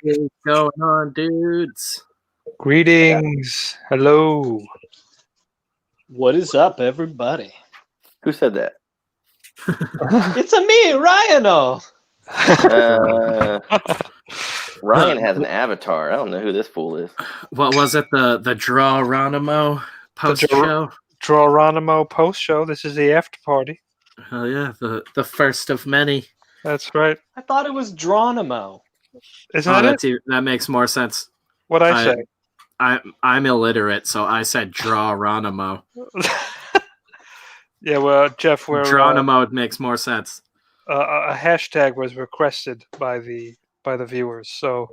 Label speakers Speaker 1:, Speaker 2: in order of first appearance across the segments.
Speaker 1: is going on, dudes?
Speaker 2: Greetings. Hello.
Speaker 3: What is up, everybody?
Speaker 4: Who said that?
Speaker 3: It's a me, Ryan.
Speaker 4: Ryan has an avatar. I don't know who this fool is.
Speaker 1: What was it? The Drawronimo post show?
Speaker 2: Drawronimo post show. This is the after party.
Speaker 1: Oh yeah, the first of many.
Speaker 2: That's right.
Speaker 3: I thought it was Dronimo.
Speaker 2: Isn't that it?
Speaker 1: That makes more sense.
Speaker 2: What'd I say?
Speaker 1: I'm illiterate, so I said Drawronimo.
Speaker 2: Yeah, well, Jeff,
Speaker 1: Drawronimo makes more sense.
Speaker 2: A hashtag was requested by the viewers, so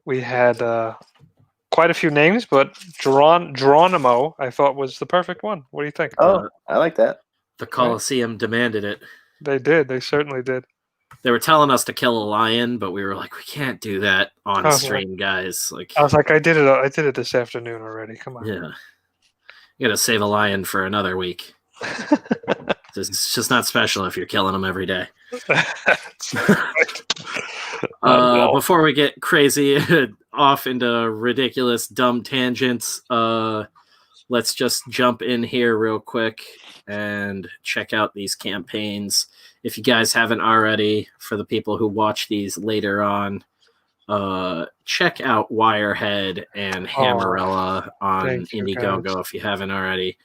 Speaker 2: we had quite a few names, but Drawronimo I thought was the perfect one. What do you think?
Speaker 4: Oh, I like that.
Speaker 1: The Coliseum demanded it.
Speaker 2: They did. They certainly did.
Speaker 1: They were telling us to kill a lion, but we were like, we can't do that on stream, guys. Like,
Speaker 2: I was like, I did it this afternoon already. Come on.
Speaker 1: Yeah, you gotta save a lion for another week. It's just not special if you're killing them every day. Before we get crazy off into ridiculous, dumb tangents, let's just jump in here real quick and check out these campaigns. If you guys haven't already, for the people who watch these later on, check out WIREHEAD and Hammerella on Indiegogo if you haven't already.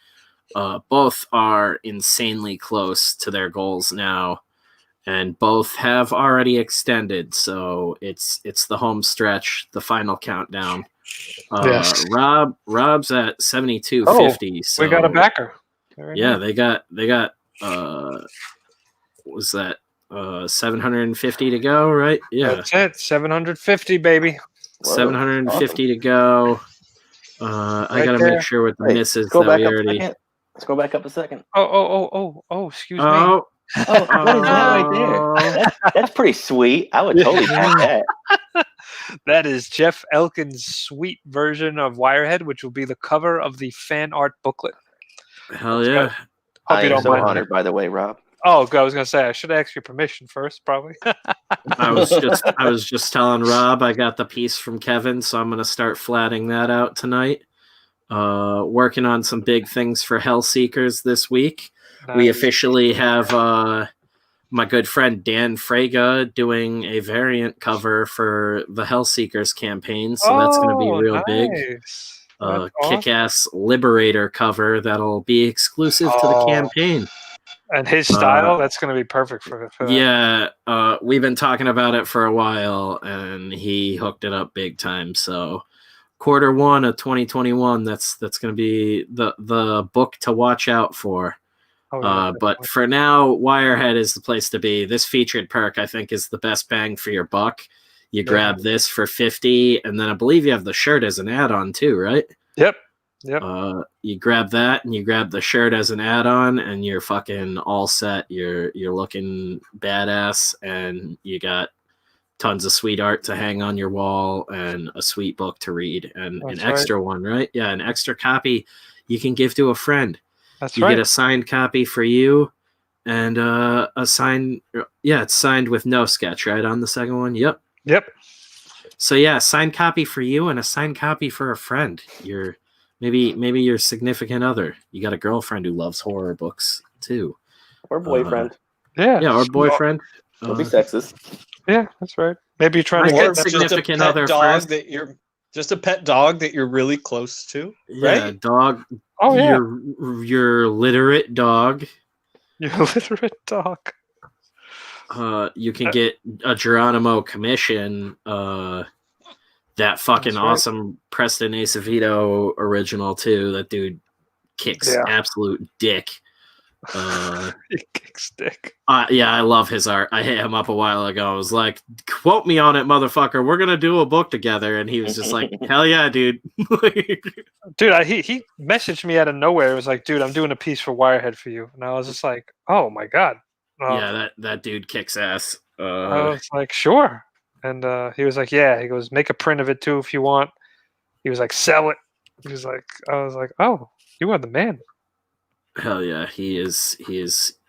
Speaker 1: Both are insanely close to their goals now, and both have already extended. So it's the home stretch, the final countdown.
Speaker 2: Yes.
Speaker 1: Rob's at 72.50. So
Speaker 2: we got a backer.
Speaker 1: Yeah, they got what was that 750 to go, right? Yeah,
Speaker 2: that's it. 750, baby.
Speaker 1: Whoa, 750 to go. I gotta make sure with the misses that we already.
Speaker 4: Let's go back up a second.
Speaker 2: Oh! Excuse me.
Speaker 4: What is that right there? That's pretty sweet. I would totally pack that.
Speaker 2: That is Jeff Elkin's sweet version of WIREHEAD, which will be the cover of the fan art booklet.
Speaker 1: Hell yeah!
Speaker 4: I am so honored, by the way, Rob.
Speaker 2: Oh, I was gonna say I should ask your permission first, probably.
Speaker 1: I was just telling Rob I got the piece from Kevin, so I'm gonna start flatting that out tonight. Working on some big things for Hellseekers this week. Nice. We officially have my good friend Dan Fraga doing a variant cover for the Hellseekers campaign, so that's going to be real big. Kick-ass Liberator cover that'll be exclusive to the campaign.
Speaker 2: And his style, that's going to be perfect for that.
Speaker 1: Yeah, we've been talking about it for a while, and he hooked it up big time, so Q1 of 2021, that's going to be the book to watch out for. But for now, WIREHEAD is the place to be. This featured perk, I think, is the best bang for your buck. You grab this for 50, and then I believe you have the shirt as an add-on too, right?
Speaker 2: Yep.
Speaker 1: You grab that, and you grab the shirt as an add-on, and you're fucking all set. You're looking badass, and you got tons of sweet art to hang on your wall and a sweet book to read and an extra one, right? Yeah, an extra copy you can give to a friend. You get a signed copy for you and a signed, it's signed with no sketch, right? On the second one. Yep. So yeah, signed copy for you and a signed copy for a friend. Maybe your significant other. You got a girlfriend who loves horror books too.
Speaker 4: Or boyfriend.
Speaker 1: Or boyfriend.
Speaker 4: Don't be sexist.
Speaker 2: Yeah, that's right. Maybe you're trying to
Speaker 1: get significant other
Speaker 3: dog that you're just a pet dog that you're really close to.
Speaker 1: Yeah,
Speaker 3: right?
Speaker 1: Dog.
Speaker 2: Oh yeah,
Speaker 1: your literate dog.
Speaker 2: Your literate dog.
Speaker 1: You can get a Geronimo commission. That fucking awesome Preston Acevedo original too. That dude kicks absolute dick.
Speaker 2: He kicks dick.
Speaker 1: Yeah, I love his art. I hit him up a while ago. I was like, quote me on it, motherfucker. We're gonna do a book together. And he was just like, hell yeah, dude.
Speaker 2: Dude, he messaged me out of nowhere. It was like, dude, I'm doing a piece for WIREHEAD for you. And I was just like, oh my God.
Speaker 1: Yeah, that dude kicks ass.
Speaker 2: I was like, sure. And he was like, yeah. He goes, make a print of it too if you want. He was like, sell it. He was like, I was like, oh, you are the man.
Speaker 1: Hell yeah, he is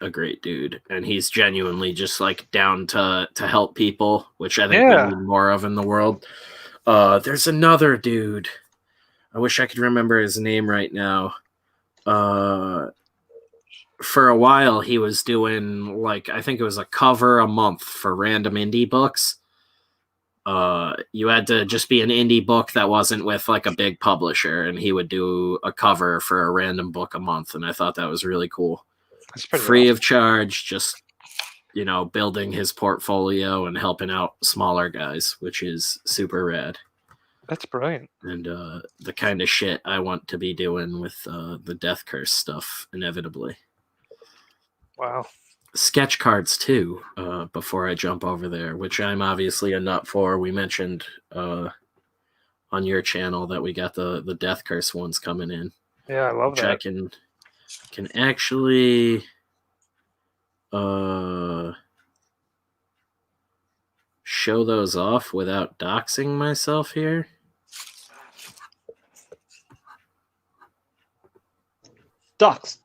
Speaker 1: a great dude, and he's genuinely just like down to help people, which I think we
Speaker 2: Yeah.
Speaker 1: need more of in the world. There's another dude. I wish I could remember his name right now. For a while, he was doing like I think it was a cover a month for random indie books. You had to just be an indie book that wasn't with like a big publisher, and he would do a cover for a random book a month, and I thought that was really cool.
Speaker 2: That's pretty
Speaker 1: Free
Speaker 2: awesome.
Speaker 1: of charge, just building his portfolio and helping out smaller guys, which is super rad.
Speaker 2: That's brilliant.
Speaker 1: And the kind of shit I want to be doing with the Death Curse stuff, inevitably.
Speaker 2: Wow.
Speaker 1: Sketch cards too, before I jump over there, which I'm obviously a nut for. We mentioned on your channel that we got the Death Curse ones coming in.
Speaker 2: Yeah, I love
Speaker 1: which
Speaker 2: that.
Speaker 1: I can actually show those off without doxing myself here.
Speaker 3: Docs.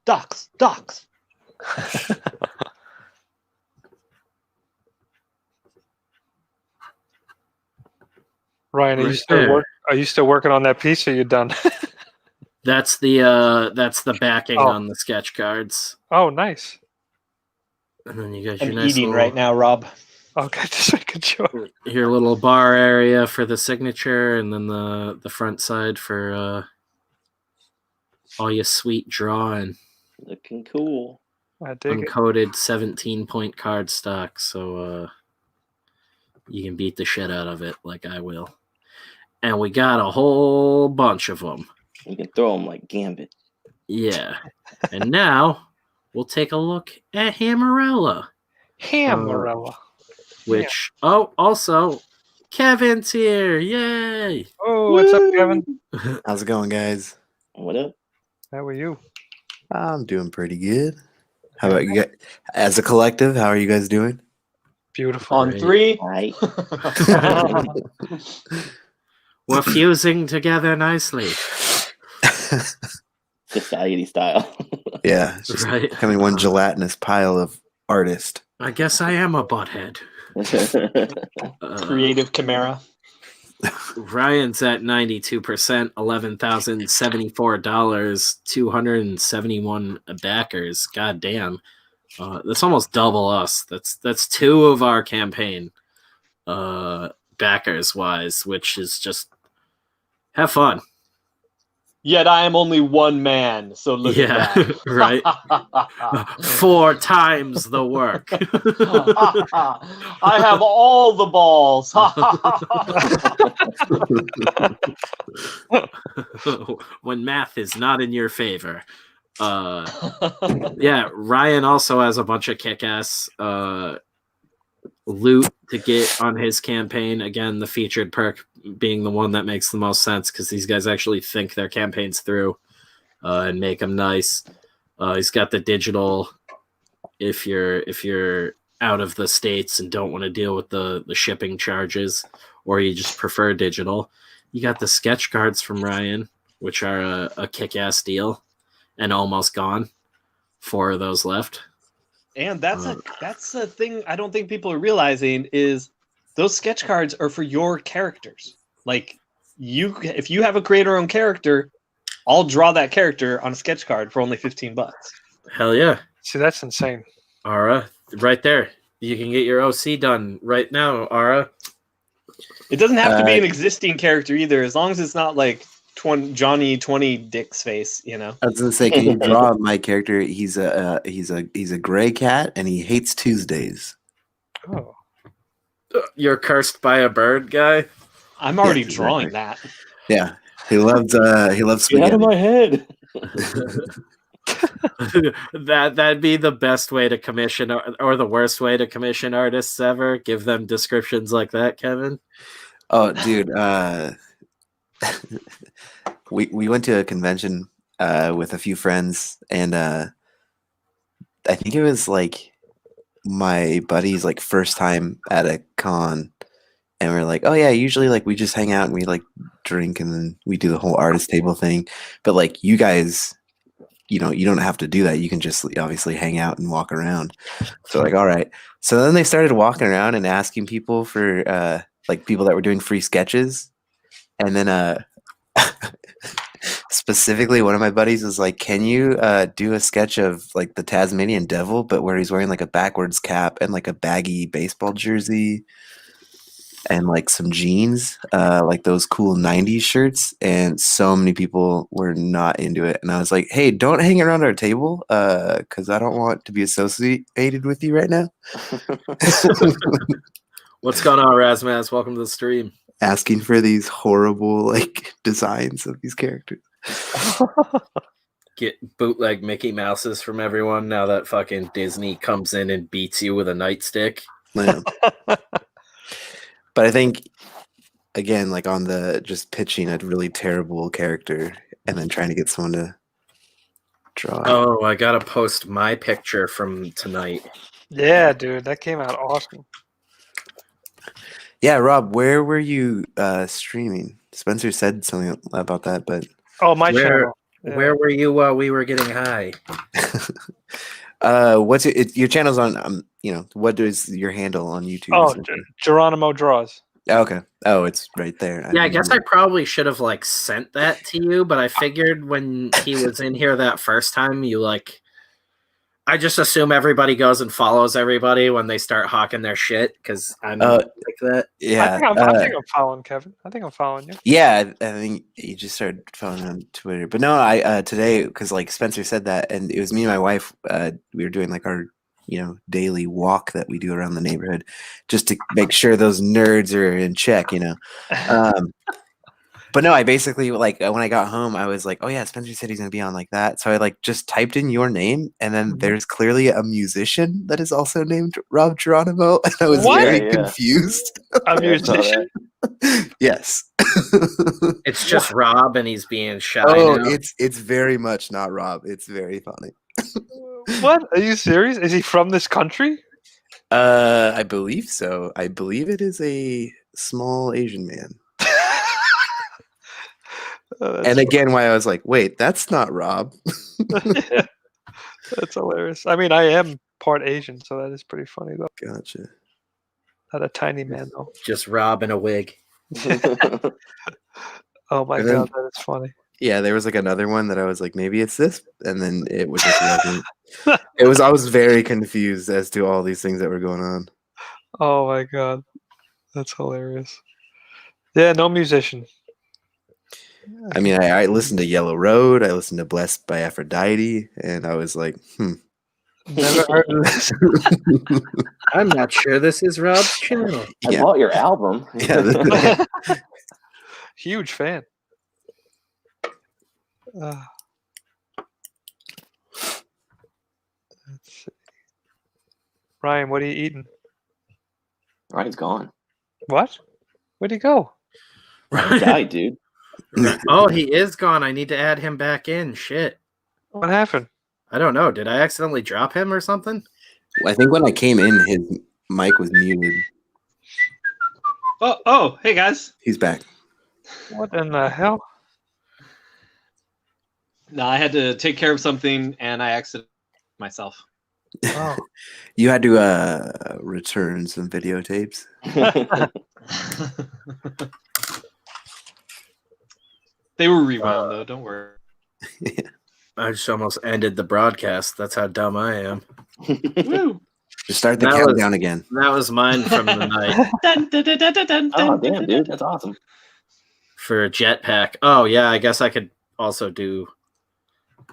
Speaker 2: Ryan,
Speaker 1: Right there.
Speaker 2: Are you still working on that piece, or are you done?
Speaker 1: That's the backing
Speaker 2: Oh.
Speaker 1: on the sketch cards.
Speaker 2: Oh, nice.
Speaker 1: And then you got
Speaker 3: I'm
Speaker 1: your nice
Speaker 3: eating
Speaker 1: little,
Speaker 3: right now, Rob.
Speaker 2: Okay, just making sure.
Speaker 1: your little bar area for the signature, and then the front side for all your sweet drawing.
Speaker 4: Looking cool.
Speaker 2: I dig it.
Speaker 1: Uncoded 17-point card stock, so you can beat the shit out of it like I will. And we got a whole bunch of them.
Speaker 4: You can throw them like Gambit.
Speaker 1: Yeah. And now we'll take a look at Hammerella.
Speaker 2: Hammerella.
Speaker 1: Which, also, Kevin's here. Yay.
Speaker 2: Oh, what's up, Kevin?
Speaker 5: How's it going, guys?
Speaker 4: What up?
Speaker 2: How are you?
Speaker 5: I'm doing pretty good. How about you guys? As a collective, how are you guys doing?
Speaker 2: Beautiful.
Speaker 3: On
Speaker 1: Great.
Speaker 3: 3.
Speaker 4: All right.
Speaker 1: We're fusing together nicely.
Speaker 4: Society style.
Speaker 5: Yeah, it's just
Speaker 1: Right.
Speaker 5: becoming one gelatinous pile of artist.
Speaker 1: I guess I am a butthead.
Speaker 3: Creative Chimera.
Speaker 1: Ryan's at 92%, $11,074, 271 backers. God damn. That's almost double us. That's 2 of our campaign backers wise, which is just have fun.
Speaker 3: Yet I am only one man, so look at that.
Speaker 1: Right. 4 times the work.
Speaker 3: I have all the balls.
Speaker 1: When math is not in your favor. Yeah, Ryan also has a bunch of kick-ass loot to get on his campaign. Again, the featured perk being the one that makes the most sense because these guys actually think their campaigns through and make them nice. He's got the digital if you're out of the States and don't want to deal with the shipping charges, or you just prefer digital. You got the sketch cards from Ryan, which are a kick-ass deal and almost gone. 4 of those left.
Speaker 3: And that's a thing I don't think people are realizing is those sketch cards are for your characters. Like if you have a creator-owned character, I'll draw that character on a sketch card for only $15.
Speaker 1: Hell yeah.
Speaker 2: See, that's insane.
Speaker 1: Ara, right there. You can get your OC done right now, Ara.
Speaker 3: It doesn't have to be an existing character either, as long as it's not like Johnny 20 Dick's face, you know.
Speaker 5: I was gonna say, can you draw my character? He's a gray cat and he hates Tuesdays.
Speaker 2: Oh,
Speaker 1: You're cursed by a bird guy?
Speaker 3: I'm already
Speaker 5: Yeah,
Speaker 3: drawing
Speaker 5: exactly.
Speaker 3: that.
Speaker 5: Yeah, he loves
Speaker 4: Get out of
Speaker 5: spaghetti.
Speaker 4: my head.
Speaker 1: That'd be the best way to commission or the worst way to commission artists ever. Give them descriptions like that, Kevin.
Speaker 5: Oh, dude, we went to a convention with a few friends, and I think it was like my buddy's like first time at a con, and we're like, oh yeah, usually like we just hang out and we like drink and then we do the whole artist table thing, but like you guys you don't have to do that. You can just obviously hang out and walk around. So like, all right. So then they started walking around and asking people for like people that were doing free sketches. And then specifically one of my buddies was like, can you do a sketch of like the Tasmanian devil, but where he's wearing like a backwards cap and like a baggy baseball jersey and like some jeans, like those cool 90s shirts. And so many people were not into it. And I was like, hey, don't hang around our table because I don't want to be associated with you right now.
Speaker 1: What's going on, Razmaz? Welcome to the stream.
Speaker 5: Asking for these horrible like designs of these characters.
Speaker 1: Get bootleg Mickey Mouses from everyone now that fucking Disney comes in and beats you with a nightstick.
Speaker 5: Yeah. But I think, again, like on the just pitching a really terrible character and then trying to get someone to draw it.
Speaker 1: Oh, I gotta post my picture from tonight.
Speaker 2: Yeah, dude, that came out awesome.
Speaker 5: Yeah, Rob, where were you streaming? Spencer said something about that, but
Speaker 2: Oh, my channel. Yeah.
Speaker 1: Where were you while we were getting high?
Speaker 5: what's your channel's on? What is your handle on YouTube?
Speaker 2: Oh, Geronimo Draws.
Speaker 5: Okay. Oh, it's right there.
Speaker 1: Yeah, I guess I probably should have like sent that to you, but I figured when he was in here that first time, I just assume everybody goes and follows everybody when they start hawking their shit because I'm like that.
Speaker 5: Yeah,
Speaker 2: I think I'm following Kevin. I think I'm following you.
Speaker 5: Yeah, I think you just started following on Twitter. But no, I today because like Spencer said that, and it was me and my wife. We were doing like our daily walk that we do around the neighborhood, just to make sure those nerds are in check. But no, I basically like when I got home, I was like, oh yeah, Spencer said he's gonna be on like that. So I like just typed in your name, and then there's clearly a musician that is also named Rob Geronimo, and I was very confused.
Speaker 2: A musician?
Speaker 5: Yes.
Speaker 1: It's just Rob, and he's being shy.
Speaker 5: Oh,
Speaker 1: now.
Speaker 5: it's very much not Rob. It's very funny.
Speaker 2: What? Are you serious? Is he from this country?
Speaker 5: I believe so. I believe it is a small Asian man. And again, why I was like, wait, that's not Rob.
Speaker 2: That's hilarious. I mean, I am part Asian, so that is pretty funny, though.
Speaker 5: Gotcha.
Speaker 2: Not a tiny man, though.
Speaker 1: Just Rob in a wig.
Speaker 2: Oh my god, that is funny.
Speaker 5: Yeah, there was like another one that I was like, maybe it's this, and then it was just wasn't. I was very confused as to all these things that were going on.
Speaker 2: Oh my god, that's hilarious. Yeah, no musician.
Speaker 5: I mean, I listened to Yellow Road, I listened to Blessed by Aphrodite, and I was like,
Speaker 2: Never heard of this.
Speaker 1: I'm not sure this is Rob's channel.
Speaker 4: I bought your album.
Speaker 5: Yeah.
Speaker 2: Huge fan. Let's see. Ryan, what are you eating?
Speaker 4: Ryan's gone.
Speaker 2: What? Where'd he go?
Speaker 4: He died, dude.
Speaker 1: Oh, he is gone. I need to add him back in. Shit.
Speaker 2: What happened?
Speaker 1: I don't know. Did I accidentally drop him or something?
Speaker 5: I think when I came in, his mic was muted.
Speaker 3: Oh, hey guys.
Speaker 5: He's back.
Speaker 2: What in the hell?
Speaker 3: No, I had to take care of something and I accidentally myself.
Speaker 2: Oh.
Speaker 5: You had to return some videotapes.
Speaker 3: They were rewound though, don't worry.
Speaker 1: I just almost ended the broadcast. That's how dumb I am.
Speaker 3: Woo.
Speaker 5: Just start the countdown again.
Speaker 1: That was mine from the night.
Speaker 4: Oh, damn, dude. That's awesome.
Speaker 1: For a jetpack. Oh, yeah, I guess I could also do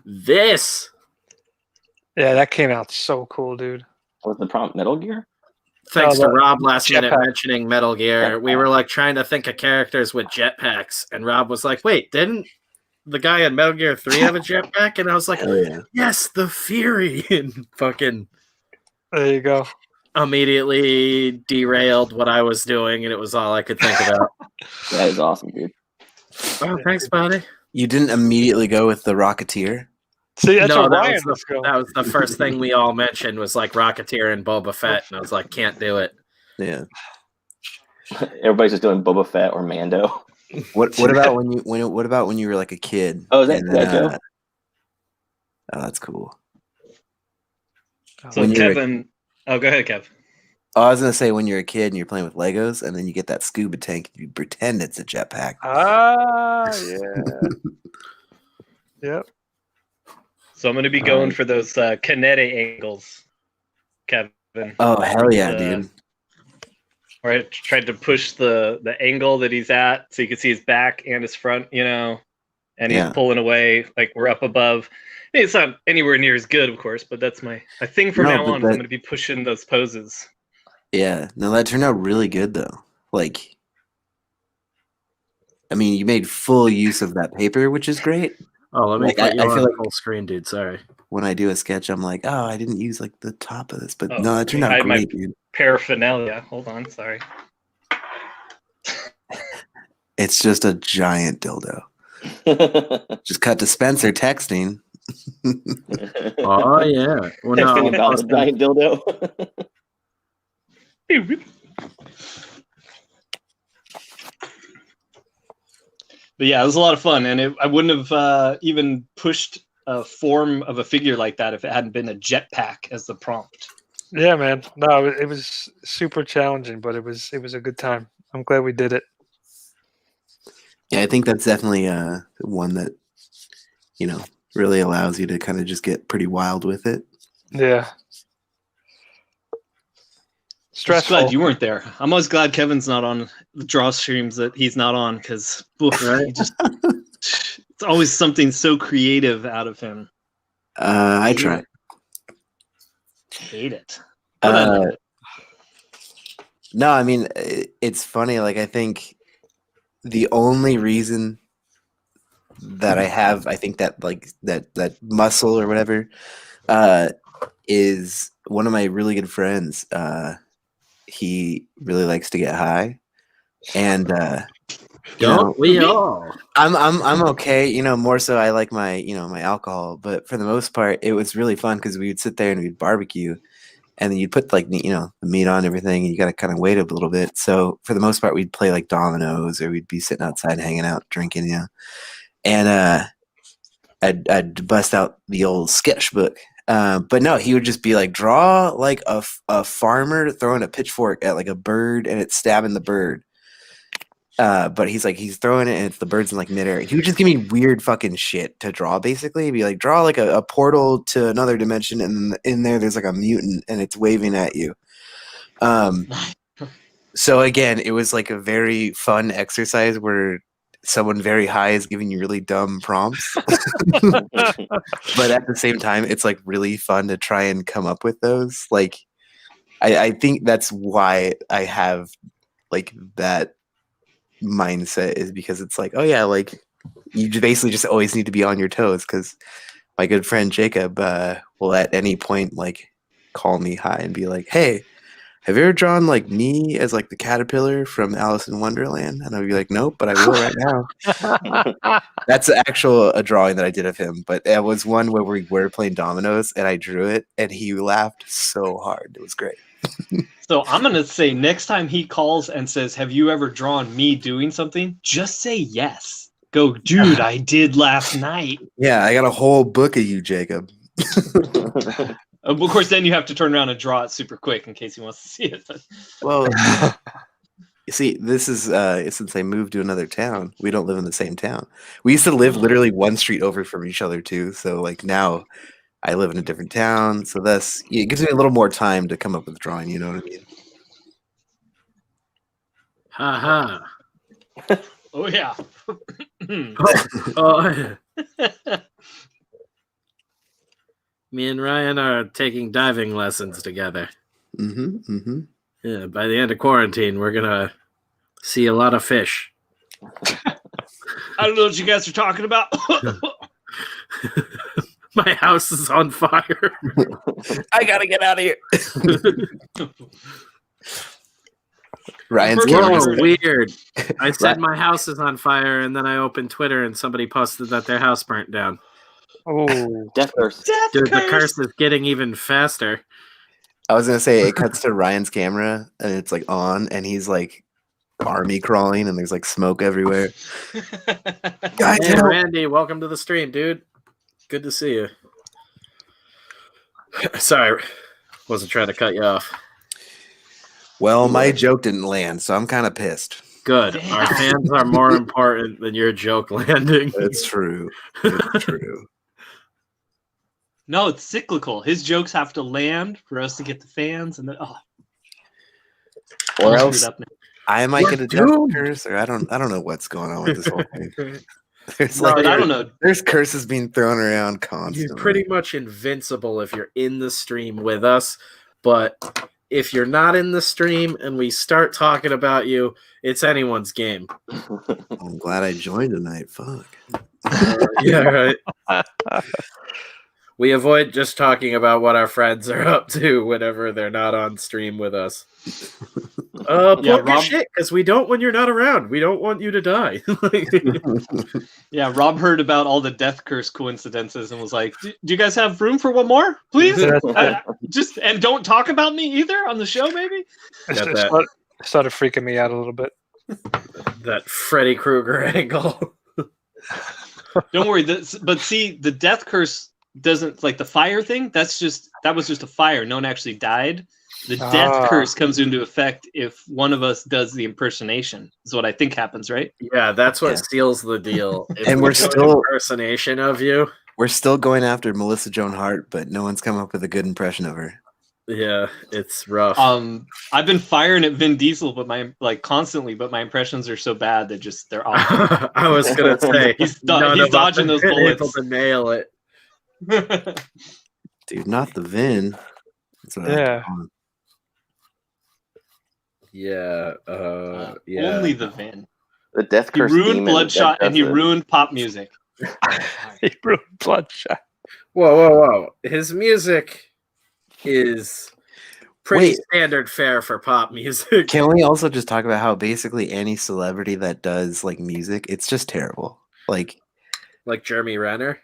Speaker 1: this.
Speaker 2: Yeah, that came out so cool, dude.
Speaker 4: What's the prompt? Metal Gear?
Speaker 1: Thanks
Speaker 2: No,
Speaker 1: to Rob last minute
Speaker 2: jetpack.
Speaker 1: mentioning Metal Gear. We were like trying to think of characters with jetpacks, and Rob was like, wait, didn't the guy in Metal Gear 3 have a jetpack? And I was like,
Speaker 5: Oh, yeah.
Speaker 1: yes, the Fury. And fucking
Speaker 2: There you go.
Speaker 1: immediately derailed what I was doing, and it was all I could think about.
Speaker 4: That is awesome, dude.
Speaker 1: Oh, thanks, buddy.
Speaker 5: You didn't immediately go with the Rocketeer?
Speaker 2: See, that's
Speaker 1: No,
Speaker 2: what
Speaker 1: that
Speaker 2: Ryan
Speaker 1: was,
Speaker 2: was going.
Speaker 1: that was the first thing we all mentioned was like Rocketeer and Boba Fett, and I was like, can't do it.
Speaker 5: Yeah.
Speaker 4: Everybody's just doing Boba Fett or Mando.
Speaker 5: What about when you were like a kid?
Speaker 4: Oh, is that
Speaker 5: and
Speaker 4: that joke?
Speaker 5: Oh, that's cool.
Speaker 3: So
Speaker 5: When you're-
Speaker 3: Kevin, oh, go ahead, Kev.
Speaker 5: Oh, I was gonna say when you're a kid and you're playing with Legos, and then you get that scuba tank, you pretend it's a jetpack.
Speaker 2: Ah, yeah. Yep.
Speaker 3: So I'm going to be going for those kinetic angles, Kevin.
Speaker 5: Oh hell yeah,
Speaker 3: Uh,
Speaker 5: dude!
Speaker 3: Where I tried to push the angle that he's at so you can see his back and his front, and he's
Speaker 5: Yeah.
Speaker 3: pulling away like we're up above. It's not anywhere near as good, of course, but that's my thing from
Speaker 5: No,
Speaker 3: now
Speaker 5: but
Speaker 3: on. Is I'm going to be pushing those poses.
Speaker 5: Yeah, no, that turned out really good though. Like, I mean, you made full use of that paper, which is great.
Speaker 1: Oh, let me
Speaker 5: Like,
Speaker 1: put you
Speaker 5: I
Speaker 1: on
Speaker 5: feel like
Speaker 1: full screen, dude. Sorry.
Speaker 5: when I do a sketch, I'm like, oh, I didn't use like the top of this, but
Speaker 3: Oh,
Speaker 5: no, that
Speaker 3: let
Speaker 5: turned
Speaker 3: me
Speaker 5: out
Speaker 3: hide my-
Speaker 5: great, dude.
Speaker 3: Paraphernalia. Hold on, sorry.
Speaker 5: It's just a giant dildo. Just cut to Spencer texting.
Speaker 1: Oh yeah. Well, no,
Speaker 4: Texting
Speaker 1: I'm
Speaker 4: about the
Speaker 1: posting-
Speaker 4: giant dildo.
Speaker 3: But yeah, it was a lot of fun, and I wouldn't have even pushed a form of a figure like that if it hadn't been a jetpack as the prompt.
Speaker 2: Yeah, man. No, it was super challenging, but it was a good time. I'm glad we did it.
Speaker 5: Yeah, I think that's definitely one that, really allows you to kind of just get pretty wild with it.
Speaker 2: Yeah.
Speaker 3: Just
Speaker 2: Stressful.
Speaker 3: glad you weren't there. I'm always glad Kevin's not on the draw streams that he's not on because
Speaker 1: Right.
Speaker 3: it's always something so creative out of him.
Speaker 5: I try.
Speaker 3: Hate it.
Speaker 5: No, I mean, it's funny. Like, I think the only reason that I think that like that muscle or whatever, is one of my really good friends. He really likes to get high, and
Speaker 1: Don't we all?
Speaker 5: I'm okay. More so I like my my alcohol, but for the most part, it was really fun because we would sit there and we'd barbecue, and then you'd put like the meat on everything, and you got to kind of wait a little bit. So for the most part, we'd play like dominoes, or we'd be sitting outside hanging out, drinking, and I'd bust out the old sketchbook. But no, he would just be like, draw like a farmer throwing a pitchfork at like a bird and it's stabbing the bird. But he's throwing it and it's the bird's in like midair. He would just give me weird fucking shit to draw. Basically, he'd be like, draw like a portal to another dimension, and in there's like a mutant and it's waving at you. So again, it was like a very fun exercise where someone very high is giving you really dumb prompts. But at the same time, it's like really fun to try and come up with those. Like, I think that's why I have like that mindset, is because it's like, oh yeah, like you basically just always need to be on your toes, because my good friend Jacob will at any point like call me high and be like, hey, have you ever drawn like me as like the caterpillar from Alice in Wonderland? And I'd be like, nope, but I will right now. That's a drawing that I did of him, but it was one where we were playing dominoes and I drew it and he laughed so hard. It was great.
Speaker 3: So I'm going to say next time he calls and says, have you ever drawn me doing something? Just say yes. Go, dude, I did last night.
Speaker 5: Yeah, I got a whole book of you, Jacob.
Speaker 3: Of course, then you have to turn around and draw it super quick in case he wants to see it.
Speaker 5: Well, you see, this is since I moved to another town, we don't live in the same town. We used to live literally one street over from each other too. So like now I live in a different town. So thus it gives me a little more time to come up with drawing, you know what I mean?
Speaker 1: Ha ha.
Speaker 3: Oh, yeah.
Speaker 1: Oh, me and Ryan are taking diving lessons together.
Speaker 5: Mm-hmm. Mm-hmm.
Speaker 1: Yeah, by the end of quarantine, we're gonna see a lot of fish.
Speaker 3: I don't know what you guys are talking about.
Speaker 1: My house is on fire.
Speaker 5: I gotta get out of here. Ryan's
Speaker 3: Whoa,
Speaker 5: camera's
Speaker 1: Whoa, weird. I said
Speaker 5: Right.
Speaker 1: my house is on fire, and then I opened Twitter, and somebody posted that their house burnt down.
Speaker 2: Oh,
Speaker 4: Death curse.
Speaker 1: Dude, the curse is getting even faster.
Speaker 5: I was gonna say it cuts to Ryan's camera and it's like on and he's like army crawling and there's like smoke everywhere. Guys,
Speaker 1: Hey,
Speaker 5: help.
Speaker 1: Randy, welcome to the stream, dude. Good to see you. Sorry, wasn't trying to cut you off.
Speaker 5: Well, my joke didn't land, so I'm kind of pissed.
Speaker 1: Good.
Speaker 3: Damn.
Speaker 1: Our fans are more important than your joke landing.
Speaker 5: It's true. It's true.
Speaker 3: No, it's cyclical. His jokes have to land for us to get the fans, and then
Speaker 5: Or
Speaker 3: all
Speaker 5: else
Speaker 3: screwed up now.
Speaker 5: I might
Speaker 1: We're
Speaker 5: get a
Speaker 1: doomed.
Speaker 5: death curse, or I don't know what's going on with this whole thing. There's
Speaker 1: No,
Speaker 3: But I don't know.
Speaker 5: There's curses being thrown around
Speaker 1: You're
Speaker 5: constantly.
Speaker 1: pretty much invincible if you're in the stream with us, but if you're not in the stream and we start talking about you, it's anyone's game.
Speaker 5: I'm glad I joined tonight. Fuck.
Speaker 1: Yeah, right. We avoid just talking about what our friends are up to whenever they're not on stream with us. Plug your
Speaker 3: Rob-
Speaker 1: shit, because we don't when you're not around. We don't want you to die.
Speaker 3: Yeah, Rob heard about all the death curse coincidences and was like, "Do you guys have room for one more, please? Just and don't talk about me either on the show, maybe."
Speaker 1: Got
Speaker 2: It started freaking me out a little bit.
Speaker 1: that Freddy Krueger angle.
Speaker 3: Don't worry. But see, the death curse doesn't like the fire thing. That was just a fire. No one actually died. The death curse comes into effect if one of us does the impersonation. Is what I think happens, right?
Speaker 1: Yeah, that's what seals the deal. If
Speaker 5: And
Speaker 1: we
Speaker 5: we're
Speaker 1: do an
Speaker 5: still-
Speaker 1: impersonation of you.
Speaker 5: We're still going after Melissa Joan Hart, but no one's come up with a good impression of her.
Speaker 1: Yeah, it's rough.
Speaker 3: I've been firing at Vin Diesel, but constantly, but my impressions are so bad that they're awful.
Speaker 1: I was gonna say
Speaker 3: He's
Speaker 1: none of us
Speaker 3: dodging
Speaker 1: have
Speaker 3: those
Speaker 1: been able
Speaker 3: bullets.
Speaker 1: to nail it.
Speaker 5: Dude, not the Vin. That's what I
Speaker 2: Yeah.
Speaker 5: call him.
Speaker 1: Yeah, yeah.
Speaker 3: Only the Vin.
Speaker 4: The death
Speaker 3: He
Speaker 4: curse
Speaker 3: ruined
Speaker 4: demon,
Speaker 3: Bloodshot
Speaker 4: that
Speaker 3: and he
Speaker 4: does it.
Speaker 3: ruined pop music.
Speaker 2: He ruined Bloodshot.
Speaker 1: Whoa! His music is pretty
Speaker 5: Wait.
Speaker 1: standard fare for pop music.
Speaker 5: Can we also just talk about how basically any celebrity that does like music, it's just terrible. Like
Speaker 1: Like Jeremy Renner.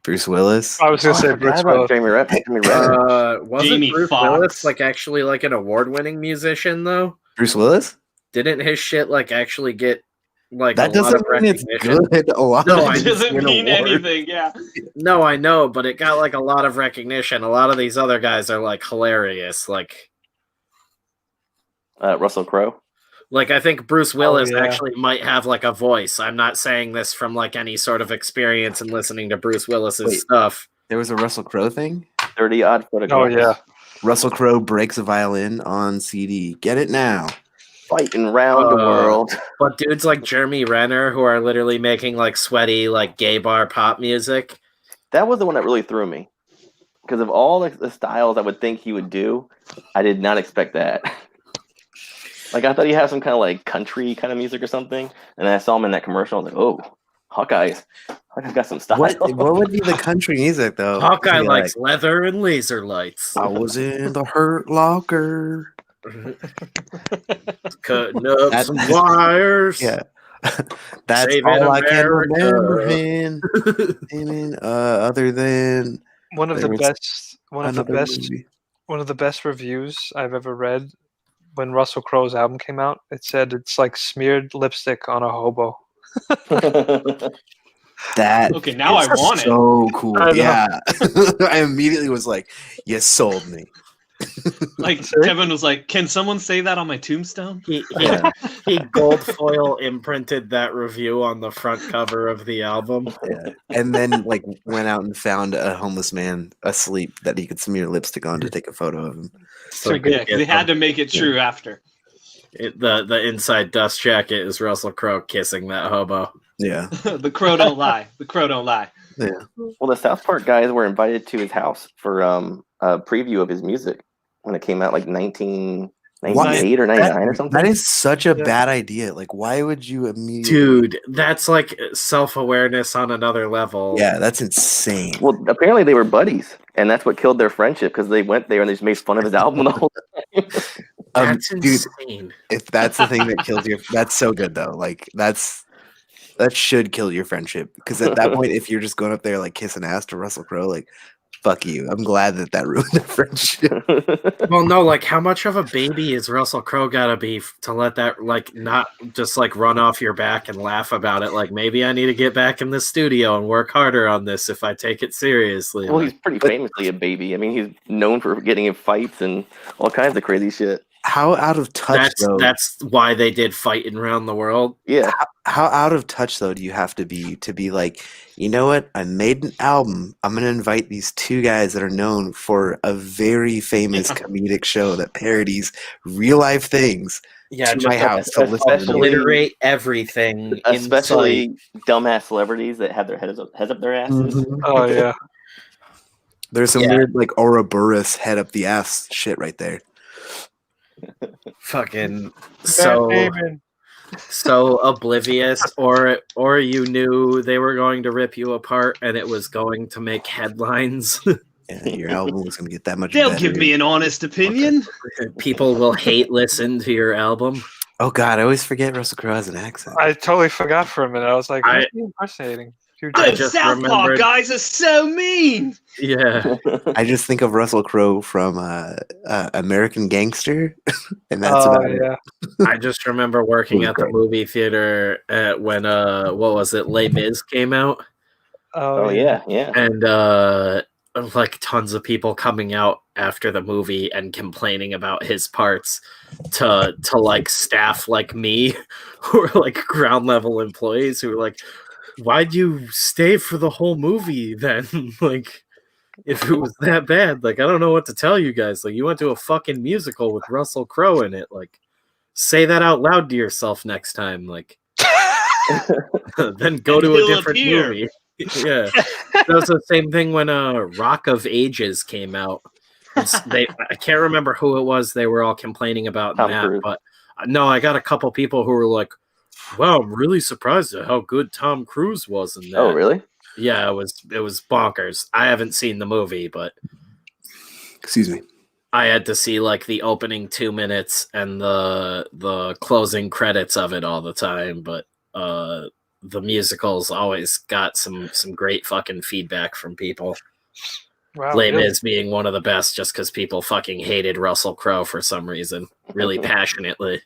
Speaker 5: Bruce Willis.
Speaker 2: I was gonna
Speaker 4: Oh, I
Speaker 2: say
Speaker 4: forgot
Speaker 2: Bruce
Speaker 4: about
Speaker 2: Willis.
Speaker 4: Jamie Renner.
Speaker 1: Wasn't
Speaker 3: Jamie
Speaker 1: Bruce
Speaker 3: Foxx.
Speaker 1: Willis like actually like an award-winning musician though?
Speaker 5: Bruce Willis?
Speaker 1: Didn't his shit like actually get like
Speaker 5: That
Speaker 1: a lot of
Speaker 5: doesn't mean it's
Speaker 1: recognition?
Speaker 5: good. A lot
Speaker 1: No,
Speaker 5: of
Speaker 1: I
Speaker 3: It doesn't
Speaker 5: win
Speaker 3: mean
Speaker 5: awards.
Speaker 3: anything, yeah.
Speaker 1: No, I know, but it got like a lot of recognition. A lot of these other guys are like hilarious. Like
Speaker 4: Russell Crowe.
Speaker 1: I think Bruce Willis
Speaker 2: yeah.
Speaker 1: actually might have like a voice. I'm not saying this from like any sort of experience in listening to Bruce Willis's
Speaker 5: Wait.
Speaker 1: stuff.
Speaker 5: There was a Russell Crowe thing.
Speaker 4: 30 Odd Photographs.
Speaker 2: Oh yeah.
Speaker 5: Russell Crowe breaks a violin on CD. Get it now.
Speaker 4: Fighting round the world.
Speaker 1: But dudes like Jeremy Renner who are literally making like sweaty like gay bar pop music.
Speaker 4: That was the one that really threw me. Because of all the styles I would think he would do, I did not expect that. Like, I thought he had some kind of like country kind of music or something. And then I saw him in that commercial. I was like, oh, Hawkeye's got some style.
Speaker 5: What would be the country music though?
Speaker 1: Hawkeye
Speaker 5: It'd be
Speaker 1: likes leather and laser lights.
Speaker 5: I was in the Hurt Locker.
Speaker 1: Cutting up
Speaker 5: That's-
Speaker 1: some wires.
Speaker 5: Yeah. That's
Speaker 1: Saving
Speaker 5: all I can
Speaker 1: America.
Speaker 5: remember him. Other than
Speaker 2: One of
Speaker 5: There
Speaker 2: the
Speaker 5: was
Speaker 2: best. One of the
Speaker 5: another
Speaker 2: best.
Speaker 5: movie.
Speaker 2: One of the best reviews I've ever read. When Russell Crowe's album came out, it said it's like smeared lipstick on a hobo.
Speaker 5: That
Speaker 3: Okay, now
Speaker 5: is
Speaker 3: I want it.
Speaker 5: so cool.
Speaker 2: I know.
Speaker 5: Yeah. I immediately was like, you sold me.
Speaker 3: Like Kevin was like, "Can someone say that on my tombstone?"
Speaker 1: He gold foil imprinted that review on the front cover of the album.
Speaker 5: Yeah. And then like went out and found a homeless man asleep that he could smear lipstick on to take a photo of him.
Speaker 1: So
Speaker 2: Too good.
Speaker 3: Yeah, 'cause they had to make it true after.
Speaker 1: the inside dust jacket is Russell Crowe kissing that hobo.
Speaker 5: Yeah.
Speaker 3: The crow don't lie. The crow don't lie.
Speaker 5: Yeah.
Speaker 4: Well, the South Park guys were invited to his house for a preview of his music when it came out, like 1998 or 99 or something.
Speaker 5: That is such a
Speaker 2: Yeah.
Speaker 5: bad idea. Like, why would you immediately?
Speaker 1: Dude, that's like self-awareness on another level.
Speaker 5: Yeah, that's insane.
Speaker 4: Well, apparently they were buddies, and that's what killed their friendship because they went there and they just made fun of his album the whole time.
Speaker 1: That's
Speaker 5: Dude,
Speaker 1: insane.
Speaker 5: if that's the thing that kills you, that's so good though. Like, that should kill your friendship because at that point, if you're just going up there like kissing ass to Russell Crowe, like, fuck you. I'm glad that ruined the friendship.
Speaker 1: Well, no, like how much of a baby is Russell Crowe gotta be to let that like not just like run off your back and laugh about it? Like maybe I need to get back in the studio and work harder on this if I take it seriously.
Speaker 4: Well,
Speaker 1: like,
Speaker 4: he's pretty famously a baby. I mean, he's known for getting in fights and all kinds of crazy shit.
Speaker 5: How out of touch though?
Speaker 1: that's why they did Fighting Around the World.
Speaker 4: Yeah.
Speaker 5: How out of touch though do you have to be like, you know what? I made an album. I'm gonna invite these two guys that are known for a very famous comedic show that parodies real life things
Speaker 1: Yeah,
Speaker 5: to my house to listen to.
Speaker 4: especially-
Speaker 1: obliterate everything.
Speaker 4: Especially dumbass celebrities that have their heads up their asses.
Speaker 5: Mhm.
Speaker 2: Oh yeah.
Speaker 5: There's some
Speaker 1: Yeah.
Speaker 5: weird like Ouroboros head up the ass shit right there.
Speaker 1: Fucking
Speaker 2: Matt Damon.
Speaker 1: so oblivious, or you knew they were going to rip you apart and it was going to make headlines.
Speaker 5: Yeah, your album was gonna get that much
Speaker 3: They'll
Speaker 5: better.
Speaker 3: give me an honest opinion.
Speaker 1: People will hate listen to your album.
Speaker 5: Oh god, I always forget Russell Crowe has an accent.
Speaker 2: I totally forgot for a minute. I was like,
Speaker 1: I-
Speaker 2: who's he impersonating? Hugh
Speaker 1: I
Speaker 3: Those
Speaker 1: just
Speaker 3: South Park
Speaker 1: remembered-
Speaker 3: guys are so mean.
Speaker 1: Yeah.
Speaker 5: I just think of Russell Crowe from American Gangster, and that's about it.
Speaker 2: yeah.
Speaker 1: I just remember working
Speaker 5: It was
Speaker 1: at the
Speaker 5: great.
Speaker 1: movie theater when what was it, Les Mis came out,
Speaker 4: Oh yeah, yeah.
Speaker 1: and like tons of people coming out after the movie and complaining about his parts to like staff like me who are like ground level employees who were like, why'd you stay for the whole movie then? Like, if it was that bad, like, I don't know what to tell you guys. Like, you went to a fucking musical with Russell Crowe in it. Like, say that out loud to yourself next time. Like, then go to a
Speaker 3: He'll
Speaker 1: different
Speaker 3: appear.
Speaker 1: movie. Yeah. That was the same thing when Rock of Ages came out. I can't remember who it was they were all complaining about
Speaker 4: Tom
Speaker 1: that,
Speaker 4: Cruise.
Speaker 1: but no, I got a couple people who were like, wow, I'm really surprised at how good Tom Cruise was in that.
Speaker 4: Oh really?
Speaker 1: Yeah, it was bonkers. I haven't seen the movie, but
Speaker 5: Excuse me.
Speaker 1: I had to see like the opening 2 minutes and the closing credits of it all the time. But the musicals always got some great fucking feedback from people.
Speaker 2: Wow.
Speaker 1: Les
Speaker 2: really?
Speaker 1: Mis being one of the best, just because people fucking hated Russell Crowe for some reason, really passionately.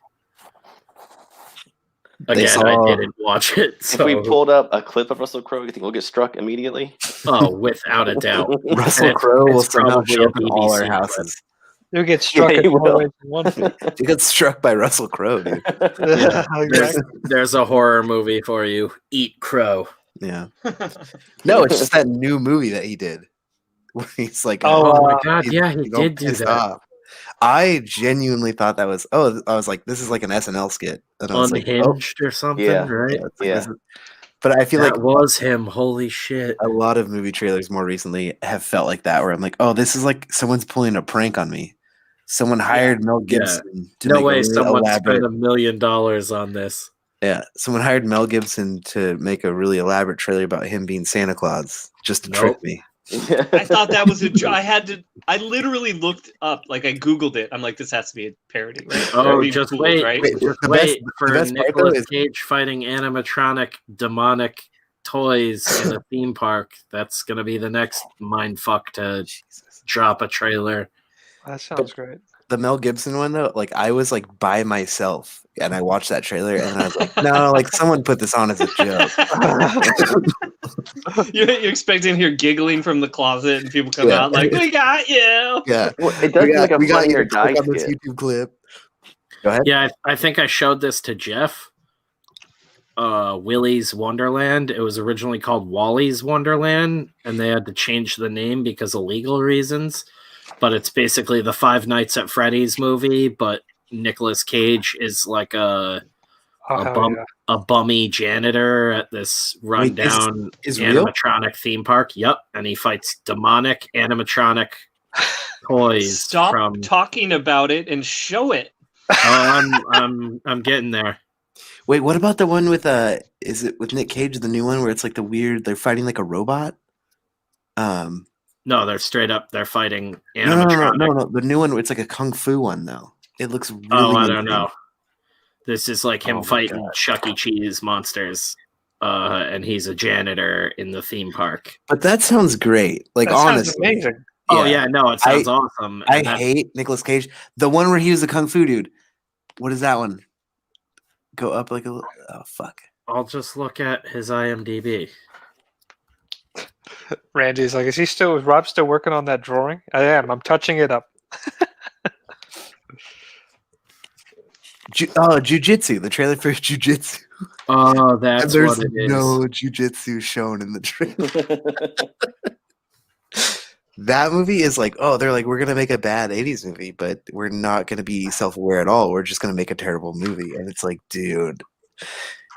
Speaker 5: They
Speaker 1: Again,
Speaker 5: saw-
Speaker 1: I didn't watch it.
Speaker 4: If
Speaker 1: So,
Speaker 4: we pulled up a clip of Russell Crowe, you think we'll get struck immediately?
Speaker 1: oh, without a doubt.
Speaker 5: Russell
Speaker 1: It's-
Speaker 5: Crowe will
Speaker 1: it's
Speaker 5: somehow
Speaker 1: probably
Speaker 5: show
Speaker 1: a
Speaker 5: up in all our
Speaker 1: BBC
Speaker 5: houses.
Speaker 2: You'll get struck
Speaker 4: Yeah,
Speaker 2: at
Speaker 4: you
Speaker 2: more
Speaker 4: will.
Speaker 2: ways than one.
Speaker 5: You got struck by Russell Crowe, dude.
Speaker 2: Yeah, exactly.
Speaker 1: There's a horror movie for you. Eat Crow.
Speaker 5: Yeah. No, it's just that new movie that he did. Where he's like,
Speaker 2: Oh,
Speaker 1: my god,
Speaker 5: he's-
Speaker 1: yeah, he
Speaker 5: he's all
Speaker 1: did do
Speaker 5: pissed
Speaker 1: that.
Speaker 5: off. I genuinely thought that was. Oh, I was like, this is like an SNL skit. And I was like, oh,
Speaker 1: Unhinged or something,
Speaker 4: Yeah,
Speaker 1: right?
Speaker 5: yeah, it's like,
Speaker 4: Yeah.
Speaker 5: this is- But I feel
Speaker 1: That
Speaker 5: like
Speaker 1: was him. Holy shit.
Speaker 5: a lot of movie trailers more recently have felt like that, where I'm like, oh, this is like someone's pulling a prank on me. Someone hired Mel Gibson to
Speaker 1: No
Speaker 5: make a
Speaker 1: way
Speaker 5: really
Speaker 1: someone
Speaker 5: elaborate.
Speaker 1: spent $1 million on this.
Speaker 5: Yeah, someone hired Mel Gibson to make a really elaborate trailer about him being Santa Claus just to
Speaker 1: Nope.
Speaker 5: trick me.
Speaker 3: I thought that was I literally looked up, like I Googled it. I'm like, this has to be a parody, right?
Speaker 1: Oh,
Speaker 3: Or being
Speaker 1: just
Speaker 3: fooled,
Speaker 1: wait.
Speaker 3: right?
Speaker 5: Wait,
Speaker 1: Just
Speaker 5: the
Speaker 1: wait
Speaker 5: best-
Speaker 1: for
Speaker 5: the best part, though,
Speaker 1: Nicolas
Speaker 5: is-
Speaker 1: Cage fighting animatronic demonic toys in a theme park. That's going to be the next mindfuck to
Speaker 5: Jesus.
Speaker 1: drop a trailer.
Speaker 2: That sounds great.
Speaker 5: The Mel Gibson one though, like I was like by myself and I watched that trailer and I was like, no, like someone put this on as a joke.
Speaker 3: You're expecting to hear giggling from the closet, and people come
Speaker 5: Yeah.
Speaker 3: out like, "We got you."
Speaker 5: Yeah,
Speaker 4: Well, it does seem like a
Speaker 5: we got
Speaker 4: funny
Speaker 5: you
Speaker 4: or
Speaker 5: to click
Speaker 4: die
Speaker 5: on this
Speaker 4: skit.
Speaker 5: YouTube clip. Go ahead.
Speaker 1: Yeah, I think I showed this to Jeff. Willy's Wonderland. It was originally called Wally's Wonderland, and they had to change the name because of legal reasons. But it's basically the Five Nights at Freddy's movie, but Nicolas Cage is like a
Speaker 2: Oh, hell
Speaker 1: bum-
Speaker 2: yeah.
Speaker 1: a bummy janitor at this rundown
Speaker 5: is real?
Speaker 1: animatronic theme park. Yep, and he fights demonic animatronic toys
Speaker 3: Stop
Speaker 1: from.
Speaker 3: talking about it and show it.
Speaker 1: Oh, I'm getting there.
Speaker 5: Wait, what about the one with is it with Nick Cage, the new one where it's like the weird they're fighting like a robot?
Speaker 1: No, they're straight up. They're fighting
Speaker 5: No,
Speaker 1: animatronic.
Speaker 5: the new one where it's like a kung fu one though. It looks really
Speaker 1: Oh, I don't
Speaker 5: insane.
Speaker 1: know. This is like him
Speaker 5: Oh my
Speaker 1: fighting
Speaker 5: God.
Speaker 1: Chuck E. Cheese monsters. and he's a janitor in the theme park.
Speaker 5: But that sounds great. Like,
Speaker 2: That sounds
Speaker 5: honestly.
Speaker 2: amazing.
Speaker 1: Oh yeah, no, it sounds awesome.
Speaker 5: I hate Nicolas Cage. The one where he was a kung fu dude. What is that one? Go up like a little. Oh fuck.
Speaker 1: I'll just look at his IMDb.
Speaker 2: Randy's like, is Rob still working on that drawing? I am. I'm touching it up.
Speaker 5: Jujitsu. The trailer for Jujitsu.
Speaker 1: Oh, that's
Speaker 5: There's
Speaker 1: what it is.
Speaker 5: no Jujitsu shown in the trailer. That movie is like, they're like, we're gonna make a bad '80s movie, but we're not gonna be self-aware at all. We're just gonna make a terrible movie, and it's like, dude,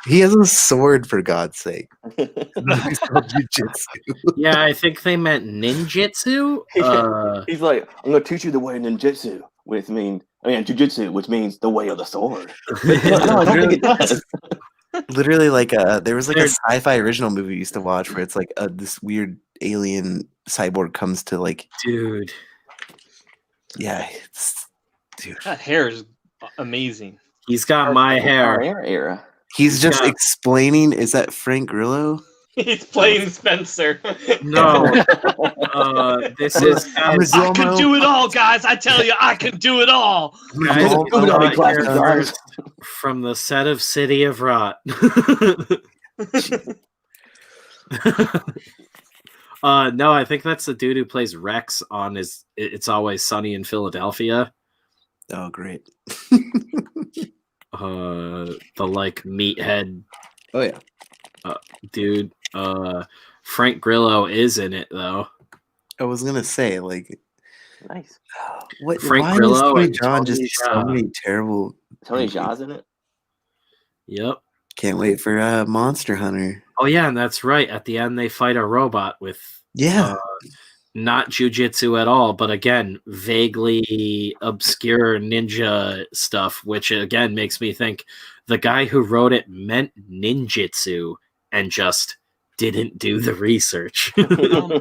Speaker 5: he has a sword for God's sake. It's called Jiu-Jitsu.
Speaker 1: Yeah, I think they meant ninjutsu.
Speaker 4: He's like, I'm gonna teach you the way of ninjutsu, jujitsu, which means the way of the sword. No, I don't think it does.
Speaker 5: Literally, like, there was like a sci-fi original movie we used to watch where it's like this weird alien cyborg comes to like,
Speaker 1: dude.
Speaker 5: Yeah, dude.
Speaker 3: That hair is amazing.
Speaker 1: He's got my hair.
Speaker 4: Era.
Speaker 5: He's just explaining. Is that Frank Grillo?
Speaker 3: He's playing Spencer.
Speaker 1: No, this is.
Speaker 3: I can do it all, guys. I tell you, I can do it all.
Speaker 1: Guys, from the set of City of Rot. No, I think that's the dude who plays Rex on his It's Always Sunny in Philadelphia.
Speaker 5: Oh, great.
Speaker 1: The like meathead.
Speaker 5: Oh yeah.
Speaker 1: Dude. Frank Grillo is in it though.
Speaker 5: I was gonna say, like,
Speaker 4: nice.
Speaker 5: What
Speaker 1: Frank
Speaker 5: why
Speaker 1: Grillo
Speaker 5: is Tony
Speaker 1: and
Speaker 5: John
Speaker 1: Tony
Speaker 5: just so many terrible.
Speaker 4: Tony Jaa's in it.
Speaker 1: Yep.
Speaker 5: Can't wait for Monster Hunter.
Speaker 1: Oh yeah, and that's right. At the end, they fight a robot with not jujitsu at all, but again, vaguely obscure ninja stuff, which again makes me think the guy who wrote it meant ninjutsu and just didn't do the research.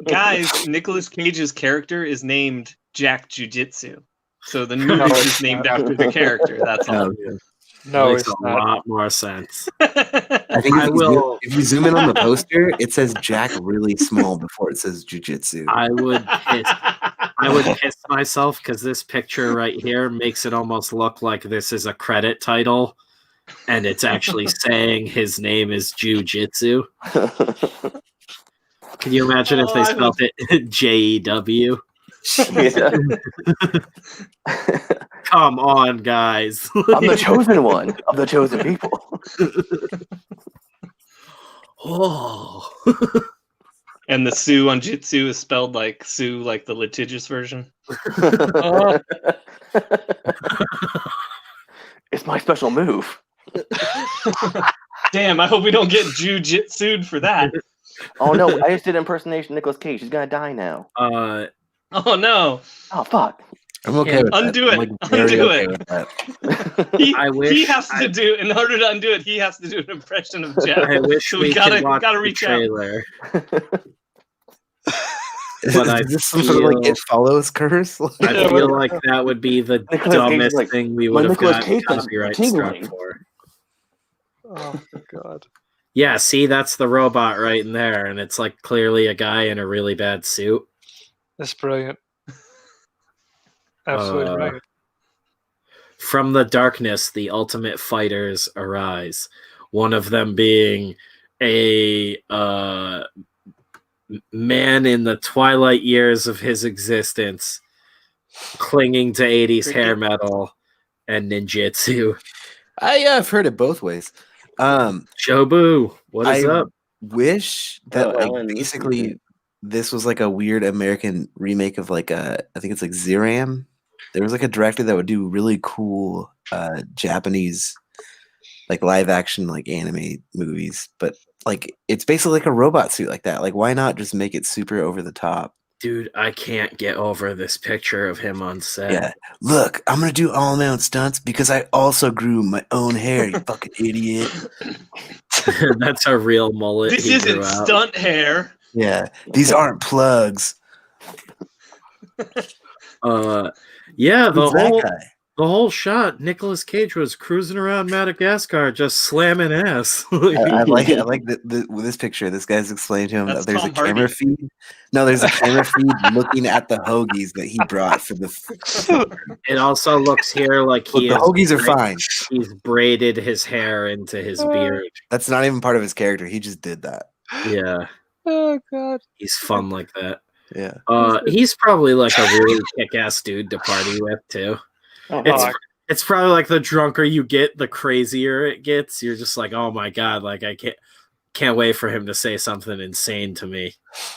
Speaker 3: Guys, Nicolas Cage's character is named Jack Jiu-Jitsu. So the movie is named after the character. That's all.
Speaker 2: No,
Speaker 1: makes
Speaker 2: it's
Speaker 1: a
Speaker 2: not.
Speaker 1: lot more sense.
Speaker 5: I think if you zoom in on the poster, it says Jack really small before it says Jiu-Jitsu.
Speaker 1: I would piss myself because this picture right here makes it almost look like this is a credit title, and it's actually saying his name is Jiu-Jitsu. Can you imagine if they spelled it J-E-W?
Speaker 4: Yeah.
Speaker 1: Come on, guys.
Speaker 4: I'm the chosen one of the chosen people.
Speaker 1: Oh.
Speaker 3: And the Sue on Jitsu is spelled like Sue, like the litigious version.
Speaker 4: It's my special move.
Speaker 3: Damn, I hope we don't get Jiu-Jitsu'd for that.
Speaker 4: Oh no, I just did impersonation of Nicolas Cage. He's gonna die now.
Speaker 3: Oh no.
Speaker 4: Oh fuck.
Speaker 5: I'm okay with
Speaker 3: undo
Speaker 5: that.
Speaker 3: it.
Speaker 5: I'm, like, very
Speaker 3: Undo
Speaker 5: okay
Speaker 3: it.
Speaker 5: with that.
Speaker 3: He has to do, in order to undo it, he has to do an impression of Jeff.
Speaker 1: I wish
Speaker 3: So
Speaker 1: we
Speaker 3: gotta
Speaker 1: could watch
Speaker 3: reach
Speaker 1: the
Speaker 3: out.
Speaker 1: trailer.
Speaker 5: Is
Speaker 1: But I
Speaker 5: this some sort of like
Speaker 1: feel-
Speaker 5: It Follows curse?
Speaker 1: I feel like that would be the
Speaker 4: Nicolas Cage
Speaker 1: dumbest
Speaker 4: is like,
Speaker 1: thing we
Speaker 4: "My
Speaker 1: would have
Speaker 4: Nicolas
Speaker 1: got
Speaker 4: Cage is
Speaker 1: copyright struck
Speaker 4: tingling."
Speaker 1: for.
Speaker 2: Oh god.
Speaker 1: Yeah, see, that's the robot right in there, and it's like clearly a guy in a really bad suit.
Speaker 2: That's brilliant. Absolutely brilliant.
Speaker 1: From the darkness, the ultimate fighters arise. One of them being a man in the twilight years of his existence, clinging to 80s hair metal and ninjutsu.
Speaker 5: I've heard it both ways.
Speaker 1: Shobu, what is up?
Speaker 5: Wish that
Speaker 4: Ellen,
Speaker 5: basically this was like a weird American remake of like I think it's like Zeram. There was like a director that would do really cool Japanese like live action like anime movies, but like it's basically like a robot suit like that. Like why not just make it super over the top?
Speaker 1: Dude, I can't get over this picture of him on set.
Speaker 5: Yeah. Look, I'm gonna do all my own stunts because I also grew my own hair, you fucking idiot.
Speaker 1: That's a real mullet.
Speaker 3: This
Speaker 1: he
Speaker 3: isn't
Speaker 1: grew out.
Speaker 3: stunt hair.
Speaker 5: Yeah. These aren't plugs.
Speaker 1: Yeah, the
Speaker 5: Who's that
Speaker 1: whole
Speaker 5: guy?
Speaker 1: The whole shot, Nicolas Cage was cruising around Madagascar, just slamming ass.
Speaker 5: I like with this picture. This guy's explaining to him
Speaker 3: That's
Speaker 5: that there's
Speaker 3: Tom
Speaker 5: a camera
Speaker 3: Hardy.
Speaker 5: feed. No, there's a camera feed looking at the hoagies that he brought for the.
Speaker 1: It also looks here like
Speaker 5: Look,
Speaker 1: he
Speaker 5: the
Speaker 1: is
Speaker 5: hoagies are fine.
Speaker 1: He's braided his hair into his beard.
Speaker 5: That's not even part of his character. He just did that.
Speaker 1: Yeah,
Speaker 2: Oh God.
Speaker 1: he's fun like that.
Speaker 5: Yeah.
Speaker 1: He's probably like a really kick-ass dude to party with too.
Speaker 4: Oh,
Speaker 1: It's probably like the drunker you get, the crazier it gets. You're just like, oh my god, like I can't wait for him to say something insane to me.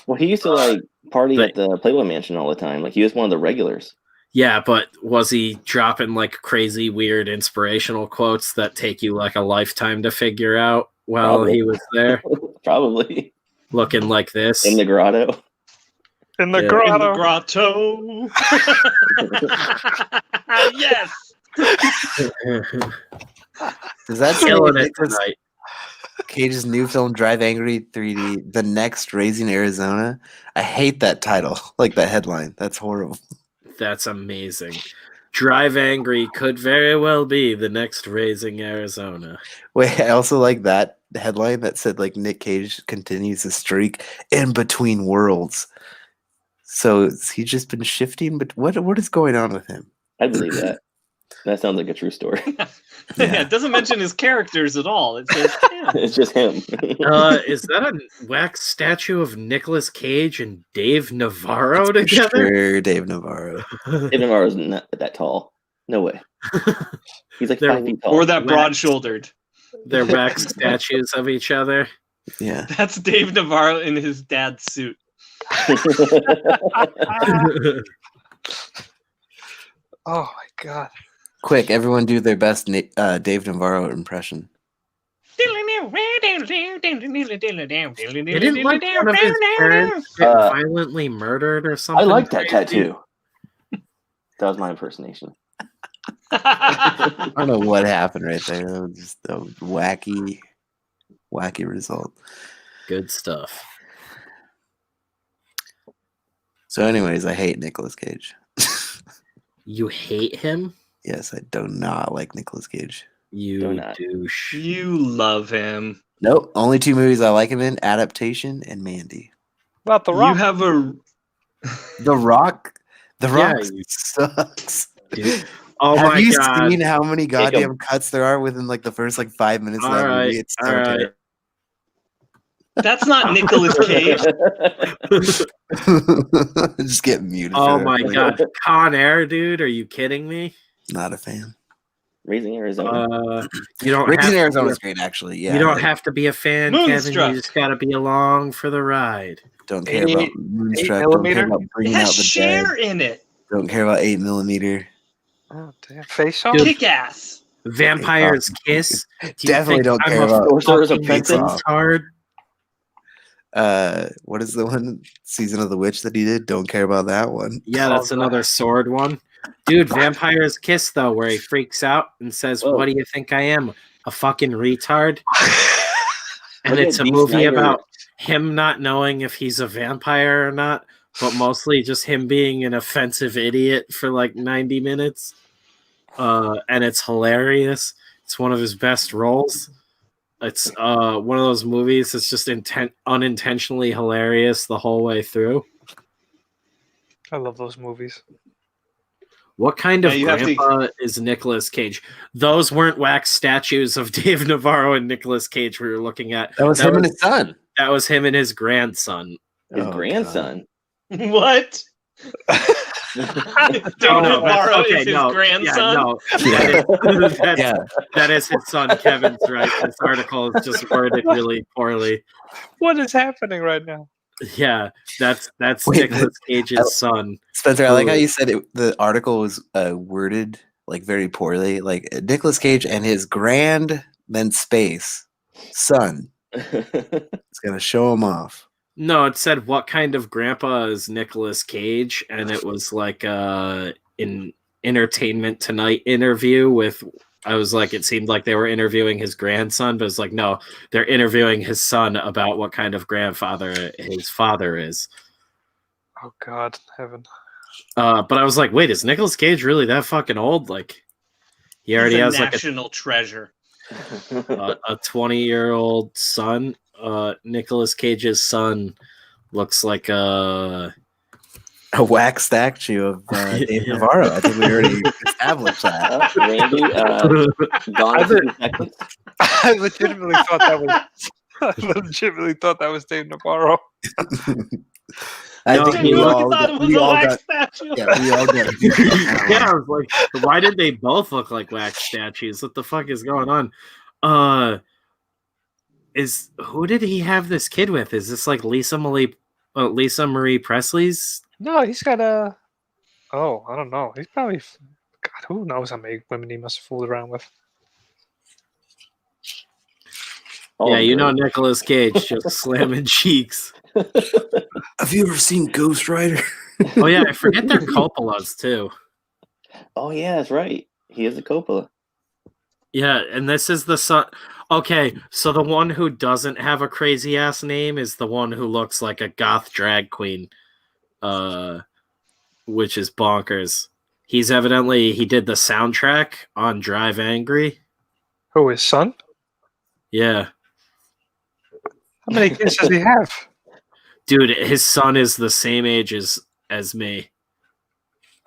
Speaker 4: well, he used to like party at the Playboy Mansion all the time. Like he was one of the regulars.
Speaker 1: Yeah, but was he dropping like crazy, weird, inspirational quotes that take you like a lifetime to figure out while
Speaker 4: Probably.
Speaker 1: he was there,
Speaker 4: Probably
Speaker 1: looking like this?
Speaker 4: in the grotto.
Speaker 2: In the
Speaker 1: Yeah.
Speaker 2: grotto.
Speaker 3: Yes.
Speaker 5: Does that say
Speaker 1: Killing it
Speaker 5: Nicolas
Speaker 1: tonight.
Speaker 5: Cage's new film Drive Angry 3D, The Next Raising Arizona? I hate that title, like that headline. That's horrible.
Speaker 1: That's amazing. Drive Angry could very well be the next Raising Arizona.
Speaker 5: Wait, I also like that headline that said like Nick Cage continues the streak in between worlds. So he's just been shifting, but what is going on with him?
Speaker 4: I believe that. That sounds like a true story.
Speaker 3: Yeah, it doesn't mention his characters at all. It says him.
Speaker 4: It's just him.
Speaker 1: Is that a wax statue of Nicolas Cage and Dave Navarro together?
Speaker 5: Sure, Dave Navarro.
Speaker 4: Dave Navarro's not that tall. No way. He's like
Speaker 1: They're-
Speaker 4: 5 feet tall.
Speaker 3: Or that broad-shouldered.
Speaker 1: They're wax statues of each other.
Speaker 5: Yeah.
Speaker 3: That's Dave Navarro in his dad's suit.
Speaker 2: Oh my God.
Speaker 5: Quick, everyone do their best Dave Navarro impression.
Speaker 1: Didn't like one of his parents get violently murdered or
Speaker 4: I
Speaker 1: something?
Speaker 4: like that
Speaker 1: crazy?
Speaker 4: tattoo. That was my impersonation.
Speaker 5: I don't know what happened right there. That was just a wacky result.
Speaker 1: Good stuff.
Speaker 5: So, anyways, I hate Nicolas Cage.
Speaker 1: You hate him?
Speaker 5: Yes, I do not like Nicolas Cage.
Speaker 1: You
Speaker 4: Do not.
Speaker 1: douche.
Speaker 3: You love him.
Speaker 5: Nope. Only 2 movies I like him in: Adaptation and Mandy.
Speaker 2: About the
Speaker 3: You
Speaker 2: rock.
Speaker 3: have a
Speaker 5: The Rock. The
Speaker 1: Yeah,
Speaker 5: Rock sucks.
Speaker 1: Dude. Oh
Speaker 5: Have
Speaker 1: my
Speaker 5: you
Speaker 1: god.
Speaker 5: seen how many goddamn cuts there are within like the first like 5 minutes of that
Speaker 1: Alright,
Speaker 5: movie? It's so
Speaker 1: alright.
Speaker 3: That's not Nicolas Cage.
Speaker 5: terrible. Just get muted. for
Speaker 1: Oh
Speaker 5: that
Speaker 1: my
Speaker 5: point.
Speaker 1: god. Con Air, dude. Are you kidding me?
Speaker 5: Not a fan.
Speaker 4: Raising Arizona.
Speaker 1: You don't
Speaker 5: Raising
Speaker 1: have to
Speaker 5: Arizona
Speaker 1: be
Speaker 5: is great, actually. Yeah,
Speaker 1: you don't
Speaker 5: like,
Speaker 1: have to be a fan, Kevin.
Speaker 3: Moonstruck.
Speaker 1: You just gotta be along for the ride.
Speaker 5: don't care about Moonstruck. Don't care
Speaker 2: 8mm?
Speaker 5: about
Speaker 3: It
Speaker 5: bringing
Speaker 3: has
Speaker 5: out the
Speaker 3: Cher
Speaker 5: dead.
Speaker 3: in it.
Speaker 5: Don't care about 8mm.
Speaker 2: Oh damn. Face off.
Speaker 1: Dude.
Speaker 3: Kick ass.
Speaker 1: Vampire's Kiss. Do you
Speaker 5: Definitely
Speaker 1: think
Speaker 5: don't
Speaker 1: I'm
Speaker 5: care
Speaker 1: a
Speaker 5: about
Speaker 4: Sorcerer's
Speaker 1: fucking
Speaker 4: Apprentice.
Speaker 1: retard?
Speaker 5: What is the one Season of the Witch that he did? Don't care about that one.
Speaker 1: Yeah, that's
Speaker 2: Oh,
Speaker 1: another sword one. Dude, Vampire's Kiss, though, where he freaks out and says,
Speaker 4: Whoa.
Speaker 1: What do you think I am? A fucking retard? And
Speaker 4: Look
Speaker 1: it's
Speaker 4: at
Speaker 1: a
Speaker 4: Dee
Speaker 1: movie
Speaker 4: Snider.
Speaker 1: about him not knowing if he's a vampire or not, but mostly just him being an offensive idiot for like 90 minutes. And it's hilarious. It's one of his best roles. It's one of those movies that's just unintentionally hilarious the whole way through.
Speaker 2: I love those movies.
Speaker 1: What kind of
Speaker 3: Yeah, you have to-
Speaker 1: grandpa is Nicolas Cage? Those weren't wax statues of Dave Navarro and Nicolas Cage we were looking at.
Speaker 5: That was him and his son.
Speaker 1: That was him and his grandson.
Speaker 4: His
Speaker 5: Oh,
Speaker 4: grandson.
Speaker 3: What? Dave Navarro is his grandson.
Speaker 1: That is his son. Kevin's right. This article is just worded really poorly.
Speaker 2: What is happening right now?
Speaker 1: Yeah, that's
Speaker 5: Wait,
Speaker 1: Nicolas Cage's son.
Speaker 5: Spencer, I like how you said it, the article was worded like very poorly. Like Nicolas Cage and his grand, then space, son. It's gonna show him off.
Speaker 1: No, it said what kind of grandpa is Nicolas Cage, and it was like an Entertainment Tonight interview with. I was like, it seemed like they were interviewing his grandson, but it's like, no, they're interviewing his son about what kind of grandfather his father is.
Speaker 2: Oh God, heaven.
Speaker 1: But I was like, wait, is Nicolas Cage really that fucking old? Like, He already
Speaker 3: He's a
Speaker 1: has like
Speaker 3: national treasure.
Speaker 1: a 20-year-old son. Nicolas Cage's son looks like a
Speaker 5: wax statue of Dave
Speaker 1: Yeah.
Speaker 5: Navarro. I think we already established that.
Speaker 4: Randy, gone in 2 seconds.
Speaker 2: I legitimately thought that was. I legitimately thought that was Dave Navarro.
Speaker 5: I
Speaker 1: No,
Speaker 5: think
Speaker 3: I
Speaker 1: he
Speaker 5: we
Speaker 3: really
Speaker 5: all
Speaker 3: thought
Speaker 5: got,
Speaker 3: it was
Speaker 5: we
Speaker 3: a
Speaker 5: all
Speaker 3: wax
Speaker 5: got,
Speaker 3: statue.
Speaker 5: yeah, we all got.
Speaker 1: Yeah, I was like, why did they both look like wax statues? What the fuck is going on? Who did he have this kid with? Is this like Lisa Marie Presley's?
Speaker 2: No, he's got a. Oh, I don't know. He's probably. God, who knows how many women he must have fooled around with.
Speaker 1: Yeah, you know Nicolas Cage just slamming cheeks.
Speaker 5: Have you ever seen Ghost Rider?
Speaker 1: Oh yeah, I forget they're Coppolas too.
Speaker 4: Oh yeah, that's right. He is a Coppola.
Speaker 1: Yeah, and this is the son. Okay, so the one who doesn't have a crazy ass name is the one who looks like a goth drag queen, which is bonkers. He did the soundtrack on Drive Angry.
Speaker 2: Who, his son?
Speaker 1: Yeah,
Speaker 2: How many kids does he have?
Speaker 1: dude, his son is the same age as me.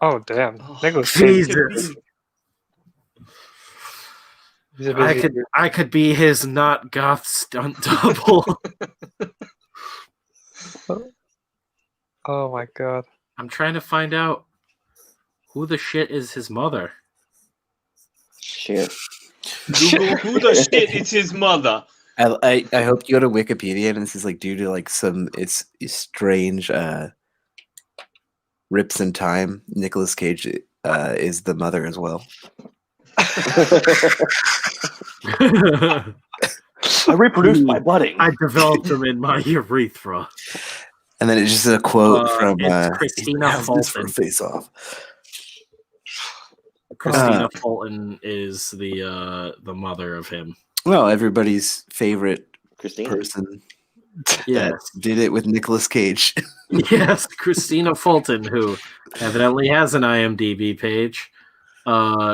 Speaker 2: Oh, damn.
Speaker 3: Oh,
Speaker 2: Nicholas Cage.
Speaker 1: Jesus.
Speaker 2: He's a busy dude.
Speaker 1: I could be his not goth stunt double.
Speaker 2: Oh, my God.
Speaker 1: I'm trying to find out who the shit is his mother.
Speaker 4: Shit.
Speaker 3: Google who the shit is his mother.
Speaker 5: I hope you go to Wikipedia and this is like due to like some strange rips in time. Nicolas Cage is the mother as well.
Speaker 4: I reproduced my budding.
Speaker 1: I developed him in my urethra.
Speaker 5: And then it's just a quote from
Speaker 1: it's Christina
Speaker 5: "How's this for
Speaker 1: Fulton.
Speaker 5: a face off?"
Speaker 1: Christina Fulton is the mother of him.
Speaker 5: Well, everybody's favorite
Speaker 4: Christine.
Speaker 5: person
Speaker 1: Yes,
Speaker 5: that did it with Nicolas Cage.
Speaker 1: yes, Christina Fulton, who evidently has an IMDb page.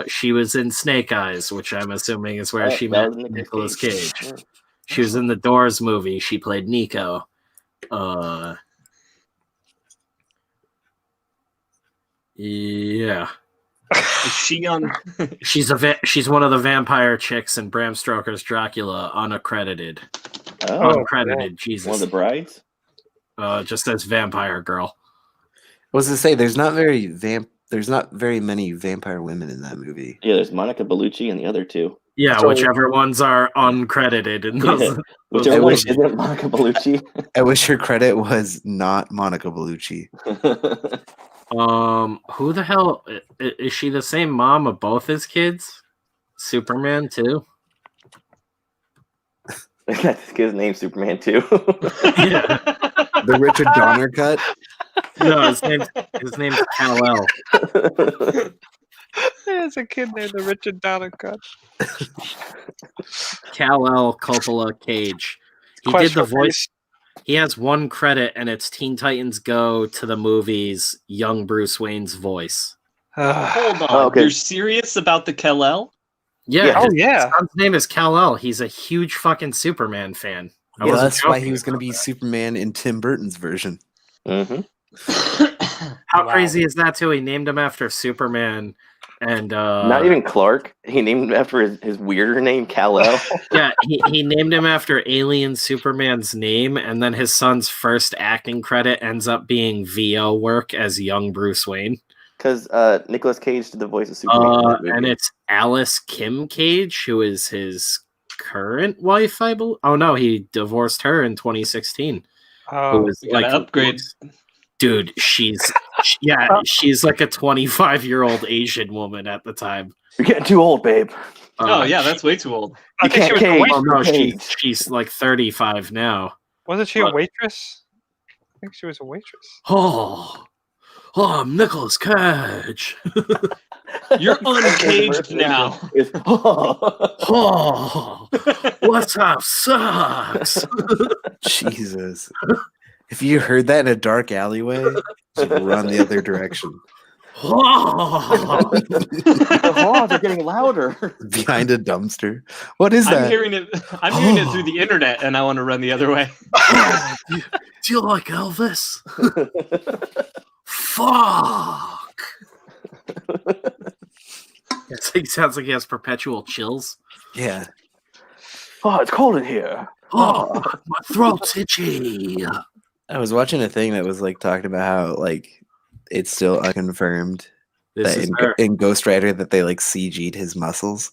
Speaker 1: She was in Snake Eyes, which I'm assuming is where she met Nicolas Cage.
Speaker 4: Sure.
Speaker 1: She was in the Doors movie. She played Nico. Yeah.
Speaker 3: Is she on?
Speaker 1: She's one of the vampire chicks in Bram Stoker's Dracula, unaccredited.
Speaker 4: Oh,
Speaker 1: Uncredited, Jesus.
Speaker 4: one of the brides.
Speaker 1: Just as vampire girl.
Speaker 5: I was to say there's not very many vampire women in that movie.
Speaker 4: Yeah, there's Monica Bellucci and the other two.
Speaker 1: Yeah,
Speaker 5: So-
Speaker 1: whichever ones are uncredited in those.
Speaker 4: Yeah. Whichever
Speaker 5: I
Speaker 4: one
Speaker 5: wish-
Speaker 4: isn't Monica Bellucci.
Speaker 5: I wish her credit was not Monica Bellucci.
Speaker 1: Who the hell is she? The same mom of both his kids? Superman too.
Speaker 4: That's his kid's name, Superman too.
Speaker 1: Yeah.
Speaker 5: The Richard Donner cut.
Speaker 1: No, his name's Kal-El.
Speaker 2: There's a kid named the Richard Donner cut.
Speaker 1: Kal-El Coppola Cage. He
Speaker 2: Quest
Speaker 1: did the
Speaker 2: for
Speaker 1: voice. He has one credit, and it's Teen Titans Go to the movies. Young Bruce Wayne's voice.
Speaker 3: Hold on.
Speaker 4: Oh, okay.
Speaker 3: You're serious about the Kal-El?
Speaker 1: Yeah.
Speaker 4: Yeah.
Speaker 2: Oh,
Speaker 1: his
Speaker 2: yeah.
Speaker 1: son's name is Kal-El. He's a huge fucking Superman fan. I
Speaker 5: Yeah,
Speaker 1: wasn't
Speaker 5: that's why he
Speaker 1: joking
Speaker 5: was going to
Speaker 1: about
Speaker 5: be
Speaker 1: that.
Speaker 5: Superman in Tim Burton's version.
Speaker 4: hmm
Speaker 1: How
Speaker 3: Wow.
Speaker 1: crazy is that too? He named him after Superman, and
Speaker 4: Not even Clark. He named him after his weirder name, Kal-El.
Speaker 1: yeah, he named him after Alien Superman's name, and then his son's first acting credit ends up being VO work as young Bruce Wayne.
Speaker 4: Because Nicolas Cage did the voice of Superman. in that movie.
Speaker 1: And it's Alice Kim Cage, who is his current wife, I believe. Oh no, he divorced her in 2016. Who
Speaker 2: Oh,
Speaker 1: was
Speaker 3: You gotta upgrade.
Speaker 1: Dude, she's like a 25-year-old Asian woman at the time.
Speaker 4: You're getting too old, babe.
Speaker 3: Oh yeah, that's way too old.
Speaker 2: I think she was a
Speaker 4: Cage.
Speaker 1: Oh no,
Speaker 4: Cage.
Speaker 1: she's like 35 now.
Speaker 2: Wasn't she a
Speaker 1: What?
Speaker 2: waitress? I think she was a waitress.
Speaker 1: Oh, I'm Nicolas Cage.
Speaker 3: You're uncaged now.
Speaker 4: It's,
Speaker 1: Oh, let's have sex.
Speaker 5: Jesus. If you heard that in a dark alleyway, just run the other direction.
Speaker 4: The horns are getting louder.
Speaker 5: Behind a dumpster. What is
Speaker 3: I'm
Speaker 5: that?
Speaker 3: hearing it. I'm hearing it through the internet, and I want to run the other way.
Speaker 1: Do you like Elvis? Fuck. It sounds like he has perpetual chills.
Speaker 5: Yeah.
Speaker 4: Oh, it's cold in here.
Speaker 1: Oh, my throat's itchy.
Speaker 5: I was watching a thing that was like talking about how like it's still unconfirmed
Speaker 1: This
Speaker 5: that
Speaker 1: is
Speaker 5: in Ghost Rider that they like CG'd his muscles.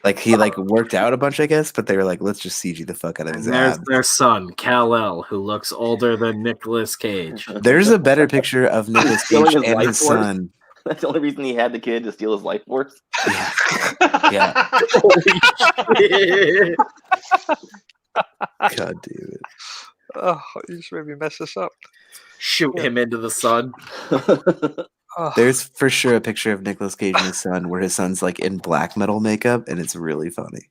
Speaker 5: Like he like worked out a bunch, I guess, but they were like, let's just CG the fuck out of his
Speaker 1: there's
Speaker 5: abs.
Speaker 1: their son, Kal-El, who looks older than Nicolas Cage.
Speaker 5: There's a better picture of Nicolas
Speaker 4: Stealing
Speaker 5: Cage
Speaker 4: his
Speaker 5: and
Speaker 4: life
Speaker 5: his
Speaker 4: force?
Speaker 5: son.
Speaker 4: That's the only reason he had the kid, to steal his life force.
Speaker 5: Yeah. Yeah. God damn it.
Speaker 2: Oh, you just made me mess this up.
Speaker 1: Shoot him into the sun.
Speaker 2: Oh,
Speaker 5: There's for sure a picture of Nicolas Cage and his son where his son's like in black metal makeup, and it's really funny.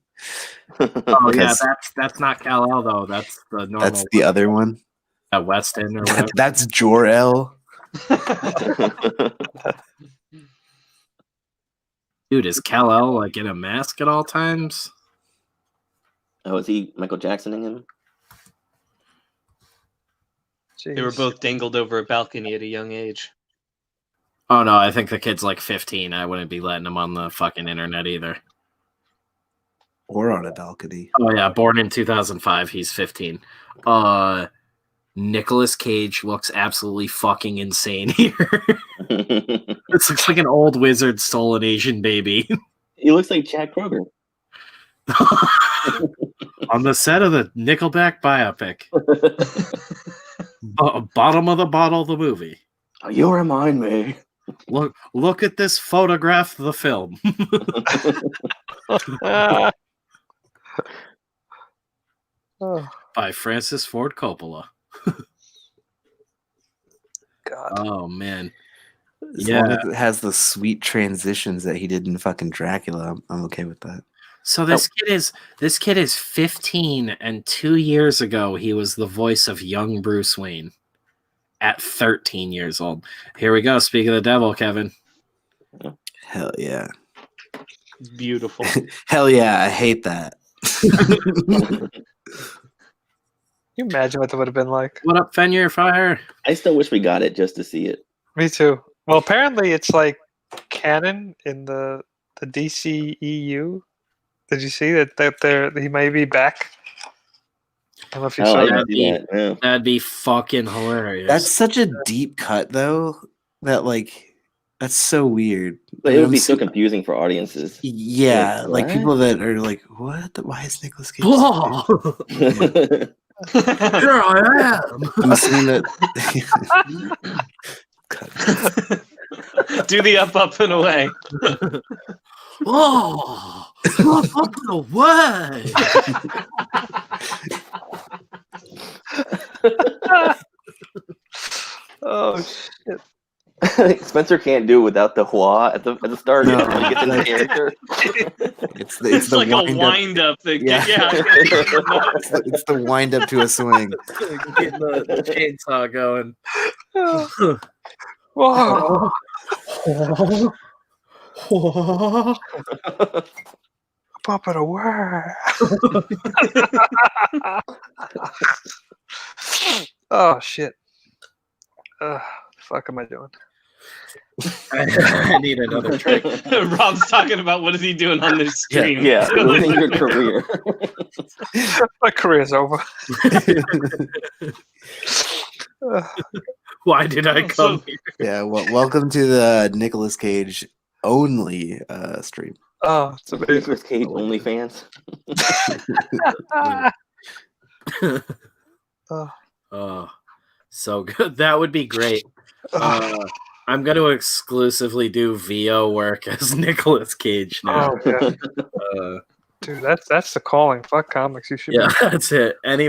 Speaker 1: Oh yeah,
Speaker 5: Because
Speaker 1: that's not Kal-El though. That's the normal.
Speaker 5: that's the other one.
Speaker 1: Weston or whatever.
Speaker 5: That's Jor-El.
Speaker 1: Dude, is Kal-El like in a mask at all times?
Speaker 4: Oh, is he Michael Jacksoning him?
Speaker 3: They were
Speaker 2: jeez.
Speaker 3: both dangled over a balcony at a young age.
Speaker 1: Oh no, I think the kid's like 15. I wouldn't be letting him on the fucking internet either.
Speaker 5: Or on a balcony.
Speaker 1: Oh yeah, born in 2005. He's 15. Nicolas Cage looks absolutely fucking insane here. This looks like an old wizard stole an Asian baby.
Speaker 4: He looks like Chad Kroger.
Speaker 1: On the set of the Nickelback biopic. Bottom of the bottle, the movie.
Speaker 4: Oh, you remind me.
Speaker 1: Look at this photograph, the film.
Speaker 2: Ah. Oh,
Speaker 1: By Francis Ford Coppola.
Speaker 2: God.
Speaker 1: Oh man.
Speaker 5: As
Speaker 1: Yeah.
Speaker 5: long as it has the sweet transitions that he did in fucking Dracula, I'm okay with that.
Speaker 1: So this kid is 15, and 2 years ago he was the voice of young Bruce Wayne at 13 years old. Here we go. Speak of the devil, Kevin.
Speaker 5: Hell yeah.
Speaker 3: Beautiful.
Speaker 5: Hell yeah, I hate that.
Speaker 2: Can you imagine what that would have been like?
Speaker 1: What up, Fenrir Fire?
Speaker 4: I still wish we got it just to see it.
Speaker 2: Me too. Well, apparently it's like canon in the DCEU. Did you see that he may be back? I don't know if you
Speaker 4: Oh,
Speaker 2: saw
Speaker 4: I
Speaker 2: that.
Speaker 4: didn't see that. Yeah.
Speaker 1: That'd be fucking hilarious.
Speaker 5: That's such a deep cut though, that like that's so weird.
Speaker 4: But it would be
Speaker 5: I'm
Speaker 4: so confusing for audiences.
Speaker 5: Yeah,
Speaker 4: Like,
Speaker 5: like
Speaker 4: what?
Speaker 5: people that are like, what? Why is Nicolas Cage?
Speaker 1: Whoa! Here I am.
Speaker 5: I'm assuming that. God.
Speaker 3: Do the up and away.
Speaker 1: Oh, up and away.
Speaker 2: Oh shit!
Speaker 4: Spencer can't do it without the hua at the start
Speaker 5: No.
Speaker 4: when he gets in the character.
Speaker 5: It's
Speaker 3: It's
Speaker 5: the
Speaker 3: like a
Speaker 5: wind up.
Speaker 3: wind up thing.
Speaker 5: Yeah.
Speaker 3: Yeah.
Speaker 5: It's the wind up to a swing.
Speaker 1: Getting the chainsaw going.
Speaker 2: Whoa! Pop it away! Oh shit! Fuck am I doing?
Speaker 1: I need another trick.
Speaker 3: Rob's talking about what is he doing on this stream.
Speaker 4: Yeah, ruining your career.
Speaker 2: My career's over.
Speaker 1: Why did I come here?
Speaker 5: Yeah, well, welcome to the Nicolas Cage only stream.
Speaker 2: Oh, it's amazing.
Speaker 4: Nicolas Cage OnlyFans.
Speaker 1: Oh, so good. That would be great. I'm going to exclusively do VO work as Nicolas Cage now.
Speaker 2: Oh, God. Dude, that's the calling. Fuck comics. You should.
Speaker 1: Yeah, that's it. Any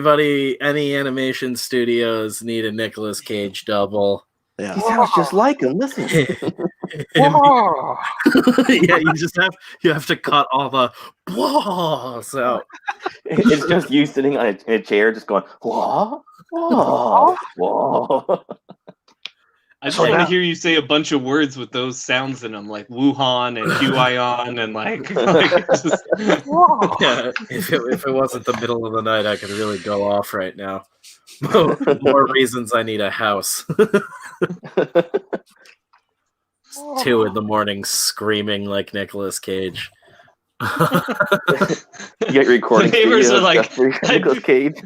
Speaker 1: animation studios need a Nicolas Cage double.
Speaker 5: Yeah,
Speaker 4: He sounds just like him. Listen.
Speaker 2: Whoa!
Speaker 1: Yeah, you have to cut all the whoas out.
Speaker 4: It's just you sitting on in a chair, just going whoa, whoa, whoa.
Speaker 3: I just
Speaker 2: So
Speaker 3: want to
Speaker 2: now-
Speaker 3: hear you say a bunch of words with those sounds in them, like Wuhan and Huion and like just...
Speaker 1: Yeah, if it wasn't the middle of the night, I could really go off right now. More reasons I need a house. 2 a.m, screaming like Nicolas Cage.
Speaker 4: You got recording
Speaker 3: The neighbors are
Speaker 4: studios
Speaker 3: like,
Speaker 4: just for Nicolas Cage.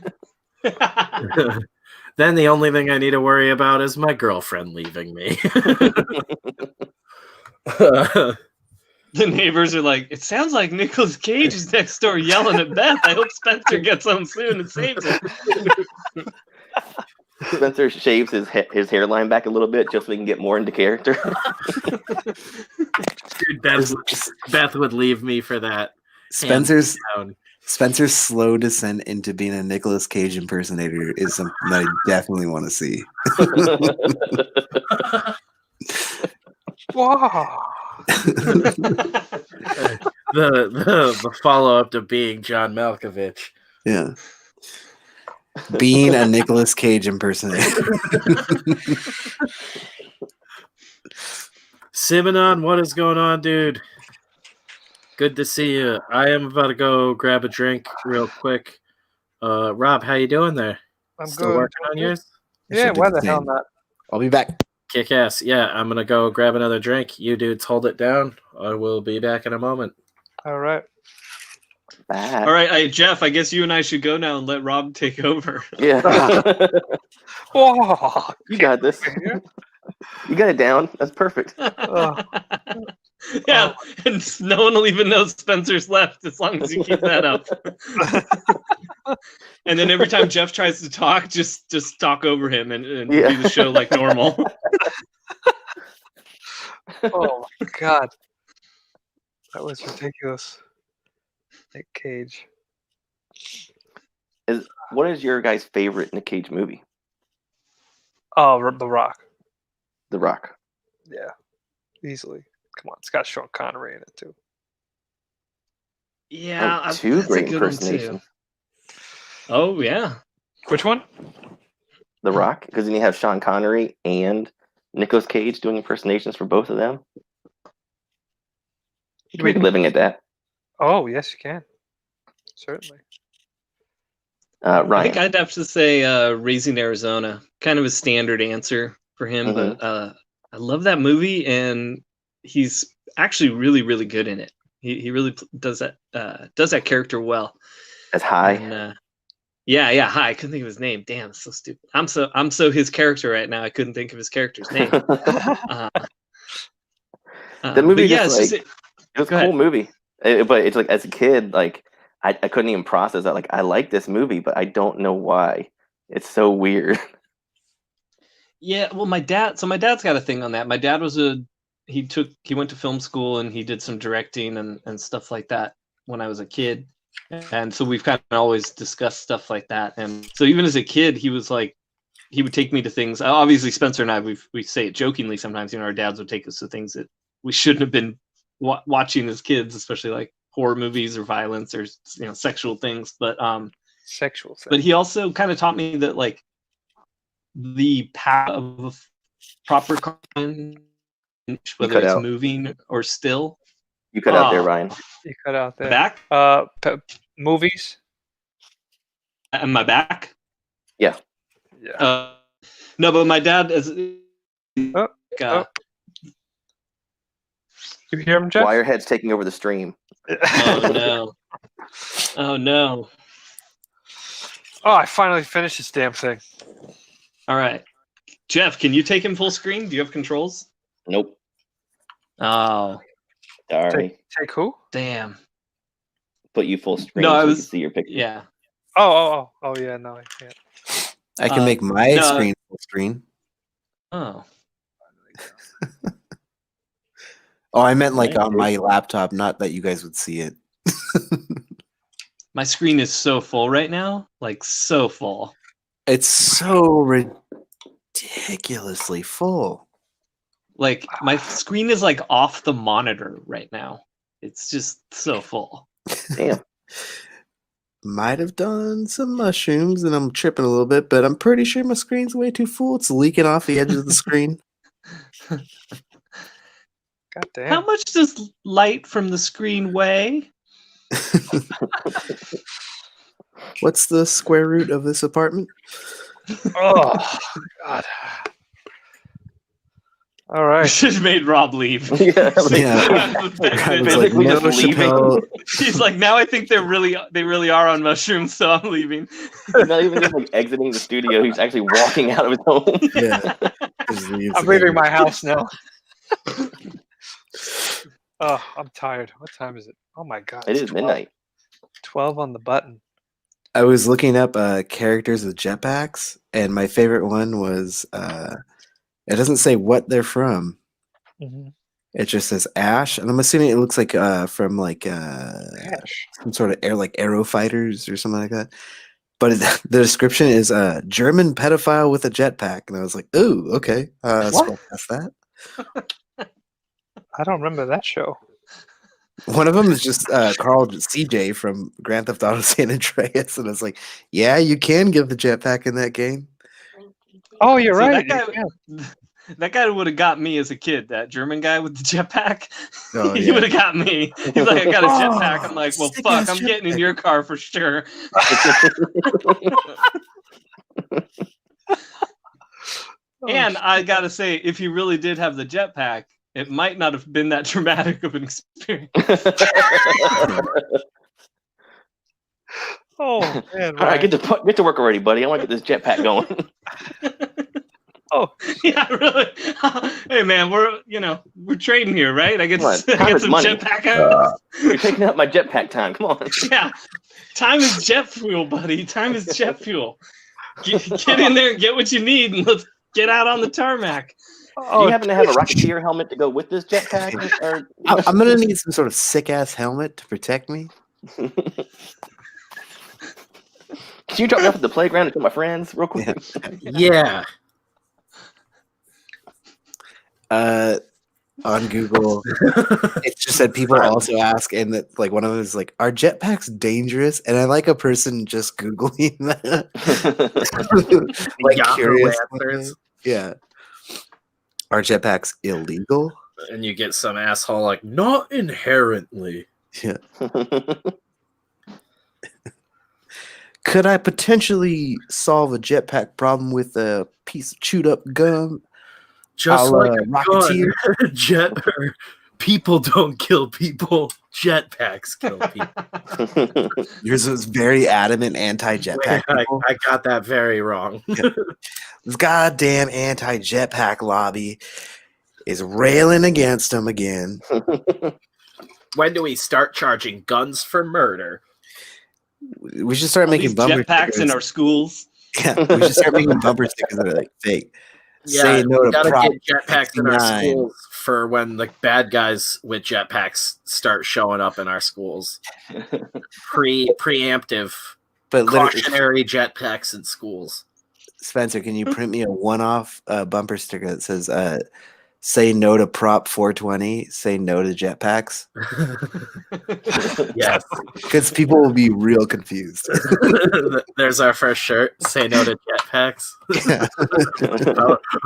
Speaker 1: Then the only thing I need to worry about is my girlfriend leaving me.
Speaker 3: The neighbors are like, it sounds like Nicolas Cage is next door yelling at Beth. I hope Spencer gets home soon and saves her.
Speaker 4: Spencer shaves his hairline back a little bit just so he can get more into character.
Speaker 1: Dude, Beth would leave me for that.
Speaker 5: Spencer's
Speaker 1: Down.
Speaker 5: Spencer's slow descent into being a Nicolas Cage impersonator is something that I definitely want to see.
Speaker 2: Wow.
Speaker 1: The follow up to being John Malkovich.
Speaker 5: Yeah. Being a Nicolas Cage impersonator.
Speaker 1: Simonon, what is going on, dude? Good to see you. I am about to go grab a drink real quick. Rob, how you doing there?
Speaker 2: I'm
Speaker 1: Still
Speaker 2: good.
Speaker 1: working on yours?
Speaker 2: Yeah,
Speaker 5: Should do
Speaker 2: why
Speaker 5: the
Speaker 2: the hell
Speaker 5: same.
Speaker 2: not?
Speaker 5: I'll be back.
Speaker 1: Kick ass. Yeah, I'm gonna go grab another drink. You dudes hold it down. I will be back in a moment.
Speaker 2: All right.
Speaker 4: Bad.
Speaker 3: All right, Jeff, I guess you and I should go now and let Rob take over.
Speaker 4: Yeah.
Speaker 2: Oh,
Speaker 4: You got this. You got it down. That's perfect.
Speaker 3: Yeah, and no one will even know Spencer's left as long as you keep that up. And then every time Jeff tries to talk, just talk over him and
Speaker 4: Yeah.
Speaker 3: do the show like normal.
Speaker 2: oh my god. That was ridiculous. Nick Cage.
Speaker 4: What is your guys' favorite Nick Cage movie?
Speaker 2: Oh, The Rock.
Speaker 4: The Rock.
Speaker 2: Yeah. Easily. Come on. It's got Sean Connery in it too.
Speaker 3: Yeah,
Speaker 4: Oh, two
Speaker 3: that's a
Speaker 4: great
Speaker 3: good one, too.
Speaker 4: impersonations.
Speaker 3: Oh yeah,
Speaker 2: Which one?
Speaker 4: The Rock, because then you have Sean Connery and Nicolas Cage doing impersonations for both of them. You can make a living at that.
Speaker 2: Oh, yes, you can. Certainly.
Speaker 3: I
Speaker 4: Ryan.
Speaker 3: think I'd have to say Raising Arizona, kind of a standard answer for him, but I love that movie, and he's actually really, really good in it. He really does that character well.
Speaker 4: As high.
Speaker 3: And, yeah, Hi. I couldn't think of his name. Damn, it's so stupid. I'm so his character right now. I couldn't think of his character's name.
Speaker 4: The
Speaker 3: But
Speaker 4: movie
Speaker 3: yeah,
Speaker 4: just,
Speaker 3: it's
Speaker 4: like,
Speaker 3: just
Speaker 4: it was
Speaker 3: Go
Speaker 4: a
Speaker 3: ahead.
Speaker 4: cool movie. But it's like, as a kid, like, I couldn't even process that. Like, I like this movie, but I don't know why. It's so weird.
Speaker 3: yeah. Well, my dad's got a thing on that. My dad was he went to film school and he did some directing and stuff like that when I was a kid. And so we've kind of always discussed stuff like that. And so even as a kid, he was like, he would take me to things. Obviously, Spencer and I, we say it jokingly sometimes. Our dads would take us to things that we shouldn't have been watching as kids, especially like horror movies or violence or sexual things. But
Speaker 2: Sexual thing.
Speaker 3: but he also kind of taught me that like the path of proper content, whether
Speaker 4: cut
Speaker 3: it's
Speaker 4: out.
Speaker 3: moving or still.
Speaker 4: You cut out there,
Speaker 3: Oh.
Speaker 4: Ryan.
Speaker 2: You cut out there.
Speaker 3: Back?
Speaker 2: Movies?
Speaker 3: Am I back?
Speaker 2: Yeah.
Speaker 3: No, but my dad is.
Speaker 2: Oh. You hear him, Jeff?
Speaker 4: Wirehead's taking over the stream.
Speaker 3: Oh no! Oh no!
Speaker 2: Oh, I finally finished this damn thing.
Speaker 3: All right, Jeff, can you take him full screen? Do you have controls?
Speaker 4: Nope.
Speaker 3: Oh,
Speaker 4: Sorry.
Speaker 2: Take who?
Speaker 3: damn!
Speaker 4: Put you full screen
Speaker 3: No,
Speaker 4: so
Speaker 3: I
Speaker 4: you
Speaker 3: was.
Speaker 4: can see your picture.
Speaker 3: Yeah.
Speaker 2: Oh, yeah, no, I can't.
Speaker 5: I can make my
Speaker 3: no.
Speaker 5: screen full screen.
Speaker 3: Oh.
Speaker 5: Oh, I meant like
Speaker 3: Right.
Speaker 5: on my laptop, not that you guys would see it.
Speaker 3: My screen is so full right now, like so full.
Speaker 5: It's so ridiculously full.
Speaker 3: Like my screen is like off the monitor right now. It's just so full.
Speaker 4: Damn.
Speaker 5: Might have done some mushrooms and I'm tripping a little bit, but I'm pretty sure my screen's way too full. It's leaking off the edge of the screen.
Speaker 2: God damn.
Speaker 3: How much does light from the screen weigh?
Speaker 5: What's the square root of this apartment?
Speaker 2: Oh God. All
Speaker 3: I
Speaker 2: right.
Speaker 3: should have made Rob leave.
Speaker 4: Yeah, like,
Speaker 5: Yeah.
Speaker 3: I was
Speaker 5: I was
Speaker 3: like,
Speaker 5: like,
Speaker 4: Physically
Speaker 5: no,
Speaker 4: just leaving.
Speaker 5: Chappelle.
Speaker 3: he's like, now I think they really are on mushrooms, so I'm leaving.
Speaker 4: he's not even just like exiting the studio. He's actually walking out of his home.
Speaker 5: Yeah. Just leaves
Speaker 2: I'm
Speaker 5: the
Speaker 2: leaving
Speaker 5: camera.
Speaker 2: my house now. Oh, I'm tired. What time is it? Oh my God.
Speaker 4: It
Speaker 2: it's
Speaker 4: is
Speaker 2: 12
Speaker 4: midnight.
Speaker 2: 12 on the button.
Speaker 5: I was looking up characters with jetpacks, and my favorite one was it doesn't say what they're from.
Speaker 2: Mm-hmm.
Speaker 5: It just says Ash, and I'm assuming it looks like from like
Speaker 2: Ash.
Speaker 5: some sort of aero fighters or something like that. But the description is German pedophile with a jetpack, and I was like, "Ooh, okay,
Speaker 2: What?
Speaker 5: scroll past that."
Speaker 2: I don't remember that show.
Speaker 5: One of them is just called CJ from Grand Theft Auto San Andreas, and I was like, "Yeah, you can give the jetpack in that game."
Speaker 2: Oh, you're
Speaker 3: So
Speaker 2: right.
Speaker 3: that guy would have got me as a kid. That German guy with the jetpack,
Speaker 5: Oh,
Speaker 3: he
Speaker 5: yeah.
Speaker 3: would have got me. He's like, I got a
Speaker 5: Oh,
Speaker 3: jetpack. I'm like, well, fuck,
Speaker 5: sick-ass
Speaker 3: I'm getting in
Speaker 5: jetpack.
Speaker 3: your car for sure. And I gotta say, if he really did have the jetpack, it might not have been that dramatic of an experience.
Speaker 2: Oh man.
Speaker 4: All right,
Speaker 2: Ryan.
Speaker 4: get to work already, buddy. I want to get this jetpack going.
Speaker 2: Oh,
Speaker 3: Yeah, really. Hey, man, we're trading here, right? I get
Speaker 4: Come on,
Speaker 3: I
Speaker 4: time
Speaker 3: get
Speaker 4: is
Speaker 3: some
Speaker 4: money.
Speaker 3: jetpack out.
Speaker 4: You're taking out my jetpack time. Come on.
Speaker 3: Yeah, time is jet fuel, buddy. Time is jet fuel. Get in there and get what you need, and let's get out on the tarmac.
Speaker 4: Do you happen to have a Rocketeer helmet to go with this jetpack? Or
Speaker 5: I'm gonna need some sort of sick ass helmet to protect me.
Speaker 4: can you drop me off at the playground and show my friends real quick?
Speaker 5: Yeah.
Speaker 1: Yeah.
Speaker 5: On Google, it just said people also ask, and that like one of them is like, "Are jetpacks dangerous?" And I like a person just googling that, like
Speaker 1: Yahoo
Speaker 5: curious.
Speaker 1: answers.
Speaker 5: Yeah. Are jetpacks illegal?
Speaker 1: And you get some asshole like, not inherently.
Speaker 5: Yeah. Could I potentially solve a jetpack problem with a piece of chewed up gum?
Speaker 1: Just
Speaker 5: I'll,
Speaker 1: like a
Speaker 5: Rocketeer.
Speaker 1: gun. People don't kill people. Jetpacks kill people.
Speaker 5: Yours was very adamant anti-jetpack.
Speaker 1: I got that very wrong.
Speaker 5: This goddamn anti-jetpack lobby is railing against them again.
Speaker 1: When do we start charging guns for murder?
Speaker 5: We should start
Speaker 3: All
Speaker 5: making
Speaker 3: these
Speaker 5: bumper
Speaker 3: jetpacks in
Speaker 5: stickers.
Speaker 3: our schools.
Speaker 5: Yeah, we should start making bumper stickers that are like fake.
Speaker 1: Yeah,
Speaker 5: Say no
Speaker 1: we
Speaker 5: to
Speaker 1: gotta
Speaker 5: Prop
Speaker 1: get jetpacks in our
Speaker 5: 69.
Speaker 1: schools for when the bad guys with jetpacks start showing up in our schools. Preemptive,
Speaker 5: But literally,
Speaker 1: cautionary jetpacks in schools.
Speaker 5: Spencer, can you print me a one-off bumper sticker that says "Say no to Prop 420, say no to jetpacks"?
Speaker 1: Yes.
Speaker 5: Because people will be real confused.
Speaker 1: There's our first shirt. Say no to jetpacks.
Speaker 5: Yeah.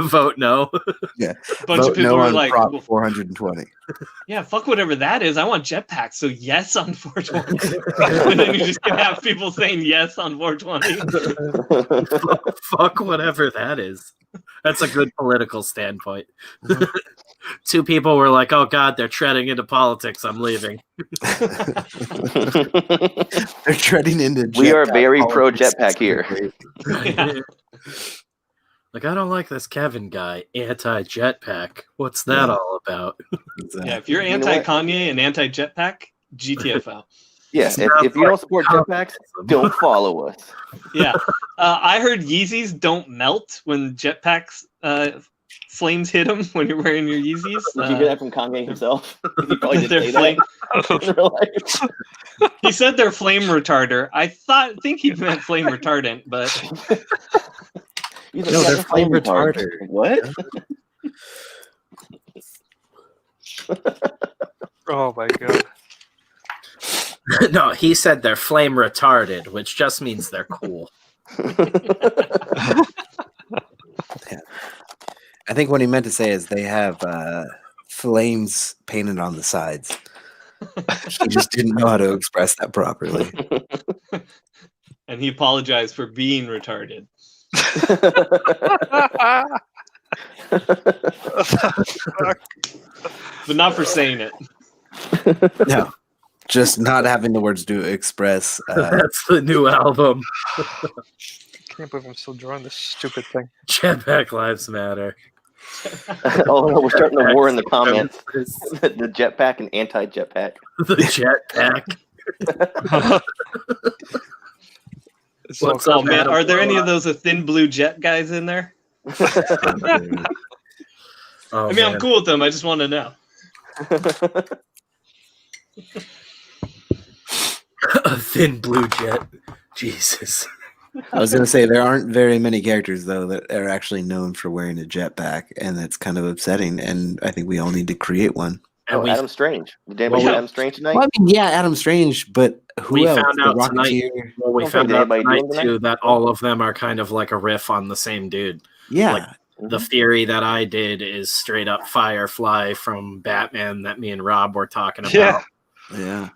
Speaker 1: Vote no.
Speaker 5: Yeah.
Speaker 3: Bunch
Speaker 5: Vote
Speaker 3: of people
Speaker 5: no
Speaker 3: were
Speaker 5: on
Speaker 3: like,
Speaker 5: Prop
Speaker 3: well,
Speaker 5: 420.
Speaker 3: yeah, fuck whatever that is. I want jetpacks, so yes on 420. And then you're just gonna have people saying yes on 420.
Speaker 1: Fuck whatever that is. That's a good political standpoint. Two people were like, oh God, they're treading into politics. I'm leaving.
Speaker 5: They're treading into
Speaker 4: We are
Speaker 5: jetpack
Speaker 4: very pro
Speaker 5: politics.
Speaker 4: jetpack here.
Speaker 3: Yeah.
Speaker 1: Like, I don't like this Kevin guy. Anti-jetpack. What's that all about?
Speaker 3: Yeah, if you're
Speaker 4: You know what?
Speaker 3: anti-Kanye and anti-jetpack, GTFO.
Speaker 4: Yeah, if you don't support jetpacks, don't follow us.
Speaker 3: Yeah. I heard Yeezys don't melt when jetpacks flames hit them when you're wearing your Yeezys.
Speaker 4: Did you hear that from Kanye himself? He probably did
Speaker 3: They're
Speaker 4: say
Speaker 3: flame.
Speaker 4: that in real life.
Speaker 3: He said they're flame retarder. I think he meant flame retardant, but
Speaker 4: He's like,
Speaker 5: No,
Speaker 4: yeah,
Speaker 5: they're flame retarder.
Speaker 4: What?
Speaker 2: Oh my God.
Speaker 1: No, he said they're flame retarded, which just means they're cool.
Speaker 5: I think what he meant to say is they have flames painted on the sides. He just didn't know how to express that properly.
Speaker 3: And he apologized for being retarded. But not for saying it.
Speaker 5: No, just not having the words to express.
Speaker 1: That's the new album.
Speaker 2: I can't believe I'm still drawing this stupid thing.
Speaker 1: Jetpack Lives Matter.
Speaker 4: Oh no, we're starting a war in the comments. The jetpack and anti-jetpack.
Speaker 1: The jetpack.
Speaker 2: So
Speaker 1: What's
Speaker 3: Oh
Speaker 1: up,
Speaker 3: man,
Speaker 1: Adam
Speaker 3: are there any of
Speaker 1: Warlock?
Speaker 3: those thin blue jet guys in there?
Speaker 1: Oh,
Speaker 3: I mean, I'm
Speaker 1: man.
Speaker 3: cool with them. I just want to know.
Speaker 1: A thin blue jet. Jesus.
Speaker 5: I was going to say there aren't very many characters though that are actually known for wearing a jetpack, and that's kind of upsetting. And I think we all need to create one.
Speaker 1: And we
Speaker 4: Adam Strange. Did anybody
Speaker 3: Well,
Speaker 4: see Adam Strange tonight?
Speaker 5: Well, I mean, yeah, Adam Strange, but who
Speaker 1: We
Speaker 5: else?
Speaker 1: found
Speaker 5: The
Speaker 1: out tonight-
Speaker 5: Rocketeer?
Speaker 1: well, we
Speaker 4: Don't
Speaker 1: found
Speaker 4: think
Speaker 1: out
Speaker 4: anybody
Speaker 1: tonight
Speaker 4: doing tonight?
Speaker 1: too that all of them are kind of like a riff on the same dude.
Speaker 5: Yeah,
Speaker 1: Like, the theory that I did is straight up Firefly from Batman that me and Rob were talking about.
Speaker 2: Yeah.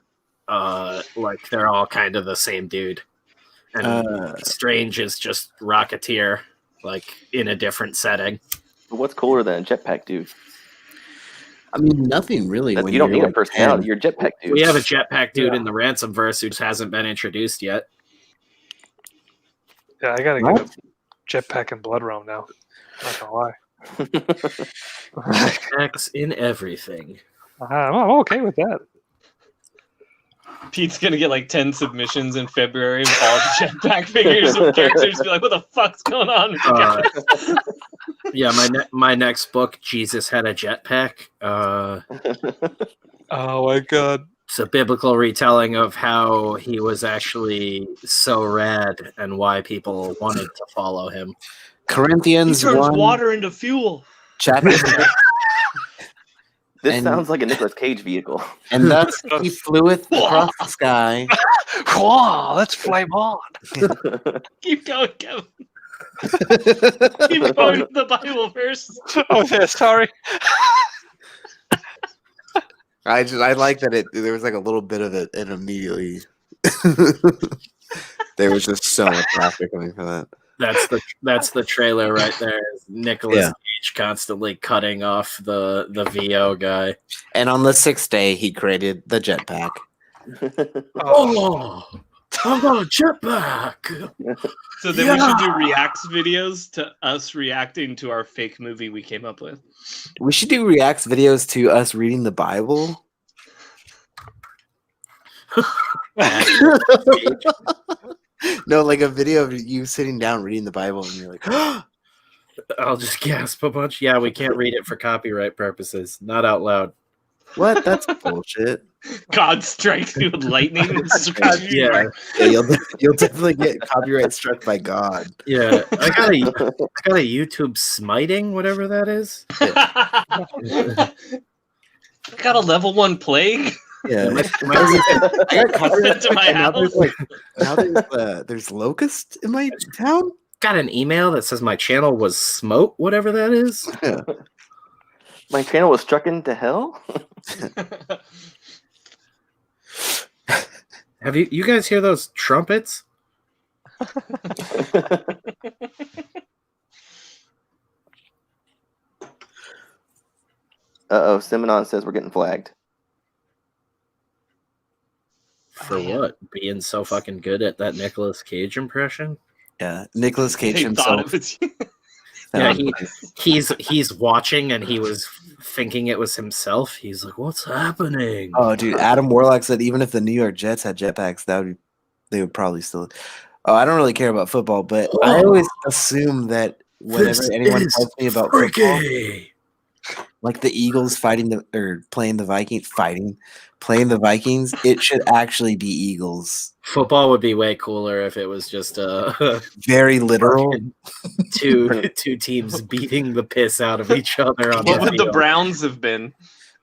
Speaker 5: yeah.
Speaker 1: Like they're all kind of the same dude. And Strange is just Rocketeer, like in a different setting.
Speaker 4: What's cooler than a jetpack dude?
Speaker 5: I mean, nothing really. When
Speaker 4: You don't
Speaker 5: you're
Speaker 4: need a
Speaker 5: like
Speaker 4: personality.
Speaker 5: 10.
Speaker 4: You're a jetpack dude.
Speaker 1: We have a jetpack dude
Speaker 2: Yeah.
Speaker 1: in the Ransomverse who just hasn't been introduced yet.
Speaker 2: Yeah, I gotta
Speaker 5: What?
Speaker 2: get a jetpack and blood realm now. Not gonna lie.
Speaker 1: Jetpacks in everything.
Speaker 2: I'm okay with that.
Speaker 3: Pete's gonna get like 10 submissions in February of all jetpack figures and characters. Be like, what the fuck's going on? With you
Speaker 1: Uh,
Speaker 3: guys?"
Speaker 1: Yeah, my next book, Jesus Had a Jetpack.
Speaker 2: Oh my god.
Speaker 1: It's a biblical retelling of how he was actually so rad and why people wanted to follow him.
Speaker 3: He
Speaker 5: Corinthians
Speaker 3: turns
Speaker 5: 1,
Speaker 3: water into fuel.
Speaker 5: chapter,
Speaker 4: This
Speaker 5: And-
Speaker 4: sounds like a Nicolas Cage vehicle.
Speaker 5: and thus he flueth across the sky.
Speaker 2: Whoa, let's flame on.
Speaker 3: Keep going, Kevin. Keep going with the Bible verse.
Speaker 2: Oh yeah, sorry.
Speaker 5: I like that there was like a little bit of it, and immediately there was just so much traffic coming for that.
Speaker 1: That's the trailer right there. Nicholas
Speaker 5: Yeah.
Speaker 1: Cage constantly cutting off the VO guy.
Speaker 5: And on the 6th day, he created the jetpack.
Speaker 1: Oh, I've got a jetpack.
Speaker 3: So then we should do reacts videos to us reacting to our fake movie we came up with.
Speaker 5: We should do reacts videos to us reading the Bible. No, like a video of you sitting down reading the Bible, and you're like,
Speaker 1: I'll just gasp a bunch. Yeah, we can't read it for copyright purposes. Not out loud.
Speaker 5: "What? That's bullshit."
Speaker 3: God strikes you with lightning. And strikes you
Speaker 1: Yeah,
Speaker 5: Yeah, you'll definitely get copyright struck by God.
Speaker 1: yeah. I got a YouTube smiting, whatever that is.
Speaker 3: Got a level 1 plague.
Speaker 5: Yeah, I got copyright
Speaker 3: To my
Speaker 5: and now
Speaker 3: house.
Speaker 5: there's locust in my town.
Speaker 1: Got an email that says my channel was smote, whatever that is.
Speaker 5: Yeah.
Speaker 4: My channel was struck into hell?
Speaker 1: Have you guys hear those trumpets?
Speaker 4: Uh-oh, Simonon says we're getting flagged.
Speaker 1: For what? Being so fucking good at that Nicolas Cage impression?
Speaker 5: Yeah, Nicolas Cage
Speaker 3: They thought
Speaker 5: himself.
Speaker 3: it was you.
Speaker 1: Yeah,
Speaker 5: found-
Speaker 1: he's watching and he was thinking it was himself. He's like, "What's happening?"
Speaker 5: Oh, dude, Adam Warlock said even if the New York Jets had jetpacks, they would probably still. Oh, I don't really care about football, but I always assume that whenever
Speaker 1: This
Speaker 5: anyone
Speaker 1: is
Speaker 5: tells me about football,
Speaker 1: freaky.
Speaker 5: like the Eagles playing the Vikings, it should actually be Eagles.
Speaker 1: Football would be way cooler if it was just
Speaker 5: Very literal.
Speaker 1: two teams beating the piss out of each other on
Speaker 3: What
Speaker 1: the
Speaker 3: would the
Speaker 1: field.
Speaker 3: Browns have been?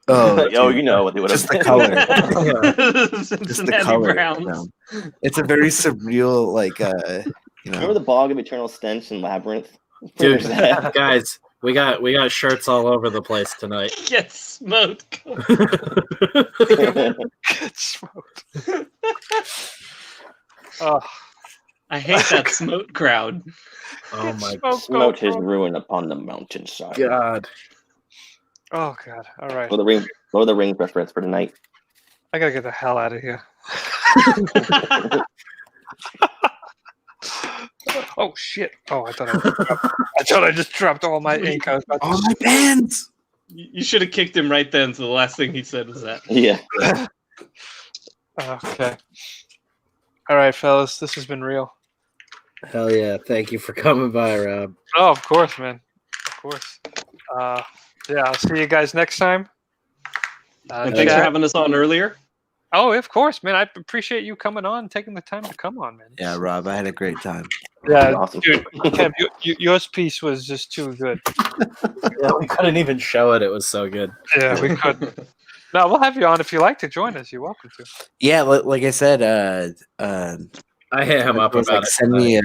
Speaker 5: Oh,
Speaker 4: Oh,
Speaker 5: dude,
Speaker 4: you know what they would have
Speaker 5: just the color. Just the
Speaker 3: Cincinnati
Speaker 5: color.
Speaker 3: Browns.
Speaker 5: It's a very surreal,
Speaker 4: Remember the Bog of Eternal Stench in Labyrinth?
Speaker 1: Dude,
Speaker 4: There's that.
Speaker 1: guys, We got shirts all over the place tonight.
Speaker 3: Get smoked.
Speaker 2: Get smoked. Oh,
Speaker 3: I hate that smoke crowd.
Speaker 1: Oh my
Speaker 4: Smote his ruin upon the mountainside.
Speaker 1: god.
Speaker 2: Oh god. All right.
Speaker 4: Lord of the Rings reference for tonight.
Speaker 2: I gotta get the hell out of here. Oh shit! Oh, I thought I just dropped all my ink. I was about to
Speaker 5: All my pens.
Speaker 3: You should have kicked him right then. So the last thing he said was that.
Speaker 4: Yeah.
Speaker 2: Okay. All right, fellas. This has been real.
Speaker 1: Hell yeah. Thank you for coming by, Rob.
Speaker 2: Oh, of course, man. Of course. Yeah, I'll see you guys next time.
Speaker 3: And thanks for having us on earlier.
Speaker 2: Oh, of course, man. I appreciate you coming on, taking the time to come on, man.
Speaker 5: Yeah, Rob, I had a great time.
Speaker 2: Yeah,
Speaker 4: Awesome.
Speaker 2: dude. Kev, your piece was just too good.
Speaker 1: Yeah, we couldn't even show it. It was so good.
Speaker 2: Yeah, we couldn't. No, we'll have you on if you like to join us. You're welcome to.
Speaker 5: Yeah, like I said,
Speaker 1: I hit him up
Speaker 5: was
Speaker 1: about
Speaker 5: like,
Speaker 1: it.
Speaker 5: send me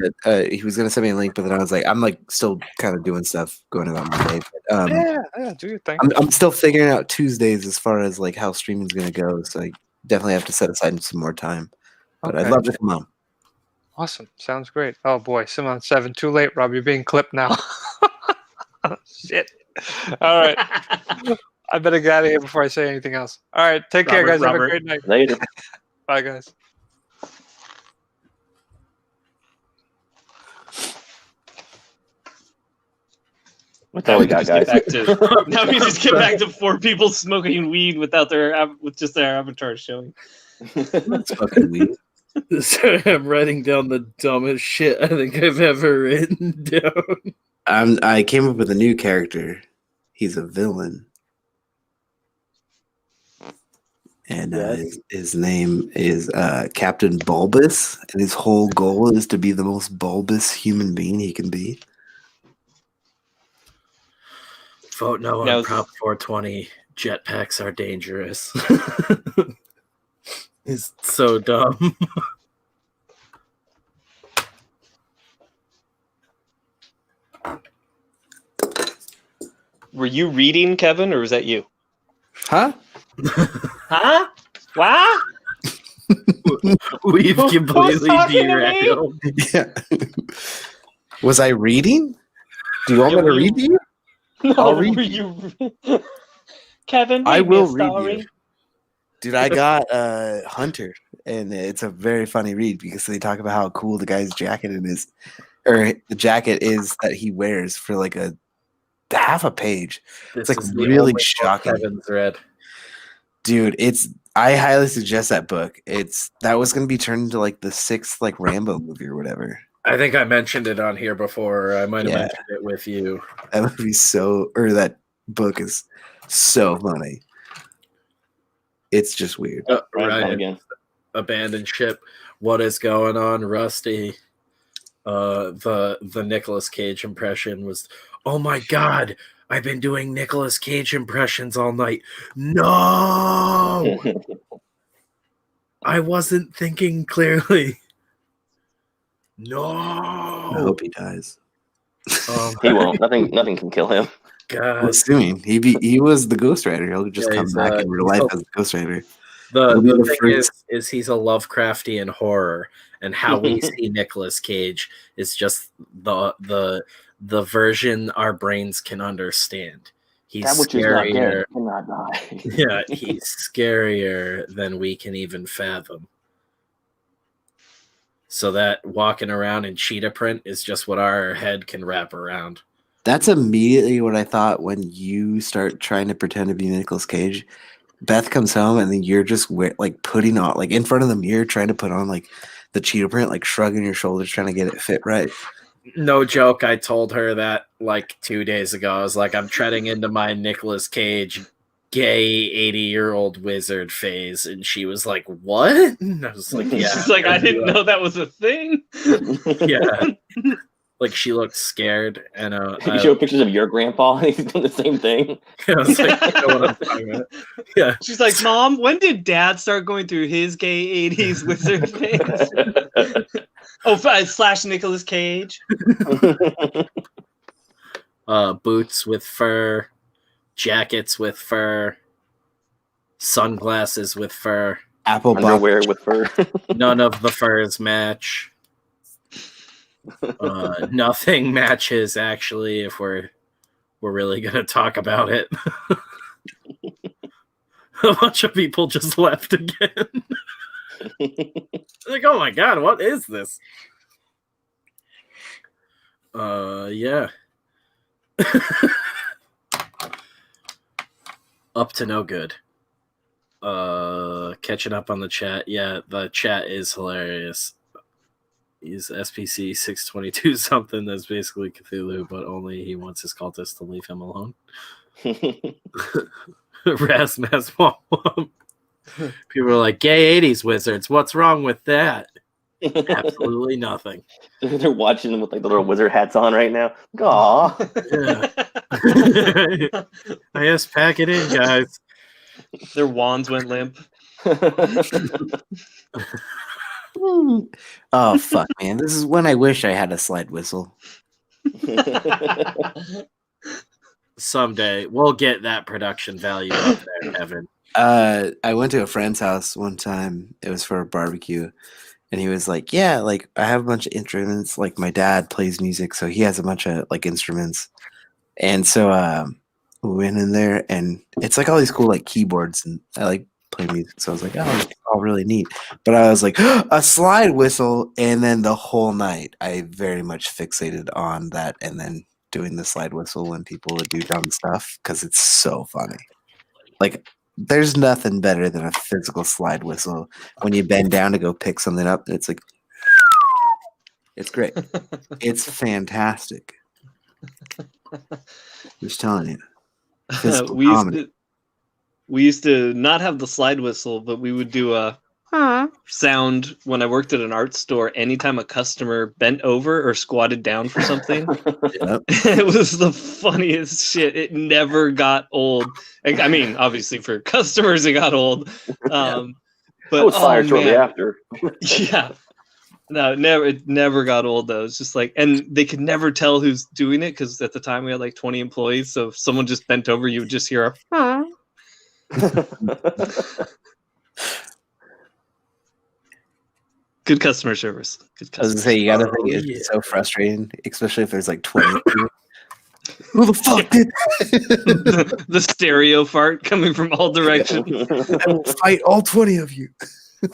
Speaker 5: he was gonna send me a link, but then I was like, I'm like still kind of doing stuff going about my day. But,
Speaker 2: Yeah, do your thing.
Speaker 5: I'm still figuring out Tuesdays as far as like how streaming's gonna go. So I definitely have to set aside some more time. But I'd
Speaker 2: Okay.
Speaker 5: love to come on.
Speaker 2: Awesome. Sounds great. Oh boy, Simon 7. Too late, Rob. You're being clipped now. Shit. All right. I better get out of here before I say anything else. All right. Take care, guys. Have a great night.
Speaker 4: Later.
Speaker 2: Bye, guys.
Speaker 4: That's all we got, guys.
Speaker 3: Now we just get back to 4 people smoking weed without with just their avatars showing.
Speaker 5: That's fucking weird.
Speaker 1: Sorry, I'm writing down the dumbest shit I think I've ever written down.
Speaker 5: I came up with a new character. He's a villain. And his name is Captain Bulbous, and his whole goal is to be the most bulbous human being he can be.
Speaker 1: Vote no
Speaker 3: Now,
Speaker 1: on Prop 420. Jetpacks are dangerous. It's so dumb.
Speaker 3: Were you reading, Kevin, or was that you?
Speaker 5: Huh?
Speaker 3: Huh? What?
Speaker 1: We've
Speaker 3: Who's
Speaker 1: completely
Speaker 3: talking to me?
Speaker 1: derailed.
Speaker 5: Yeah. Was I reading? Do you want me to read to you?
Speaker 3: No,
Speaker 5: I'll read
Speaker 3: were you? Kevin,
Speaker 5: I
Speaker 3: read me a
Speaker 5: will read
Speaker 3: story.
Speaker 5: you. Dude, I got Hunter, and it's a very funny read because they talk about how cool the guy's jacket is, or the jacket is that he wears for like a half a page.
Speaker 1: This
Speaker 5: like
Speaker 1: is the
Speaker 5: really
Speaker 1: only book
Speaker 5: shocking.
Speaker 1: Kevin's read.
Speaker 5: Dude, I highly suggest that book. That was gonna be turned into like the 6th like Rambo movie or whatever.
Speaker 1: I think I mentioned it on here before. I might have
Speaker 5: Yeah.
Speaker 1: mentioned it with you.
Speaker 5: That would be that book is so funny. It's just weird.
Speaker 1: Right.
Speaker 4: Again.
Speaker 1: Abandoned ship. What is going on, Rusty? The Nicolas Cage impression was, oh my god, I've been doing Nicolas Cage impressions all night. No, I wasn't thinking clearly. No,
Speaker 5: I hope he dies.
Speaker 4: He won't. Nothing can kill him.
Speaker 1: God.
Speaker 5: I'm assuming he was the Ghost Rider. He'll just
Speaker 1: Yeah,
Speaker 5: come
Speaker 1: he's,
Speaker 5: back in real life as the Ghost Rider.
Speaker 1: The
Speaker 5: He'll be the
Speaker 1: thing
Speaker 5: first-
Speaker 1: is he's a Lovecraftian horror, and how we see Nicolas Cage is just the version our brains can understand. He's
Speaker 4: That which is not
Speaker 1: scarier.
Speaker 4: dead cannot die.
Speaker 1: Yeah, he's scarier than we can even fathom. So that walking around in cheetah print is just what our head can wrap around.
Speaker 5: That's immediately what I thought when you start trying to pretend to be Nicolas Cage. Beth comes home and then you're just like putting on, like in front of the mirror, trying to put on like the cheetah print, like shrugging your shoulders, trying to get it fit right.
Speaker 1: No joke, I told her that like 2 days ago. I was like, I'm treading into my Nicolas Cage gay 80-year-old wizard phase, and she was like, what? And I was like, yeah.
Speaker 3: She's like, I didn't know that was a thing.
Speaker 1: Yeah. Like she looked scared, and
Speaker 4: You show pictures of your grandpa, and he's doing the same thing.
Speaker 1: I was like, I know what I'm talking about. Yeah.
Speaker 3: She's like, Mom, when did Dad start going through his gay 80s wizard phase? / Nicolas Cage.
Speaker 1: boots with fur, jackets with fur, sunglasses with fur.
Speaker 5: Apple box.
Speaker 4: Underwear with fur.
Speaker 1: None of the furs match. Nothing matches, actually, if we're really gonna talk about it. A bunch of people just left again. Like, oh my god, what is this? Yeah. Up to no good. Catching up on the chat. Yeah, the chat is hilarious. He's SPC 622 something that's basically Cthulhu, but only he wants his cultists to leave him alone. Rasmas Womp Womp. People are like, gay 80s wizards, what's wrong with that? Absolutely nothing.
Speaker 4: They're watching them with like the little wizard hats on right now. Aw.
Speaker 1: Yeah. I just pack it in, guys.
Speaker 3: Their wands went limp.
Speaker 5: Oh fuck, man! This is when I wish I had a slide whistle.
Speaker 1: Someday we'll get that production value up there, Kevin.
Speaker 5: I went to a friend's house one time. It was for a barbecue, and he was like, "Yeah, like I have a bunch of instruments. Like my dad plays music, so he has a bunch of like instruments." And so we went in there, and it's like all these cool like keyboards, and I like play music, so I was like, "Oh, it's all really neat." But I was like, a slide whistle, and then the whole night I very much fixated on that, and then doing the slide whistle when people would do dumb stuff because it's so funny. Like, there's nothing better than a physical slide whistle when you bend down to go pick something up. And it's like, it's great. It's fantastic. Just telling you. Physical comedy.
Speaker 3: We used to not have the slide whistle, but we would do a sound when I worked at an art store anytime a customer bent over or squatted down for something.
Speaker 5: Yep.
Speaker 3: It was the funniest shit. It never got old. I mean, obviously for customers it got old. But
Speaker 4: I was fired shortly after.
Speaker 3: Yeah. No, it never got old though. It's just like, and they could never tell who's doing it because at the time we had like 20 employees. So if someone just bent over, you would just hear a good customer service. Good
Speaker 5: I was
Speaker 3: customer
Speaker 5: gonna say, you gotta think
Speaker 1: Oh,
Speaker 5: it's
Speaker 1: yeah.
Speaker 5: so frustrating, especially if there's like 20 of you. Who the fuck did
Speaker 3: the stereo fart coming from all directions.
Speaker 5: I will fight all 20 of you?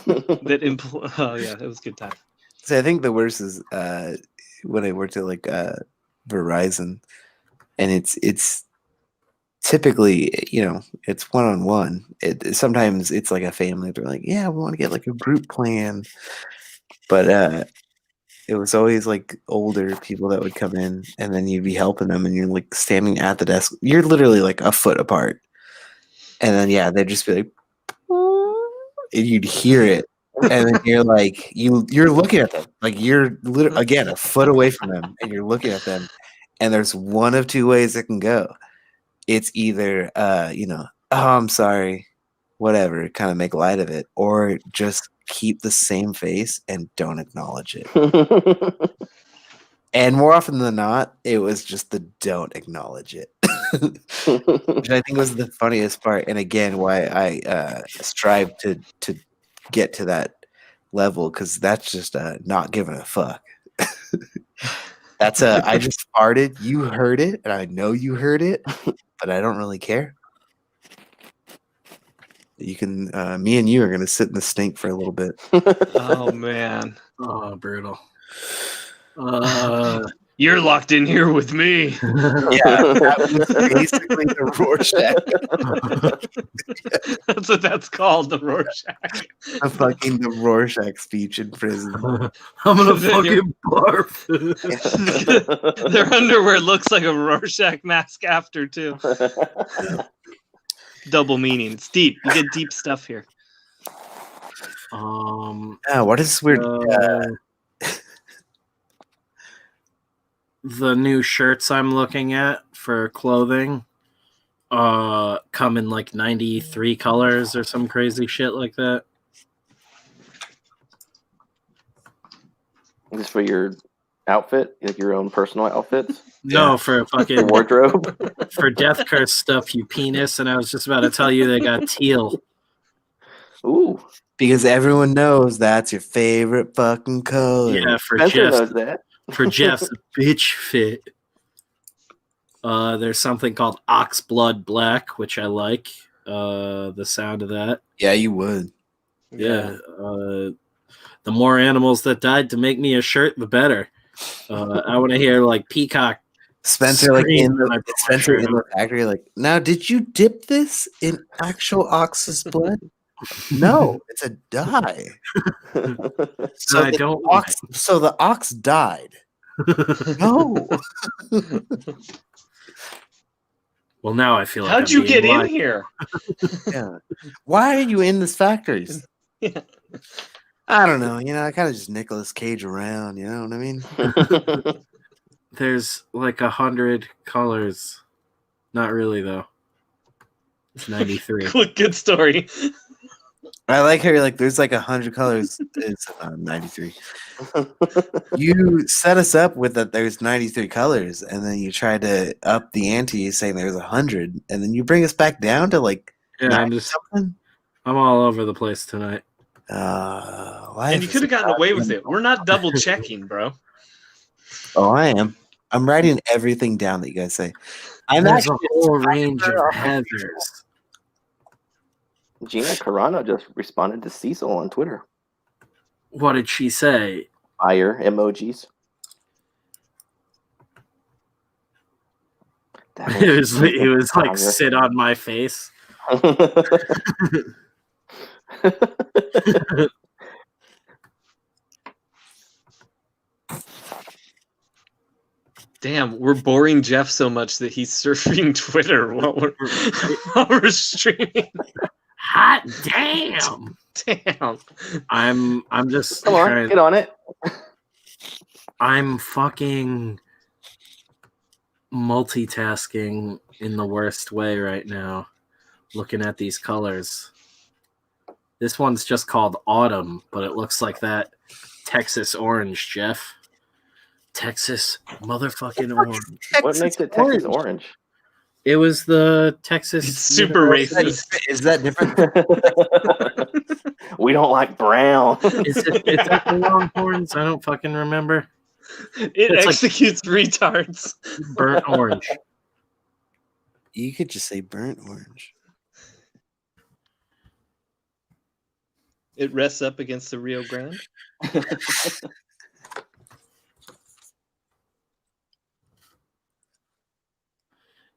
Speaker 3: Oh yeah, it was a good time.
Speaker 5: So I think the worst is when I worked at like Verizon, and it's typically, you know, it's one-on-one. Sometimes it's like a family. They're like, yeah, we want to get like a group plan, but it was always like older people that would come in, and then you'd be helping them, and you're like standing at the desk. You're literally like a foot apart, and then yeah, they'd just be like, and you'd hear it, and then you're like, you're looking at them, like you're again a foot away from them, and you're looking at them, and there's one of two ways it can go. It's either you know, oh, I'm sorry, whatever, kind of make light of it, or just keep the same face and don't acknowledge it. And more often than not, it was just the don't acknowledge it, which I think was the funniest part. And again, why I strive to get to that level, because that's just not giving a fuck. That's I just farted, you heard it, and I know you heard it, but I don't really care. You can, me and you are gonna sit in the stink for a little bit.
Speaker 3: Oh man,
Speaker 1: Oh, brutal.
Speaker 3: you're locked in here with me.
Speaker 5: Yeah, that was basically the Rorschach.
Speaker 3: That's what that's called, the Rorschach.
Speaker 5: The Rorschach speech in prison.
Speaker 1: I'm gonna fucking barf.
Speaker 3: Their underwear looks like a Rorschach mask after too. Double meaning. It's deep. You get deep stuff here.
Speaker 5: Yeah, what is weird?
Speaker 1: The new shirts I'm looking at for clothing come in like 93 colors or some crazy shit like that.
Speaker 4: Just for your outfit, like your own personal outfits,
Speaker 1: No,
Speaker 5: Yeah.
Speaker 1: for
Speaker 4: your
Speaker 1: fucking
Speaker 4: wardrobe.
Speaker 1: for Death Curse stuff, you penis. And I was just about to tell you they got teal.
Speaker 4: Ooh,
Speaker 5: Because everyone knows that's your favorite fucking color.
Speaker 1: Yeah, for
Speaker 4: Spencer
Speaker 1: Jeff's
Speaker 4: knows that.
Speaker 1: bitch fit. There's something called Ox Blood Black, which I like. The sound of that.
Speaker 5: Yeah, you would.
Speaker 1: Yeah. The more animals that died to make me a shirt, the better. I want to hear like Peacock.
Speaker 5: Spencer, like
Speaker 1: Scream
Speaker 5: in
Speaker 1: when I
Speaker 5: the
Speaker 1: put my
Speaker 5: Spencer
Speaker 1: shirt
Speaker 5: in the
Speaker 1: on.
Speaker 5: factory, like, now did you dip this in actual ox's blood? No, it's a dye. So
Speaker 1: I
Speaker 5: the
Speaker 1: don't
Speaker 5: ox, so the ox died. No.
Speaker 1: Well, now I feel like
Speaker 3: How'd
Speaker 1: I'm
Speaker 3: you
Speaker 1: being
Speaker 3: get in
Speaker 1: lied.
Speaker 3: here?
Speaker 5: Yeah. Why are you in this factory?
Speaker 3: Yeah.
Speaker 5: I don't know. You know, I kind of just Nicolas Cage around. You know what I mean?
Speaker 1: There's like 100 colors. Not really though. It's 93.
Speaker 3: Good story.
Speaker 5: I like how you're like, there's like 100 colors. It's 93. You set us up with that there's 93 colors, and then you try to up the ante saying there's 100, and then you bring us back down to like
Speaker 1: Yeah,
Speaker 5: 90 something.
Speaker 1: I'm all over the place tonight.
Speaker 3: And you could have gotten away with it. We're not double checking, bro.
Speaker 5: Oh, I am. I'm writing everything down that you guys say. I'm
Speaker 1: There's
Speaker 5: actually
Speaker 1: a whole range of heathers.
Speaker 4: Gina Carano just responded to Cecil on Twitter.
Speaker 1: What did she say?
Speaker 4: Fire emojis.
Speaker 1: It was like sit on my face.
Speaker 3: Damn, we're boring Jeff so much that he's surfing Twitter while we're streaming.
Speaker 1: Hot damn!
Speaker 3: Damn.
Speaker 1: I'm just
Speaker 4: Come on,
Speaker 1: trying.
Speaker 4: get on it.
Speaker 1: I'm fucking multitasking in the worst way right now. Looking at these colors. This one's just called Autumn, but it looks like that Texas orange, Jeff. Texas motherfucking orange.
Speaker 4: What makes it Texas orange?
Speaker 1: It was the Texas.
Speaker 3: It's super racist.
Speaker 5: Is that different?
Speaker 4: We don't like brown.
Speaker 1: Is it the Longhorns? I don't fucking remember.
Speaker 3: It
Speaker 1: It's like-
Speaker 3: executes retards.
Speaker 1: Burnt orange.
Speaker 5: You could just say burnt orange.
Speaker 3: It rests up against the Rio Grande.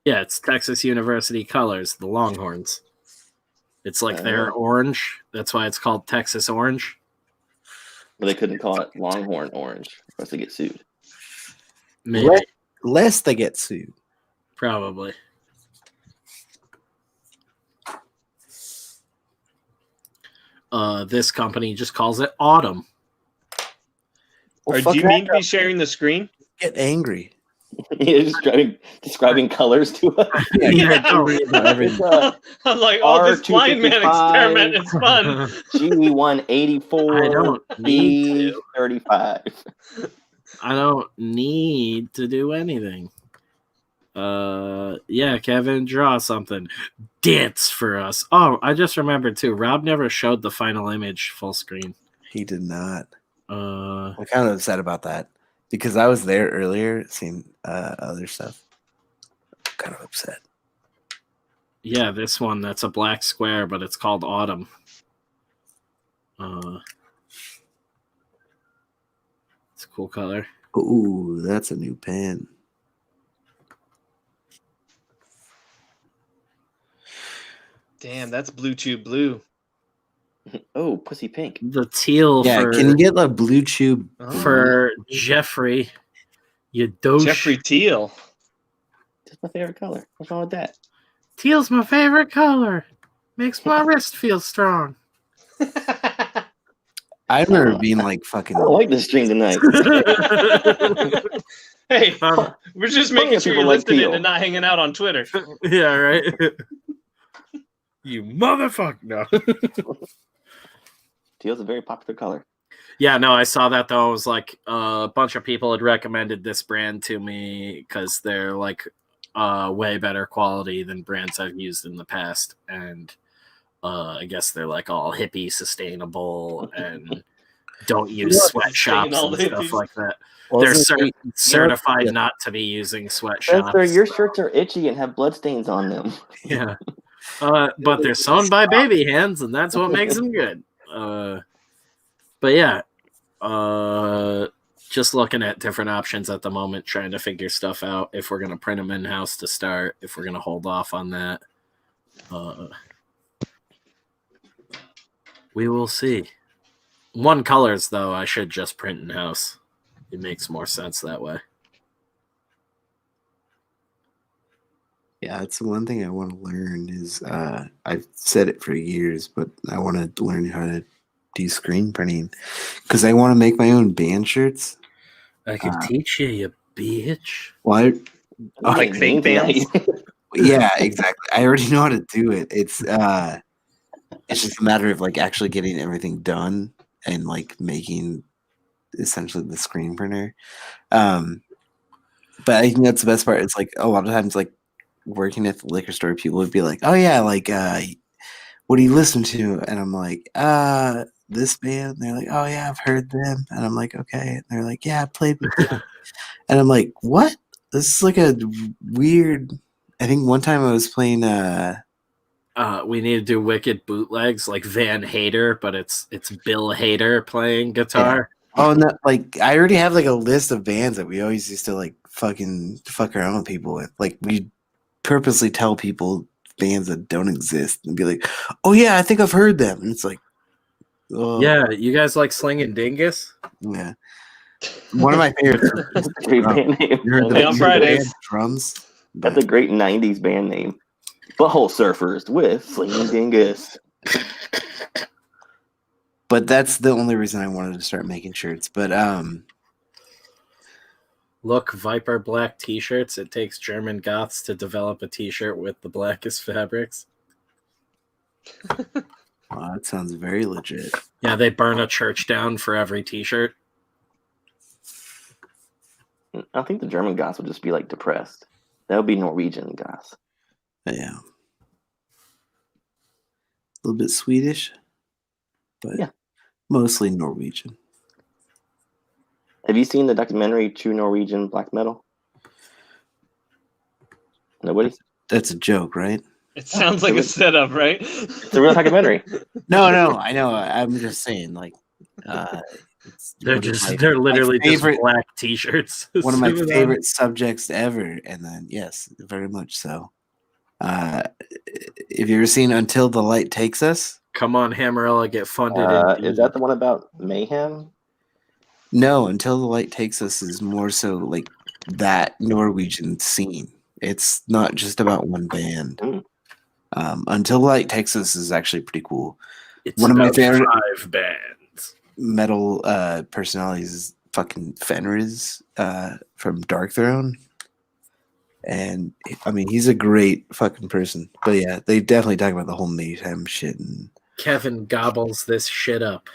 Speaker 1: Yeah, it's Texas University colors, the Longhorns. It's like their
Speaker 4: Oh.
Speaker 1: orange. That's why it's called Texas orange.
Speaker 4: But they couldn't call it Longhorn orange or else they get sued.
Speaker 1: Maybe.
Speaker 5: Lest they get sued.
Speaker 1: Probably. This company just calls it Autumn.
Speaker 5: Well,
Speaker 3: Or
Speaker 5: fuck
Speaker 3: do you
Speaker 5: that
Speaker 3: mean to be
Speaker 5: up.
Speaker 3: sharing the screen?
Speaker 5: Get angry.
Speaker 4: He's describing colors to us.
Speaker 1: Yeah, don't.
Speaker 4: It's a
Speaker 3: I'm like, oh, this blind man
Speaker 4: R255.
Speaker 3: experiment is fun.
Speaker 4: G184
Speaker 1: I don't need to.
Speaker 4: B35.
Speaker 1: I don't need to do anything. Yeah, Kevin, draw something. Dance for us. Oh, I just remembered too. Rob never showed the final image full screen.
Speaker 5: He did not.
Speaker 1: Uh,
Speaker 5: I'm kind of upset about that because I was there earlier seeing other stuff. I'm kind of upset.
Speaker 1: yeah, this one that's a black square, but it's called Autumn. It's a cool color.
Speaker 5: Ooh, that's a new pen.
Speaker 3: Damn, that's Blue Chew Blue.
Speaker 4: Oh, pussy pink.
Speaker 1: The teal
Speaker 5: Yeah,
Speaker 1: for
Speaker 5: can you get like blue chew?
Speaker 1: for Jeffrey. You douche.
Speaker 3: Jeffrey Teal.
Speaker 4: That's my favorite color. What's wrong with that?
Speaker 1: Teal's my favorite color. Makes my wrist feel strong.
Speaker 5: I remember being like fucking.
Speaker 4: I don't like this stream tonight.
Speaker 3: Hey,
Speaker 1: Um,
Speaker 3: we're just
Speaker 4: plenty
Speaker 3: making
Speaker 4: of
Speaker 3: sure
Speaker 4: people
Speaker 3: you're
Speaker 4: like
Speaker 3: listening
Speaker 4: teal.
Speaker 3: and not hanging out on Twitter.
Speaker 1: Yeah, right. You motherfucker. No.
Speaker 4: Teal's a very popular color.
Speaker 1: Yeah, no, I saw that though. I was like, a bunch of people had recommended this brand to me because they're like way better quality than brands I've used in the past, and I guess they're like all hippie, sustainable, and don't use sweatshops
Speaker 3: all
Speaker 1: and
Speaker 3: the
Speaker 1: stuff
Speaker 3: hippies.
Speaker 1: like that.
Speaker 5: Well,
Speaker 1: They're
Speaker 5: isn't it-
Speaker 1: certified
Speaker 5: yeah.
Speaker 1: not to be using
Speaker 4: Spencer,
Speaker 1: sweatshops.
Speaker 4: your shirts are itchy and have bloodstains on them.
Speaker 1: Yeah, but they're sewn by baby hands, and that's what makes them good. But yeah, just looking at different options at the moment, trying to figure stuff out. If we're gonna print them in house to start, if we're gonna hold off on that, we will see. One colors though, I should just print in house. It makes more sense that way.
Speaker 5: Yeah, that's one thing I want to learn is I've said it for years, but I want to learn how to do screen printing because I want to make my own band shirts.
Speaker 1: I can teach you, you bitch.
Speaker 5: Well,
Speaker 3: Like fake bands?
Speaker 5: yeah, exactly. I already know how to do it. It's just a matter of like actually getting everything done and like making essentially the screen printer. But I think that's the best part. It's like a lot of times, like working at the liquor store, people would be like, "Oh yeah, like what do you listen to?" And I'm like, this band." And they're like, "Oh yeah, I've heard them." And I'm like, "Okay." And they're like, "Yeah, I played with them." And I'm like, "What? This is like a weird." I think one time I was playing.
Speaker 1: We need to do wicked bootlegs like Van Hater, but it's Bill Hader playing guitar.
Speaker 5: Oh no! Like I already have like a list of bands that we always used to like fuck around with people with. Like we purposely tell people bands that don't exist and be like, "Oh yeah, I think I've heard them," and it's like, oh
Speaker 1: Yeah, you guys like Slinging Dingus?
Speaker 5: yeah. One of my favorites.
Speaker 4: Great band name.
Speaker 5: You heard
Speaker 3: Only on
Speaker 5: you heard the
Speaker 3: Fridays.
Speaker 5: band Drums.
Speaker 4: That's a great 90s band name. Butthole Surfers with Slinging Dingus.
Speaker 5: But that's the only reason I wanted to start making shirts. But
Speaker 1: Look, Viper Black t-shirts. It takes German goths to develop a t-shirt with the blackest fabrics.
Speaker 5: that sounds very legit.
Speaker 1: Yeah, they burn a church down for every t-shirt.
Speaker 4: I think the German goths would just be like depressed. That would be Norwegian goths.
Speaker 5: Yeah. A little bit Swedish, but
Speaker 4: Yeah.
Speaker 5: mostly Norwegian.
Speaker 4: Have you seen the documentary True Norwegian Black Metal? Nobody?
Speaker 5: That's a joke, right?
Speaker 3: It sounds like a setup, right?
Speaker 4: It's a real documentary.
Speaker 5: No, I know. I'm just saying, like,
Speaker 1: They're literally just black t-shirts.
Speaker 5: One of my favorite subjects ever, and then yes, very much so. Have you ever seen Until the Light Takes Us?
Speaker 1: Come on, Hammerella, get funded.
Speaker 4: Is that the one about mayhem?
Speaker 5: No, Until the Light Takes Us is more so like that Norwegian scene. It's not just about one band.
Speaker 4: Mm.
Speaker 5: Until the Light Takes Us is actually pretty cool.
Speaker 1: It's
Speaker 5: One of my
Speaker 1: about
Speaker 5: favorite
Speaker 1: 5 bands.
Speaker 5: metal personalities is fucking Fenriz from Dark Throne. And I mean, he's a great fucking person. But yeah, they definitely talk about the whole mayhem shit. And
Speaker 1: Kevin gobbles this shit up.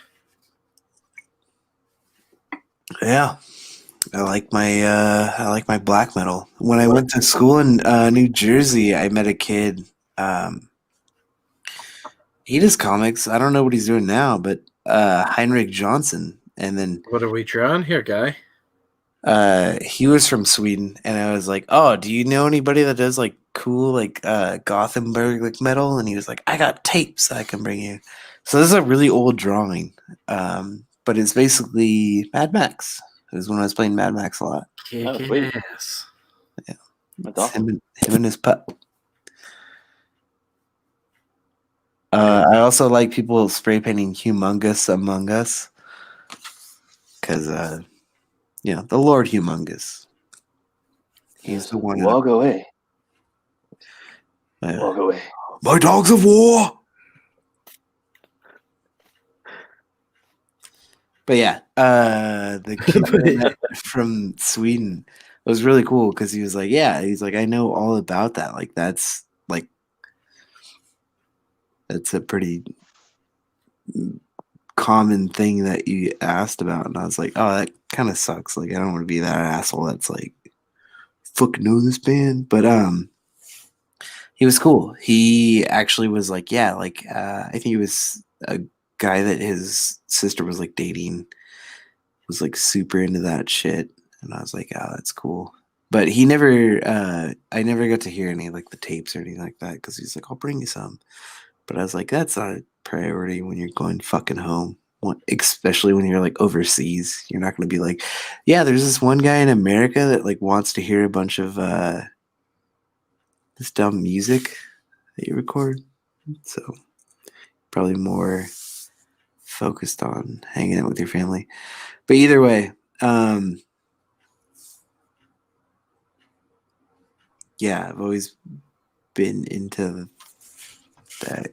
Speaker 5: yeah, I like my black metal. When I went to school in New Jersey, I met a kid. He does comics. I don't know what he's doing now, but Heinrich Johnson. And then
Speaker 1: What are we drawing here, guy?
Speaker 5: he was from Sweden, and I was like, "Oh, do you know anybody that does like cool like Gothenburg like metal?" And he was like, "I got tapes I can bring you." So this is a really old drawing, but it's basically Mad Max. It was when I was playing Mad Max a lot.
Speaker 4: Oh, sweet.
Speaker 1: Yes.
Speaker 4: That's
Speaker 5: It's
Speaker 4: awesome.
Speaker 5: him and his pup. I also like people spray painting "Humongous" Among Us because the Lord Humongous. He's the one.
Speaker 4: Walk away. Walk away.
Speaker 5: My dogs of war. But yeah, the kid from Sweden was really cool because he was like, I know all about that. Like that's a pretty common thing that you asked about, and I was like, oh, that kind of sucks. Like, I don't want to be that asshole that's like, fucking know this band, but he was cool. He actually was like, yeah, like I think he was a guy that his sister was like dating, was like super into that shit, and I was like, oh, that's cool. But he never, I never got to hear any like the tapes or anything like that because he's like, I'll bring you some. But I was like, that's not a priority when you're going fucking home, especially when you're like overseas. You're not going to be like, yeah, there's this one guy in America that like wants to hear a bunch of this dumb music that you record. So probably more focused on hanging out with your family. But either way, yeah, I've always been into that.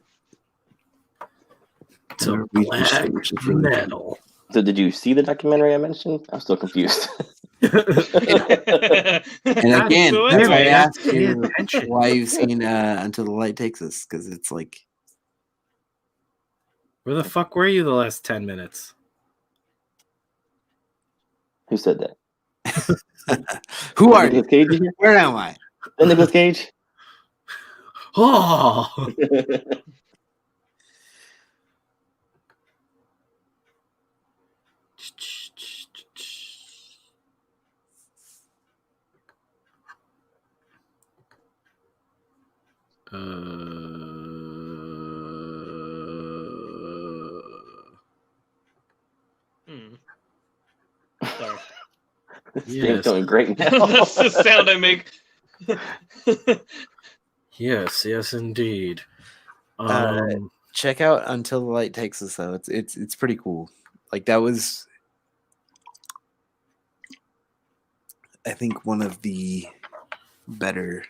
Speaker 1: To
Speaker 5: Norwegian shit,
Speaker 1: black
Speaker 5: which is really cool.
Speaker 1: metal.
Speaker 4: So did you see the documentary I mentioned? I'm still confused.
Speaker 5: And again,
Speaker 3: So
Speaker 5: that's why I
Speaker 3: anyway,
Speaker 5: asked
Speaker 1: pay
Speaker 5: you
Speaker 1: attention.
Speaker 5: why you've seen Until the Light Takes Us, because it's like,
Speaker 1: Where the fuck were you the last 10 minutes?
Speaker 4: Who said that?
Speaker 5: who are you?
Speaker 4: Nicolas Cage? Here?
Speaker 5: Where am I?
Speaker 4: Nicolas Cage?
Speaker 1: Oh,
Speaker 3: Sorry.
Speaker 4: Stream's
Speaker 1: yes,
Speaker 4: going great now.
Speaker 3: That's the sound I make.
Speaker 1: yes, indeed.
Speaker 5: Check out Until the Light Takes Us, though. It's pretty cool. Like, that was, I think, one of the better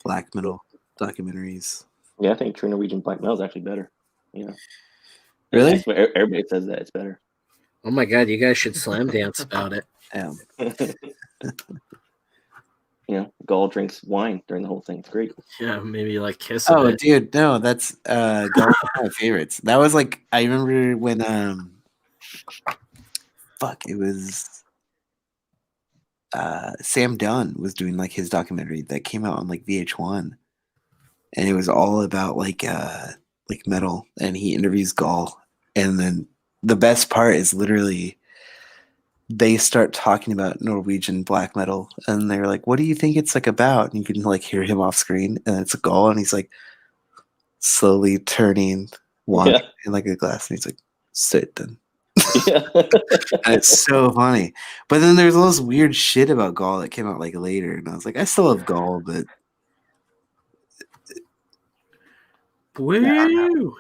Speaker 5: black metal documentaries.
Speaker 4: Yeah, I think True Norwegian Black Metal is actually better. Yeah.
Speaker 5: Really?
Speaker 4: That's what everybody says that it's better.
Speaker 1: Oh my god, you guys should slam dance about it.
Speaker 5: Yeah.
Speaker 4: You know, Gall drinks wine during the whole thing. It's great.
Speaker 1: Yeah, maybe like kiss a
Speaker 5: Oh,
Speaker 1: bit.
Speaker 5: dude, no, that's Gall's one of my favorites. That was like, I remember when it was Sam Dunn was doing like his documentary that came out on like VH1, and it was all about like metal, and he interviews Gall, and then the best part is literally they start talking about Norwegian black metal, and they're like, what do you think it's like about? And you can like hear him off screen, and it's a Gall, and he's like slowly turning wine in like a glass, and he's like, sit then.
Speaker 4: Yeah.
Speaker 5: And it's so funny. But then there's all this weird shit about Gall that came out like later, and I was like, I still love Gall, but
Speaker 1: Woo!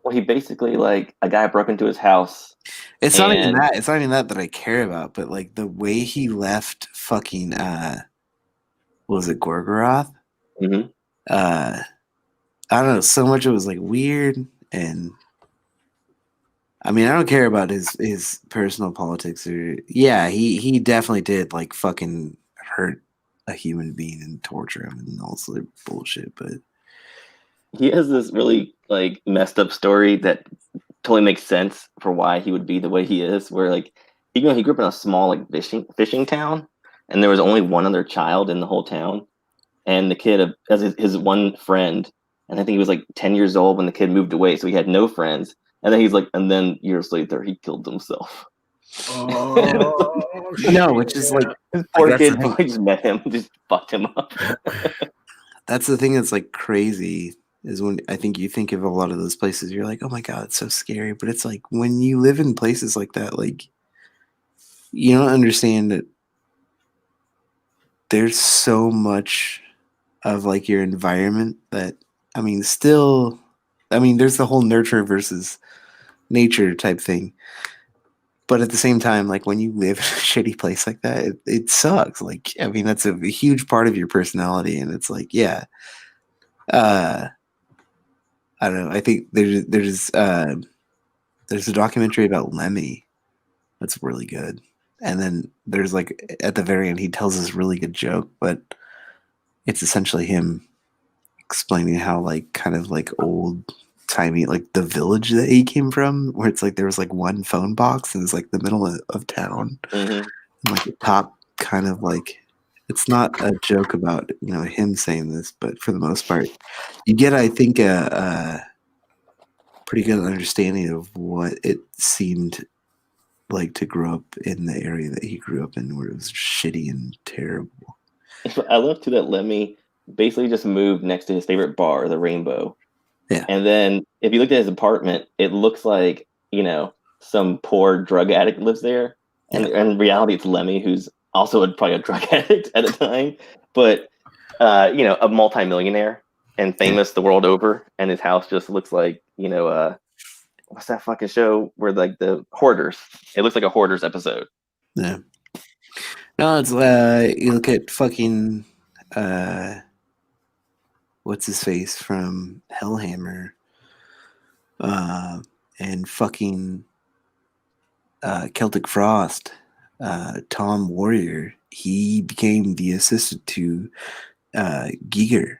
Speaker 4: Well, he basically, like, a guy broke into his house.
Speaker 5: it's not even
Speaker 4: And-
Speaker 5: that. It's not even that I care about, but like the way he left fucking what was it, Gorgoroth?
Speaker 4: Mhm.
Speaker 5: I don't know, so much it was like weird, and I mean, I don't care about his personal politics, or he definitely did like fucking hurt a human being and torture him and all this other bullshit, but
Speaker 4: He has this really, like, messed up story that totally makes sense for why he would be the way he is. Where, like, he grew up in a small, like, fishing town, and there was only one other child in the whole town, and the kid as his one friend, and I think he was like 10 years old when the kid moved away, so he had no friends. And then he's like, and then years later he killed himself.
Speaker 1: Oh,
Speaker 5: no, which is like
Speaker 4: His poor
Speaker 5: that's
Speaker 4: kid
Speaker 5: the thing.
Speaker 4: probably just met him, just fucked him up.
Speaker 5: That's the thing that's like crazy, is when I think you think of a lot of those places, you're like, oh my god, it's so scary. But it's like when you live in places like that, like you don't understand that there's so much of like your environment that there's the whole nurture versus nature type thing. But at the same time, like when you live in a shitty place like that, it sucks. Like, that's a huge part of your personality, and it's like, yeah. I don't know. I think there's a documentary about Lemmy that's really good, and then there's like at the very end he tells this really good joke, but it's essentially him explaining how like kind of like old tiny, like the village that he came from, where it's like there was like one phone box and it's like the middle of town.
Speaker 4: Mm-hmm.
Speaker 5: And, like the top kind of like, it's not a joke about him saying this, but for the most part, you get, I think, a pretty good understanding of what it seemed like to grow up in the area that he grew up in, where it was shitty and terrible.
Speaker 4: I love too that Lemmy basically just moved next to his favorite bar, the Rainbow.
Speaker 5: Yeah.
Speaker 4: And then if you look at his apartment, it looks like, some poor drug addict lives there. And in reality, it's Lemmy, who's also probably a drug addict at the time, but, a multimillionaire and famous the world over. And his house just looks like, what's that fucking show where like the Hoarders? It looks like a Hoarders episode.
Speaker 5: Yeah. No, it's you look at fucking what's his face from Hellhammer, and fucking Celtic Frost, Tom Warrior. He became the assistant to Giger.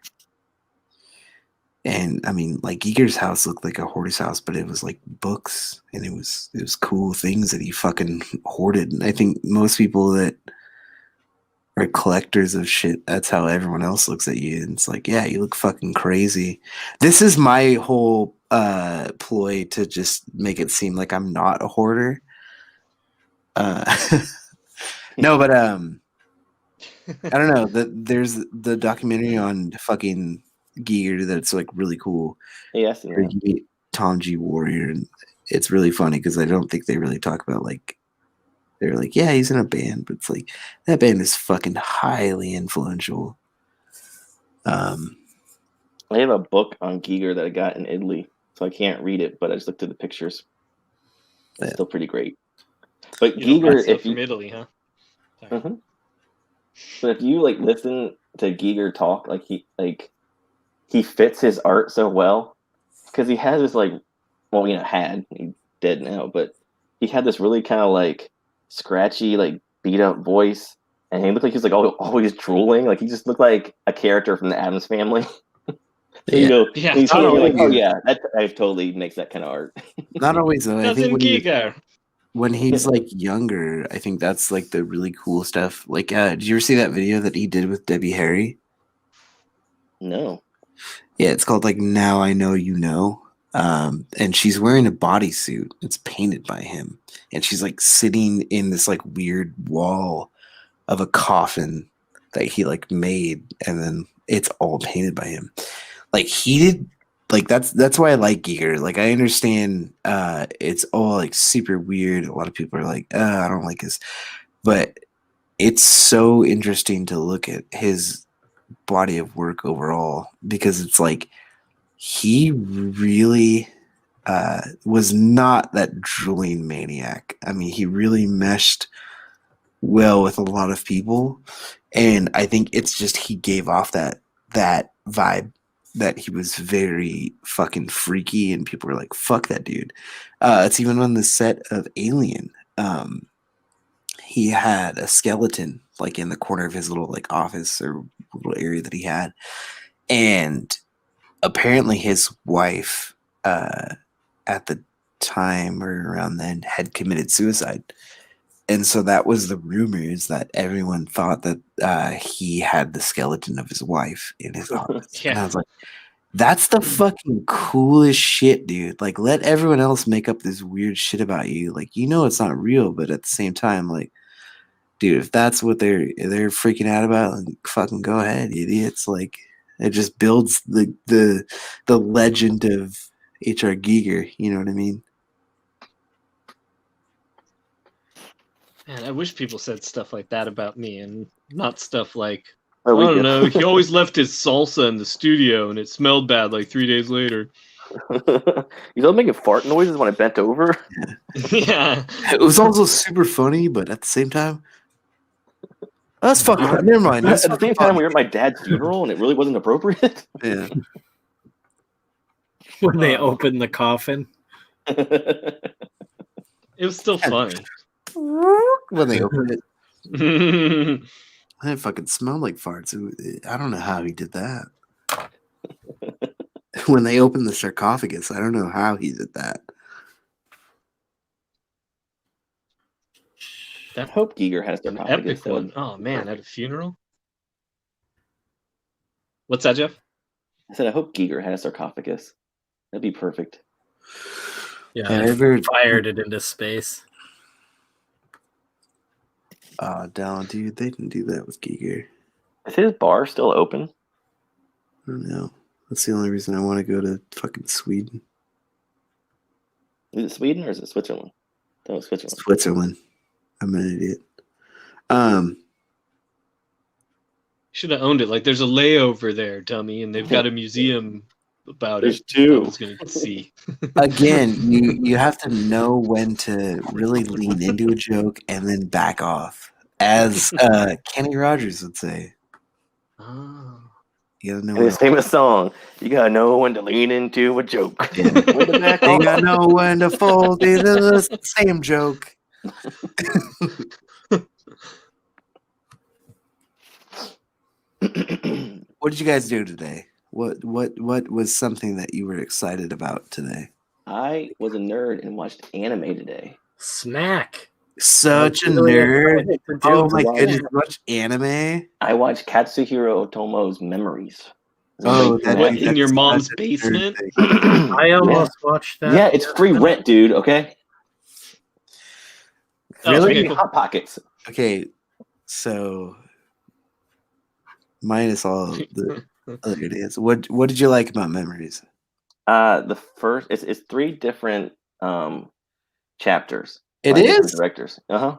Speaker 5: And I mean, like Giger's house looked like a hoarder's house, but it was like books, and it was cool things that he fucking hoarded. And I think most people that are collectors of shit, that's how everyone else looks at you. And it's like, yeah, you look fucking crazy. This is my whole ploy to just make it seem like I'm not a hoarder. No, but I don't know. There's the documentary on fucking Giger that's like really cool.
Speaker 4: Yes,
Speaker 5: Where you meet Tom G. Warrior, and it's really funny because I don't think they really talk about like, they're like, yeah, he's in a band, but it's like that band is fucking highly influential.
Speaker 4: I have a book on Giger that I got in Italy, so I can't read it, but I just looked at the pictures. It's still pretty great. But Giger, if you
Speaker 3: from Italy, huh?
Speaker 4: Mm-hmm. But if you like listen to Giger talk, like he fits his art so well, because he has this like, well, he's dead now, but he had this really kind of like scratchy, like beat up voice, and he looked like he was like always drooling. Like he just looked like a character from the Addams Family. So he's like, oh yeah, that totally makes that kind of art.
Speaker 5: Not always though. I think
Speaker 3: Giger.
Speaker 5: when he's like younger, I think that's like the really cool stuff. Like, did you ever see that video that he did with Debbie Harry?
Speaker 4: No.
Speaker 5: Yeah, it's called like Now I Know You Know. And she's wearing a bodysuit. It's painted by him. And she's like sitting in this like weird wall of a coffin that he like made, and then it's all painted by him. Like he did, like that's why I like Giger. Like I understand it's all like super weird. A lot of people are like, I don't like this. But it's so interesting to look at his body of work overall, because it's like he really was not that drooling maniac. I mean, he really meshed well with a lot of people, and I think it's just he gave off that vibe that he was very fucking freaky, and people were like, fuck that dude. It's even on the set of Alien. He had a skeleton like in the corner of his little like office or little area that he had, and apparently his wife at the time or around then had committed suicide. And so that was the rumors that everyone thought that he had the skeleton of his wife in his office.
Speaker 3: Yeah.
Speaker 5: And I was like, that's the fucking coolest shit, dude. Like, let everyone else make up this weird shit about you. Like, it's not real, but at the same time, like, dude, if that's what they're freaking out about, then fucking go ahead, idiots. Like, it just builds the legend of H.R. Giger. You know what I mean?
Speaker 3: Man, I wish people said stuff like that about me, and not stuff like,
Speaker 4: I
Speaker 3: don't know, he always left his salsa in the studio and it smelled bad like 3 days later.
Speaker 4: He's all making fart noises when I bent over.
Speaker 3: Yeah.
Speaker 5: It was also super funny, but at the same time, that's fucking. Never mind.
Speaker 4: At the same time, we were at my dad's funeral, and it really wasn't appropriate.
Speaker 5: Yeah.
Speaker 1: When they opened the coffin.
Speaker 3: It was still funny.
Speaker 5: When they opened it, it fucking smelled like farts. I don't know how he did that. when they opened the sarcophagus. I don't know how he did that.
Speaker 4: I hope Giger has
Speaker 3: An
Speaker 4: sarcophagus.
Speaker 3: epic one. Oh man, at a funeral. What's that, Jeff?
Speaker 4: I said I hope Giger had a sarcophagus. That'd be perfect.
Speaker 1: Yeah,
Speaker 5: Have
Speaker 1: I
Speaker 5: you ever
Speaker 1: fired it into space.
Speaker 5: no, dude, they didn't do that with Giger.
Speaker 4: Is his bar still open?
Speaker 5: I don't know. That's the only reason I want to go to fucking Sweden.
Speaker 4: Is it Sweden or is it Switzerland? No, it's Switzerland.
Speaker 5: Switzerland. I'm an idiot.
Speaker 3: Should have owned it. Like, there's a layover there, dummy, and they've got a museum about
Speaker 4: There's
Speaker 3: it.
Speaker 4: two.
Speaker 3: I was gonna see.
Speaker 5: Again, you have to know when to really lean into a joke and then back off. As Kenny Rogers would say.
Speaker 3: Oh.
Speaker 5: You gotta know
Speaker 4: And his famous song, you gotta know when to lean into a joke.
Speaker 5: Yeah.
Speaker 4: When to back
Speaker 5: You
Speaker 4: off.
Speaker 5: gotta know when to fold into the same joke. What did you guys do today? What was something that you were excited about today?
Speaker 4: I was a nerd and watched anime today.
Speaker 1: Snack.
Speaker 5: Such a
Speaker 1: Really
Speaker 5: nerd.
Speaker 1: excited to do
Speaker 5: Oh my
Speaker 4: Wow.
Speaker 5: goodness, watch anime.
Speaker 4: I watched Katsuhiro Otomo's Memories.
Speaker 5: Oh,
Speaker 4: That's
Speaker 3: What,
Speaker 5: that's
Speaker 3: in your
Speaker 5: such
Speaker 3: mom's
Speaker 5: a nerd
Speaker 3: basement?
Speaker 5: thing.
Speaker 1: I almost watched that.
Speaker 4: Yeah, it's free rent, dude. Okay.
Speaker 3: Oh,
Speaker 5: Really?
Speaker 3: okay,
Speaker 4: Free
Speaker 3: cool.
Speaker 4: Hot Pockets.
Speaker 5: Okay, so minus all the other idiots. What did you like about Memories?
Speaker 4: The first it's three different chapters.
Speaker 5: It
Speaker 4: by different
Speaker 5: is?
Speaker 4: directors. Uh-huh.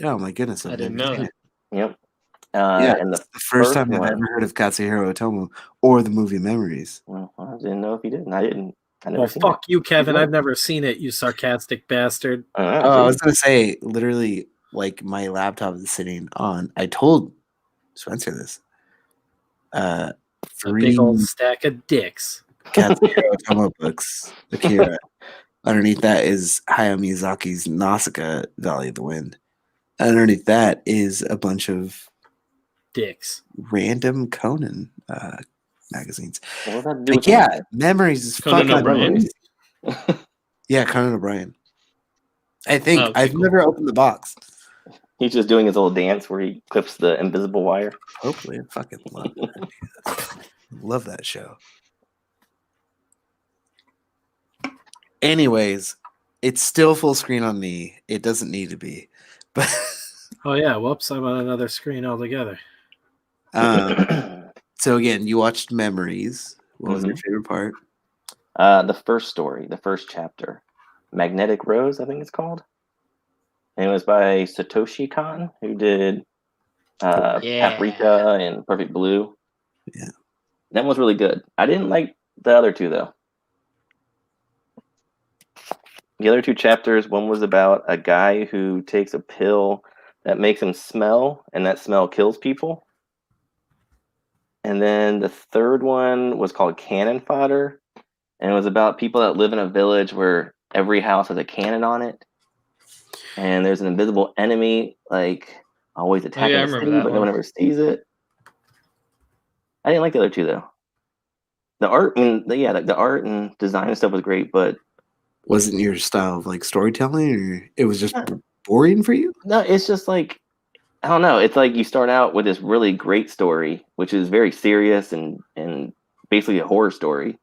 Speaker 5: Oh my goodness!
Speaker 3: I
Speaker 5: I've
Speaker 3: didn't
Speaker 5: never
Speaker 3: know
Speaker 5: seen
Speaker 3: that.
Speaker 5: it.
Speaker 4: Yep.
Speaker 5: Yeah,
Speaker 4: And
Speaker 5: it's the first time I've
Speaker 4: one-
Speaker 5: ever heard of Katsuhiro Otomo or the movie Memories.
Speaker 4: Well, I didn't know if he did. And I didn't. I never
Speaker 1: Well,
Speaker 4: seen
Speaker 1: fuck you, Kevin.
Speaker 4: Right.
Speaker 1: I've never seen it, you sarcastic bastard.
Speaker 4: it.
Speaker 5: I was gonna say, literally, like my laptop is sitting on. I told Spencer this.
Speaker 1: A
Speaker 5: Three
Speaker 1: big old stack of dicks.
Speaker 5: Katsuhiro Otomo books. Akira. Underneath that is Hayao Miyazaki's Nausicaa, Valley of the Wind. Underneath that is a bunch of
Speaker 1: Dicks.
Speaker 5: random Conan magazines.
Speaker 4: What does that have to do
Speaker 5: But
Speaker 4: with
Speaker 5: yeah,
Speaker 4: anything?
Speaker 5: Memories is
Speaker 3: Conan
Speaker 5: fucking
Speaker 3: O'Brien?
Speaker 5: amazing. Yeah, Conan O'Brien. I think
Speaker 3: Oh, okay,
Speaker 5: I've
Speaker 3: cool.
Speaker 5: never opened the box.
Speaker 4: He's just doing his little dance where he clips the invisible wire.
Speaker 5: Hopefully, I fucking love that. Love that show. Anyways, it's still full screen on me. It doesn't need to be, but
Speaker 1: Oh, yeah. Whoops. I'm on another screen altogether.
Speaker 5: so again, you watched Memories. What was your favorite part?
Speaker 4: The first story, the first chapter, Magnetic Rose, I think it's called. And it was by Satoshi Kon, who did
Speaker 3: Yeah.
Speaker 4: Paprika and Perfect Blue.
Speaker 5: Yeah.
Speaker 4: That one was really good. I didn't like the other two, though. The other two chapters, one was about a guy who takes a pill that makes him smell, and that smell kills people. And then the third one was called Cannon Fodder, and it was about people that live in a village where every house has a cannon on it. And there's an invisible enemy, like, always attacking
Speaker 3: I
Speaker 4: the
Speaker 3: remember
Speaker 4: city,
Speaker 3: that
Speaker 4: but no
Speaker 3: one.
Speaker 4: one ever sees it. I didn't like the other two, though. The art, the art and design and stuff was great, but
Speaker 5: Wasn't your style of like storytelling, or it was just boring for you?
Speaker 4: no, it's just like, I don't know. It's like you start out with this really great story, which is very serious and basically a horror story,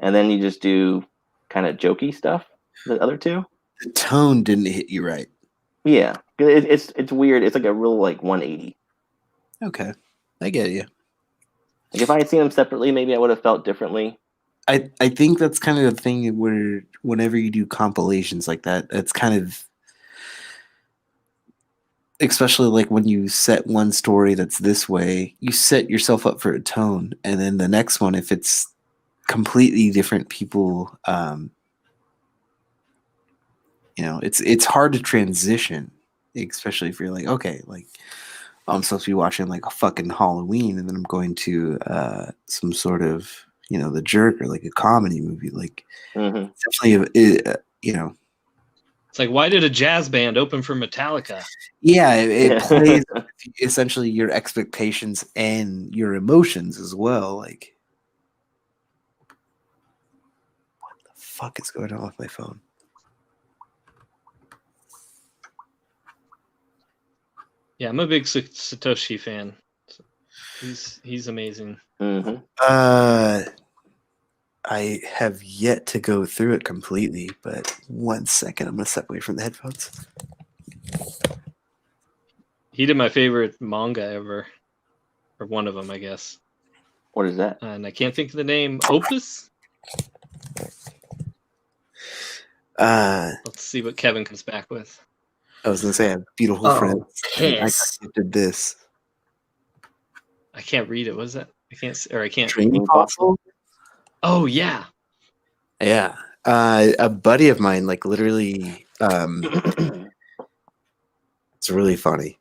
Speaker 4: and then you just do kind of jokey stuff. The other two,
Speaker 5: The tone didn't hit you right.
Speaker 4: yeah, it's weird. It's like a real like 180.
Speaker 5: Okay, I get you.
Speaker 4: Like if I had seen them separately, maybe I would have felt differently.
Speaker 5: I think that's kind of the thing where whenever you do compilations like that, it's kind of, especially like when you set one story that's this way, you set yourself up for a tone, and then the next one, if it's completely different people, it's hard to transition, especially if you're like, okay, like I'm supposed to be watching like a fucking Halloween, and then I'm going to some sort of The Jerk or like a comedy movie, like
Speaker 4: Mm-hmm.
Speaker 5: definitely
Speaker 3: It's like, why did a jazz band open for Metallica?
Speaker 5: yeah, it
Speaker 4: Yeah.
Speaker 5: plays essentially your expectations and your emotions as well. Like, fuck is going on with my phone?
Speaker 3: Yeah, I'm a big Satoshi fan. He's amazing.
Speaker 4: Mm-hmm.
Speaker 5: I have yet to go through it completely, but 1 second, I'm gonna step away from the headphones.
Speaker 3: He did my favorite manga ever, or one of them, I guess.
Speaker 4: What is that?
Speaker 3: And I can't think of the name. Opus. Let's see what Kevin comes back with.
Speaker 5: I was gonna say I have beautiful
Speaker 1: Oh,
Speaker 5: friends. And I got
Speaker 1: piss.
Speaker 5: gifted this.
Speaker 3: I can't read it. What is that? I can't.
Speaker 5: Training fossil?
Speaker 3: Oh yeah.
Speaker 5: Yeah. A buddy of mine, like literally, it's really funny.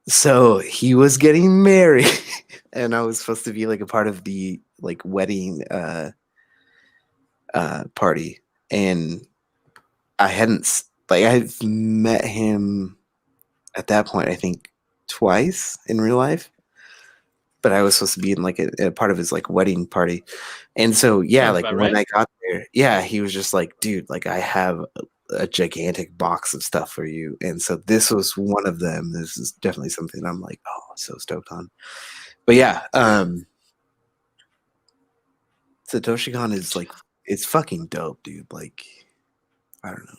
Speaker 5: So he was getting married, and I was supposed to be like a part of the like wedding party, and I hadn't I've met him at that point, I think twice in real life, but I was supposed to be in like a part of his like wedding party. And so, yeah,
Speaker 3: Sounds
Speaker 5: like
Speaker 3: about
Speaker 5: when
Speaker 3: right.
Speaker 5: I got there, yeah, he was just like, dude, like I have a gigantic box of stuff for you. And so this was one of them. This is definitely something I'm like, oh, so stoked on. But yeah, Satoshi Kon is like, it's fucking dope, dude. Like, I don't know.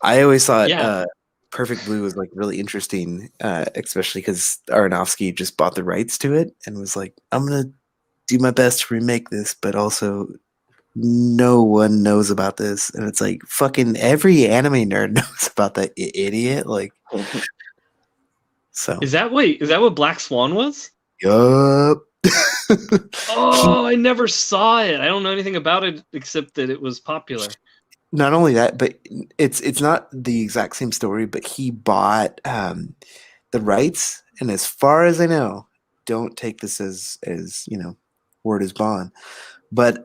Speaker 5: I always thought
Speaker 3: Yeah.
Speaker 5: Perfect Blue was like really interesting, especially because Aronofsky just bought the rights to it and was like, I'm gonna do my best to remake this, but also no one knows about this. And it's like fucking every anime nerd knows about that idiot. Like, so
Speaker 3: Is that what Black Swan was?
Speaker 5: yup.
Speaker 3: Oh, I never saw it. I don't know anything about it except that it was popular.
Speaker 5: Not only that, but it's not the exact same story, but he bought the rights, and as far as I know, don't take this as word is bond, but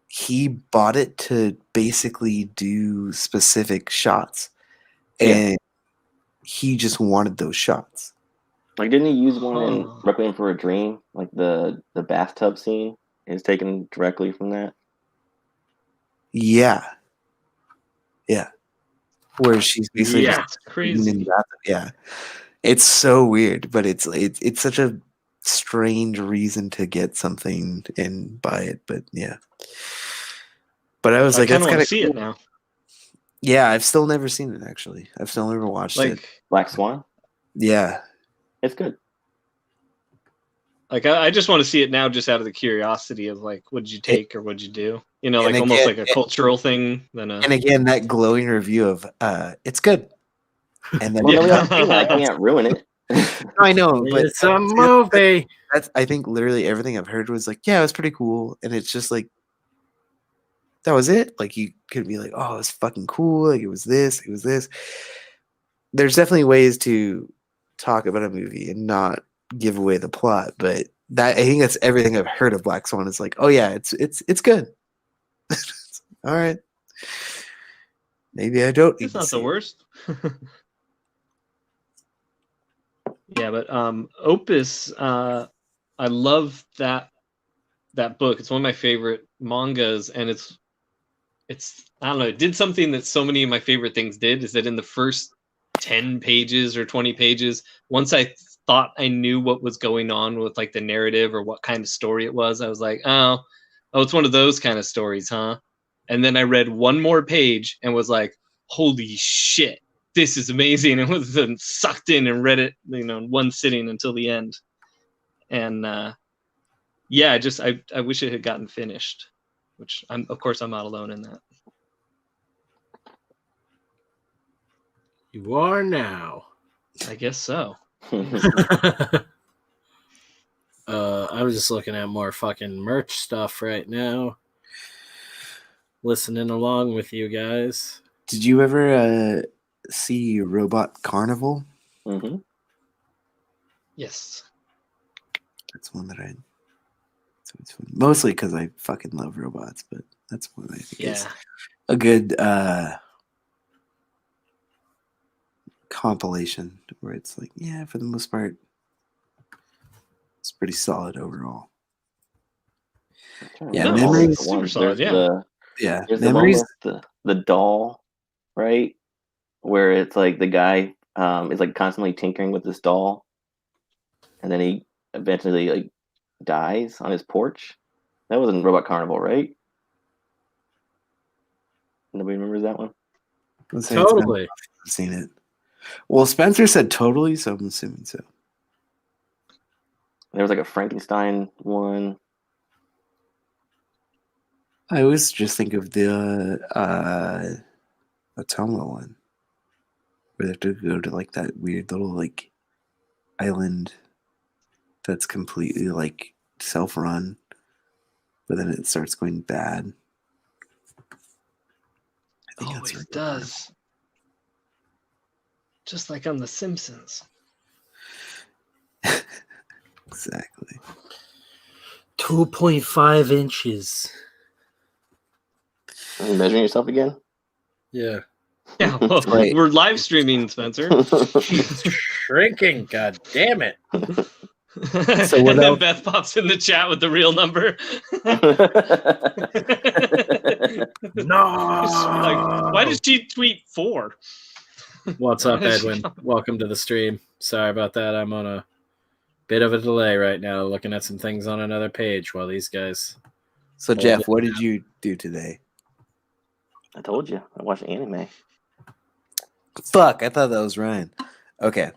Speaker 5: he bought it to basically do specific shots, and he just wanted those shots.
Speaker 4: Like, didn't he use one in
Speaker 3: Huh.
Speaker 4: Requiem for a Dream? Like the bathtub scene is taken directly from that.
Speaker 5: Yeah, where she's basically
Speaker 1: Yeah.
Speaker 5: just
Speaker 3: That's crazy.
Speaker 5: in the bathroom. Yeah, it's so weird, but it's such a strange reason to get something and buy it. But yeah, but I was
Speaker 3: I
Speaker 5: like,
Speaker 3: kind
Speaker 5: that's
Speaker 3: of want
Speaker 5: kind
Speaker 3: to
Speaker 5: of
Speaker 3: see
Speaker 5: cool.
Speaker 3: it now.
Speaker 5: Yeah, I've still never seen it actually. I've still never watched it.
Speaker 3: Like,
Speaker 4: Black Swan.
Speaker 5: Yeah,
Speaker 4: It's good.
Speaker 3: I just want to see it now, just out of the curiosity of like, what'd you take or what'd you do? You know,
Speaker 5: and
Speaker 3: like almost
Speaker 5: again,
Speaker 3: like a cultural thing. Than a
Speaker 5: and again, that glowing review of it's good, and then
Speaker 4: Well, nobody else
Speaker 3: Yeah.
Speaker 4: seen it. I can't ruin it.
Speaker 5: I know, but
Speaker 1: It's a movie.
Speaker 5: that's I think literally everything I've heard was like, yeah, it was pretty cool, and it's just like that was it. Like you could be like, oh, it's fucking cool. Like it was this, it was this. There's definitely ways to talk about a movie and not give away the plot, but that I think that's everything I've heard of Black Swan is like, oh yeah, it's good. All right, maybe I don't need
Speaker 3: It's
Speaker 5: to
Speaker 3: not
Speaker 5: see
Speaker 3: the
Speaker 5: it.
Speaker 3: worst. Yeah, but Opus, I love that book. It's one of my favorite mangas, and it's I don't know, it did something that so many of my favorite things did, is that in the first 10 pages or 20 pages, once I thought I knew what was going on with like the narrative or what kind of story it was, I was like, oh, it's one of those kind of stories, huh? And then I read one more page and was like, holy shit, this is amazing. And was then sucked in and read it, in one sitting until the end. And yeah, I wish it had gotten finished, which of course I'm not alone in that.
Speaker 1: You are now.
Speaker 3: I guess so.
Speaker 1: I was just looking at more fucking merch stuff right now. Listening along with you guys.
Speaker 5: Did you ever see Robot Carnival?
Speaker 4: Mm-hmm.
Speaker 3: Yes.
Speaker 5: That's one that it's fun. Mostly because I fucking love robots, but that's one I think is
Speaker 3: Yeah.
Speaker 5: a good compilation where it's like, yeah, for the most part, it's pretty solid overall. Yeah,
Speaker 3: No,
Speaker 5: memories.
Speaker 3: it's super
Speaker 4: There's
Speaker 3: solid. Yeah.
Speaker 5: Yeah,
Speaker 4: There's the one
Speaker 5: memories.
Speaker 4: with the doll, right? Where it's like the guy is like constantly tinkering with this doll, and then he eventually like dies on his porch. That was in Robot Carnival, right? Nobody remembers that one.
Speaker 5: Let's say it's been a while
Speaker 1: Totally.
Speaker 5: since I've seen it. Well, Spencer said totally, so I'm assuming so.
Speaker 4: There was like a Frankenstein one.
Speaker 5: I always just think of the Atoma one, where they have to go to like that weird little like island that's completely like self-run, but then it starts going bad. I think that's
Speaker 3: Always
Speaker 5: right.
Speaker 3: does. Just like on The Simpsons.
Speaker 5: Exactly.
Speaker 1: 2.5 inches.
Speaker 4: Are you measuring yourself again?
Speaker 1: Yeah.
Speaker 3: Yeah, well,
Speaker 5: Right.
Speaker 3: we're live streaming, Spencer.
Speaker 1: Shrinking, god damn it.
Speaker 5: So
Speaker 3: And
Speaker 5: what
Speaker 3: then
Speaker 5: else?
Speaker 3: Beth pops in the chat with the real number.
Speaker 1: No.
Speaker 3: Like, why did she tweet 4?
Speaker 1: What's
Speaker 3: Why
Speaker 1: up,
Speaker 3: did she
Speaker 1: Edwin?
Speaker 3: come-
Speaker 1: Welcome to the stream. Sorry about that. I'm on a bit of a delay right now, looking at some things on another page while these guys.
Speaker 5: So
Speaker 1: Hold
Speaker 5: Jeff,
Speaker 1: it
Speaker 5: what did you do today?
Speaker 4: I told you. I watched anime.
Speaker 5: Fuck, I thought that was Ryan. Okay.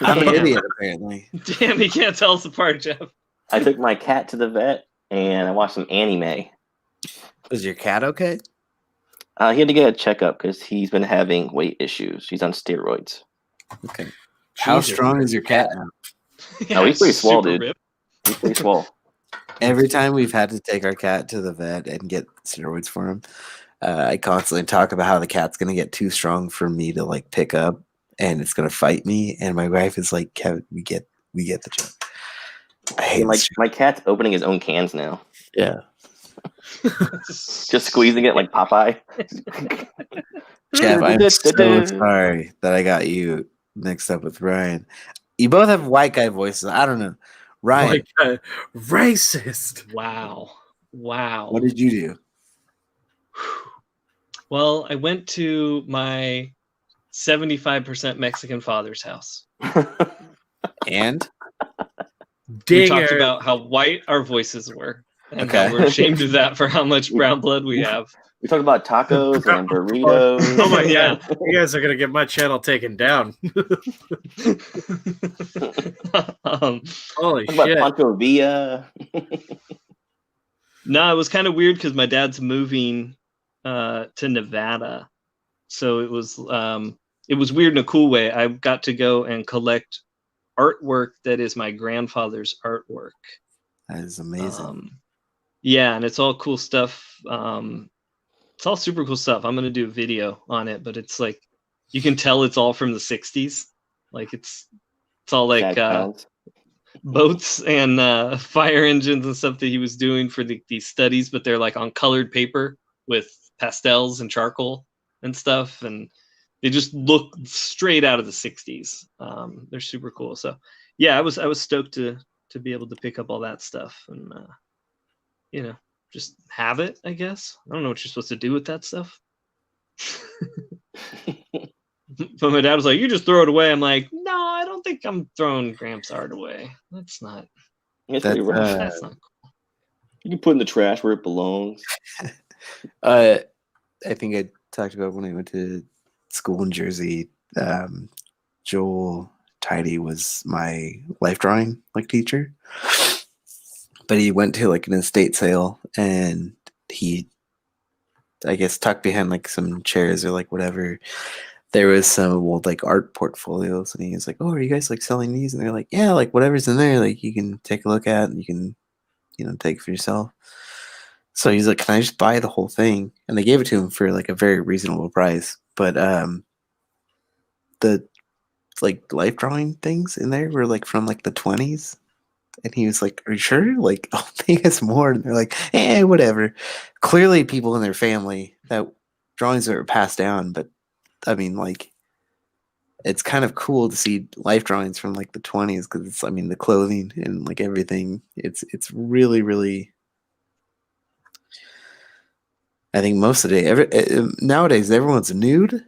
Speaker 5: I'm an
Speaker 3: Damn.
Speaker 5: idiot, apparently.
Speaker 3: Damn, he can't tell us apart, Jeff.
Speaker 4: I took my cat to the vet and I watched some anime.
Speaker 5: Is your cat okay?
Speaker 4: He had to get a checkup because he's been having weight issues. He's on steroids.
Speaker 5: Okay. How
Speaker 1: Jesus.
Speaker 5: strong is your cat now?
Speaker 3: Yeah,
Speaker 4: he's pretty swole,
Speaker 3: super
Speaker 4: dude.
Speaker 3: ripped.
Speaker 4: He's pretty swole.
Speaker 5: Every time we've had to take our cat to the vet and get steroids for him, I constantly talk about how the cat's going to get too strong for me to like pick up, and it's going to fight me. And my wife is like, "Kevin, we get the joke." I hate
Speaker 4: And
Speaker 5: this
Speaker 4: my cat's opening his own cans now.
Speaker 5: Yeah,
Speaker 4: Just squeezing it like Popeye.
Speaker 5: Jeff, I'm so sorry that I got you mixed up with Ryan. You both have white guy voices. I don't know. Ryan,
Speaker 1: Like, racist.
Speaker 3: Wow. Wow.
Speaker 5: what did you do?
Speaker 3: Well, I went to my 75% Mexican father's house.
Speaker 5: And
Speaker 3: We talked
Speaker 1: Dinger.
Speaker 3: about how white our voices were and
Speaker 5: Okay.
Speaker 3: how we're ashamed of that for how much brown blood we have.
Speaker 4: We talked about tacos and burritos.
Speaker 1: Oh my
Speaker 3: Yeah.
Speaker 1: god. You guys are going to get my channel taken down. Holy
Speaker 4: Talked about
Speaker 1: shit.
Speaker 4: Pancho Villa.
Speaker 3: No, it was kind of weird because my dad's moving to Nevada, so it was weird in a cool way. I got to go and collect artwork that is my grandfather's artwork.
Speaker 5: that is amazing.
Speaker 3: Yeah, and it's all cool stuff. It's all super cool stuff. I'm gonna do a video on it, but it's like you can tell it's all from the '60s. Like it's all like boats and fire engines and stuff that he was doing for these studies, but they're like on colored paper with pastels and charcoal and stuff, and they just look straight out of the '60s. They're super cool. So yeah, I was stoked to be able to pick up all that stuff and just have it, I guess. I don't know what you're supposed to do with that stuff. But my dad was like, "You just throw it away." I'm like, "No, I don't think I'm throwing Gramps' art away. That's not.
Speaker 4: It's pretty rough.
Speaker 3: That's not cool."
Speaker 4: You can put it in the trash where it belongs.
Speaker 5: I think I talked about when I went to school in Jersey. Joel Tidy was my life drawing like teacher, but he went to like an estate sale and he, I guess, tucked behind like some chairs or like whatever. There was some old like art portfolios, and he was like, "Oh, are you guys like selling these?" And they're like, "Yeah, like whatever's in there, like you can take a look at, and you can, take it for yourself." So he's like, "Can I just buy the whole thing?" And they gave it to him for like a very reasonable price. But the like life drawing things in there were like from like the 20s. And he was like, "Are you sure? Like, I'll pay us more." And they're like, whatever. Clearly people in their family that drawings that were passed down, but I mean, like, it's kind of cool to see life drawings from like the 20s because it's, I mean, the clothing and like everything. It's really, really I think most of the day, nowadays, everyone's nude.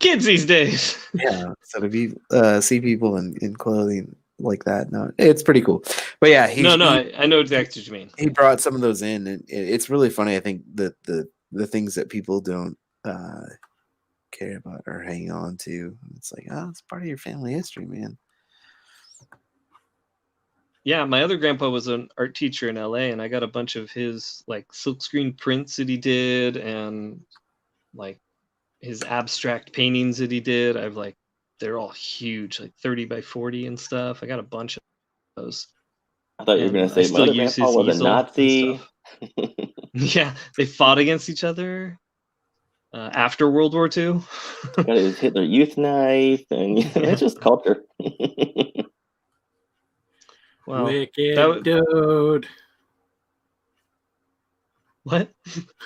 Speaker 3: Kids these days.
Speaker 5: Yeah. So if you see people in clothing like that, no, it's pretty cool. But yeah,
Speaker 3: No, I know exactly what you mean.
Speaker 5: he brought some of those in, and it's really funny. I think that the things that people don't care about or hang on to, it's like, oh, it's part of your family history, man.
Speaker 3: Yeah, my other grandpa was an art teacher in LA, and I got a bunch of his like silkscreen prints that he did, and like his abstract paintings that he did. I've like, they're all huge, like 30 by 40 and stuff. I got a bunch of those.
Speaker 4: I thought you were going to say my other grandpa was a Nazi.
Speaker 3: Yeah, they fought against each other after World War II.
Speaker 4: Got his Hitler Youth knife, and it's just culture.
Speaker 3: Wow.
Speaker 1: Wicked dude.
Speaker 3: What?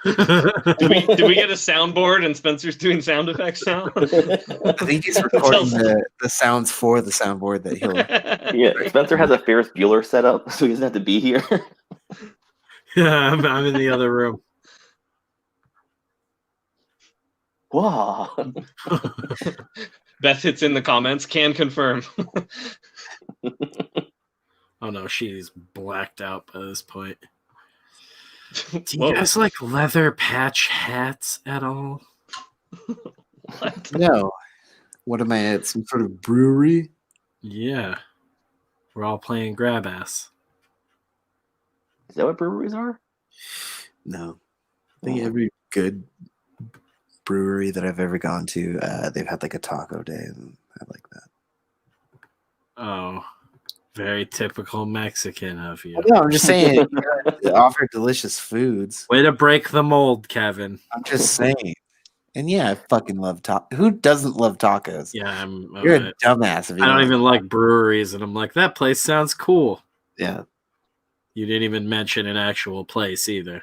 Speaker 3: Did we get a soundboard and Spencer's doing sound effects now?
Speaker 5: I think he's recording the sounds for the soundboard that he'll.
Speaker 4: Yeah, Spencer has a Ferris Bueller set up, so he doesn't have to be here.
Speaker 1: Yeah, I'm in the other room.
Speaker 4: Wow.
Speaker 3: Beth hits in the comments, can confirm.
Speaker 1: Oh no, she's blacked out by this point. Do you
Speaker 3: Whoa.
Speaker 1: guys like leather patch hats at all?
Speaker 3: What?
Speaker 5: No. What am I at? Some sort of brewery?
Speaker 1: Yeah. We're all playing grab ass.
Speaker 4: Is that what breweries are?
Speaker 5: No. I think every good brewery that I've ever gone to, they've had like a taco day, and I like that.
Speaker 1: Oh, very typical Mexican of you.
Speaker 5: No, I'm just saying, they offer delicious foods.
Speaker 1: Way to break the mold, Kevin.
Speaker 5: I'm just saying. And yeah, I fucking love tacos. Who doesn't love tacos?
Speaker 1: Yeah,
Speaker 5: You're a dumbass. If you
Speaker 1: I don't even like breweries, and I'm like, that place sounds cool.
Speaker 5: Yeah.
Speaker 1: You didn't even mention an actual place either.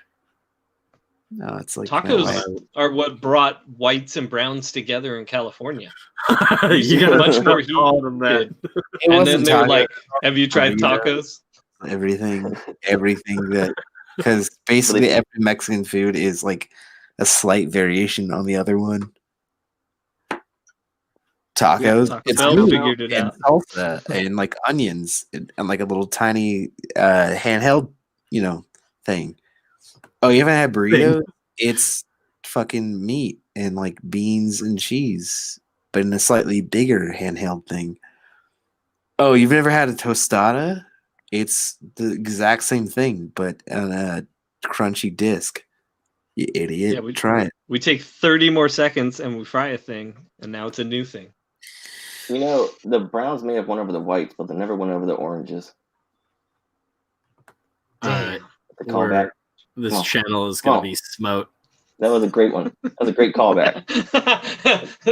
Speaker 5: No, it's like
Speaker 3: Tacos are what brought whites and browns together in California.
Speaker 1: You
Speaker 3: got much more
Speaker 1: call them that.
Speaker 3: And then they were like, "Have you tried tacos?"
Speaker 5: Everything that, because basically every Mexican food is like a slight variation on the other one. Tacos,
Speaker 3: Taco
Speaker 5: it's
Speaker 3: Bell
Speaker 5: really
Speaker 3: figured it
Speaker 5: and
Speaker 3: out.
Speaker 5: salsa and like onions and like a little tiny handheld, thing. Oh, you haven't had burritos? It's fucking meat and like beans and cheese, but in a slightly bigger handheld thing. Oh, you've never had a tostada? It's the exact same thing, but on a crunchy disc. You idiot.
Speaker 3: Yeah,
Speaker 5: Try it.
Speaker 3: We take 30 more seconds and we fry a thing, and now it's a new thing.
Speaker 4: The Browns may have won over the whites, but they never won over the oranges.
Speaker 1: All right.
Speaker 4: The callback.
Speaker 1: This channel is going to be smote.
Speaker 4: That was a great one. That was a great callback.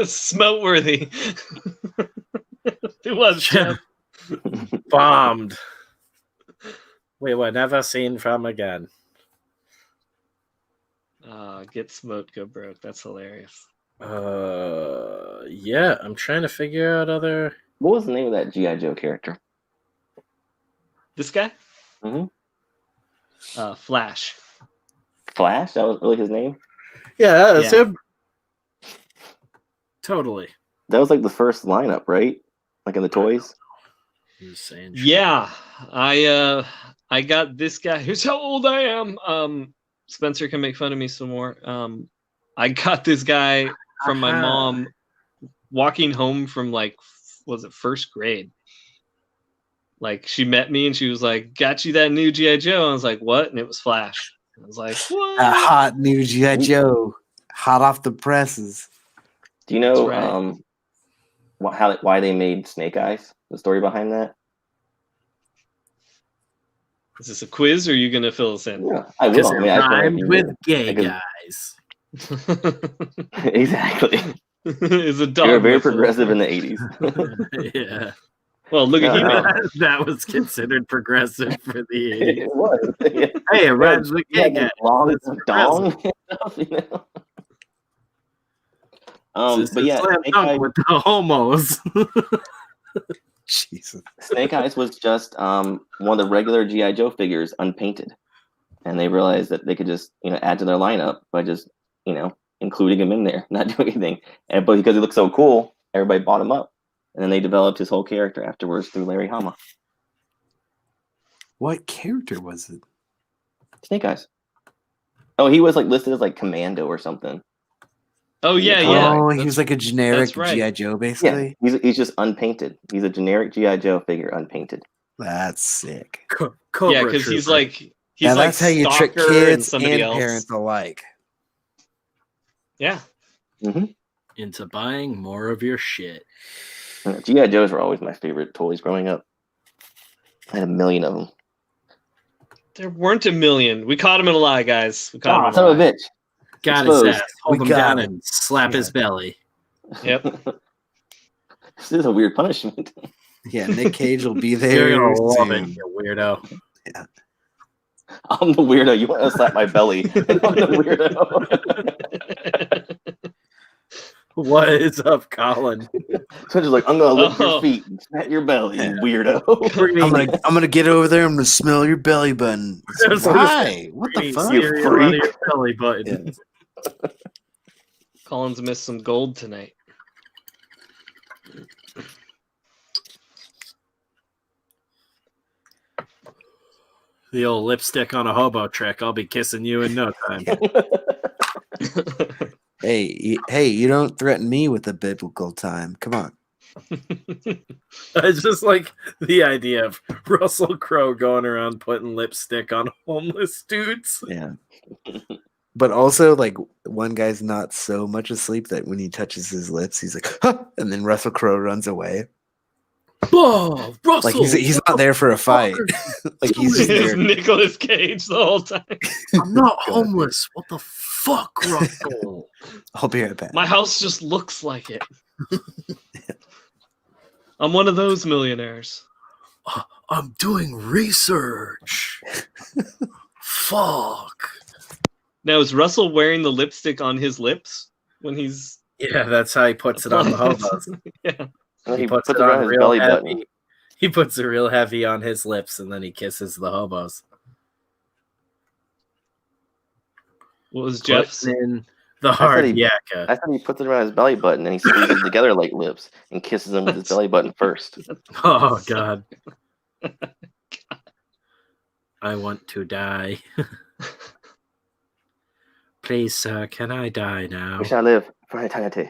Speaker 3: Smote worthy. It was, Jeff.
Speaker 1: Bombed. We were never seen from again.
Speaker 3: Get smote, go broke. That's hilarious.
Speaker 1: Yeah, I'm trying to figure out other.
Speaker 4: What was the name of that G.I. Joe character?
Speaker 3: This guy?
Speaker 4: Mm-hmm.
Speaker 3: Flash.
Speaker 4: Flash? That was really his name?
Speaker 1: Yeah, that's him. Totally.
Speaker 4: That was like the first lineup, right? Like in the toys?
Speaker 1: Insane.
Speaker 3: Yeah. I got this guy. Here's how old I am. Spencer can make fun of me some more. I got this guy from my mom walking home from was it first grade? Like she met me and she was like, "Got you that new G.I. Joe?" I was like, "What?" And it was Flash. I was like, "What?"
Speaker 5: A hot new G.I. Joe, hot off the presses.
Speaker 4: Do you know
Speaker 3: right.
Speaker 4: why they made Snake Eyes? The story behind that?
Speaker 3: Is this a quiz or are you going to fill us in?
Speaker 4: Yeah, I will.
Speaker 1: Because it rhymed with gay guys.
Speaker 4: Exactly.
Speaker 3: Is a dog.
Speaker 4: They were very
Speaker 3: whistle.
Speaker 4: progressive in the 80s.
Speaker 1: Yeah.
Speaker 3: Well, look at He-Man.
Speaker 1: That was considered progressive for the 80s.
Speaker 4: It was. Yeah.
Speaker 1: Hey, it rhymes with gay guys.
Speaker 4: Long dong and stuff, But yeah,
Speaker 1: Snake Eyes with the homos.
Speaker 5: Jesus.
Speaker 4: Snake Eyes was just one of the regular G.I. Joe figures, unpainted. and they realized that they could just add to their lineup by just including him in there, not doing anything. But because he looked so cool, everybody bought him up, and then they developed his whole character afterwards through Larry Hama.
Speaker 5: What character was it?
Speaker 4: Snake Eyes. Oh, he was like listed as like Commando or something.
Speaker 3: Oh yeah,
Speaker 4: Oh,
Speaker 3: yeah.
Speaker 5: Oh, he was like a generic
Speaker 3: that's right.
Speaker 5: G.I. Joe,
Speaker 4: Yeah,
Speaker 5: basically.
Speaker 4: he's just unpainted. He's a generic G.I. Joe figure, unpainted.
Speaker 5: That's sick.
Speaker 3: Yeah, because he's like
Speaker 5: Now
Speaker 3: like
Speaker 5: that's how you trick
Speaker 3: Stalker and
Speaker 5: kids
Speaker 3: somebody
Speaker 5: and
Speaker 3: else.
Speaker 5: parents alike.
Speaker 3: Yeah.
Speaker 1: into buying more of your shit.
Speaker 4: G.I. Joes were always my favorite toys growing up. I had a million of them.
Speaker 3: There weren't a million. We caught him in a lie, guys. We caught him in a
Speaker 4: Son of a
Speaker 3: lie.
Speaker 4: bitch.
Speaker 1: Got
Speaker 4: Exposed.
Speaker 1: his ass. Hold
Speaker 5: We
Speaker 1: him
Speaker 5: got
Speaker 1: down
Speaker 5: it.
Speaker 1: and slap his belly.
Speaker 3: Yep.
Speaker 4: This is a weird punishment.
Speaker 5: Yeah, Nick Cage will be
Speaker 1: You're
Speaker 5: there
Speaker 1: gonna love it,
Speaker 5: soon.
Speaker 1: you weirdo.
Speaker 4: I'm the weirdo. You want to slap my belly, and I'm the weirdo.
Speaker 1: What is up, Colin?
Speaker 4: So just like, I'm gonna lick your feet and smack your belly, you weirdo.
Speaker 5: I'm gonna get over there. I'm gonna smell your belly button.
Speaker 1: I was gonna
Speaker 5: Why? What the
Speaker 1: Eating
Speaker 5: fuck?
Speaker 1: cereal out of
Speaker 4: freak.
Speaker 1: your belly button.
Speaker 3: Colin's missed some gold tonight.
Speaker 1: The old lipstick on a hobo trick. I'll be kissing you in no time.
Speaker 5: Hey, you don't threaten me with a biblical time. Come on.
Speaker 1: It's just like the idea of Russell Crowe going around putting lipstick on homeless dudes.
Speaker 5: Yeah. But also, like, one guy's not so much asleep that when he touches his lips, he's like, huh! And then Russell Crowe runs away.
Speaker 1: Oh, Russell!
Speaker 5: Like, he's not there for a fight. Like, he's just
Speaker 3: It's
Speaker 5: there.
Speaker 3: Nicolas Cage the whole time.
Speaker 1: I'm not homeless. What the fuck, Russell?
Speaker 5: I'll be right back.
Speaker 3: My house just looks like it. I'm one of those millionaires.
Speaker 1: I'm doing research. Fuck.
Speaker 3: Now, is Russell wearing the lipstick on his lips when he's...
Speaker 1: Yeah, that's how he puts it on the hobos.
Speaker 3: Yeah.
Speaker 4: He
Speaker 1: puts
Speaker 4: puts
Speaker 1: it
Speaker 4: it
Speaker 1: on
Speaker 4: around his
Speaker 1: real
Speaker 4: belly
Speaker 1: heavy.
Speaker 4: button.
Speaker 1: He puts it real heavy on his lips, and then he kisses the hobos.
Speaker 3: What was Jeff's?
Speaker 1: Putting in the hard yakka.
Speaker 4: I thought he puts it around his belly button and he squeezes together like lips and kisses him with his belly button first.
Speaker 1: Oh, God. I want to die. Please, sir, can I die now?
Speaker 4: We shall live for eternity.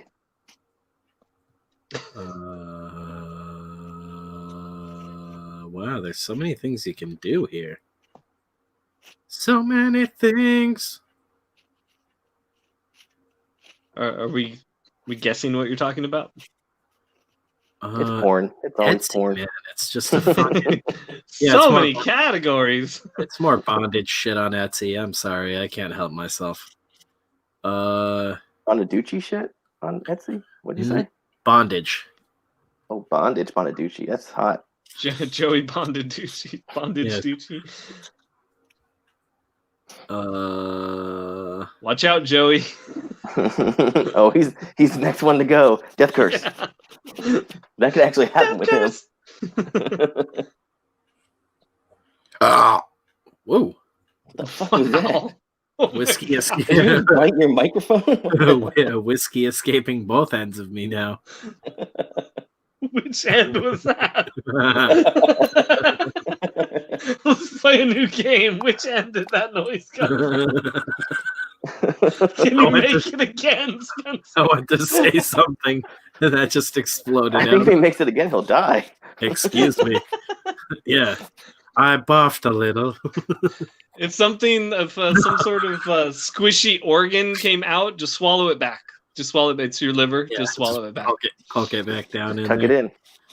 Speaker 1: Wow, there's so many things you can do here. So many things.
Speaker 3: Are we guessing what you're talking about?
Speaker 4: It's porn. It's always
Speaker 1: Etsy,
Speaker 4: porn.
Speaker 1: man. It's just a fucking... Yeah,
Speaker 3: So
Speaker 1: it's more-
Speaker 3: many categories.
Speaker 1: It's more bondage shit on Etsy. I'm sorry, I can't help myself.
Speaker 4: Bonaducci shit on Etsy? What'd you say?
Speaker 1: Bondage.
Speaker 4: Oh, bondage Bonaducci. That's hot.
Speaker 3: Joey Bondaducci. Bondage Ducci. Watch out, Joey.
Speaker 4: Oh, he's the next one to go. Death curse.
Speaker 3: Yeah.
Speaker 4: That could actually happen with him.
Speaker 1: Whoa.
Speaker 4: The fuck was that?
Speaker 1: Whiskey
Speaker 4: Did you
Speaker 1: escaping.
Speaker 4: bite your microphone?
Speaker 1: Whiskey escaping both ends of me now.
Speaker 3: Which end was that? Let's play a new game. Which end did that noise come from? Can you make it again, Spencer?
Speaker 1: I want to say something, and that just exploded
Speaker 4: I think
Speaker 1: out.
Speaker 4: if he makes it again, he'll die.
Speaker 1: Excuse me. Yeah, I buffed a little.
Speaker 3: If something of some sort of squishy organ came out, just swallow it back. Just swallow it. It's your liver.
Speaker 1: Yeah,
Speaker 3: just swallow it back.
Speaker 1: Poke it back down in
Speaker 4: Tuck
Speaker 1: there.
Speaker 4: it in.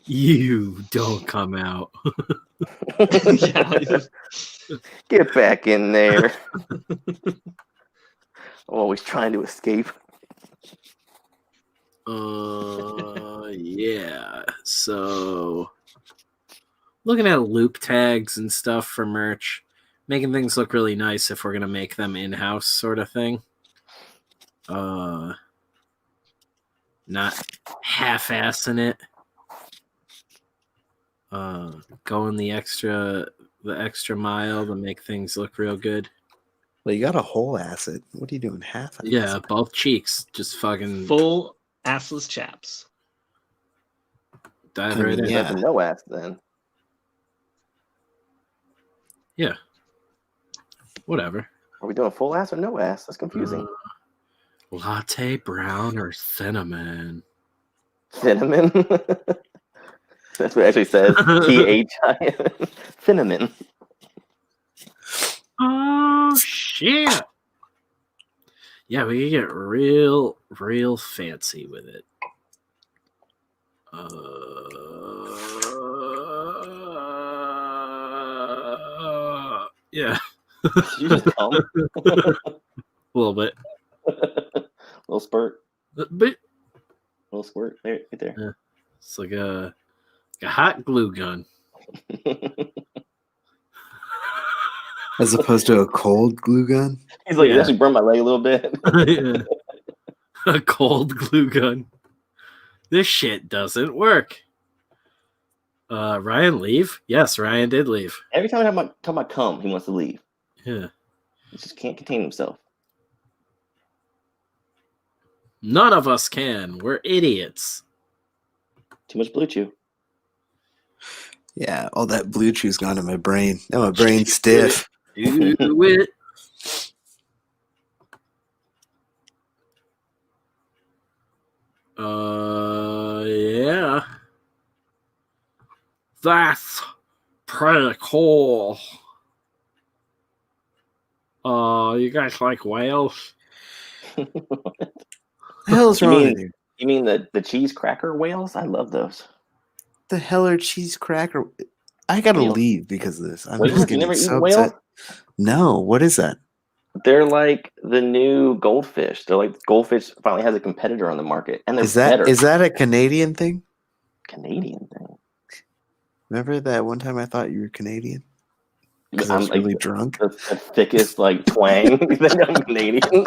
Speaker 1: You don't come out.
Speaker 3: Yeah.
Speaker 4: Get back in there. Always trying to escape.
Speaker 1: Yeah. So, looking at loop tags and stuff for merch, making things look really nice if we're gonna make them in-house, sort of thing. Not half-assing it. Going the extra mile to make things look real good.
Speaker 5: Well, you got a whole asset. What are you doing? Half? An
Speaker 1: Yeah,
Speaker 5: asset?
Speaker 1: both cheeks. Just fucking
Speaker 3: Full assless chaps.
Speaker 1: dive
Speaker 5: I
Speaker 1: right
Speaker 5: mean,
Speaker 1: in.
Speaker 5: yeah.
Speaker 4: That's a no ass then.
Speaker 1: Yeah. Whatever.
Speaker 4: Are we doing full ass or no ass? That's confusing.
Speaker 1: Latte, brown, or cinnamon?
Speaker 4: Cinnamon. That's what it actually says. THI. Cinnamon.
Speaker 1: Oh shit! Yeah, we can get real fancy with it. Yeah,
Speaker 4: Did you just come?
Speaker 1: a little bit,
Speaker 4: Little spurt.
Speaker 1: but
Speaker 4: Little squirt. There, right there.
Speaker 1: yeah, it's like a hot glue gun.
Speaker 5: As opposed to a cold glue gun.
Speaker 4: He's like,
Speaker 1: Yeah.
Speaker 4: it actually burned my leg a little bit.
Speaker 1: Yeah. A cold glue gun. This shit doesn't work. Ryan leave? Yes, Ryan did leave.
Speaker 4: Every time I talk about cum, he wants to leave.
Speaker 1: Yeah.
Speaker 4: He just can't contain himself.
Speaker 1: None of us can. We're idiots.
Speaker 4: Too much blue chew.
Speaker 5: Yeah, all that blue chew's gone in my brain. Now my brain's stiff.
Speaker 1: Do it. Yeah. That's pretty cool. You guys like whales?
Speaker 5: The hell's wrong with you?
Speaker 4: You mean the cheese cracker whales? I love those.
Speaker 5: The hell are cheese cracker? I gotta
Speaker 4: Whales.
Speaker 5: leave because of this. I'm
Speaker 4: Whales?
Speaker 5: just
Speaker 4: You
Speaker 5: getting
Speaker 4: never
Speaker 5: so
Speaker 4: eaten whales?
Speaker 5: upset. No, what is that?
Speaker 4: They're like the new goldfish. They're like goldfish finally has a competitor on the market, and they're better.
Speaker 5: Is that a Canadian thing?
Speaker 4: Canadian thing?
Speaker 5: Remember that one time I thought you were Canadian? Because I
Speaker 4: I'm
Speaker 5: was
Speaker 4: like
Speaker 5: really drunk.
Speaker 4: the thickest like twang. You think I'm Canadian?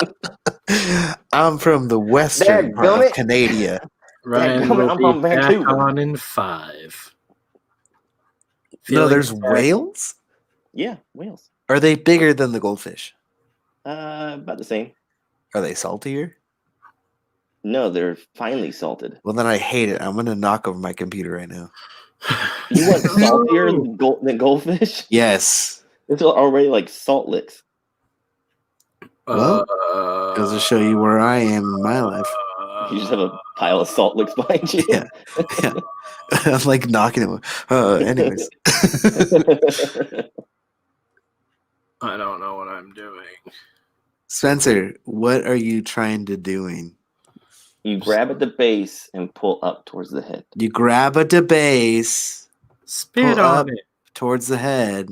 Speaker 5: I'm from the western part of
Speaker 4: Dadgummit.
Speaker 5: Canada.
Speaker 1: Ryan
Speaker 4: come on,
Speaker 1: will
Speaker 4: I'm
Speaker 1: be
Speaker 4: from
Speaker 1: back
Speaker 4: Vancouver.
Speaker 1: on in 5.
Speaker 5: No,
Speaker 1: Feeling
Speaker 5: there's
Speaker 1: set?
Speaker 5: whales?
Speaker 4: Yeah, whales.
Speaker 5: Are they bigger than the goldfish?
Speaker 4: About the same.
Speaker 5: Are they saltier?
Speaker 4: No, they're finely salted.
Speaker 5: Well, then I hate it. I'm going to knock over my computer right now.
Speaker 4: You want saltier than goldfish?
Speaker 5: Yes.
Speaker 4: It's already like salt licks.
Speaker 5: Well, goes to show you where I am in my life.
Speaker 4: You just have a pile of salt licks behind you.
Speaker 5: Yeah. Yeah. I'm like knocking it. Anyways.
Speaker 1: I don't know what I'm doing.
Speaker 5: Spencer, what are you trying to doing?
Speaker 4: You grab at the base and pull up towards the head.
Speaker 5: You grab a debase,
Speaker 1: Spit
Speaker 5: Pull up.
Speaker 1: on it.
Speaker 5: towards the head,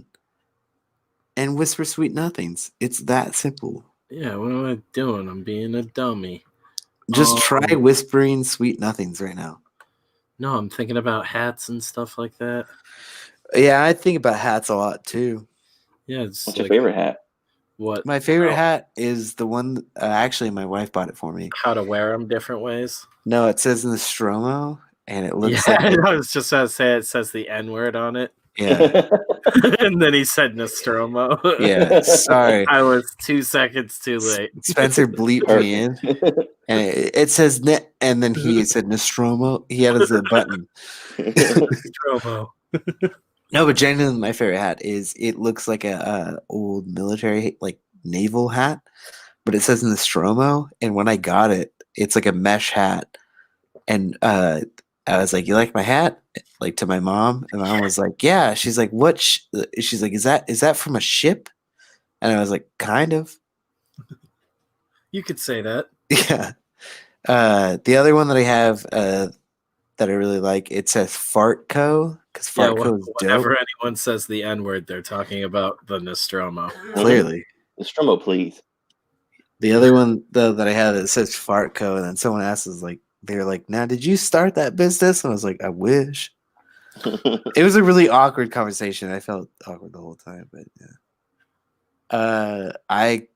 Speaker 5: and whisper sweet nothings. It's that simple.
Speaker 1: Yeah, what am I doing? I'm being a dummy.
Speaker 5: Just try whispering sweet nothings right now.
Speaker 1: No, I'm thinking about hats and stuff like that.
Speaker 5: Yeah, I think about hats a lot too.
Speaker 1: Yeah, it's
Speaker 4: What's
Speaker 1: like,
Speaker 4: your favorite hat?
Speaker 1: What?
Speaker 5: My favorite
Speaker 1: Oh.
Speaker 5: hat is the one. Actually, my wife bought it for me.
Speaker 1: How to wear them different ways.
Speaker 5: No, it says Nostromo, and it looks
Speaker 1: Yeah,
Speaker 5: like
Speaker 1: I was just about to say it says the N word on it.
Speaker 5: yeah,
Speaker 1: And then he said Nostromo.
Speaker 5: yeah. Sorry,
Speaker 1: I was 2 seconds too late.
Speaker 5: Spencer bleeped me in, and it says net, and then he said Nostromo. He had as a button.
Speaker 1: Nostromo.
Speaker 5: No, but genuinely, my favorite hat is it looks like a old military like naval hat, but it says Nostromo. And when I got it, it's like a mesh hat, and I was like, "You like my hat?" Like to my mom, and mom was like, "Yeah." She's like, "What?" She's like, "Is that from a ship?" And I was like, "Kind of."
Speaker 1: You could say that.
Speaker 5: Yeah. The other one that I have that I really like, it says Fartco because
Speaker 1: Yeah,
Speaker 5: Fartco is dope.
Speaker 1: whenever anyone says the N word, they're talking about the Nostromo.
Speaker 5: Clearly.
Speaker 4: Nostromo, please.
Speaker 5: The other one though that I have that says Fartco, and then someone asks like, they're like, "Now, did you start that business?" And I was like, "I wish." It was a really awkward conversation. I felt awkward the whole time, but yeah. I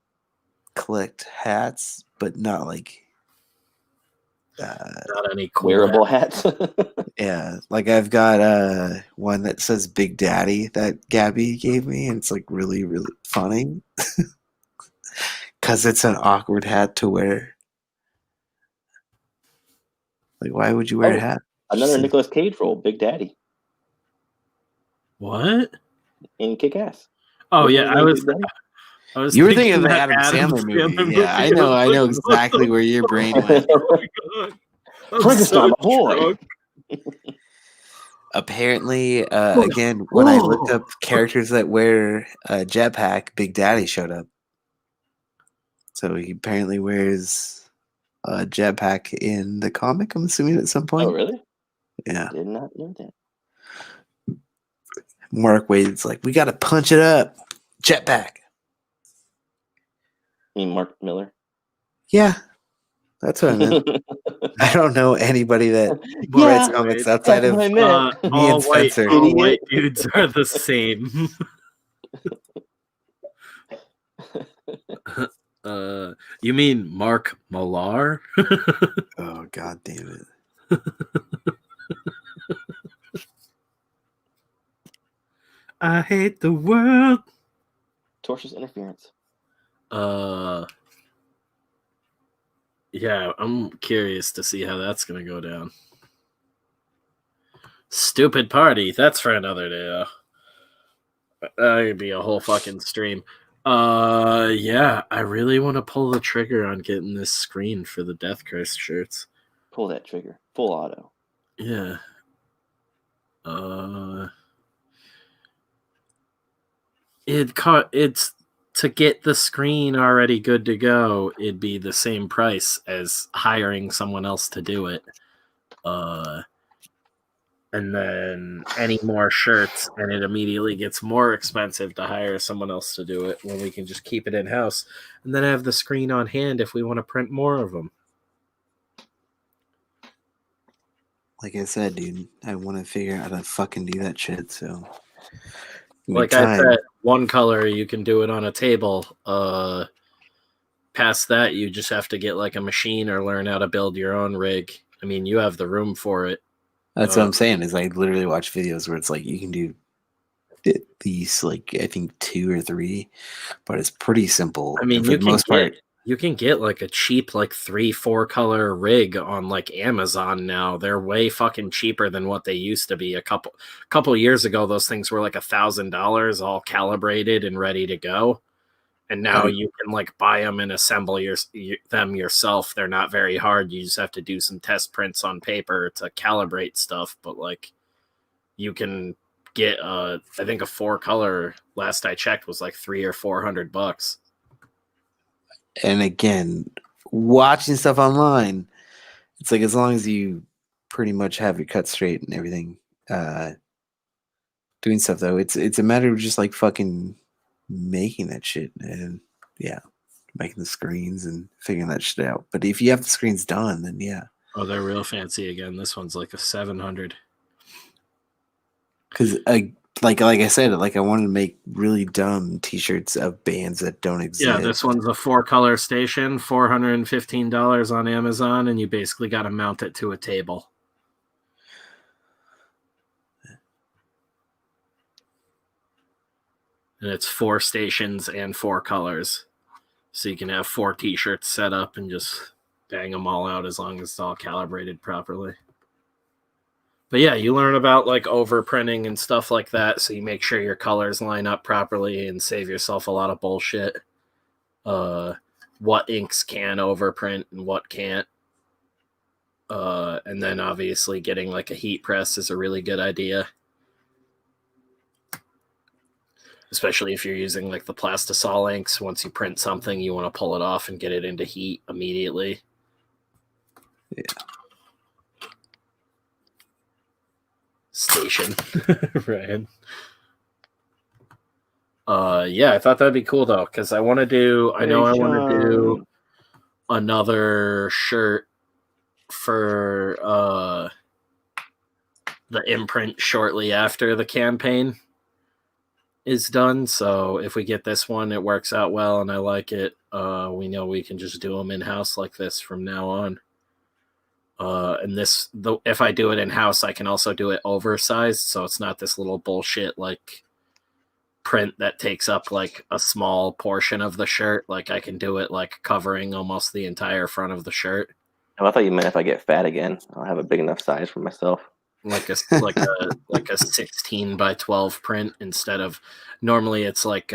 Speaker 5: collect hats, but not like
Speaker 1: Not any cool
Speaker 4: Wearable hats.
Speaker 5: yeah, like I've got one that says Big Daddy that Gabby gave me, and it's like really, really funny. Because it's an awkward hat to wear. Like, why would you wear a hat?
Speaker 4: Another
Speaker 5: Just-
Speaker 4: Nicolas Cage role, Big Daddy
Speaker 1: What?
Speaker 4: in Kick Ass.
Speaker 1: Oh yeah, I was
Speaker 5: You were thinking of the
Speaker 1: that
Speaker 5: Adam Sandler movie. Yeah, I know
Speaker 1: was like,
Speaker 5: exactly
Speaker 1: what
Speaker 5: where your
Speaker 1: the
Speaker 5: brain
Speaker 1: fuck?
Speaker 5: went.
Speaker 1: Oh my God. I'm
Speaker 4: Frankenstein,
Speaker 1: so
Speaker 4: my boy.
Speaker 1: drunk.
Speaker 5: Apparently, again, when I looked up characters that wear a jetpack, Big Daddy showed up. So he apparently wears a jetpack in the comic, I'm assuming, at some point.
Speaker 4: Oh, really?
Speaker 5: Yeah.
Speaker 4: Did not know that.
Speaker 5: Mark Wade's like, we got to punch it up. Jetpack.
Speaker 4: You mean Mark Miller?
Speaker 5: Yeah. That's what I meant. I don't know anybody that
Speaker 4: Yeah,
Speaker 5: writes comics outside
Speaker 4: That's
Speaker 5: of
Speaker 4: what I meant.
Speaker 5: me and Spencer.
Speaker 1: All white
Speaker 4: Idiot.
Speaker 1: dudes are the same. You mean Mark Millar?
Speaker 5: Oh, God damn it.
Speaker 1: I hate the world.
Speaker 4: Tortious interference.
Speaker 1: Yeah, I'm curious to see how that's gonna go down. Stupid party. That's for another day, though. That could be a whole fucking stream. Yeah, I really want to pull the trigger on getting this screen for the Death Christ shirts.
Speaker 4: Pull that trigger. Full auto.
Speaker 1: Yeah. It's to get the screen already good to go, it'd be the same price as hiring someone else to do it. And then any more shirts, and it immediately gets more expensive to hire someone else to do it when we can just keep it in-house and then have the screen on hand if we want to print more of them.
Speaker 5: Like I said, dude, I want to figure out how to fucking do that shit, so...
Speaker 1: Like I said, one color, you can do it on a table. Past that, you just have to get like a machine or learn how to build your own rig. I mean, you have the room for it.
Speaker 5: That's what I'm saying, is I literally watch videos where it's like, you can do at least, like, I think 2 or 3, but it's pretty simple.
Speaker 1: I mean,
Speaker 5: and for the most part...
Speaker 1: You can get like a cheap like 3-4 color rig on like Amazon now. They're way fucking cheaper than what they used to be. A couple years ago, those things were like $1,000 all calibrated and ready to go. And now you can like buy them and assemble them yourself. They're not very hard. You just have to do some test prints on paper to calibrate stuff. But like you can get I think a 4 color last I checked was like $300 or $400.
Speaker 5: And again, watching stuff online, it's like as long as you pretty much have your cut straight and everything, doing stuff though, it's a matter of just like fucking making that shit and yeah, making the screens and figuring that shit out. But if you have the screens done, then yeah.
Speaker 1: Oh, they're real fancy again. This one's like a 700.
Speaker 5: Because like I said, like I wanted to make really dumb T-shirts of bands that don't exist.
Speaker 1: Yeah, this one's a 4-color station, $415 on Amazon, and you basically got to mount it to a table. And it's 4 stations and 4 colors. So you can have 4 T-shirts set up and just bang them all out as long as it's all calibrated properly. But yeah, you learn about like overprinting and stuff like that, so you make sure your colors line up properly and save yourself a lot of bullshit. What inks can overprint and what can't. And then obviously getting like a heat press is a really good idea. Especially if you're using like the Plastisol inks. Once you print something, you want to pull it off and get it into heat immediately.
Speaker 5: Yeah.
Speaker 1: Station. Right. Yeah, I thought that'd be cool though, because I want to do another shirt for the imprint shortly after the campaign is done. So if we get this one, it works out well and I like it, we know we can just do them in-house like this from now on. And if I do it in-house, I can also do it oversized, so it's not this little bullshit like print that takes up like a small portion of the shirt. Like I can do it like covering almost the entire front of the shirt.
Speaker 4: Oh, I thought you meant if I get fat again, I'll have a big enough size for myself.
Speaker 1: Like a 16 by 12 print instead of normally it's like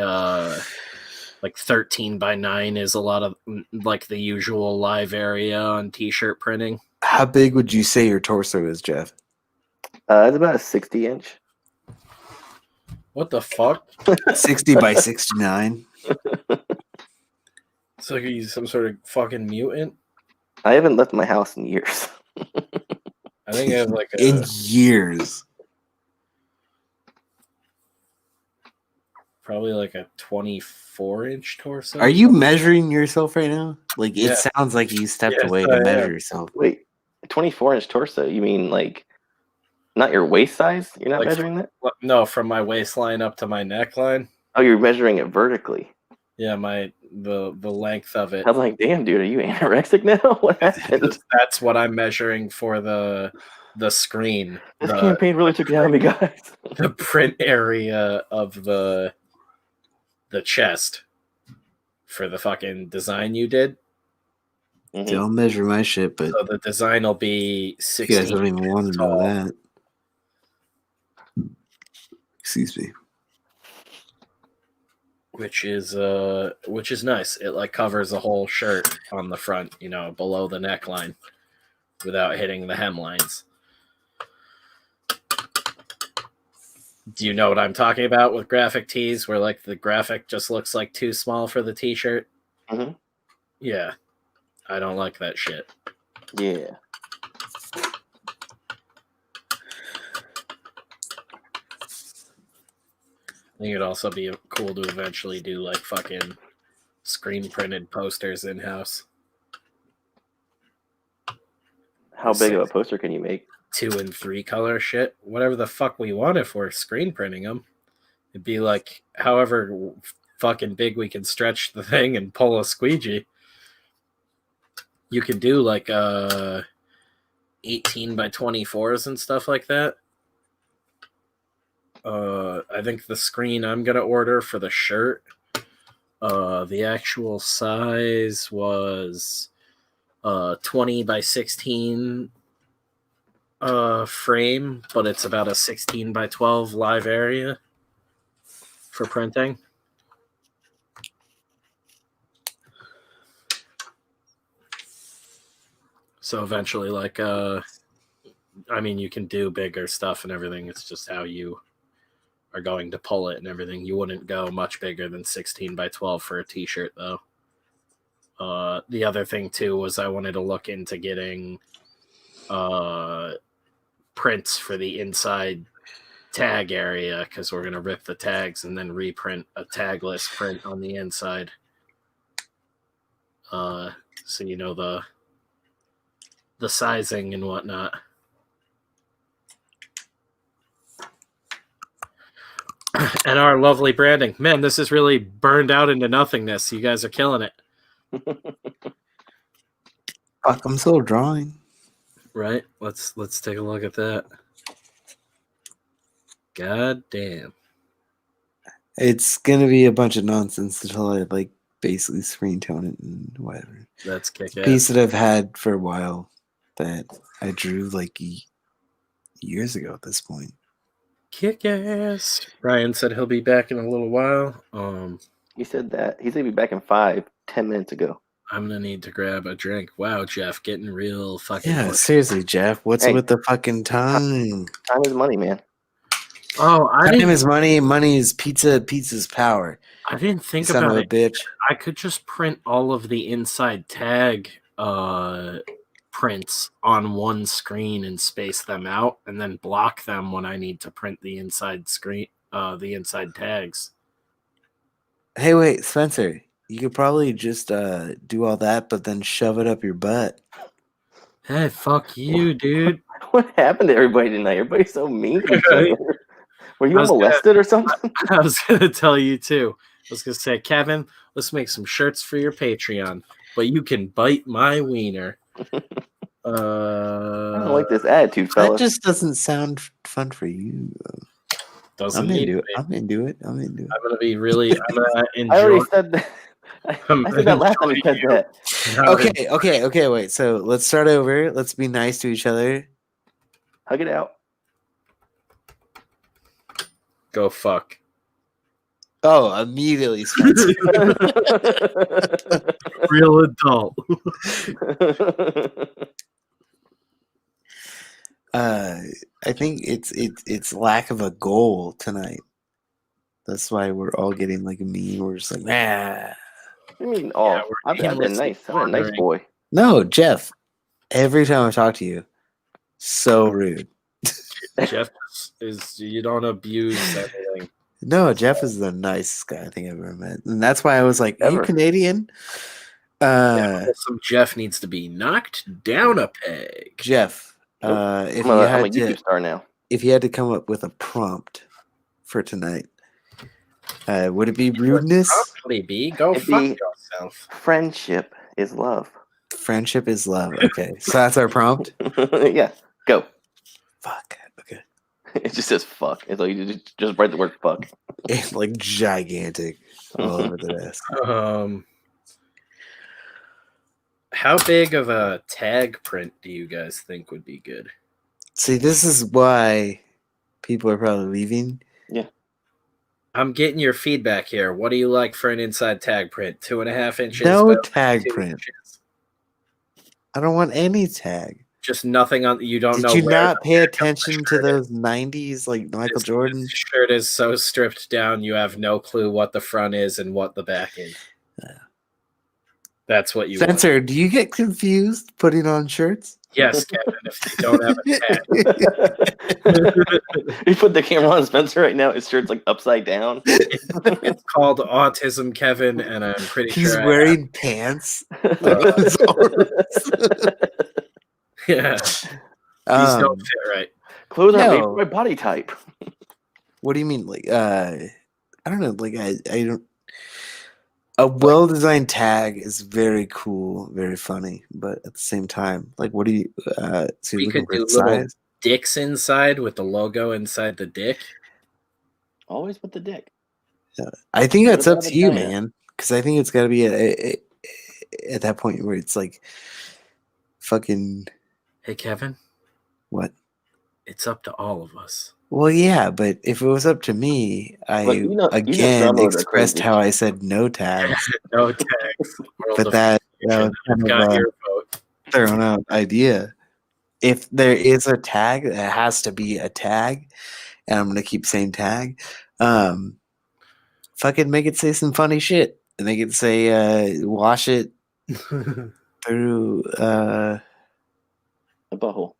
Speaker 1: 13 by 9 is a lot of like the usual live area on t-shirt printing.
Speaker 5: How big would you say your torso is, Jeff?
Speaker 4: It's about a 60-inch.
Speaker 1: What the fuck?
Speaker 5: 60 by 69.
Speaker 1: It's like he's some sort of fucking mutant.
Speaker 4: I haven't left my house in years.
Speaker 1: I think I have like
Speaker 5: In years.
Speaker 1: probably like a 24-inch torso.
Speaker 5: Are you measuring yourself right now? Like,
Speaker 1: Yeah.
Speaker 5: it sounds like you stepped
Speaker 1: Yes,
Speaker 5: away
Speaker 1: I
Speaker 5: to
Speaker 1: am.
Speaker 5: measure yourself.
Speaker 4: Wait, 24-inch torso? You mean like not your waist size? You're not
Speaker 1: Like-
Speaker 4: measuring that?
Speaker 1: No, from my waistline up to my neckline.
Speaker 4: Oh, you're measuring it vertically.
Speaker 1: Yeah, the length of it.
Speaker 4: I was like, damn, dude, are you anorexic now? What happened?
Speaker 1: That's what I'm measuring for the screen.
Speaker 4: This
Speaker 1: The,
Speaker 4: campaign really took it out of me, guys.
Speaker 1: the print area of the chest for the fucking design you did.
Speaker 4: Mhm.
Speaker 5: Don't measure my shit, but
Speaker 1: So the design will be
Speaker 5: you
Speaker 1: 16
Speaker 5: guys don't even want to know
Speaker 1: tall.
Speaker 5: that. Excuse me.
Speaker 1: which is nice. It like covers the whole shirt on the front, you know, below the neckline without hitting the hemlines. Do you know what I'm talking about with graphic tees where like the graphic just looks like too small for the t-shirt?
Speaker 4: Mhm.
Speaker 1: Yeah. I don't like that shit.
Speaker 4: Yeah.
Speaker 1: I think it'd also be cool to eventually do like fucking screen printed posters in house.
Speaker 4: How big of a poster can you make?
Speaker 1: 2 and 3 color shit, whatever the fuck we want if we're screen printing them. It'd be like however fucking big we can stretch the thing and pull a squeegee. You could do like 18 by 24s and stuff like that. I think the screen I'm gonna order for the shirt, the actual size was 20 by 16 frame, but it's about a 16 by 12 live area for printing. So eventually, like, I mean, you can do bigger stuff and everything. It's just how you are going to pull it and everything. You wouldn't go much bigger than 16 by 12 for a t-shirt, though. The other thing, too, was I wanted to look into getting prints for the inside tag area because we're going to rip the tags and then reprint a tagless print on the inside. So you know the sizing and whatnot. And our lovely branding. Man, this is really burned out into nothingness. You guys are killing it.
Speaker 5: Fuck, I'm still drawing.
Speaker 1: Right? Let's take a look at that. God damn.
Speaker 5: It's gonna be a bunch of nonsense until I like basically screen tone it and whatever.
Speaker 1: That's kick
Speaker 5: Piece
Speaker 1: ass.
Speaker 5: that I've had for a while that I drew like years ago at this point.
Speaker 1: Kick ass. Ryan said he'll be back in a little while.
Speaker 4: He said that. He said he'd be back in 10 minutes ago.
Speaker 1: I'm gonna need to grab a drink. Wow, Jeff, getting real fucking.
Speaker 5: Yeah,
Speaker 1: horny.
Speaker 5: seriously, Jeff. What's
Speaker 4: Hey.
Speaker 5: with the fucking time?
Speaker 4: Time is money, man.
Speaker 1: Oh, I
Speaker 5: Time
Speaker 1: didn't.
Speaker 5: is money. Money is pizza. Pizza's power.
Speaker 1: I didn't think
Speaker 5: Son
Speaker 1: about
Speaker 5: of a
Speaker 1: it.
Speaker 5: bitch.
Speaker 1: I could just print all of the inside tag prints on one screen and space them out, and then block them when I need to print the inside screen, the inside tags.
Speaker 5: Hey, wait, Spencer. You could probably just do all that, but then shove it up your butt.
Speaker 1: Hey, fuck you, dude.
Speaker 4: What happened to everybody tonight? Everybody's so mean to each
Speaker 1: Right.
Speaker 4: other. Were you
Speaker 1: I was gonna-
Speaker 4: molested or something?
Speaker 1: I was gonna tell you too. I was gonna say, Kevin, let's make some shirts for your Patreon, but you can bite my wiener.
Speaker 4: I don't like this attitude,
Speaker 5: That
Speaker 4: fellas.
Speaker 5: just doesn't sound fun for you.
Speaker 1: Doesn't
Speaker 5: I'm
Speaker 1: need
Speaker 5: into
Speaker 1: to
Speaker 5: it.
Speaker 1: be.
Speaker 5: I'm into it. I'm into it.
Speaker 1: I'm gonna be really. I'm gonna
Speaker 4: I already
Speaker 1: enjoy.
Speaker 4: said that.
Speaker 1: I'm
Speaker 4: I said that last time you said
Speaker 1: enjoying
Speaker 4: that.
Speaker 5: Okay. Wait. So let's start over. Let's be nice to each other.
Speaker 4: Hug it out.
Speaker 1: Go fuck.
Speaker 5: Oh, immediately, Spencer.
Speaker 1: Real adult.
Speaker 5: I think it's lack of a goal tonight. That's why we're all getting like a meme. We're just like, ah.
Speaker 4: I mean, oh,
Speaker 1: Yeah, we're
Speaker 4: I've been
Speaker 1: aimlessly
Speaker 4: nice. I've been a nice
Speaker 1: wandering.
Speaker 4: boy.
Speaker 5: No, Jeff. Every time I talk to you, so rude.
Speaker 1: Jeff is you don't abuse everything.
Speaker 5: No, Jeff is the nicest guy I think I've ever met, and that's why I was like, "Are you
Speaker 4: Ever.
Speaker 5: Canadian?"
Speaker 1: Some Jeff needs to be knocked down a peg.
Speaker 5: Jeff,
Speaker 4: Nope.
Speaker 5: if
Speaker 4: I'm
Speaker 5: you
Speaker 4: a
Speaker 5: had
Speaker 4: YouTube
Speaker 5: to,
Speaker 4: star now.
Speaker 5: if you had to come up with a prompt for tonight, would it be rudeness?
Speaker 1: Probably be go
Speaker 4: It'd
Speaker 1: fuck
Speaker 4: be-
Speaker 1: yourself.
Speaker 4: Friendship is love.
Speaker 5: Friendship is love. Okay, so that's our prompt.
Speaker 4: Yeah, go.
Speaker 5: Fuck. Okay,
Speaker 4: It just says fuck. It's like you just write the word fuck.
Speaker 5: it's like gigantic all over the desk.
Speaker 1: How big of a tag print do you guys think would be good?
Speaker 5: See, this is why people are probably leaving.
Speaker 1: I'm getting your feedback here. What do you like for an inside tag print? 2.5 inches?
Speaker 5: No
Speaker 1: by
Speaker 5: tag
Speaker 1: 2
Speaker 5: print.
Speaker 1: inches?
Speaker 5: I don't want any tag.
Speaker 1: Just nothing on. You don't
Speaker 5: Did
Speaker 1: know.
Speaker 5: you
Speaker 1: where
Speaker 5: not
Speaker 1: the
Speaker 5: pay
Speaker 1: back of the
Speaker 5: attention to
Speaker 1: shirt
Speaker 5: those 90s like Michael
Speaker 1: is.
Speaker 5: Jordan?
Speaker 1: This shirt is so stripped down. You have no clue what the front is and what the back is. That's what you want.
Speaker 5: Spencer, do you get confused putting on shirts?
Speaker 1: Yes, Kevin. If they don't have a tag,
Speaker 4: You put the camera on Spencer right now. His shirt's like upside down.
Speaker 1: it's called Autism, Kevin, and I'm pretty
Speaker 5: He's
Speaker 1: sure.
Speaker 5: wearing pants. on his arms.
Speaker 1: Yeah, these don't fit right.
Speaker 4: Clothes are made
Speaker 5: No.
Speaker 4: for my body type.
Speaker 5: What do you mean? Like, I don't know. Like, I don't. A well-designed tag is very cool, very funny, but at the same time, like, what do you? So
Speaker 1: We
Speaker 5: you're
Speaker 1: could
Speaker 5: looking for
Speaker 1: do little
Speaker 5: size?
Speaker 1: dicks inside with the logo inside the dick.
Speaker 4: Always with the dick.
Speaker 5: I think that's
Speaker 4: What
Speaker 5: up
Speaker 4: about
Speaker 5: to you,
Speaker 4: vagina?
Speaker 5: man. Because I think it's got to be at that point where it's like, fucking
Speaker 1: Hey, Kevin,
Speaker 5: what?
Speaker 1: it's up to all of us.
Speaker 5: Well, yeah, but if it was up to me, I
Speaker 4: Look, you know
Speaker 5: again
Speaker 4: some of the
Speaker 5: expressed
Speaker 4: crazy
Speaker 5: how I
Speaker 4: shit.
Speaker 5: said no tags,
Speaker 1: No tags. World
Speaker 5: but
Speaker 1: of
Speaker 5: that
Speaker 1: confusion.
Speaker 5: was kind of
Speaker 1: Got
Speaker 5: a
Speaker 1: your vote.
Speaker 5: thrown out idea. If there is a tag, it has to be a tag, and I'm gonna keep saying tag. Fucking make it say some funny shit, and make it say wash it through.
Speaker 4: A butthole.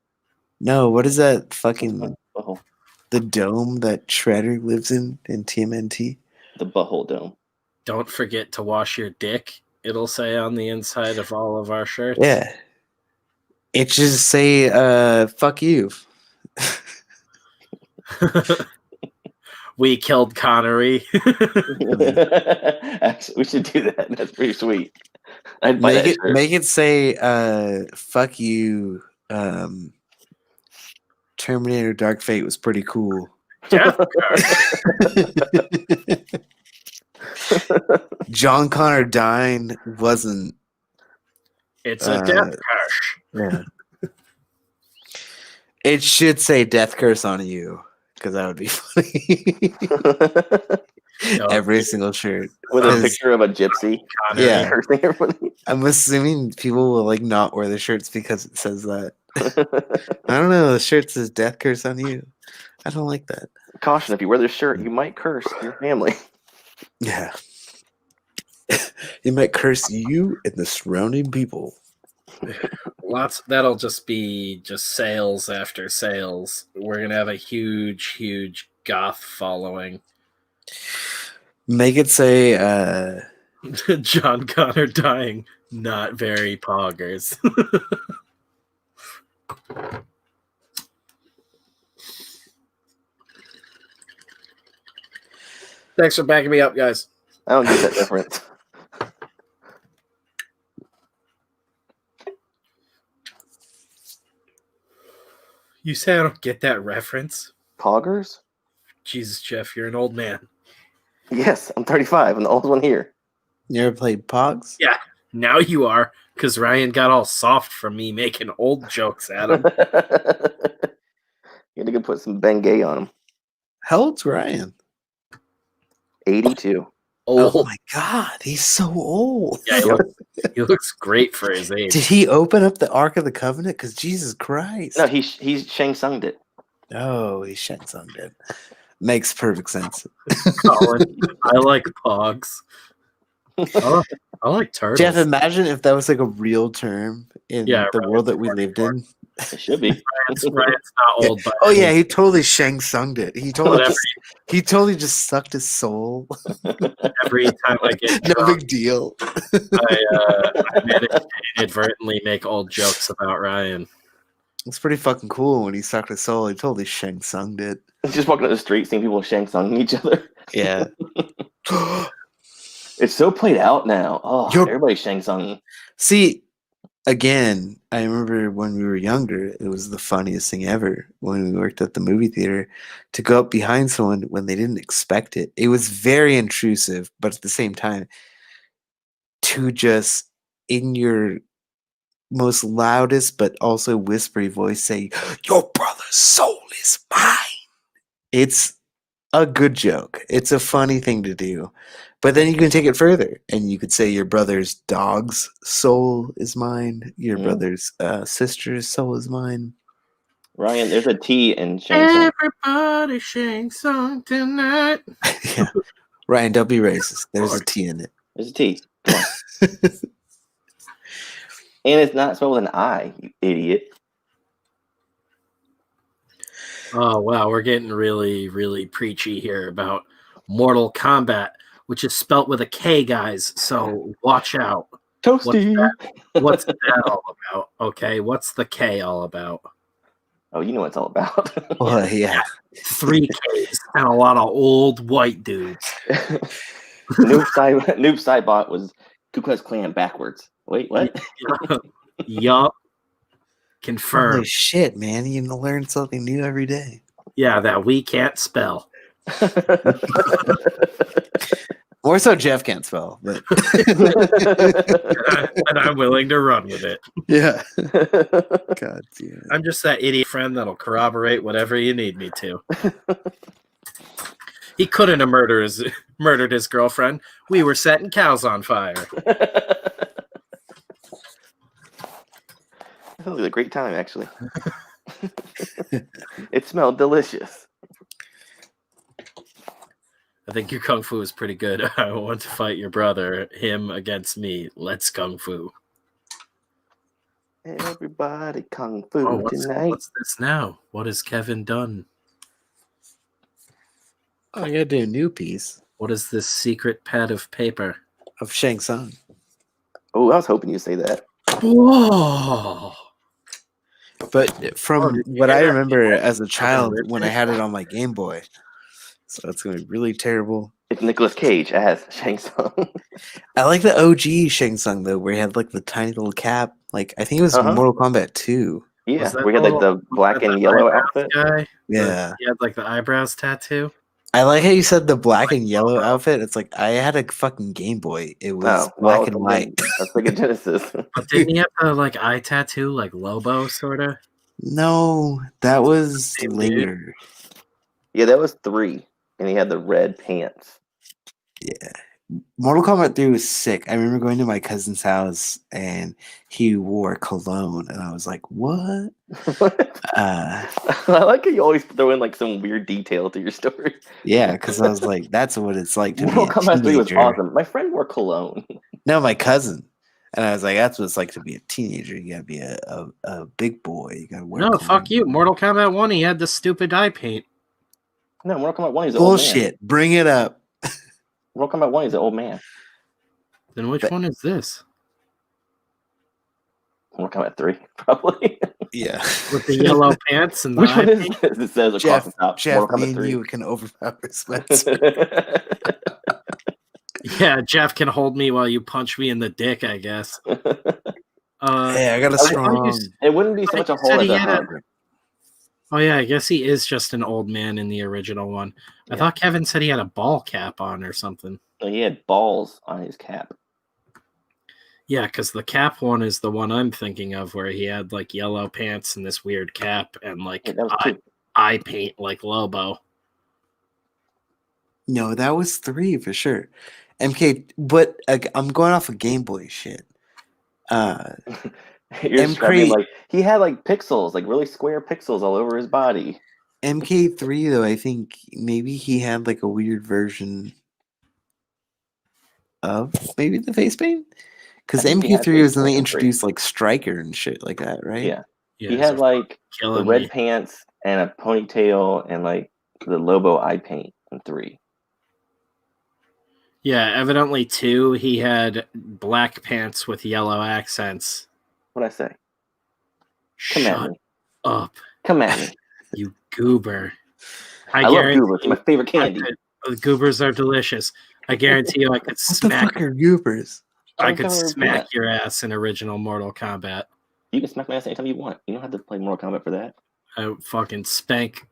Speaker 5: No, what is that fucking
Speaker 4: Butthole.
Speaker 5: the dome that Shredder lives in TMNT?
Speaker 4: The butthole dome.
Speaker 1: Don't forget to wash your dick. It'll say on the inside of all of our shirts.
Speaker 5: Yeah. It should say fuck you.
Speaker 1: We killed Connery.
Speaker 4: Actually, we should do that. That's pretty sweet. I'd buy that shirt.
Speaker 5: Make it say fuck you. Terminator Dark Fate was pretty cool.
Speaker 1: Death
Speaker 5: John Connor dying wasn't.
Speaker 1: It's a death curse.
Speaker 5: Yeah. It should say death curse on you, because that would be funny.
Speaker 1: No.
Speaker 5: Every single shirt.
Speaker 4: With a
Speaker 5: 'Cause-
Speaker 4: picture of a gypsy.
Speaker 1: Connery.
Speaker 5: Yeah.
Speaker 4: Cursing everybody.
Speaker 5: I'm assuming people will like not wear the shirts because it says that. I don't know. The shirt says death curse on you. I don't like that.
Speaker 4: Caution, if you wear this shirt, you might curse your family.
Speaker 5: Yeah. It might curse you and the surrounding people.
Speaker 1: That'll just be just sales after sales. We're gonna have a huge goth following.
Speaker 5: Make it say
Speaker 1: John Connor dying, not very poggers. Thanks for backing me up, guys.
Speaker 4: I don't get that reference.
Speaker 1: You say I don't get that reference?
Speaker 4: Poggers?
Speaker 1: Jesus, Jeff, you're an old man.
Speaker 4: Yes, I'm 35. I'm the oldest one here.
Speaker 5: You ever played Pogs?
Speaker 1: Yeah, now you are, because Ryan got all soft from me making old jokes at him.
Speaker 4: You had to go put some Bengay on him.
Speaker 5: How old's Ryan?
Speaker 4: 82.
Speaker 5: Oh
Speaker 1: Old.
Speaker 5: my god, he's so old.
Speaker 1: Yeah, he looks great for his age.
Speaker 5: Did he open up the Ark of the Covenant? Because Jesus Christ.
Speaker 4: No, he's Shang Tsung'd it.
Speaker 5: Oh, he Shang Tsung'd it. Makes perfect sense.
Speaker 1: Colin, I like Pogs. I like turtles.
Speaker 5: Jeff, imagine if that was like a real term in
Speaker 1: Yeah,
Speaker 5: the
Speaker 1: right.
Speaker 5: world that we lived in.
Speaker 4: It should be.
Speaker 1: Ryan's not old, but
Speaker 5: Oh yeah, he totally Shang Tsung'd it.
Speaker 1: Whatever.
Speaker 5: He totally just sucked his soul.
Speaker 1: every time I get
Speaker 5: No
Speaker 1: drunk,
Speaker 5: big deal.
Speaker 1: I manage to inadvertently make old jokes about Ryan.
Speaker 5: It's pretty fucking cool when he sucked his soul. He totally Shang Tsung'd it.
Speaker 4: Just walking up the street, seeing people Shang Tsunging each other.
Speaker 5: Yeah.
Speaker 4: It's so played out now. Oh,
Speaker 5: You're-
Speaker 4: everybody's Shang Tsung.
Speaker 5: See, again, I remember when we were younger, it was the funniest thing ever when we worked at the movie theater to go up behind someone when they didn't expect it. It was very intrusive, but at the same time, to just in your most loudest but also whispery voice say, "Your brother's soul is mine." It's a good joke. It's a funny thing to do. But then you can take it further and you could say your brother's dog's soul is mine. Your brother's sister's soul is mine.
Speaker 4: Ryan, there's a T in Shang Tsung.
Speaker 1: Everybody Shang Tsung tonight.
Speaker 5: Yeah. Ryan, don't be racist. There's a T in it.
Speaker 4: There's a T. Come on. And it's not spelled with an I, you idiot.
Speaker 1: Oh wow, we're getting really, really preachy here about Mortal Kombat, which is spelt with a K, guys. So watch out.
Speaker 4: Toasty.
Speaker 1: What's that all about? Okay, what's the K all about?
Speaker 4: Oh, you know what it's all about.
Speaker 5: Well, yeah.
Speaker 1: 3 Ks and a lot of old white dudes.
Speaker 4: Noob Sidebot was Ku Klux Klan backwards. Wait, what?
Speaker 1: Yup. Confirmed.
Speaker 5: Holy shit, man. You learn something new every day.
Speaker 1: Yeah, that we can't spell.
Speaker 5: More so Jeff can't spell, but
Speaker 1: And I'm willing to run with it.
Speaker 5: yeah. God damn.
Speaker 1: I'm just that idiot friend that'll corroborate whatever you need me to. He couldn't have murdered his girlfriend. We were setting cows on fire.
Speaker 4: That was a great time, actually. It smelled delicious.
Speaker 1: I think your kung fu is pretty good. I want to fight your brother. Him against me. Let's kung fu.
Speaker 4: Everybody kung fu
Speaker 1: Oh,
Speaker 4: tonight.
Speaker 1: what's this now? What has Kevin done?
Speaker 5: Oh, I gotta do a new piece
Speaker 1: What is this secret pad of paper?
Speaker 5: of Shang Tsung.
Speaker 4: Oh, I was hoping you'd say that.
Speaker 1: Whoa!
Speaker 5: But from
Speaker 1: Oh, did you
Speaker 5: what I
Speaker 1: hear that?
Speaker 5: remember as a child
Speaker 1: Rip
Speaker 5: when
Speaker 1: it?
Speaker 5: I had it on my Game Boy. So it's gonna be really terrible.
Speaker 4: It's Nicolas Cage as Shang Tsung.
Speaker 5: I like the OG Shang Tsung though, where he had like the tiny little cap. Like I think it was
Speaker 4: Uh-huh.
Speaker 5: Mortal Kombat 2.
Speaker 4: Yeah,
Speaker 1: Was that
Speaker 4: we had like the
Speaker 1: was
Speaker 4: black
Speaker 1: that
Speaker 4: and
Speaker 1: the
Speaker 4: yellow
Speaker 1: eyebrows
Speaker 4: outfit.
Speaker 1: Guy?
Speaker 5: Yeah.
Speaker 1: He had like the eyebrows tattoo.
Speaker 5: I like how you said the black and yellow outfit. It's like I had a fucking Game Boy. It was
Speaker 4: Oh,
Speaker 5: black
Speaker 4: well,
Speaker 5: and white.
Speaker 4: That's like a Genesis.
Speaker 1: But didn't he have the like eye tattoo like Lobo sorta?
Speaker 5: No, that was
Speaker 1: Same dude.
Speaker 5: later.
Speaker 4: Yeah, that was 3, and he had the red pants.
Speaker 5: Yeah. Mortal Kombat 3 was sick. I remember going to my cousin's house and he wore cologne and I was like, what?
Speaker 4: I like how you always throw in like some weird detail to your story.
Speaker 5: Yeah, because I was like, that's what it's like to be
Speaker 4: Mortal
Speaker 5: a
Speaker 4: Kombat 3 was
Speaker 5: teenager.
Speaker 4: awesome. My friend wore cologne.
Speaker 5: No, my cousin. And I was like, that's what it's like to be a teenager. You gotta be a big boy. You gotta wear
Speaker 1: No,
Speaker 5: cologne.
Speaker 1: fuck you. Mortal Kombat 1, he had the stupid eye paint.
Speaker 4: No, Mortal Kombat 1 is an old man.
Speaker 5: Bullshit. Bring it up.
Speaker 4: Mortal Kombat 1 is an old man.
Speaker 1: Then which
Speaker 5: But-
Speaker 1: one is this?
Speaker 4: Mortal Kombat 3, probably.
Speaker 5: Yeah.
Speaker 1: With the yellow pants and the
Speaker 4: Which
Speaker 1: eye
Speaker 4: one is
Speaker 1: paint?
Speaker 4: this? It says across
Speaker 5: Jeff,
Speaker 4: the top.
Speaker 5: Jeff,
Speaker 4: Mortal
Speaker 5: me
Speaker 4: Kombat
Speaker 5: and
Speaker 4: 3.
Speaker 5: you can overpower Spencer.
Speaker 1: Yeah, Jeff can hold me while you punch me in the dick, I guess.
Speaker 5: Hey, I got a
Speaker 1: I thought
Speaker 5: strong.
Speaker 1: you s-
Speaker 4: It wouldn't be so much a
Speaker 1: You
Speaker 4: hole
Speaker 1: said
Speaker 4: as
Speaker 1: he
Speaker 4: a
Speaker 1: had a-
Speaker 4: hug.
Speaker 1: Oh yeah, I guess he is just an old man in the original one. I
Speaker 4: Yeah.
Speaker 1: thought Kevin said he had a ball cap on or something.
Speaker 4: So he had balls on his cap.
Speaker 1: Yeah, because the cap one is the one I'm thinking of, where he had like yellow pants and this weird cap and like
Speaker 4: Yeah, that was two.
Speaker 1: eye paint like Lobo.
Speaker 5: No, that was 3 for sure. MK, but I'm going off of Game Boy shit.
Speaker 4: You're describing like he had like pixels, like really square pixels all over his body.
Speaker 5: MK3 though, I think maybe he had like a weird version of maybe the face paint. Because
Speaker 4: I think he had
Speaker 5: MK3 was
Speaker 4: face
Speaker 5: when they
Speaker 4: paint in 3.
Speaker 5: introduced like Striker and shit like that, right?
Speaker 4: Yeah.
Speaker 1: Yeah,
Speaker 4: He had like the
Speaker 1: killing
Speaker 4: red
Speaker 1: me.
Speaker 4: pants and a ponytail and like the Lobo eye paint in 3.
Speaker 1: Yeah, evidently 2, he had black pants with yellow accents.
Speaker 4: What'd I say? Come at
Speaker 1: Shut
Speaker 4: me.
Speaker 1: up,
Speaker 4: Come at me.
Speaker 1: you goober.
Speaker 4: I love
Speaker 1: guarantee
Speaker 4: goobers. It's my favorite candy.
Speaker 1: the goobers are delicious. I guarantee you I could
Speaker 5: What the
Speaker 1: smack
Speaker 5: fuck are goopers?
Speaker 1: I could
Speaker 4: Chocolate
Speaker 1: smack
Speaker 4: peanut.
Speaker 1: your ass in original Mortal Kombat.
Speaker 4: You can smack my ass anytime you want. You don't have to play Mortal Kombat for that.
Speaker 1: I would fucking spank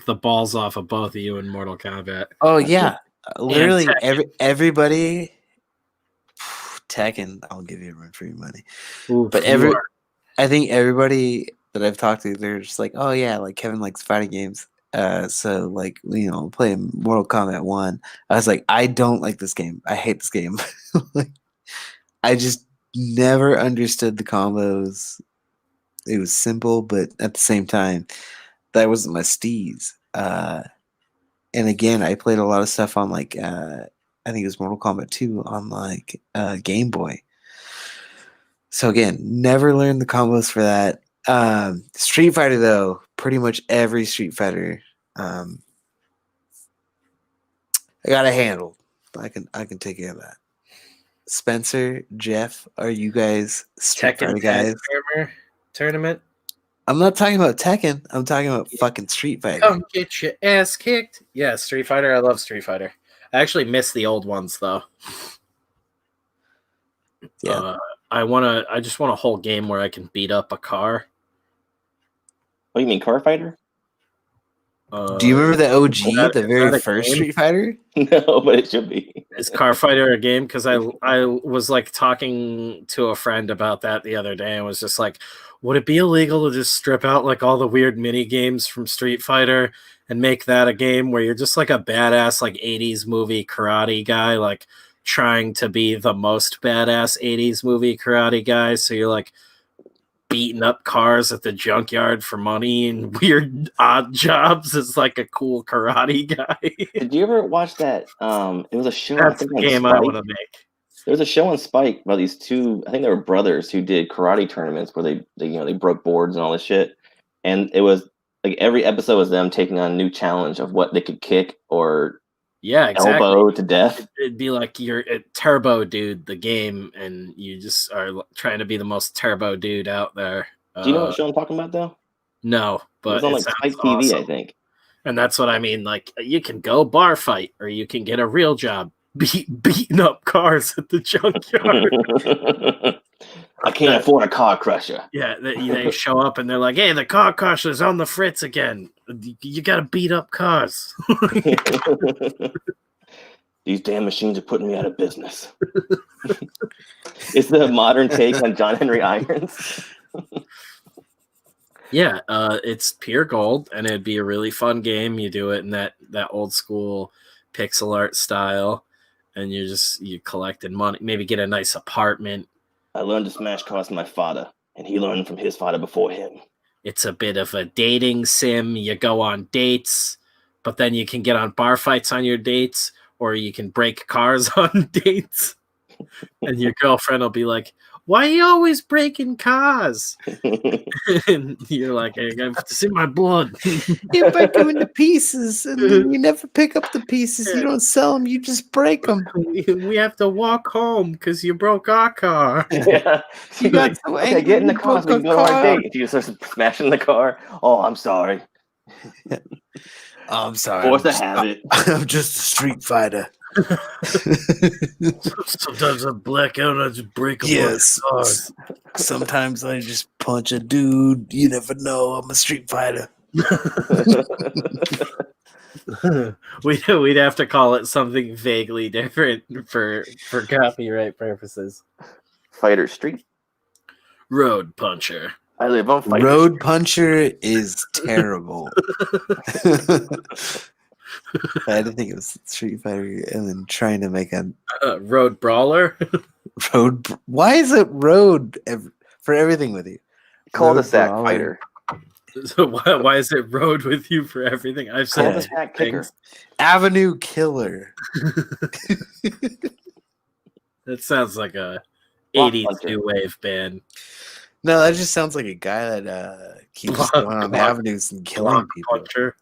Speaker 1: the balls off of both of you in Mortal Kombat.
Speaker 5: Oh yeah, literally
Speaker 1: Tekken.
Speaker 5: everybody. Tekken, I'll give you a run for your money.
Speaker 1: Ooh,
Speaker 5: But I think everybody that I've talked to, they're just like, oh yeah, like Kevin likes fighting games. So like play Mortal Kombat 1. I was like, I don't like this game. I hate this game. Like, I just never understood the combos. It was simple, but at the same time, that wasn't my steez. And again, I played a lot of stuff on like I think it was Mortal Kombat 2 on like Game Boy. So again, never learned the combos for that. Street Fighter though, pretty much every Street Fighter, I got a handle. I can take care of that. Spencer, Jeff, are you guys Street Fighter guys?
Speaker 1: Tournament.
Speaker 5: I'm not talking about Tekken. I'm talking about fucking Street Fighter.
Speaker 1: Come get your ass kicked. Yeah, Street Fighter. I love Street Fighter. I actually miss the old ones though.
Speaker 5: Yeah.
Speaker 1: I just want a whole game where I can beat up a car.
Speaker 4: Oh, you mean Car Fighter?
Speaker 5: Do you remember the OG, the
Speaker 1: is
Speaker 5: very
Speaker 1: that a
Speaker 5: first
Speaker 1: game?
Speaker 5: Street Fighter?
Speaker 4: No, but it should be.
Speaker 1: Is Car Fighter a game? Because I was like talking to a friend about that the other day and was just like, would it be illegal to just strip out like all the weird mini games from Street Fighter and make that a game where you're just like a badass like 80s movie karate guy, like trying to be the most badass 80s movie karate guy? So you're like beating up cars at the junkyard for money and weird odd jobs as like a cool karate guy.
Speaker 4: Did you ever watch that? It was a show.
Speaker 1: That's
Speaker 4: I
Speaker 1: the
Speaker 4: think on
Speaker 1: game I
Speaker 4: Spike.
Speaker 1: want to make.
Speaker 4: There was a show on Spike about these two. I think they were brothers who did karate tournaments where they broke boards and all this shit. And it was like every episode was them taking on a new challenge of what they could kick or
Speaker 1: Yeah, exactly.
Speaker 4: elbow to death.
Speaker 1: It'd be like you're a turbo dude, the game, and you just are trying to be the most turbo dude out there.
Speaker 4: Do you know what show I'm talking about though?
Speaker 1: No,
Speaker 4: It
Speaker 1: but
Speaker 4: was on
Speaker 1: it
Speaker 4: like
Speaker 1: sounds
Speaker 4: Spike TV,
Speaker 1: awesome.
Speaker 4: I think.
Speaker 1: And that's what I mean. Like you can go bar fight, or you can get a real job, beating up cars at the junkyard.
Speaker 4: I can't afford a car crusher.
Speaker 1: Yeah, they show up and they're like, "Hey, the car crusher's on the fritz again. You got to beat up cars."
Speaker 4: These damn machines are putting me out of business. It's the modern take on John Henry Irons.
Speaker 1: Yeah, it's pure gold, and it'd be a really fun game. You do it in that old school pixel art style, and you collecting money. Maybe get a nice apartment.
Speaker 4: I learned to smash cars from my father, and he learned from his father before him.
Speaker 1: It's a bit of a dating sim. You go on dates, but then you can get on bar fights on your dates, or you can break cars on dates. And your girlfriend will be like, "Why are you always breaking cars?" And you're like, "It's in my blood."
Speaker 5: You break them into pieces, and then you never pick up the pieces. You don't sell them; you just break them.
Speaker 1: We have to walk home because you broke our car.
Speaker 4: Yeah.
Speaker 5: You got so
Speaker 4: Okay,
Speaker 5: angry
Speaker 4: get in the
Speaker 5: you
Speaker 4: car so we can
Speaker 5: broke
Speaker 4: go
Speaker 5: a
Speaker 4: to our
Speaker 5: car.
Speaker 4: date. You start smashing the car. Oh, I'm sorry.
Speaker 5: Oh, I'm sorry.
Speaker 4: Force a habit.
Speaker 5: I'm just a Street Fighter.
Speaker 1: Sometimes I black out and I just break a
Speaker 5: Yes.
Speaker 1: bunch of cars.
Speaker 5: Sometimes I just punch a dude. You never know. I'm a Street Fighter.
Speaker 1: We'd have to call it something vaguely different for copyright purposes.
Speaker 4: Fighter Street.
Speaker 1: Road puncher.
Speaker 4: I live on Fighter
Speaker 5: Road
Speaker 4: Street.
Speaker 5: Puncher is terrible. I had to think of Street Fighter and then trying to make a
Speaker 1: Road brawler.
Speaker 5: road. Why is it road for everything with you?
Speaker 4: Cul-de-sac
Speaker 5: Road
Speaker 4: fighter.
Speaker 1: So why is it road with you for everything? I've said
Speaker 4: Cul-de-sac kicker.
Speaker 1: things.
Speaker 5: Avenue Killer.
Speaker 1: That sounds like a
Speaker 4: Block
Speaker 1: 80s
Speaker 4: puncher.
Speaker 1: new wave band.
Speaker 5: No, that just sounds like a guy that keeps
Speaker 1: Block-
Speaker 5: going on
Speaker 1: block-
Speaker 5: avenues and killing
Speaker 1: Block
Speaker 5: people.
Speaker 1: puncher.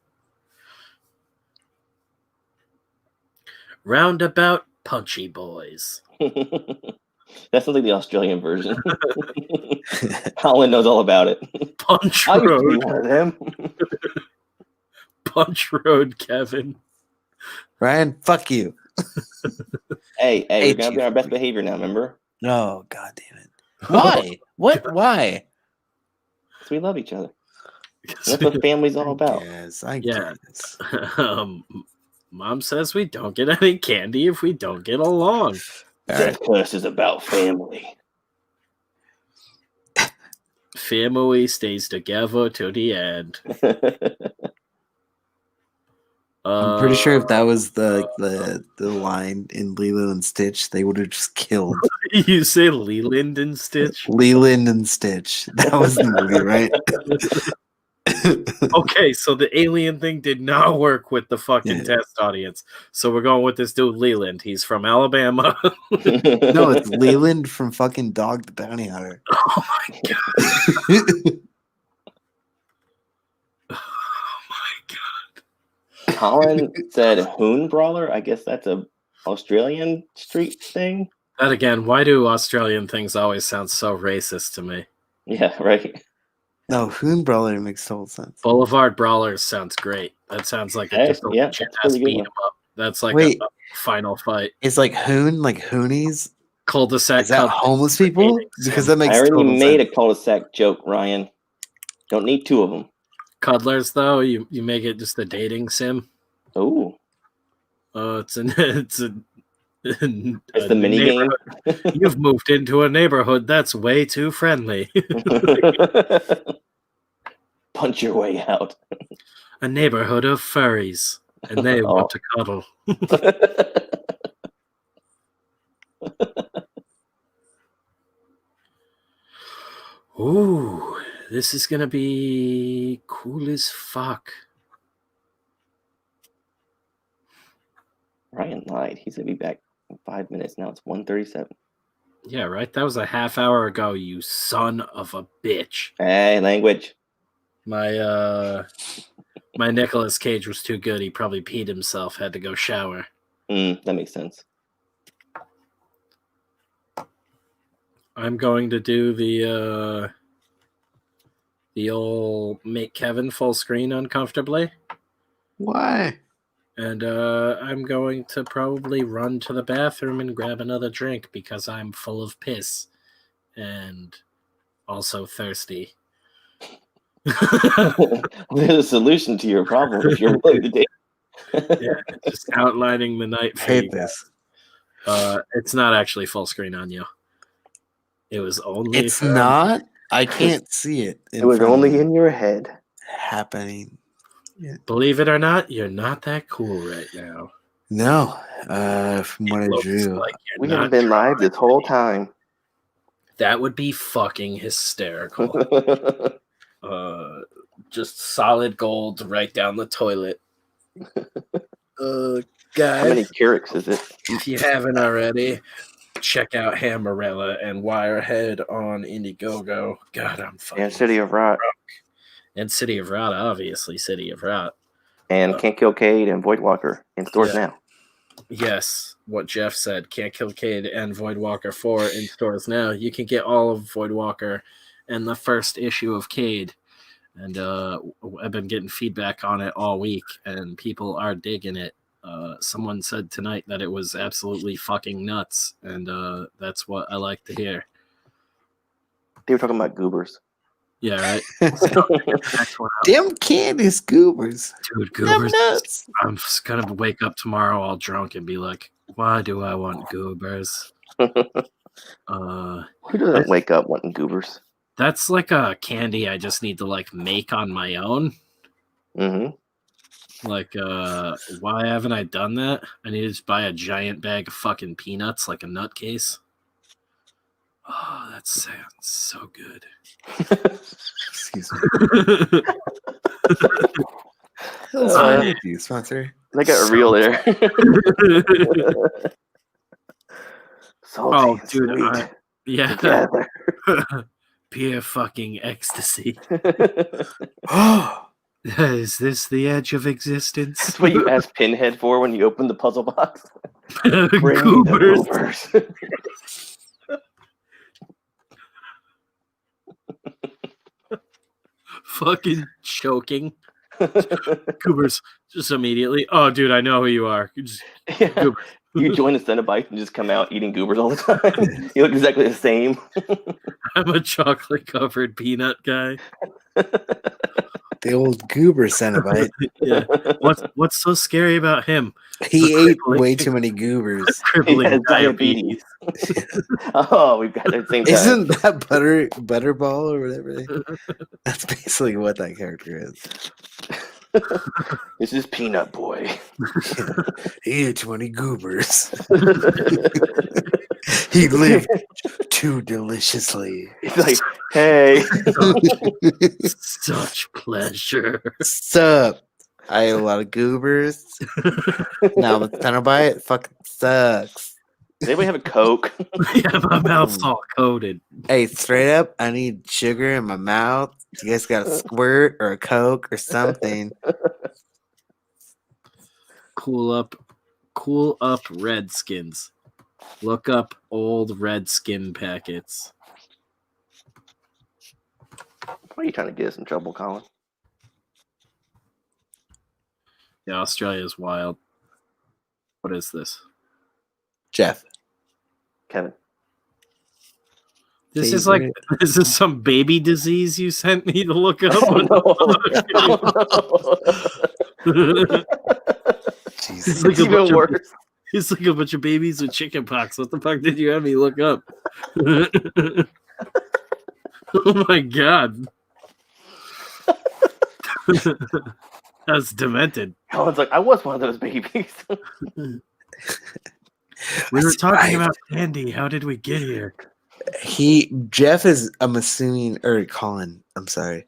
Speaker 1: Roundabout punchy boys.
Speaker 4: That sounds like the Australian version. Colin knows all about it.
Speaker 1: Punch
Speaker 4: I used to be
Speaker 1: road.
Speaker 4: one of them.
Speaker 1: Punch road, Kevin.
Speaker 5: Ryan, fuck you.
Speaker 4: Hey,
Speaker 5: Hate
Speaker 4: we're gonna be
Speaker 5: you.
Speaker 4: on our best behavior now. Remember?
Speaker 5: Oh, god damn it. Why? What? Why?
Speaker 4: So we love each other. That's what family's all about.
Speaker 5: Yes, I
Speaker 1: Yeah.
Speaker 5: guess.
Speaker 1: Mom says we don't get any candy if we don't get along.
Speaker 5: All right.
Speaker 4: Death Quest is about family.
Speaker 1: Family stays together to the end.
Speaker 5: I'm pretty sure if that was the line in Lilo and Stitch, they would have just killed
Speaker 1: You say Leland and Stitch.
Speaker 5: Leland and Stitch. That was the movie, right?
Speaker 1: Okay, so the alien thing did not work with the fucking
Speaker 5: Yeah.
Speaker 1: test audience. So we're going with this dude Leland. He's from Alabama.
Speaker 5: No, it's Leland from fucking Dog the Bounty Hunter.
Speaker 1: Oh my god. Oh my god.
Speaker 4: Colin said Hoon Brawler. I guess that's a Australian street thing.
Speaker 1: That again, why do Australian things always sound so racist to me?
Speaker 4: Yeah, right.
Speaker 5: No, Hoon Brawler makes total sense.
Speaker 1: Boulevard Brawlers sounds great. That sounds like
Speaker 4: Hey,
Speaker 1: just a
Speaker 4: yeah,
Speaker 1: legit
Speaker 4: that's
Speaker 1: ass
Speaker 4: a good
Speaker 1: beat
Speaker 4: one.
Speaker 1: 'em up. That's like
Speaker 5: Wait.
Speaker 1: a final fight.
Speaker 5: It's like Hoon, like Hoonies.
Speaker 1: Cul-de-sac
Speaker 5: Is that
Speaker 1: cup.
Speaker 5: homeless people? Because that makes
Speaker 4: I already
Speaker 5: total
Speaker 4: made
Speaker 5: sense.
Speaker 4: a cul-de-sac joke, Ryan. Don't need two of them.
Speaker 1: Cuddlers though, you make it just a dating sim.
Speaker 4: Oh,
Speaker 1: It's a
Speaker 4: it's the mini game.
Speaker 1: You've moved into a neighborhood that's way too friendly.
Speaker 4: Punch your way out.
Speaker 1: A neighborhood of furries, and they
Speaker 4: Oh.
Speaker 1: want to cuddle. Ooh, this is gonna be cool as fuck.
Speaker 4: Ryan lied. He said be back in 5 minutes. Now it's 1:37.
Speaker 1: Yeah, right. That was a half hour ago. You son of a bitch.
Speaker 4: Hey, language.
Speaker 1: My Nicolas Cage was too good. He probably peed himself. Had to go shower.
Speaker 4: That makes sense.
Speaker 1: I'm going to do the old make Kevin full screen uncomfortably,
Speaker 5: Why?
Speaker 1: and I'm going to probably run to the bathroom and grab another drink because I'm full of piss and also thirsty.
Speaker 4: There's a solution to your problem if you're willing to take.
Speaker 1: Yeah, just outlining the night
Speaker 5: I
Speaker 1: for you
Speaker 5: hate this.
Speaker 1: It's not actually full screen on you. It was only.
Speaker 5: It's
Speaker 1: for-
Speaker 5: not. I can't see it.
Speaker 4: It was
Speaker 5: front of
Speaker 4: only
Speaker 5: me
Speaker 4: in your head.
Speaker 5: happening.
Speaker 1: Believe it or not, you're not that cool right now.
Speaker 5: No, from what I
Speaker 1: Looks
Speaker 5: drew.
Speaker 1: like you're
Speaker 4: We
Speaker 1: not
Speaker 4: haven't been live
Speaker 1: trying.
Speaker 4: this whole time.
Speaker 1: That would be fucking hysterical. Just solid gold right down the toilet.
Speaker 4: How
Speaker 1: Guys,
Speaker 4: many Keurigs is it?
Speaker 1: if you haven't already, check out Hammerella and WIREHEAD on Indiegogo. God, I'm fucking.
Speaker 4: And City of Rot.
Speaker 1: And City of Rot, obviously, City of Rot.
Speaker 4: And Can't Kill Cade and Voidwalker in stores
Speaker 1: Yeah.
Speaker 4: now.
Speaker 1: Yes, what Jeff said. Can't Kill Cade and Voidwalker 4 in stores now. You can get all of Voidwalker and the first issue of Cade. And I've been getting feedback on it all week, and people are digging it. Someone said tonight that it was absolutely fucking nuts, and that's what I like to hear.
Speaker 4: They were talking about goobers.
Speaker 1: Yeah, right. Next one out.
Speaker 5: Damn Candace Goobers.
Speaker 1: Dude,
Speaker 5: Them
Speaker 1: goobers.
Speaker 5: nuts.
Speaker 1: I'm just gonna wake up tomorrow all drunk and be like, why do I want goobers?
Speaker 4: Who doesn't wake up wanting goobers?
Speaker 1: That's like a candy I just need to like make on my own.
Speaker 4: Mm-hmm.
Speaker 1: Like, why haven't I done that? I need to just buy a giant bag of fucking peanuts, like a nutcase. Oh, that sounds so good.
Speaker 5: Excuse me. What's wrong with you, sponsor?
Speaker 4: They got real there. Salty
Speaker 1: Oh,
Speaker 4: and
Speaker 1: dude,
Speaker 4: sweet
Speaker 1: yeah.
Speaker 4: together.
Speaker 1: Pure fucking ecstasy.
Speaker 5: Oh,
Speaker 1: Is this the edge of existence?
Speaker 4: That's what you ask Pinhead for when you open the puzzle box. Bring me the
Speaker 1: Goobers.
Speaker 4: goobers.
Speaker 1: Fucking choking. Goobers. Just immediately. Oh, dude, I know who you are. You just
Speaker 4: Yeah.
Speaker 1: goobers.
Speaker 4: You join the Cenobite and just come out eating goobers all the time. You look exactly the same.
Speaker 1: I'm a chocolate covered peanut guy.
Speaker 5: the old goober Cenobite.
Speaker 1: Yeah. What's so scary about him?
Speaker 5: He ate way too many goobers.
Speaker 4: He
Speaker 1: Crippling
Speaker 4: has
Speaker 1: diabetes.
Speaker 4: diabetes. Oh, we've got it at the same time.
Speaker 5: Isn't that Butterball or whatever? That's basically what that character is.
Speaker 4: This is Peanut Boy.
Speaker 5: He ate too many goobers. He lived too deliciously.
Speaker 4: He's like, hey.
Speaker 1: Such pleasure.
Speaker 5: Sup? I ate a lot of goobers. Now the Cenobite fucking sucks.
Speaker 4: Does anybody have a Coke?
Speaker 1: Yeah, my mouth's all coated.
Speaker 5: Hey, straight up, I need sugar in my mouth. You guys got a squirt or a Coke or something?
Speaker 1: Cool up Redskins. Look up old Redskin packets.
Speaker 4: Why are you trying to get us in trouble, Colin?
Speaker 1: Yeah, Australia's wild. What is this?
Speaker 5: Jeff.
Speaker 4: Kevin.
Speaker 1: This is some baby disease you sent me to look up.
Speaker 5: Jesus.
Speaker 1: Like
Speaker 4: It's even worse.
Speaker 1: It's like a bunch of babies with chicken pox. What the fuck did you have me look up? Oh my god. That's demented.
Speaker 4: Colin's like, I was one of those babies.
Speaker 1: We were talking about candy. How did we get here?
Speaker 5: Jeff is, I'm assuming, or Colin, I'm sorry.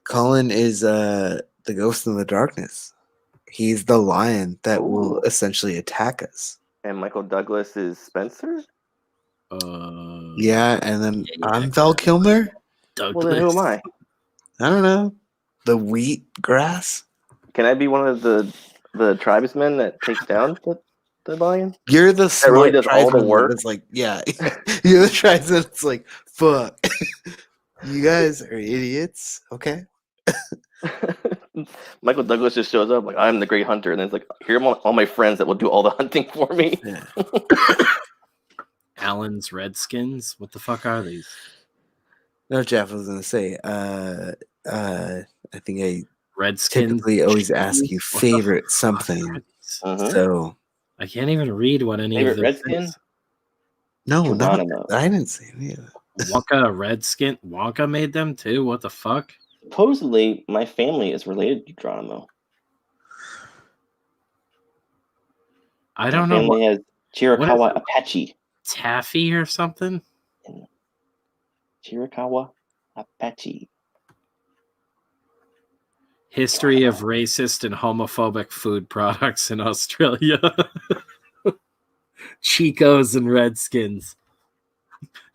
Speaker 5: Colin is the ghost in the darkness. He's the lion that will essentially attack us.
Speaker 4: And Michael Douglas is Spencer?
Speaker 5: Yeah, and then I'm Val Kilmer.
Speaker 1: Douglas.
Speaker 4: Well, then who am I?
Speaker 5: I don't know. The wheat grass?
Speaker 4: Can I be one of the tribesmen that takes down the lion?
Speaker 5: You're the
Speaker 4: That really does all the
Speaker 5: tribesman
Speaker 4: work?
Speaker 5: that's like, yeah. You're the tribesman that's like, fuck. You guys are idiots. Okay.
Speaker 4: Michael Douglas just shows up like, I'm the great hunter, and then it's like, here are all my friends that will do all the hunting for me.
Speaker 5: Yeah.
Speaker 1: Allen's Redskins? What the fuck are these?
Speaker 5: No, Jeff, I was gonna say, I think I
Speaker 1: Redskins?
Speaker 5: typically always ask you
Speaker 1: What the
Speaker 5: favorite
Speaker 1: fuck
Speaker 5: something.
Speaker 1: are these?
Speaker 4: Mhm.
Speaker 5: So
Speaker 1: I can't even read what any
Speaker 4: Favorite
Speaker 1: of this
Speaker 4: Redskin?
Speaker 1: is.
Speaker 5: no, not,
Speaker 4: Geronimo.
Speaker 5: I didn't say any of that.
Speaker 1: Wonka Redskin? Wonka made them too? What the fuck?
Speaker 4: Supposedly, my family is related to Geronimo.
Speaker 1: I don't
Speaker 4: My
Speaker 1: know.
Speaker 4: family has Chiricahua
Speaker 1: what is it?
Speaker 4: Apache.
Speaker 1: Taffy or something?
Speaker 4: Chiricahua Apache.
Speaker 1: History of racist and homophobic food products in Australia. Chicos and Redskins.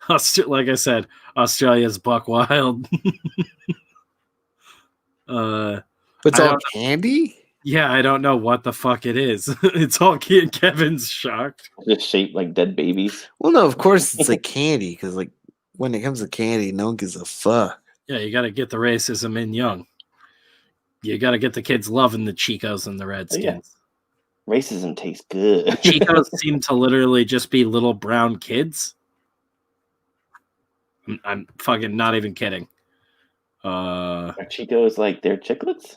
Speaker 1: Like I said, Australia's buck wild.
Speaker 5: It's
Speaker 1: I
Speaker 5: all
Speaker 1: don't-
Speaker 5: candy?
Speaker 1: Yeah, I don't know what the fuck it is. It's all Kevin's shocked.
Speaker 4: Just shaped like dead babies.
Speaker 5: Well, no, of course it's like candy, because like when it comes to candy, no one gives a fuck.
Speaker 1: Yeah, you got to get the racism in young. You got to get the kids loving the Chicos and the Redskins.
Speaker 4: Racism tastes good.
Speaker 1: Chicos seem to literally just be little brown kids. I'm fucking not even kidding.
Speaker 4: Are Chicos like they're chiclets?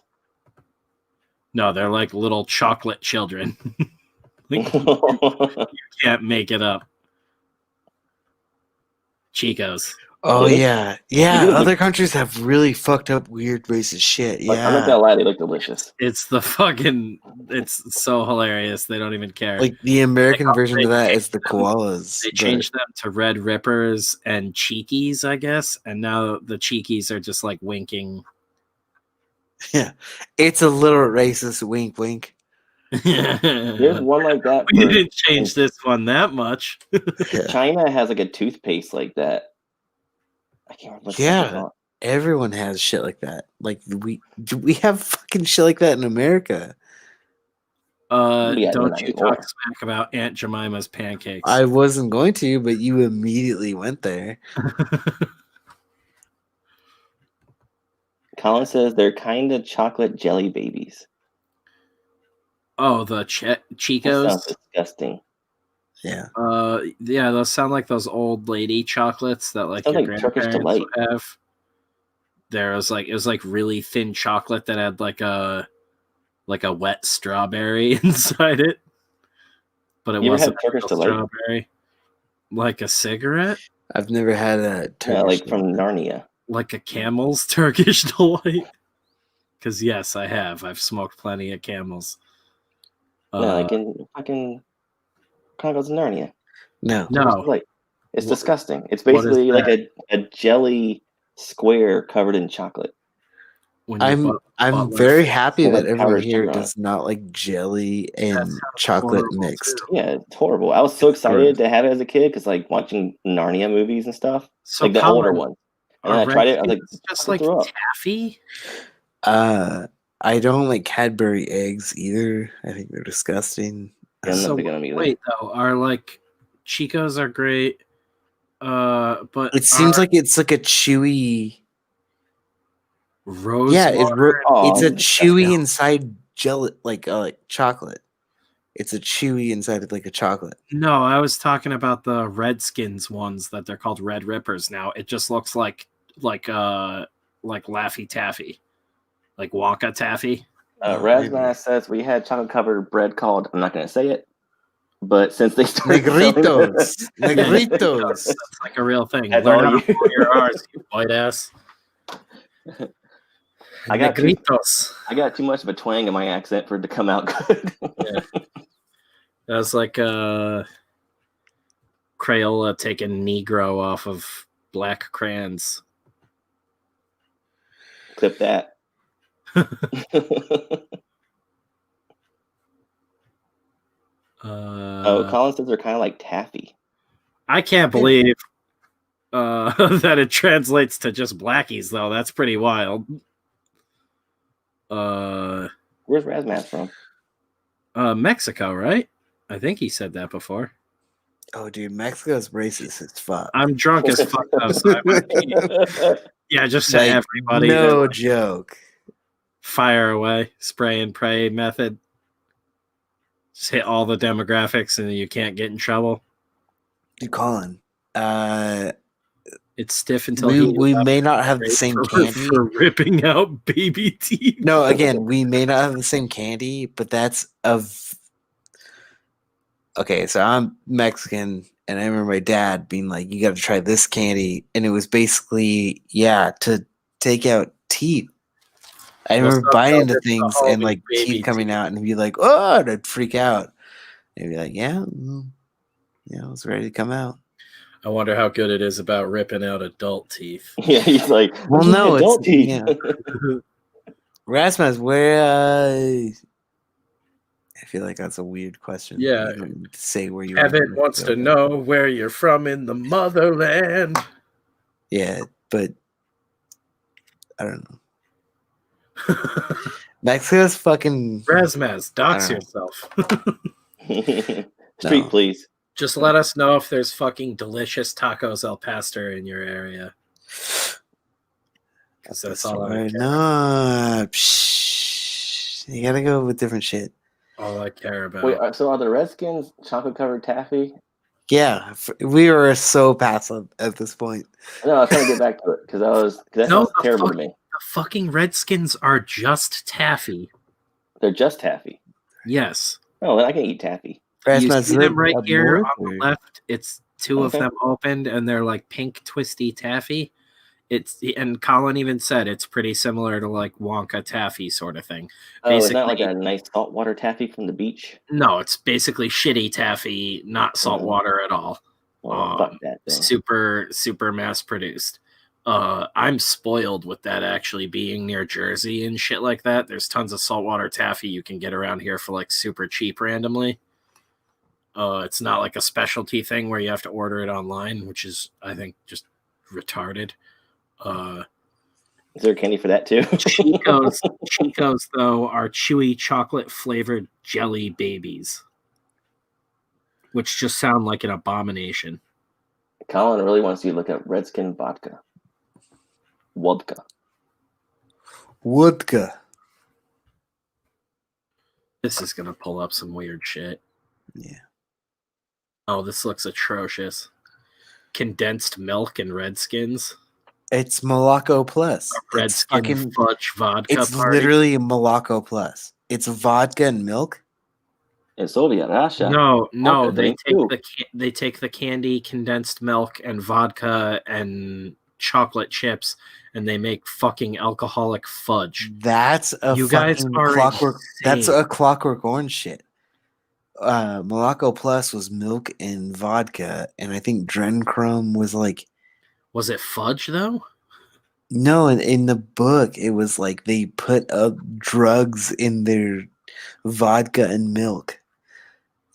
Speaker 1: No, they're like little chocolate children. Like, you can't make it up. Chicos.
Speaker 5: Oh
Speaker 4: They look-
Speaker 5: yeah,
Speaker 4: they
Speaker 5: yeah.
Speaker 4: look
Speaker 5: Other
Speaker 4: like-
Speaker 5: countries have really fucked up, weird racist shit.
Speaker 4: Like, I'm not
Speaker 5: Yeah,
Speaker 4: gonna lie, they look delicious.
Speaker 1: It's the fucking. It's so hilarious. They don't even care.
Speaker 5: like the American version
Speaker 1: they
Speaker 5: of that
Speaker 1: changed
Speaker 5: is the
Speaker 1: them.
Speaker 5: koalas.
Speaker 1: They
Speaker 5: but-
Speaker 1: changed them to Red Rippers and Cheekies, I guess, and now the Cheekies are just like winking.
Speaker 5: Yeah, it's a little racist. Wink, wink.
Speaker 4: There's one like that.
Speaker 1: We
Speaker 4: for-
Speaker 1: didn't change this one that much.
Speaker 5: Yeah.
Speaker 4: China has like a toothpaste like that. I can't remember. What the fuck
Speaker 5: Yeah.
Speaker 4: it's called.
Speaker 5: Everyone has shit like that. Like we have fucking shit like that in America.
Speaker 4: Yeah,
Speaker 1: Don't
Speaker 4: not
Speaker 1: you
Speaker 4: anymore.
Speaker 1: talk smack about Aunt Jemima's pancakes.
Speaker 5: I wasn't going to, but you immediately went there.
Speaker 4: Colin says they're kind of chocolate jelly babies.
Speaker 1: Oh, the
Speaker 4: That
Speaker 1: Chicos.
Speaker 4: sounds disgusting.
Speaker 5: Yeah.
Speaker 1: Yeah, those sound like those old lady chocolates that like
Speaker 4: Sounds
Speaker 1: your
Speaker 4: like Turkish
Speaker 1: grandparents
Speaker 4: Delight.
Speaker 1: would have. It was like really thin chocolate that had like a wet strawberry inside it, but it
Speaker 4: You ever had
Speaker 1: wasn't
Speaker 4: Turkish
Speaker 1: a
Speaker 4: Delight?
Speaker 1: strawberry. Like a cigarette,
Speaker 5: I've never had a
Speaker 4: Yeah,
Speaker 5: Turkish
Speaker 4: like from
Speaker 5: delight.
Speaker 4: Narnia.
Speaker 1: like a Camel's Turkish delight. Because yes, I have. I've smoked plenty of Camels.
Speaker 4: Yeah, like in fucking Chronicles of Narnia.
Speaker 5: No.
Speaker 1: no,
Speaker 4: Like, it's
Speaker 1: What-
Speaker 4: disgusting. It's
Speaker 1: what is
Speaker 4: basically like a jelly square covered in chocolate.
Speaker 1: when you
Speaker 5: I'm
Speaker 1: bought Butler
Speaker 5: very
Speaker 1: Fizz.
Speaker 5: happy
Speaker 4: With
Speaker 5: that
Speaker 4: like
Speaker 5: everyone
Speaker 4: powdered
Speaker 5: here
Speaker 4: sugar on
Speaker 5: does not like jelly and
Speaker 1: sounds
Speaker 5: chocolate
Speaker 1: horrible,
Speaker 5: mixed.
Speaker 1: too.
Speaker 4: Yeah, it's horrible. I was so excited to have it as a kid because like watching Narnia movies and stuff,
Speaker 1: So
Speaker 4: like the
Speaker 1: Colin,
Speaker 4: older ones. And then
Speaker 1: are
Speaker 4: I tried it. I was like,
Speaker 1: Redskins just
Speaker 4: I
Speaker 1: like
Speaker 4: threw up.
Speaker 1: taffy?
Speaker 5: I don't like Cadbury eggs either. I think they're disgusting.
Speaker 4: Yeah, I'm not
Speaker 1: So
Speaker 4: big on them either.
Speaker 1: wait though, are like Chicos are great, but
Speaker 5: It seems
Speaker 1: are
Speaker 5: like it's like a chewy.
Speaker 1: rose
Speaker 5: Yeah,
Speaker 1: water
Speaker 5: it's a
Speaker 4: Oh,
Speaker 5: chewy inside jelly, like chocolate. It's a chewy inside of like a chocolate.
Speaker 1: No, I was talking about the Redskins ones that they're called Red Rippers now. It just looks like Laffy Taffy. Like Wonka Taffy.
Speaker 4: Razman says we had chocolate covered bread called, I'm not going to say it, but since they started selling
Speaker 5: Negritos.
Speaker 4: it-
Speaker 5: Negritos.
Speaker 1: That's like a real thing.
Speaker 4: That's
Speaker 1: Learn
Speaker 4: all
Speaker 1: how to
Speaker 4: you-
Speaker 1: blow your R's, you white ass.
Speaker 4: I got too-
Speaker 1: Negritos.
Speaker 4: I got too much of a twang in my accent for it to come out good.
Speaker 1: That's like Crayola taking Negro off of black crayons.
Speaker 4: Clip that. Colin says they're kind of like taffy.
Speaker 1: I can't believe that it translates to just blackies, though. That's pretty wild.
Speaker 4: Where's Razmat from?
Speaker 1: Mexico, right? I think he said that before.
Speaker 5: Oh, dude, Mexico's racist as fuck.
Speaker 1: I'm drunk as fuck, though, so I might be, yeah, just to
Speaker 5: Like,
Speaker 1: everybody.
Speaker 5: no
Speaker 1: that,
Speaker 5: joke.
Speaker 1: fire away, spray and pray method. Just hit all the demographics and you can't get in trouble.
Speaker 5: Dude, Colin.
Speaker 1: It's stiff until
Speaker 5: We
Speaker 1: heated up.
Speaker 5: may not have the
Speaker 1: Great
Speaker 5: same
Speaker 1: for,
Speaker 5: candy.
Speaker 1: for ripping out baby teeth.
Speaker 5: No, again, we may not have the same candy, but that's of. Okay, so I'm Mexican, and I remember my dad being like, "You got to try this candy," and it was basically, yeah, to take out teeth. I
Speaker 1: Well,
Speaker 5: remember
Speaker 1: some
Speaker 5: buying
Speaker 1: don't
Speaker 5: into
Speaker 1: get the
Speaker 5: things
Speaker 1: whole
Speaker 5: and like
Speaker 1: baby
Speaker 5: teeth coming
Speaker 1: teeth.
Speaker 5: out, and he'd be like, "Oh," and I'd freak out. And he'd be like, "Yeah, yeah, I was ready to come out."
Speaker 1: I wonder how good it is about ripping out adult teeth.
Speaker 4: Yeah, he's like,
Speaker 5: Well,
Speaker 4: "Those are
Speaker 5: no,
Speaker 4: adult
Speaker 5: it's
Speaker 4: teeth."
Speaker 5: yeah. Rasmus, where? I feel like that's a weird question.
Speaker 1: Yeah.
Speaker 5: You don't need to say where you.
Speaker 1: Evan
Speaker 5: are.
Speaker 1: wants to know where you're from in the motherland.
Speaker 5: Yeah, but I don't know. Mexico's fucking.
Speaker 1: Razmaz, dox
Speaker 5: I
Speaker 1: yourself.
Speaker 4: Street,
Speaker 5: No.
Speaker 4: please.
Speaker 1: Just let us know if there's fucking delicious tacos al pastor in your area. Because that's all I
Speaker 5: Sorry,
Speaker 1: care.
Speaker 5: no. Psh, you gotta go with different shit.
Speaker 1: All I care about.
Speaker 4: Wait, so are the Redskins chocolate covered taffy?
Speaker 5: Yeah, we were so passive at this point.
Speaker 4: No, I was trying to get back to it because that
Speaker 1: No,
Speaker 4: sounds terrible to me.
Speaker 1: The fucking Redskins are just taffy.
Speaker 4: They're just taffy.
Speaker 1: Yes.
Speaker 4: Oh, then I can eat taffy.
Speaker 1: You
Speaker 5: Rasmus,
Speaker 1: see
Speaker 5: is
Speaker 1: them
Speaker 5: it
Speaker 1: right
Speaker 5: up
Speaker 1: here
Speaker 5: north,
Speaker 1: on the
Speaker 5: or-
Speaker 1: left. It's two of
Speaker 4: Okay.
Speaker 1: them opened, and they're like pink, twisty taffy. And Colin even said it's pretty similar to like Wonka taffy sort of thing.
Speaker 4: Oh, it's not
Speaker 1: Basically,
Speaker 4: like a nice saltwater taffy from the beach.
Speaker 1: no, it's basically shitty taffy, not salt water at all.
Speaker 4: Well, fuck that then.
Speaker 1: Super mass produced. I'm spoiled with that actually being near Jersey and shit like that. There's tons of saltwater taffy you can get around here for like super cheap randomly. It's not like a specialty thing where you have to order it online, which is I think just retarded.
Speaker 4: Is there candy for that too?
Speaker 1: Chicos though are chewy chocolate flavored jelly babies, which just sound like an abomination.
Speaker 4: Colin really wants you to look up Redskin vodka. Wodka.
Speaker 1: This is gonna pull up some weird shit.
Speaker 5: Yeah.
Speaker 1: Oh, this looks atrocious. Condensed milk and Redskins.
Speaker 5: It's Moloko Plus. It's
Speaker 1: Redskin
Speaker 5: fucking.
Speaker 1: fudge vodka
Speaker 5: It's
Speaker 1: party.
Speaker 5: literally Moloko Plus. It's vodka and milk.
Speaker 4: In Soviet Russia.
Speaker 1: No,
Speaker 4: Vodka
Speaker 1: they
Speaker 4: drink
Speaker 1: take
Speaker 4: too.
Speaker 1: they take the candy, condensed milk, and vodka and chocolate chips, and they make fucking alcoholic fudge.
Speaker 5: That's a
Speaker 1: You guys
Speaker 5: fucking
Speaker 1: are
Speaker 5: clockwork. That's
Speaker 1: insane.
Speaker 5: a Clockwork Orange shit. Moloko Plus was milk and vodka, and I think Drenchrome was like
Speaker 1: Was it fudge though?
Speaker 5: no. In the book, it was like they put up drugs in their vodka and milk.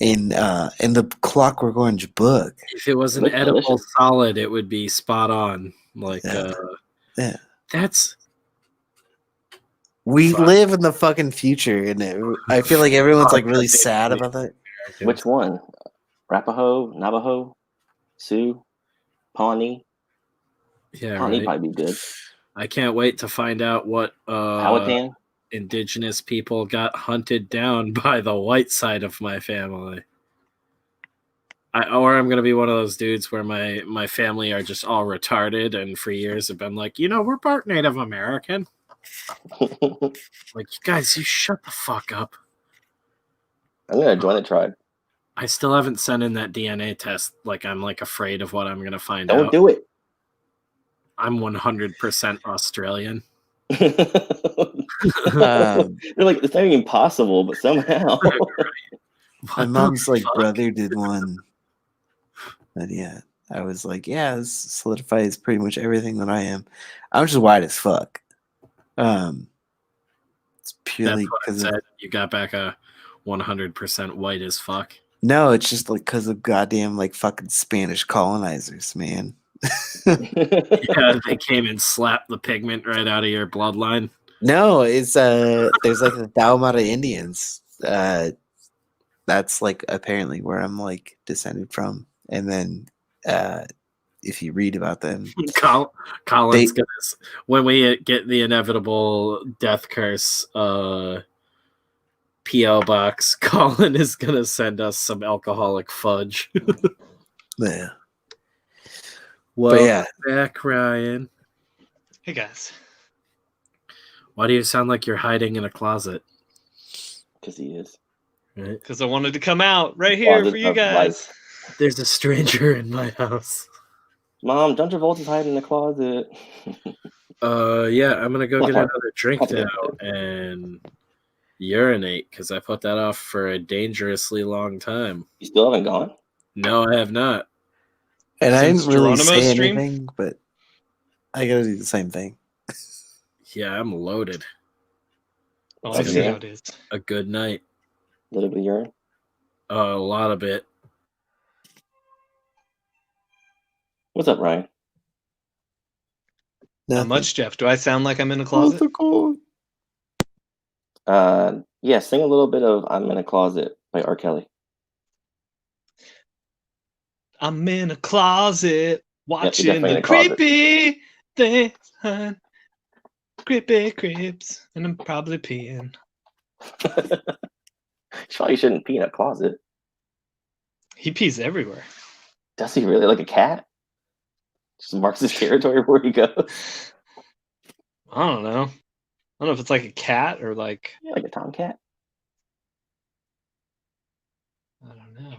Speaker 5: In the Clockwork Orange book,
Speaker 1: If it was an
Speaker 4: Looks
Speaker 1: edible
Speaker 4: delicious.
Speaker 1: solid, it would be spot on. Like
Speaker 5: Yeah. Yeah.
Speaker 1: that's
Speaker 5: we
Speaker 1: Fuck.
Speaker 5: live in the fucking future, and I feel like everyone's like really
Speaker 1: Fuck,
Speaker 5: sad
Speaker 1: basically.
Speaker 5: about that.
Speaker 4: Which one? Rapaho, Navajo, Sioux, Pawnee.
Speaker 1: Yeah,
Speaker 4: Pawnee
Speaker 1: right.
Speaker 4: might be good.
Speaker 1: I can't wait to find out what
Speaker 4: Powhatan.
Speaker 1: indigenous people got hunted down by the white side of my family. Or I'm gonna be one of those dudes where my family are just all retarded and for years have been like, we're part Native American. Like, you guys, you shut the fuck up.
Speaker 4: I'm gonna join the tribe.
Speaker 1: I still haven't sent in that DNA test. Like, I'm like afraid of what I'm gonna find
Speaker 4: Don't
Speaker 1: out.
Speaker 4: do it.
Speaker 1: I'm 100% Australian.
Speaker 4: They're like, it's not even possible, but somehow.
Speaker 5: My mom's like brother did one, but yeah, I was like, yeah, this solidifies pretty much everything that I am. I'm just white as fuck. It's purely
Speaker 1: That's what I
Speaker 5: because
Speaker 1: said. You got back a 100% white as fuck.
Speaker 5: no, it's just like because of goddamn like fucking Spanish colonizers, man.
Speaker 1: Yeah, they came and slapped the pigment right out of your bloodline.
Speaker 5: No, it's there's like the Taumara Indians. That's like apparently where I'm like descended from, and then if you read about them,
Speaker 1: Colin's gonna, when we get the inevitable death curse PO box, Colin is gonna send us some alcoholic fudge.
Speaker 5: yeah.
Speaker 1: Well,
Speaker 5: But yeah,
Speaker 1: back, Ryan.
Speaker 3: Hey guys.
Speaker 1: Why do you sound like you're hiding in a closet?
Speaker 4: Because he is.
Speaker 1: Right?
Speaker 3: Because I wanted to come out right here
Speaker 4: Closet
Speaker 3: for you
Speaker 4: of
Speaker 3: guys.
Speaker 1: There's a stranger in my house.
Speaker 4: Mom, John Travolta's hiding in the closet.
Speaker 1: Yeah, I'm gonna go get
Speaker 4: What?
Speaker 1: another drink now and urinate because I put that off for a dangerously long time.
Speaker 4: You still haven't gone?
Speaker 1: No, I have not.
Speaker 5: and I
Speaker 3: Since
Speaker 5: didn't really
Speaker 3: Geronimo's
Speaker 5: say
Speaker 3: stream?
Speaker 5: anything, but I gotta do the same thing.
Speaker 1: Yeah, I'm loaded.
Speaker 3: Oh, I
Speaker 4: Okay.
Speaker 3: see how it is.
Speaker 1: A good night.
Speaker 4: A little bit of urine?
Speaker 1: A lot of it.
Speaker 4: What's up, Ryan?
Speaker 3: Not much, Jeff. Do I sound like I'm in a closet?
Speaker 4: Yeah, sing a little bit of I'm in a Closet by R. Kelly.
Speaker 3: I'm in a closet watching
Speaker 4: definitely in
Speaker 3: the
Speaker 4: a closet.
Speaker 3: creepy things. Hun. Creepy creeps. And I'm probably peeing.
Speaker 4: Probably shouldn't pee in a closet.
Speaker 3: He pees everywhere.
Speaker 4: Does he really, like a cat? Just marks his territory where he goes.
Speaker 3: I don't know. I don't know if it's like a cat or like
Speaker 4: Yeah, like a tomcat.
Speaker 3: I don't know.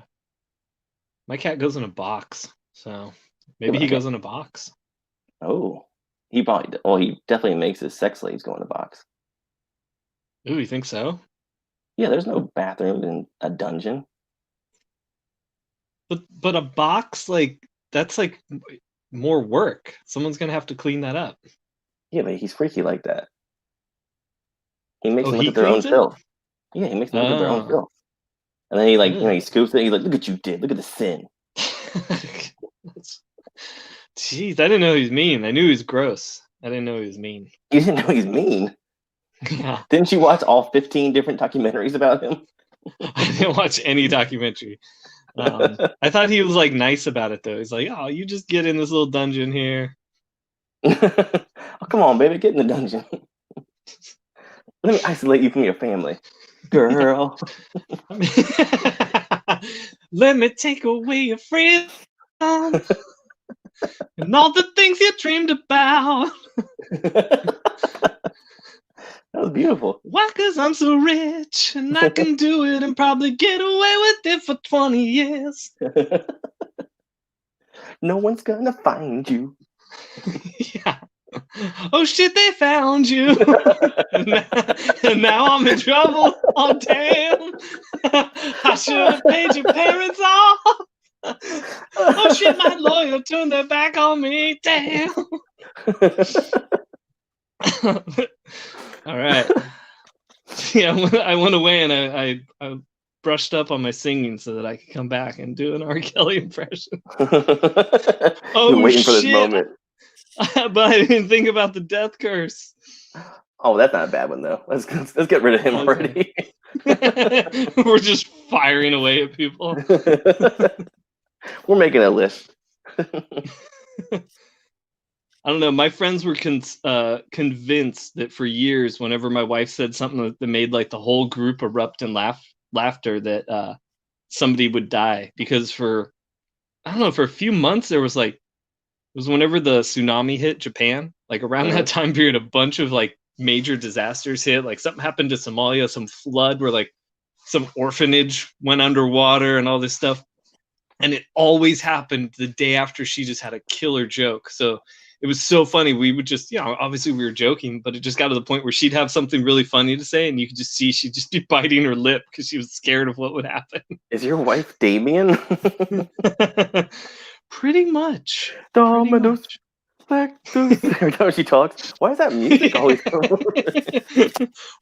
Speaker 3: My cat goes in a box, so maybe
Speaker 4: my
Speaker 3: he
Speaker 4: cat-
Speaker 3: goes in a box.
Speaker 4: Oh, he probably. Well, he definitely makes his sex slaves go in the box.
Speaker 3: Ooh, you think so?
Speaker 4: Yeah, there's no bathroom in a dungeon.
Speaker 3: But a box like that's like more work. Someone's gonna have to clean that up.
Speaker 4: Yeah, but he's freaky like that. He makes
Speaker 3: Oh,
Speaker 4: them look
Speaker 3: he
Speaker 4: at their own
Speaker 3: cleans it?
Speaker 4: filth. Yeah, he makes them look at their own
Speaker 3: Oh.
Speaker 4: filth. And then he like,
Speaker 3: Ugh.
Speaker 4: he scoops it. He's like, "Look at you did. Look at the sin."
Speaker 3: Jeez, I didn't know he was mean. I knew he was gross. I didn't know he was mean.
Speaker 4: You didn't know he's mean.
Speaker 3: Yeah,
Speaker 4: Didn't you watch all 15 different documentaries about him?
Speaker 3: I didn't watch any documentary. I thought he was like nice about it though. He's like, "Oh, you just get in this little dungeon here."
Speaker 4: Oh, come on, baby, get in the dungeon. Let me isolate you from your family, girl.
Speaker 3: Let me take away your freedom and all the things you dreamed about.
Speaker 4: That was beautiful.
Speaker 3: Why? 'Cause I'm so rich and I can do it and probably get away with it for 20 years.
Speaker 4: No one's gonna find you.
Speaker 3: Yeah. Oh shit, they found you. and now I'm in trouble. Oh damn. I should have paid your parents off. Oh shit, my lawyer turned their back on me. Damn. All right. Yeah, I went away and I brushed up on my singing so that I could come back and do an R. Kelly impression.
Speaker 4: You're waiting for this
Speaker 3: shit.
Speaker 4: moment.
Speaker 3: But I didn't think about the death curse.
Speaker 4: Oh, that's not a bad one though. Let's get rid of him
Speaker 3: Okay.
Speaker 4: already.
Speaker 3: We're just firing away at people.
Speaker 4: We're making a list.
Speaker 3: I don't know. My friends were convinced that for years, whenever my wife said something that made like the whole group erupt in laughter, that somebody would die. Because for I don't know, for a few months there was like it was whenever the tsunami hit Japan, like around that time period, a bunch of like major disasters hit. Like something happened to Somalia, some flood where like some orphanage went underwater and all this stuff. And it always happened the day after she just had a killer joke. So it was so funny. We would just, obviously we were joking, but it just got to the point where she'd have something really funny to say, and you could just see she'd just be biting her lip because she was scared of what would happen.
Speaker 4: Is your wife Damien?
Speaker 3: Pretty much.
Speaker 4: Dominus Flexus. How she talks. Why is that music always coming?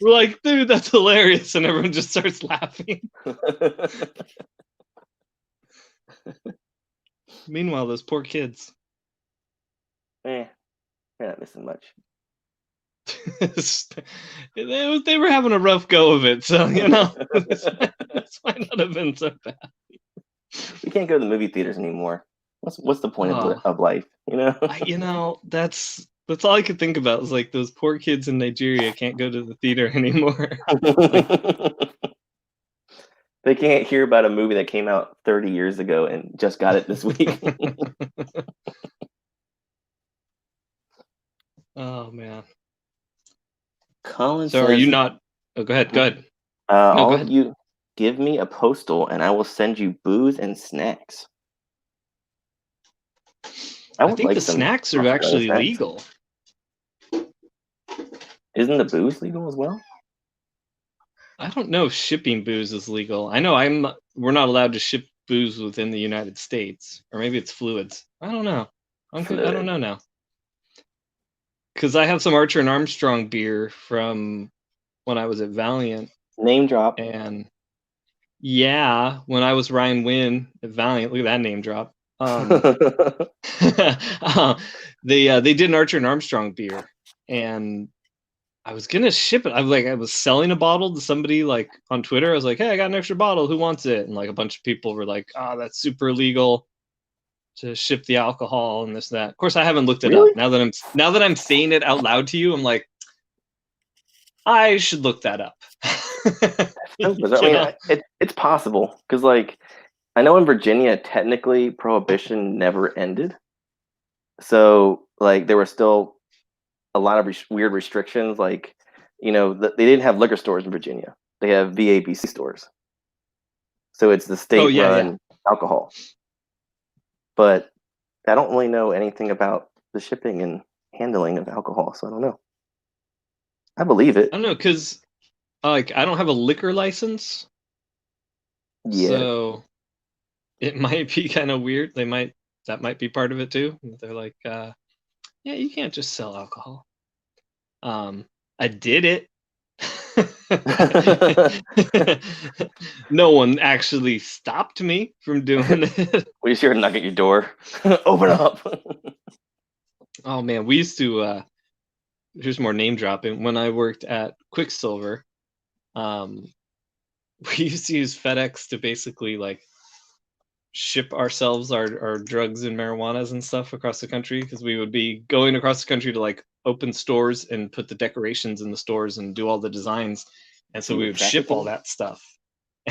Speaker 3: We're like, dude, that's hilarious, and everyone just starts laughing. Meanwhile, those poor kids.
Speaker 4: You're not missing much.
Speaker 3: They were having a rough go of it, so this might not have been so bad.
Speaker 4: We can't go to the movie theaters anymore. What's the point of life?
Speaker 3: That's all I could think about. Was like those poor kids in Nigeria can't go to the theater anymore.
Speaker 4: They can't hear about a movie that came out 30 years ago and just got it this week.
Speaker 3: Oh man.
Speaker 4: Colin
Speaker 3: So
Speaker 4: says,
Speaker 3: are you not? Oh, go ahead. Go ahead.
Speaker 4: All of you give me a postal and I will send you booze and snacks.
Speaker 3: I think the snacks are actually legal.
Speaker 4: Isn't the booze legal as well?
Speaker 3: I don't know if shipping booze is legal. I know we're not allowed to ship booze within the United States, or maybe it's fluids. I don't know. I don't know now. Because I have some Archer and Armstrong beer from when I was at Valiant.
Speaker 4: Name drop.
Speaker 3: And yeah, when I was Ryan Wynn at Valiant, look at that name drop. They did an Archer and Armstrong beer, and I was gonna ship it. I was selling a bottle to somebody like on Twitter. I was like, "Hey, I got an extra bottle. Who wants it?" And like a bunch of people were like, "Oh, that's super illegal to ship the alcohol and this and that." Of course, I haven't looked it up. Now that I'm saying it out loud to you, I'm like, I should look that up.
Speaker 4: I mean, it's possible because like I know in Virginia, technically, prohibition never ended. So, like, there were still a lot of weird restrictions. Like, they didn't have liquor stores in Virginia. They have VABC stores. So it's the state-run alcohol. But I don't really know anything about the shipping and handling of alcohol, so I don't know. I believe it.
Speaker 3: I don't know, because like I don't have a liquor license,
Speaker 4: Yeah.
Speaker 3: so it might be kind of weird. That might be part of it too. They're like, yeah, you can't just sell alcohol. I did it. No one actually stopped me from doing it.
Speaker 4: We just hear a knock at your door. Open up.
Speaker 3: Oh man, we used to here's more name dropping. When I worked at Quicksilver, we used to use FedEx to basically like ship ourselves our drugs and marijuanas and stuff across the country, because we would be going across the country to like open stores and put the decorations in the stores and do all the designs, and so we would ship all that stuff,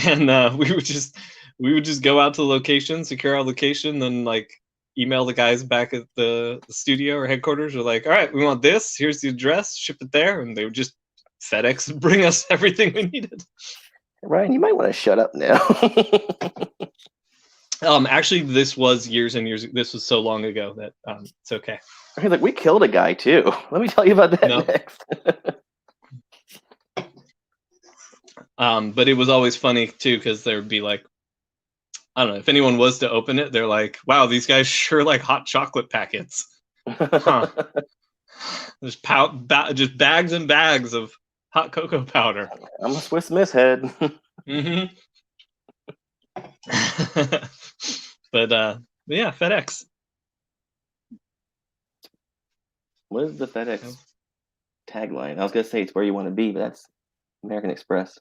Speaker 3: and we would just go out to the location, secure our location, then like email the guys back at the studio or headquarters. We're like, all right, we want this, here's the address, ship it there, and they would just FedEx bring us everything we needed.
Speaker 4: Ryan, you might want to shut up now.
Speaker 3: Actually, this was years and years. This was so long ago that it's okay.
Speaker 4: I mean, like, we killed a guy too. Let me tell you about that next.
Speaker 3: But it was always funny too, because there would be like, I don't know, if anyone was to open it, they're like, "Wow, these guys sure like hot chocolate packets." Huh. There's just bags and bags of hot cocoa powder.
Speaker 4: I'm a Swiss Miss head.
Speaker 3: Mm-hmm. But yeah, FedEx.
Speaker 4: What is the FedEx tagline? I was gonna say it's where you want to be, but that's American Express.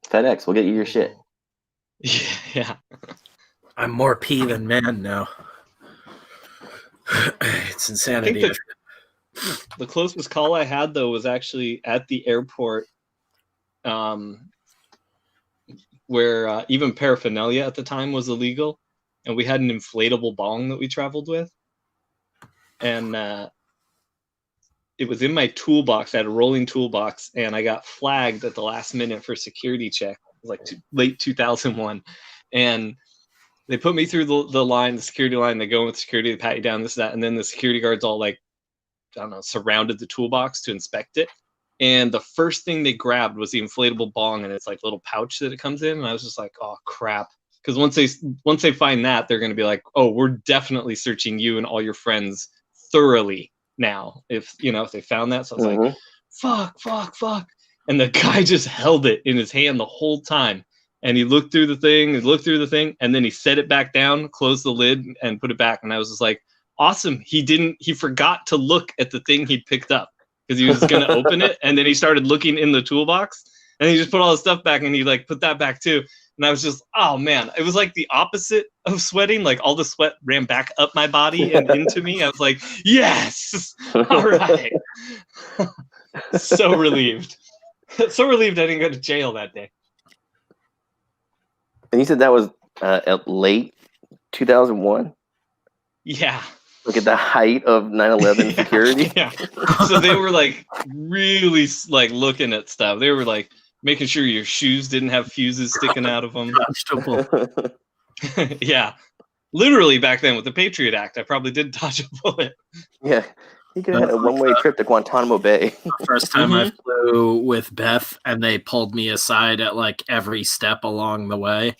Speaker 4: FedEx will get you your shit.
Speaker 3: Yeah.
Speaker 1: I'm more P than man now. It's insanity.
Speaker 3: I think the closest call I had though was actually at the airport, where even paraphernalia at the time was illegal, and we had an inflatable bong that we traveled with, and it was in my toolbox. I had a rolling toolbox, and I got flagged at the last minute for security check. It was like late 2001, and they put me through the line, the security line. They go with security, they pat you down, this, that, and then the security guards all like, I don't know, surrounded the toolbox to inspect it. And the first thing they grabbed was the inflatable bong, and it's like a little pouch that it comes in. And I was just like, oh crap. Because once they find that, they're going to be like, oh, we're definitely searching you and all your friends thoroughly now. If they found that. So I was like, fuck. And the guy just held it in his hand the whole time. And he looked through the thing, and then he set it back down, closed the lid, and put it back. And I was just like, awesome. He forgot to look at the thing he'd picked up, because he was going to open it, and then he started looking in the toolbox, and he just put all the stuff back, and he like put that back too. And I was just, oh man, it was like the opposite of sweating. Like all the sweat ran back up my body and into me. I was like, yes, all right. So relieved. So relieved I didn't go to jail that day.
Speaker 4: And you said that was late 2001?
Speaker 3: Yeah.
Speaker 4: Look at the height of 9/11 security.
Speaker 3: Yeah. So they were like really like looking at stuff. They were like making sure your shoes didn't have fuses sticking out of them. Yeah. Literally back then with the Patriot Act, I probably did dodge a bullet.
Speaker 4: Yeah. You could have had a one-way trip to Guantanamo Bay.
Speaker 1: First time I flew with Beth, and they pulled me aside at like every step along the way.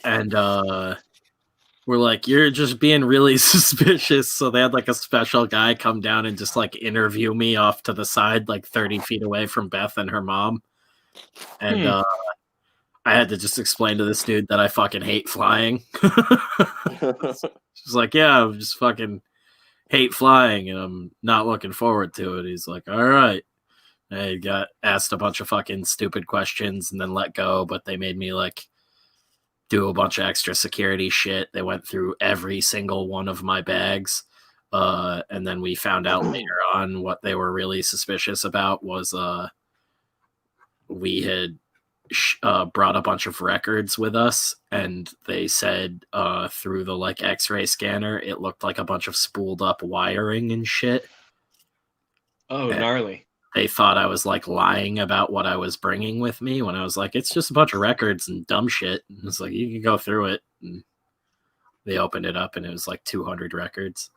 Speaker 1: And we're like, you're just being really suspicious. So they had like a special guy come down and just like interview me off to the side, like 30 feet away from Beth and her mom. And I had to just explain to this dude that I fucking hate flying. She's like, yeah, I'm just fucking hate flying and I'm not looking forward to it. He's like, all right. I got asked a bunch of fucking stupid questions and then let go, but they made me like do a bunch of extra security shit. They went through every single one of my bags. And then we found out later on what they were really suspicious about was we had brought a bunch of records with us, and they said through the like X-ray scanner, it looked like a bunch of spooled up wiring and shit.
Speaker 3: Oh,
Speaker 1: And
Speaker 3: gnarly.
Speaker 1: they thought I was like lying about what I was bringing with me when I was like, it's just a bunch of records and dumb shit. And it's like, you can go through it. And they opened it up and it was like 200 records.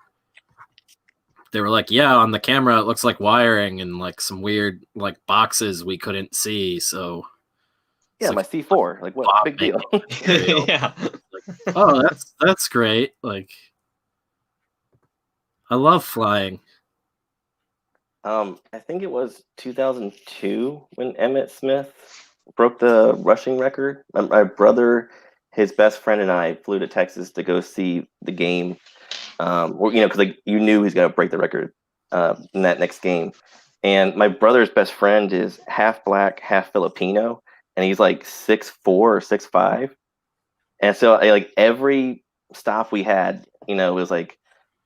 Speaker 1: They were like, yeah, on the camera, it looks like wiring and like some weird like boxes we couldn't see. So
Speaker 4: Yeah,
Speaker 1: it's
Speaker 4: my
Speaker 1: like,
Speaker 4: C4. Like, what?
Speaker 1: Bob
Speaker 4: Big deal.
Speaker 1: material.
Speaker 3: Yeah.
Speaker 1: Oh, that's great. Like, I love flying.
Speaker 4: I think it was 2002 when Emmett Smith broke the rushing record. My brother, his best friend, and I flew to Texas to go see the game. Because like you knew he's gonna break the record in that next game. And my brother's best friend is half black, half Filipino, and he's like 6'4" or 6'5". And so like every stop we had, it was like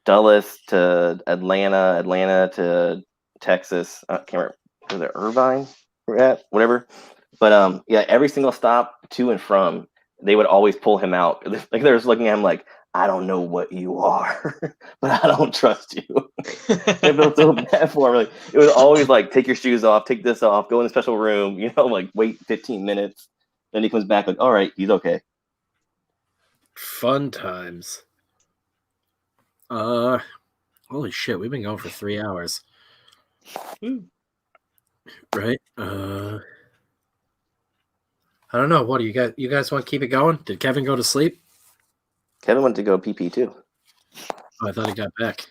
Speaker 4: Dulles to Atlanta, Atlanta to Texas. I can't remember. Was it Irvine? We're at whatever. But yeah, every single stop to and from, they would always pull him out. Like they were looking at him like, I don't know what you are, but I don't trust you. I felt so bad for him. Like, it was always like, take your shoes off, take this off, go in the special room, like wait 15 minutes. Then he comes back like, all right, he's okay.
Speaker 1: Fun times. Holy shit, we've been going for 3 hours. Right? I don't know. What do you guys want to keep it going? Did Kevin go to sleep?
Speaker 4: Kevin went to go PP too.
Speaker 1: Oh, I thought he got back.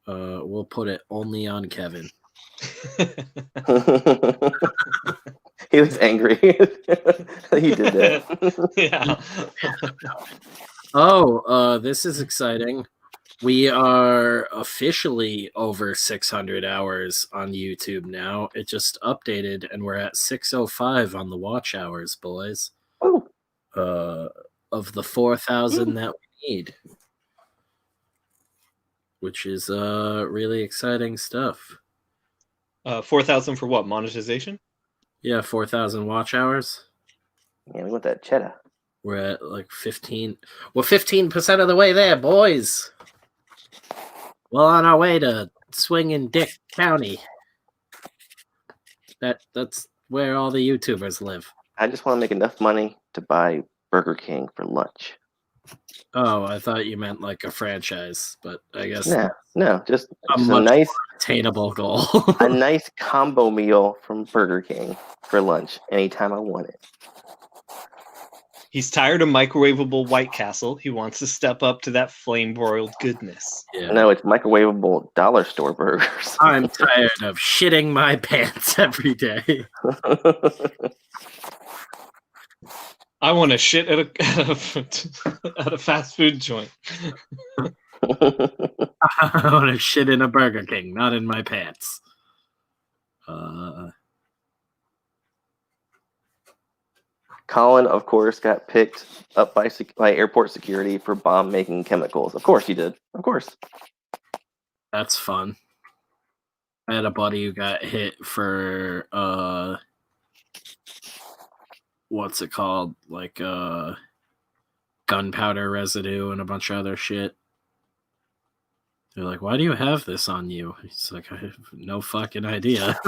Speaker 1: We'll put it only on Kevin.
Speaker 4: He was angry. He did that.
Speaker 3: Yeah.
Speaker 1: Oh, this is exciting. We are officially over 600 hours on YouTube now. It just updated, and we're at 605 on the watch hours, boys.
Speaker 4: Oh.
Speaker 1: Of the 4,000 that we need, which is really exciting stuff.
Speaker 3: 4,000 for what? Monetization?
Speaker 1: Yeah, 4,000 watch hours.
Speaker 4: Yeah, we want that cheddar.
Speaker 1: We're at like 15. We're 15% of the way there, boys. Well, on our way to swinging Dick County. That's where all the YouTubers live.
Speaker 4: I just want to make enough money to buy Burger King for lunch.
Speaker 1: Oh, I thought you meant like a franchise, but I guess
Speaker 4: No, just
Speaker 1: a
Speaker 4: a
Speaker 1: much
Speaker 4: nice,
Speaker 1: more attainable goal.
Speaker 4: a nice combo meal from Burger King for lunch anytime I want it.
Speaker 3: He's tired of microwavable White Castle. He wants to step up to that flame-broiled goodness.
Speaker 1: Yeah.
Speaker 4: No, it's microwavable dollar store burgers.
Speaker 1: I'm tired of shitting my pants every day.
Speaker 3: I want to shit at a fast food joint.
Speaker 1: I want to shit in a Burger King, not in my pants.
Speaker 4: Colin, of course, got picked up by airport security for bomb-making chemicals. Of course he did. Of course.
Speaker 1: That's fun. I had a buddy who got hit for what's it called? Like gunpowder residue and a bunch of other shit. They're like, why do you have this on you? He's like, I have no fucking idea.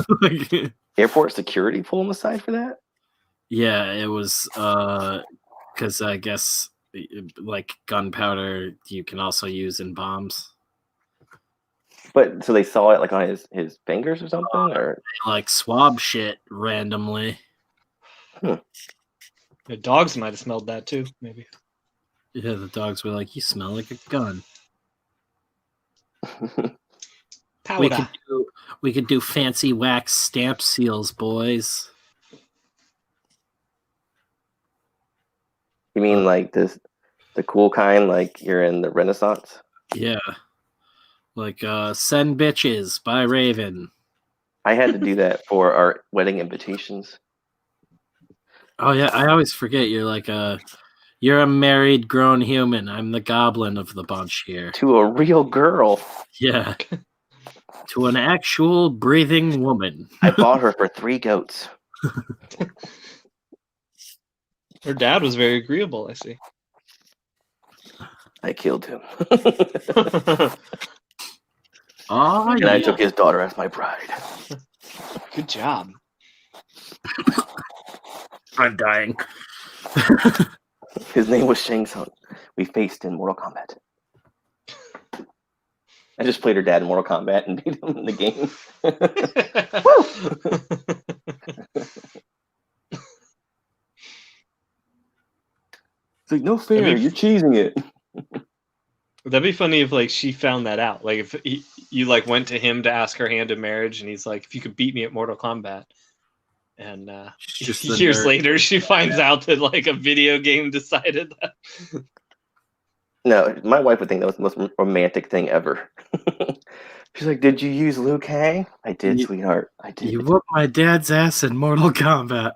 Speaker 4: Airport security pull him aside for that?
Speaker 1: Yeah, it was because I guess like gunpowder you can also use in bombs.
Speaker 4: But so they saw it like on his fingers or something, or
Speaker 1: Like swab shit randomly.
Speaker 3: The dogs might have smelled that too, maybe.
Speaker 1: Yeah, the dogs were like, you smell like a gun.
Speaker 3: Powder.
Speaker 1: We could do fancy wax stamp seals, boys.
Speaker 4: You mean like the cool kind, like you're in the Renaissance?
Speaker 1: Yeah. Like send bitches by Raven.
Speaker 4: I had to do that for our wedding invitations.
Speaker 1: Oh yeah, I always forget you're like you're a married grown human. I'm the goblin of the bunch here.
Speaker 4: To a real girl.
Speaker 1: Yeah. To an actual breathing woman.
Speaker 4: I bought her for 3 goats.
Speaker 3: Her dad was very agreeable, I see.
Speaker 4: I killed him.
Speaker 1: Oh,
Speaker 4: And I took his daughter as my bride.
Speaker 3: Good job.
Speaker 1: I'm dying.
Speaker 4: His name was Shang Tsung. We faced in Mortal Kombat. I just played her dad in Mortal Kombat and beat him in the game. It's like, no fair, you're cheesing it.
Speaker 3: That'd be funny if like she found that out. Like if you like went to him to ask her hand in marriage, and he's like, "If you could beat me at Mortal Kombat," and
Speaker 1: Just a
Speaker 3: years
Speaker 1: nerd.
Speaker 3: later she finds out that like a video game decided that.
Speaker 4: No, my wife would think that was the most romantic thing ever. She's like, "Did you use Liu Kang?" I did, sweetheart. I did.
Speaker 1: You whooped my dad's ass in Mortal Kombat.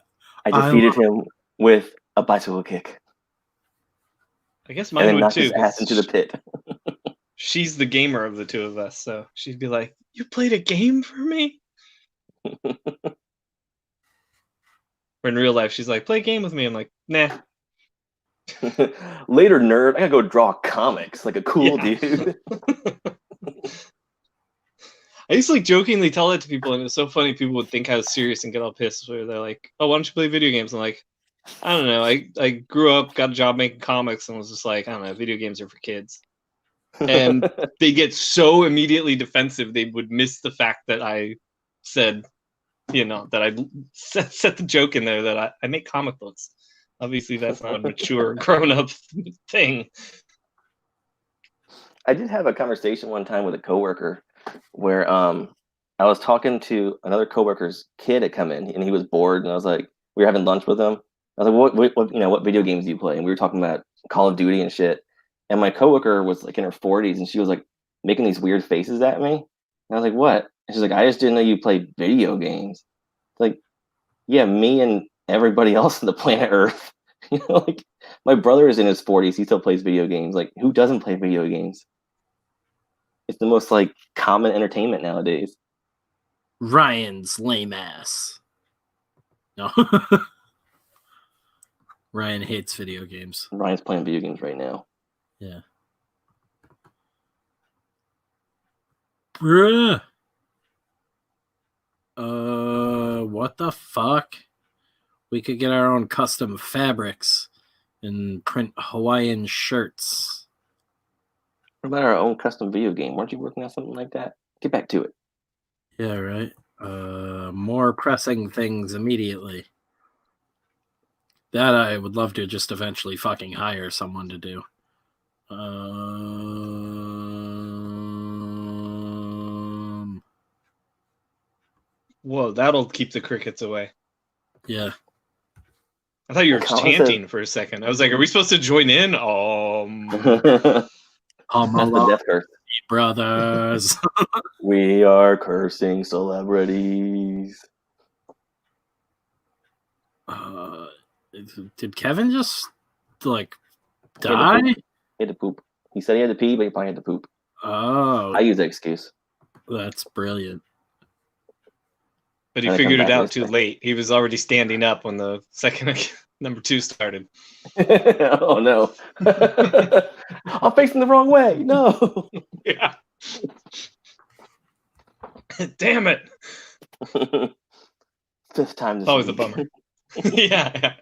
Speaker 4: I defeated him with a bicycle kick.
Speaker 3: I guess
Speaker 4: And
Speaker 3: mine
Speaker 4: then
Speaker 3: would
Speaker 4: knocked
Speaker 3: too.
Speaker 4: his ass
Speaker 3: 'Cause
Speaker 4: into the pit.
Speaker 3: she's the gamer of the two of us, so she'd be like, "You played a game for me?" Or in real life, she's like, "Play a game with me." I'm like, "Nah."
Speaker 4: Later, nerd, I gotta go draw comics like a cool
Speaker 3: Yeah.
Speaker 4: dude.
Speaker 3: I used to like jokingly tell that to people, and it was so funny. People would think I was serious and get all pissed. Where they're like, "Oh, why don't you play video games?" I'm like, "I don't know. I grew up, got a job making comics, and was just like, I don't know. Video games are for kids." And they get so immediately defensive. They would miss the fact that I said, that I set the joke in there that I make comic books. Obviously, that's not a mature, grown-up thing.
Speaker 4: I did have a conversation one time with a coworker where I was talking to another coworker's kid had come in and he was bored, and I was like, we were having lunch with him. I was like, what video games do you play? And we were talking about Call of Duty and shit. And my coworker was like in her 40s, and she was like making these weird faces at me. And I was like, what? And she's like, I just didn't know you played video games. Like, yeah, me and everybody else on the planet Earth. Like my brother is in his 40s. He still plays video games. Like, who doesn't play video games? It's the most like common entertainment nowadays.
Speaker 1: Ryan's lame ass. No. Ryan hates video games.
Speaker 4: Ryan's playing video games right now.
Speaker 1: Yeah. Bruh. What the fuck? We could get our own custom fabrics and print Hawaiian shirts.
Speaker 4: What about our own custom video game? Weren't you working on something like that? Get back to it.
Speaker 1: Yeah, right. More pressing things immediately. That I would love to just eventually fucking hire someone to do.
Speaker 3: Whoa, that'll keep the crickets away.
Speaker 1: Yeah.
Speaker 3: I thought you were
Speaker 4: Colin
Speaker 3: chanting for a second. I was like, are we supposed to join in?
Speaker 4: That's
Speaker 1: I'm
Speaker 4: the
Speaker 1: alone,
Speaker 4: death curse.
Speaker 1: brothers.
Speaker 4: We are cursing celebrities.
Speaker 1: Did Kevin just like
Speaker 4: He had to
Speaker 1: die?
Speaker 4: poop. He had to poop. He said he had to pee, but he probably had to poop.
Speaker 1: Oh,
Speaker 4: I use that excuse.
Speaker 1: that's brilliant.
Speaker 3: But he
Speaker 4: Gotta come
Speaker 3: figured it
Speaker 4: back
Speaker 3: out
Speaker 4: this
Speaker 3: too
Speaker 4: way.
Speaker 3: late. He was already standing up when the second number 2 started.
Speaker 4: Oh no. I'm facing the wrong way. No.
Speaker 3: Yeah. Damn it.
Speaker 4: Fifth time this
Speaker 3: Always a
Speaker 4: week.
Speaker 3: bummer. Yeah.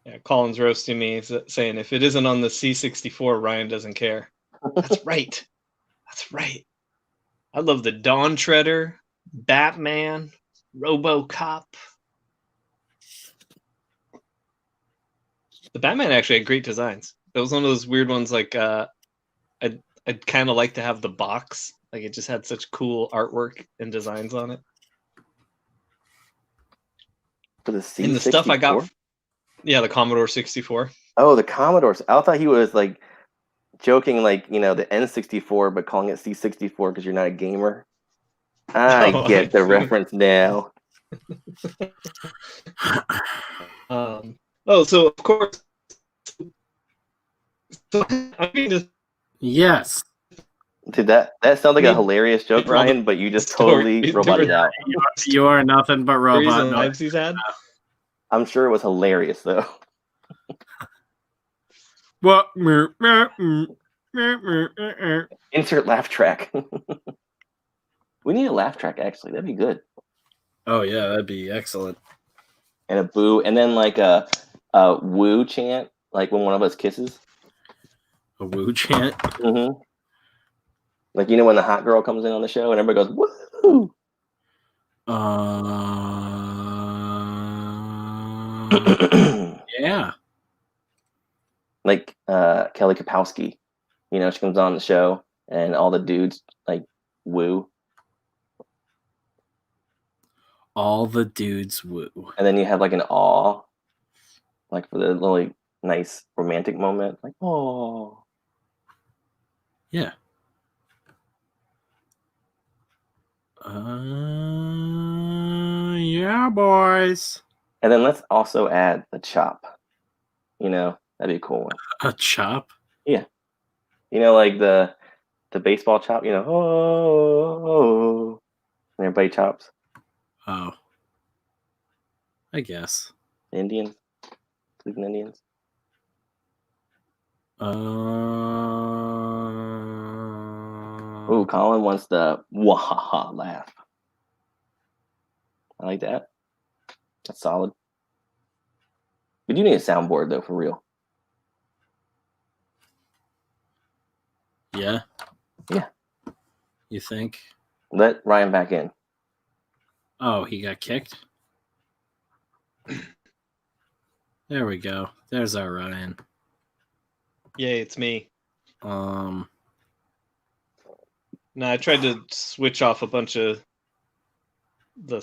Speaker 3: Yeah, Colin's roasting me, saying if it isn't on the C64, Ryan doesn't care. That's right. That's right. I love the Dawn Treader, Batman, RoboCop. The Batman actually had great designs. That was one of those weird ones. Like I'd kind of like to have the box. Like it just had such cool artwork and designs on it.
Speaker 4: For the C64?
Speaker 3: And the stuff I got, yeah, the Commodore 64.
Speaker 4: Oh, the Commodore. I thought he was like joking, like, the N64, but calling it C64 because you're not a gamer. I get the reference now.
Speaker 3: So of course, so I mean,
Speaker 1: Yes.
Speaker 4: Dude, that sounds like
Speaker 3: I
Speaker 4: a
Speaker 3: mean,
Speaker 4: hilarious joke,
Speaker 3: all the
Speaker 4: Ryan, but you just
Speaker 3: story-
Speaker 4: totally roboted out.
Speaker 1: You are nothing but
Speaker 3: Stories
Speaker 1: robot
Speaker 3: and
Speaker 1: noise.
Speaker 3: lives he's had.
Speaker 4: I'm sure it was hilarious though.
Speaker 1: What?
Speaker 4: Insert laugh track. We need a laugh track actually. That'd be good.
Speaker 1: Oh yeah, that'd be excellent.
Speaker 4: And a boo, and then like a woo chant, like when one of us kisses.
Speaker 1: A woo chant.
Speaker 4: Mm-hmm. Like when the hot girl comes in on the show and everybody goes woo.
Speaker 1: Yeah.
Speaker 4: Like Kelly Kapowski, she comes on the show and all the dudes like woo,
Speaker 1: All the dudes woo.
Speaker 4: and then you have like an awe, like for the really nice romantic moment, like oh.
Speaker 1: Yeah. Yeah, boys.
Speaker 4: And then let's also add the chop. That'd be a cool one.
Speaker 1: A chop.
Speaker 4: Like the baseball chop. Oh, and everybody chops.
Speaker 1: Oh. I guess.
Speaker 4: Indians, Cleveland Indians. Ooh, Colin wants the wahaha laugh. I like that. That's solid. We do need a soundboard though, for real.
Speaker 1: Yeah.
Speaker 4: Yeah.
Speaker 1: You think?
Speaker 4: Let Ryan back in.
Speaker 1: Oh, he got kicked? There we go. There's our Ryan.
Speaker 3: Yay, it's me.
Speaker 1: Um,
Speaker 3: No, I tried to switch off a bunch of the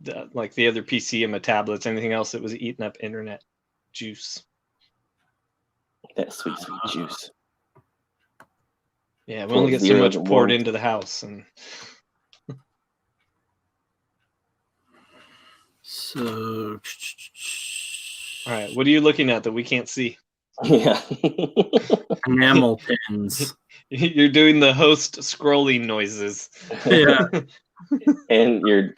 Speaker 3: other PC and my tablets. Anything else that was eating up internet juice.
Speaker 4: That sweet juice.
Speaker 3: Yeah, we only get so
Speaker 4: Zero
Speaker 3: much
Speaker 4: to
Speaker 3: poured
Speaker 4: one.
Speaker 3: into the house, and
Speaker 1: so
Speaker 3: all right, what are you looking at that we can't see?
Speaker 4: Yeah.
Speaker 1: enamel pins.
Speaker 3: You're doing the host scrolling noises.
Speaker 1: Yeah.
Speaker 4: And you're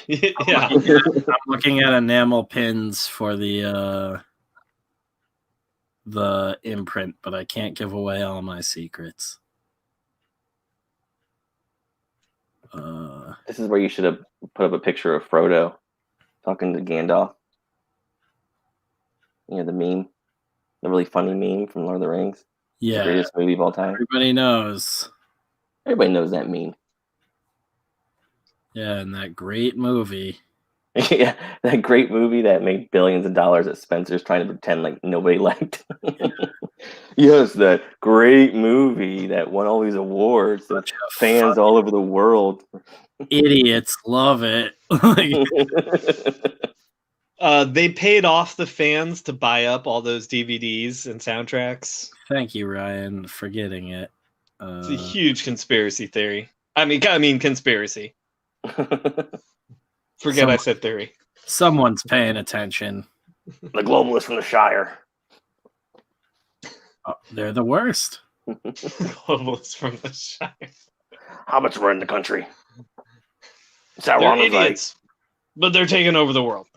Speaker 3: Yeah.
Speaker 1: I'm looking at enamel pins for the imprint, but I can't give away all my secrets.
Speaker 4: This is where you should have put up a picture of Frodo talking to Gandalf. The meme. The really funny meme from Lord of the Rings. The
Speaker 1: Yeah,
Speaker 4: greatest movie of all time.
Speaker 1: everybody knows.
Speaker 4: Everybody knows that meme.
Speaker 1: Yeah, and that great movie.
Speaker 4: Yeah, that great movie that made billions of dollars that Spencer's trying to pretend like nobody liked. Yes, that great movie that won all these awards that
Speaker 1: Bunch of
Speaker 4: fans all over the world.
Speaker 1: idiots love it.
Speaker 3: They paid off the fans to buy up all those DVDs and soundtracks.
Speaker 1: Thank you, Ryan, for getting it.
Speaker 3: It's a huge conspiracy theory. I mean conspiracy. Forget I said theory.
Speaker 1: Someone's paying attention.
Speaker 4: The globalists from the Shire.
Speaker 1: Oh, they're the worst.
Speaker 3: Globalists from the Shire.
Speaker 4: Hobbits run the country. Sauron
Speaker 3: They're
Speaker 4: was like,
Speaker 3: idiots, but they're taking over the world.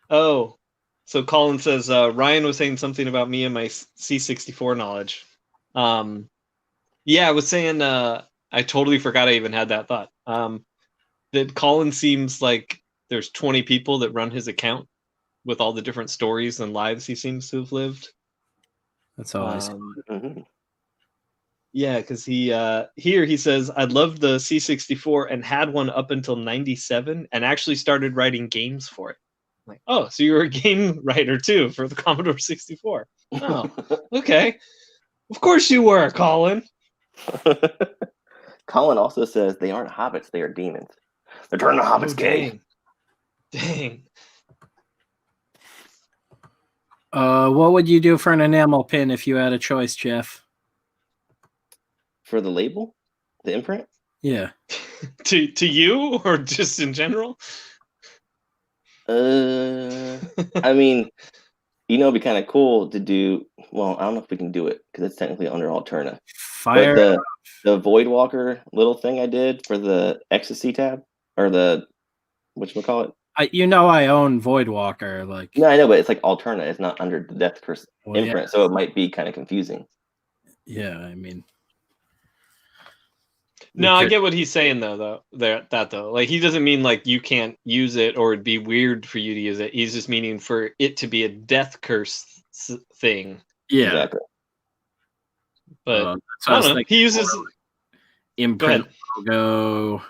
Speaker 3: Oh, so Colin says Ryan was saying something about me and my C64 knowledge. Yeah, I was saying I totally forgot I even had that thought. That Colin seems like there's 20 people that run his account with all the different stories and lives he seems to have lived.
Speaker 1: That's all I
Speaker 4: Mhm.
Speaker 3: Yeah, because he says I loved the C64 and had one up until '97 and actually started writing games for it. I'm like, oh, so you were a game writer too for the Commodore 64? Oh, okay. Of course you were, Colin.
Speaker 4: Colin also says they aren't hobbits, they are demons. They're turning the hobbits gay.
Speaker 3: Dang.
Speaker 1: What would you do for an enamel pin if you had a choice, Jeff?
Speaker 4: For the label? The imprint?
Speaker 1: Yeah.
Speaker 3: To you or just in general?
Speaker 4: I mean, it'd be kind of cool to do. Well, I don't know if we can do it because it's technically under Alterna.
Speaker 1: Fire.
Speaker 4: But the Void Walker little thing I did for the Ecstasy tab or the whatchamacallit?
Speaker 1: I own Voidwalker. Like,
Speaker 4: No, I know, but it's like Alterna. It's not under the Death Curse
Speaker 1: well, yeah,
Speaker 4: imprint, so it might be kind of confusing.
Speaker 1: yeah. I mean,
Speaker 3: No, I get what he's saying though. Like he doesn't mean like you can't use it or it'd be weird for you to use it. He's just meaning for it to be a death curse thing.
Speaker 1: Yeah,
Speaker 4: Exactly.
Speaker 3: But
Speaker 1: that's what
Speaker 3: I don't know. He uses
Speaker 1: imprint logo.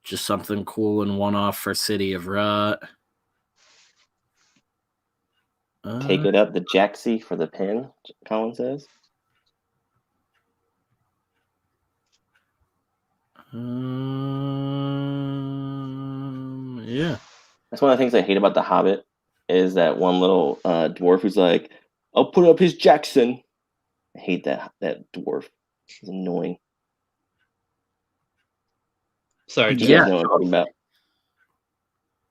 Speaker 1: Just something cool and one-off for City of Rot.
Speaker 4: Take it up the Jaxie for the pin, Colin says.
Speaker 1: Yeah.
Speaker 4: That's one of the things I hate about The Hobbit is that one little dwarf who's like, I'll put up his Jackson. I hate that dwarf. He's annoying.
Speaker 3: Sorry,
Speaker 4: You
Speaker 3: Jim.
Speaker 4: guys know what I'm talking about.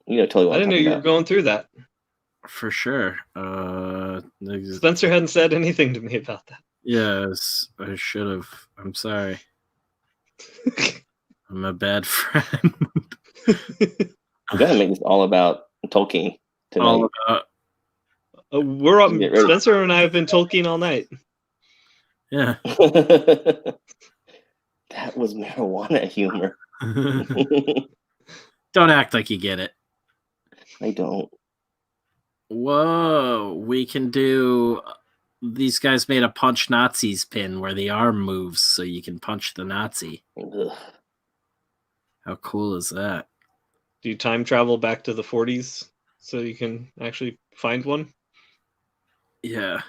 Speaker 4: You know totally what
Speaker 3: I didn't know
Speaker 4: I'm
Speaker 3: you
Speaker 4: talking
Speaker 3: were going through that.
Speaker 1: For sure.
Speaker 3: Spencer hadn't said anything to me about that.
Speaker 1: Yes, I should have. I'm sorry. I'm a bad friend.
Speaker 4: I'm gonna make this all about Tolkien tonight.
Speaker 1: All about.
Speaker 3: We're up. Spencer and I have been Tolkien all night.
Speaker 1: Yeah.
Speaker 4: That was marijuana humor.
Speaker 1: Don't act like you get it.
Speaker 4: I don't.
Speaker 1: Whoa, we can do. These guys made a punch Nazis pin where the arm moves so you can punch the Nazi.
Speaker 4: Ugh.
Speaker 1: How cool is that?
Speaker 3: Do you time travel back to the 40s so you can actually find one?
Speaker 1: Yeah.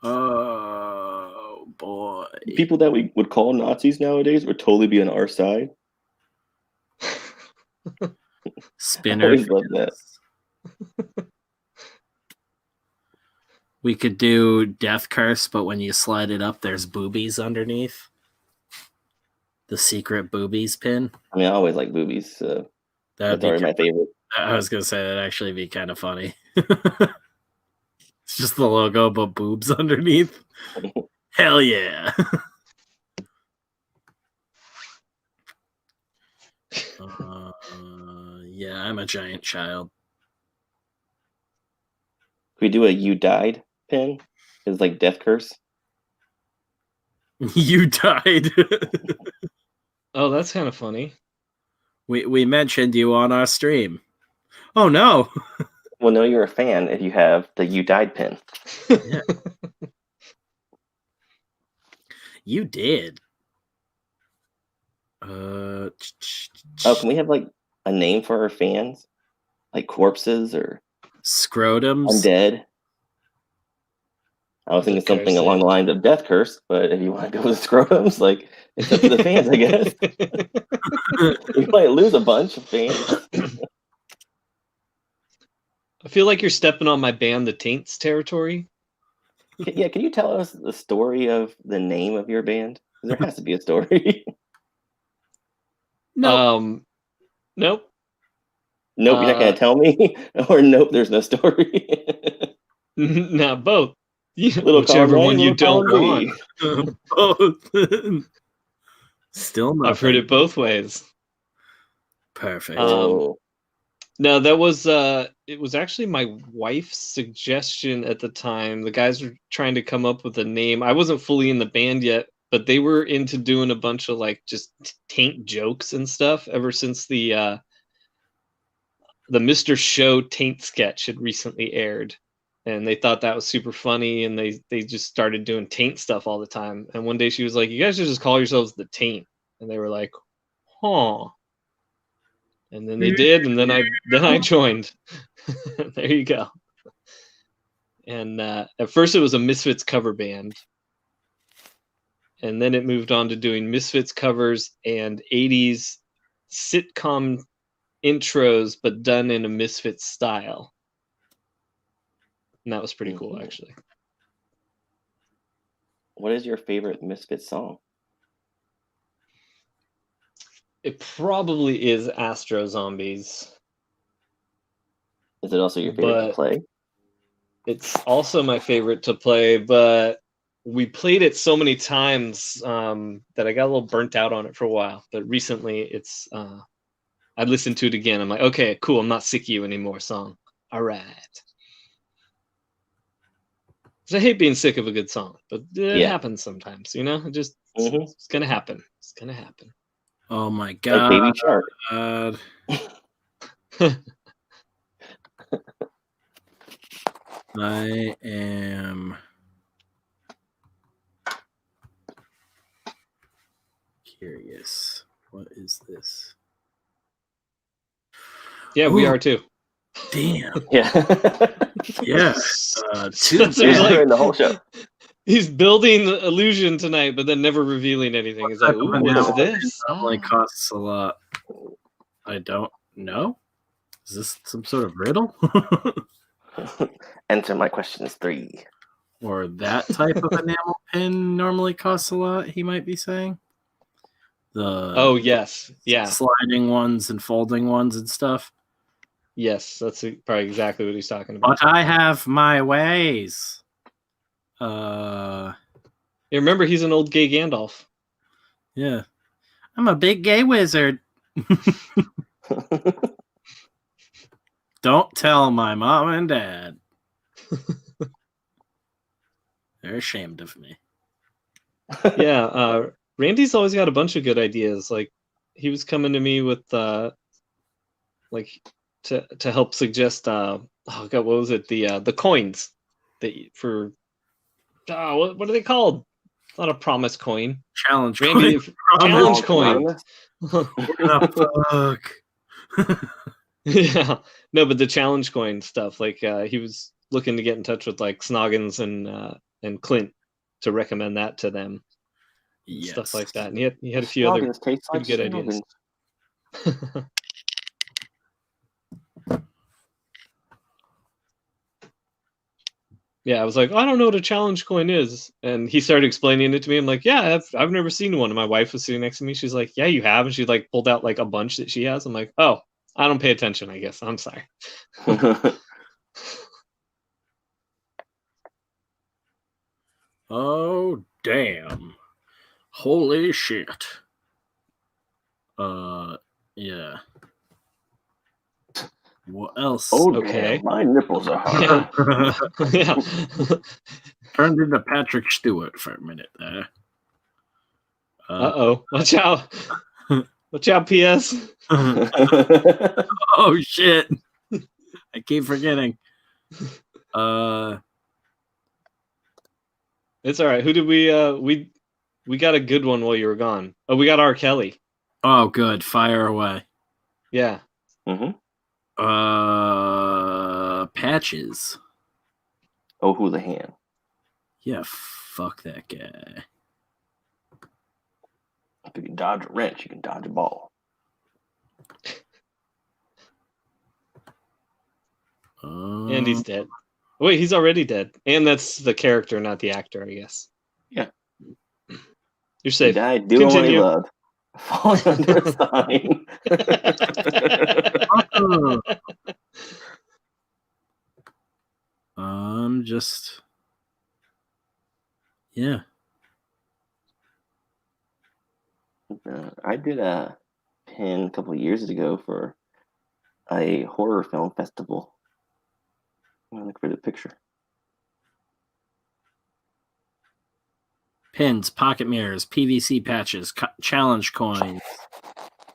Speaker 1: Oh boy.
Speaker 4: People that we would call Nazis nowadays would totally be on our side. I
Speaker 1: Spinner.
Speaker 4: always love that.
Speaker 1: We could do Death Curse, but when you slide it up, there's boobies underneath. The secret boobies pin.
Speaker 4: I mean, I always like boobies, so
Speaker 1: That'd
Speaker 4: that's already my favorite.
Speaker 1: I was gonna say that'd actually be kind of funny. It's just the logo, but boobs underneath. Hell yeah! Yeah, I'm a giant child.
Speaker 4: Could we do a "You Died" pin? It's like Death Curse.
Speaker 1: You died.
Speaker 3: Oh, that's kind of funny.
Speaker 1: We mentioned you on our stream. Oh no!
Speaker 4: Well, no, you're a fan if you have the "You Died" pin.
Speaker 1: Yeah. You did.
Speaker 4: Oh, can we have like a name for our fans, like corpses or
Speaker 1: Scrotums?
Speaker 4: undead? I was thinking
Speaker 3: Okay,
Speaker 4: something
Speaker 3: so-
Speaker 4: along the lines of Death Curse, but if you want to go with scrotums, like it's up to the fans, I guess. We might lose a bunch of fans.
Speaker 3: I feel like you're stepping on my band, The Taints territory.
Speaker 4: Yeah, can you tell us the story of the name of your band? There has to be a story.
Speaker 1: No.
Speaker 3: Nope.
Speaker 4: Nope, you're not going to tell me? Or nope, there's no story.
Speaker 3: Not both.
Speaker 4: Little
Speaker 3: Whichever
Speaker 4: column A,
Speaker 3: one you
Speaker 4: little
Speaker 3: don't
Speaker 4: column
Speaker 3: want.
Speaker 4: B.
Speaker 1: Both. Still nothing.
Speaker 3: I've heard it both ways.
Speaker 1: Perfect.
Speaker 4: Oh.
Speaker 3: No, that was it was actually my wife's suggestion at the time. The guys were trying to come up with a name. I wasn't fully in the band yet, but they were into doing a bunch of like just taint jokes and stuff ever since the Mr. Show taint sketch had recently aired. And they thought that was super funny, and they just started doing taint stuff all the time. And one day she was like, "You guys should just call yourselves the Taint." And they were like, "Huh." And then they did, and then I joined. There you go. And at first it was a Misfits cover band, and then it moved on to doing Misfits covers and 80s sitcom intros, but done in a Misfits style. And that was pretty cool, actually.
Speaker 4: What is your favorite Misfits song?
Speaker 3: It probably is Astro Zombies.
Speaker 4: Is it also your favorite to
Speaker 3: But
Speaker 4: play?
Speaker 3: it's also my favorite to play, but we played it so many times that I got a little burnt out on it for a while. But recently, it's I listened to it again. I'm like, okay, cool. I'm not sick of you anymore. Song. All right. 'Cause I hate being sick of a good song, but it
Speaker 4: Yeah.
Speaker 3: happens sometimes. You know,
Speaker 4: Mhm.
Speaker 3: it's gonna happen. It's gonna happen.
Speaker 1: Oh my
Speaker 4: Like
Speaker 1: god.
Speaker 4: Baby Shark.
Speaker 1: I am curious. What is this?
Speaker 3: Yeah, we
Speaker 1: Ooh.
Speaker 3: are too.
Speaker 1: Damn.
Speaker 4: Yeah.
Speaker 1: Yeah.
Speaker 3: Spencer's
Speaker 4: Yeah,
Speaker 3: like,
Speaker 4: during the whole show.
Speaker 3: he's building illusion tonight, but then never revealing anything. He's like,
Speaker 1: Type of
Speaker 3: ooh, what's
Speaker 1: enamel
Speaker 3: this?
Speaker 1: normally costs a lot. I don't know. Is this some sort of riddle?
Speaker 4: Answer my questions 3.
Speaker 1: Or that type of enamel pin normally costs a lot, he might be saying.
Speaker 3: Oh, yes. Yeah.
Speaker 1: Sliding ones and folding ones and stuff.
Speaker 3: Yes, that's probably exactly what he's talking about.
Speaker 1: But I have my ways.
Speaker 3: You remember, he's an old gay Gandalf.
Speaker 1: Yeah. I'm a big gay wizard. Don't tell my mom and dad. They're ashamed of me.
Speaker 3: Yeah, Randy's always got a bunch of good ideas. Like, he was coming to me with like to help suggest oh god, what was it? The coins that for what are they called? It's not a promise coin.
Speaker 1: Challenge
Speaker 3: Randy,
Speaker 1: coin.
Speaker 3: challenge
Speaker 4: Promise.
Speaker 3: coin.
Speaker 1: What the fuck?
Speaker 3: Yeah, no, but the challenge coin stuff. Like, he was looking to get in touch with like Snoggins and Clint to recommend that to them.
Speaker 1: Yes.
Speaker 3: Stuff like that. And he had a few other
Speaker 4: Snoggins tastes like
Speaker 3: pretty good ideas.
Speaker 4: Snoggins.
Speaker 3: Yeah, I was like, I don't know what a challenge coin is, and he started explaining it to me. I'm like, yeah, I've never seen one. And my wife was sitting next to me. She's like, yeah, you have, and she like pulled out like a bunch that she has. I'm like, oh, I don't pay attention, I guess. I'm sorry.
Speaker 1: Oh, damn. Holy shit. Yeah. What else?
Speaker 4: Oh,
Speaker 3: Okay.
Speaker 4: damn, my nipples are hard.
Speaker 3: Yeah.
Speaker 1: Turned into Patrick Stewart for a minute there.
Speaker 3: Uh-oh. Watch out. Watch out, PS.
Speaker 1: Oh, shit. I keep forgetting.
Speaker 3: It's all right. Who did we got a good one while you were gone. Oh, we got R. Kelly.
Speaker 1: Oh, good. Fire away.
Speaker 3: Yeah.
Speaker 4: Mm-hmm.
Speaker 1: Patches.
Speaker 4: Oh, Houlihan.
Speaker 1: Yeah, fuck that guy.
Speaker 4: If you can dodge a wrench, you can dodge a ball.
Speaker 3: And he's dead. Wait, he's already dead. And that's the character, not the actor, I guess.
Speaker 4: Yeah.
Speaker 3: You're
Speaker 4: He
Speaker 3: safe.
Speaker 4: died doing what he
Speaker 3: Continue.
Speaker 4: loved. Falling under a sign.
Speaker 1: Just yeah.
Speaker 4: I did a pin a couple of years ago for a horror film festival. I'm gonna look for the picture.
Speaker 1: Pins, pocket mirrors, PVC patches, challenge coins.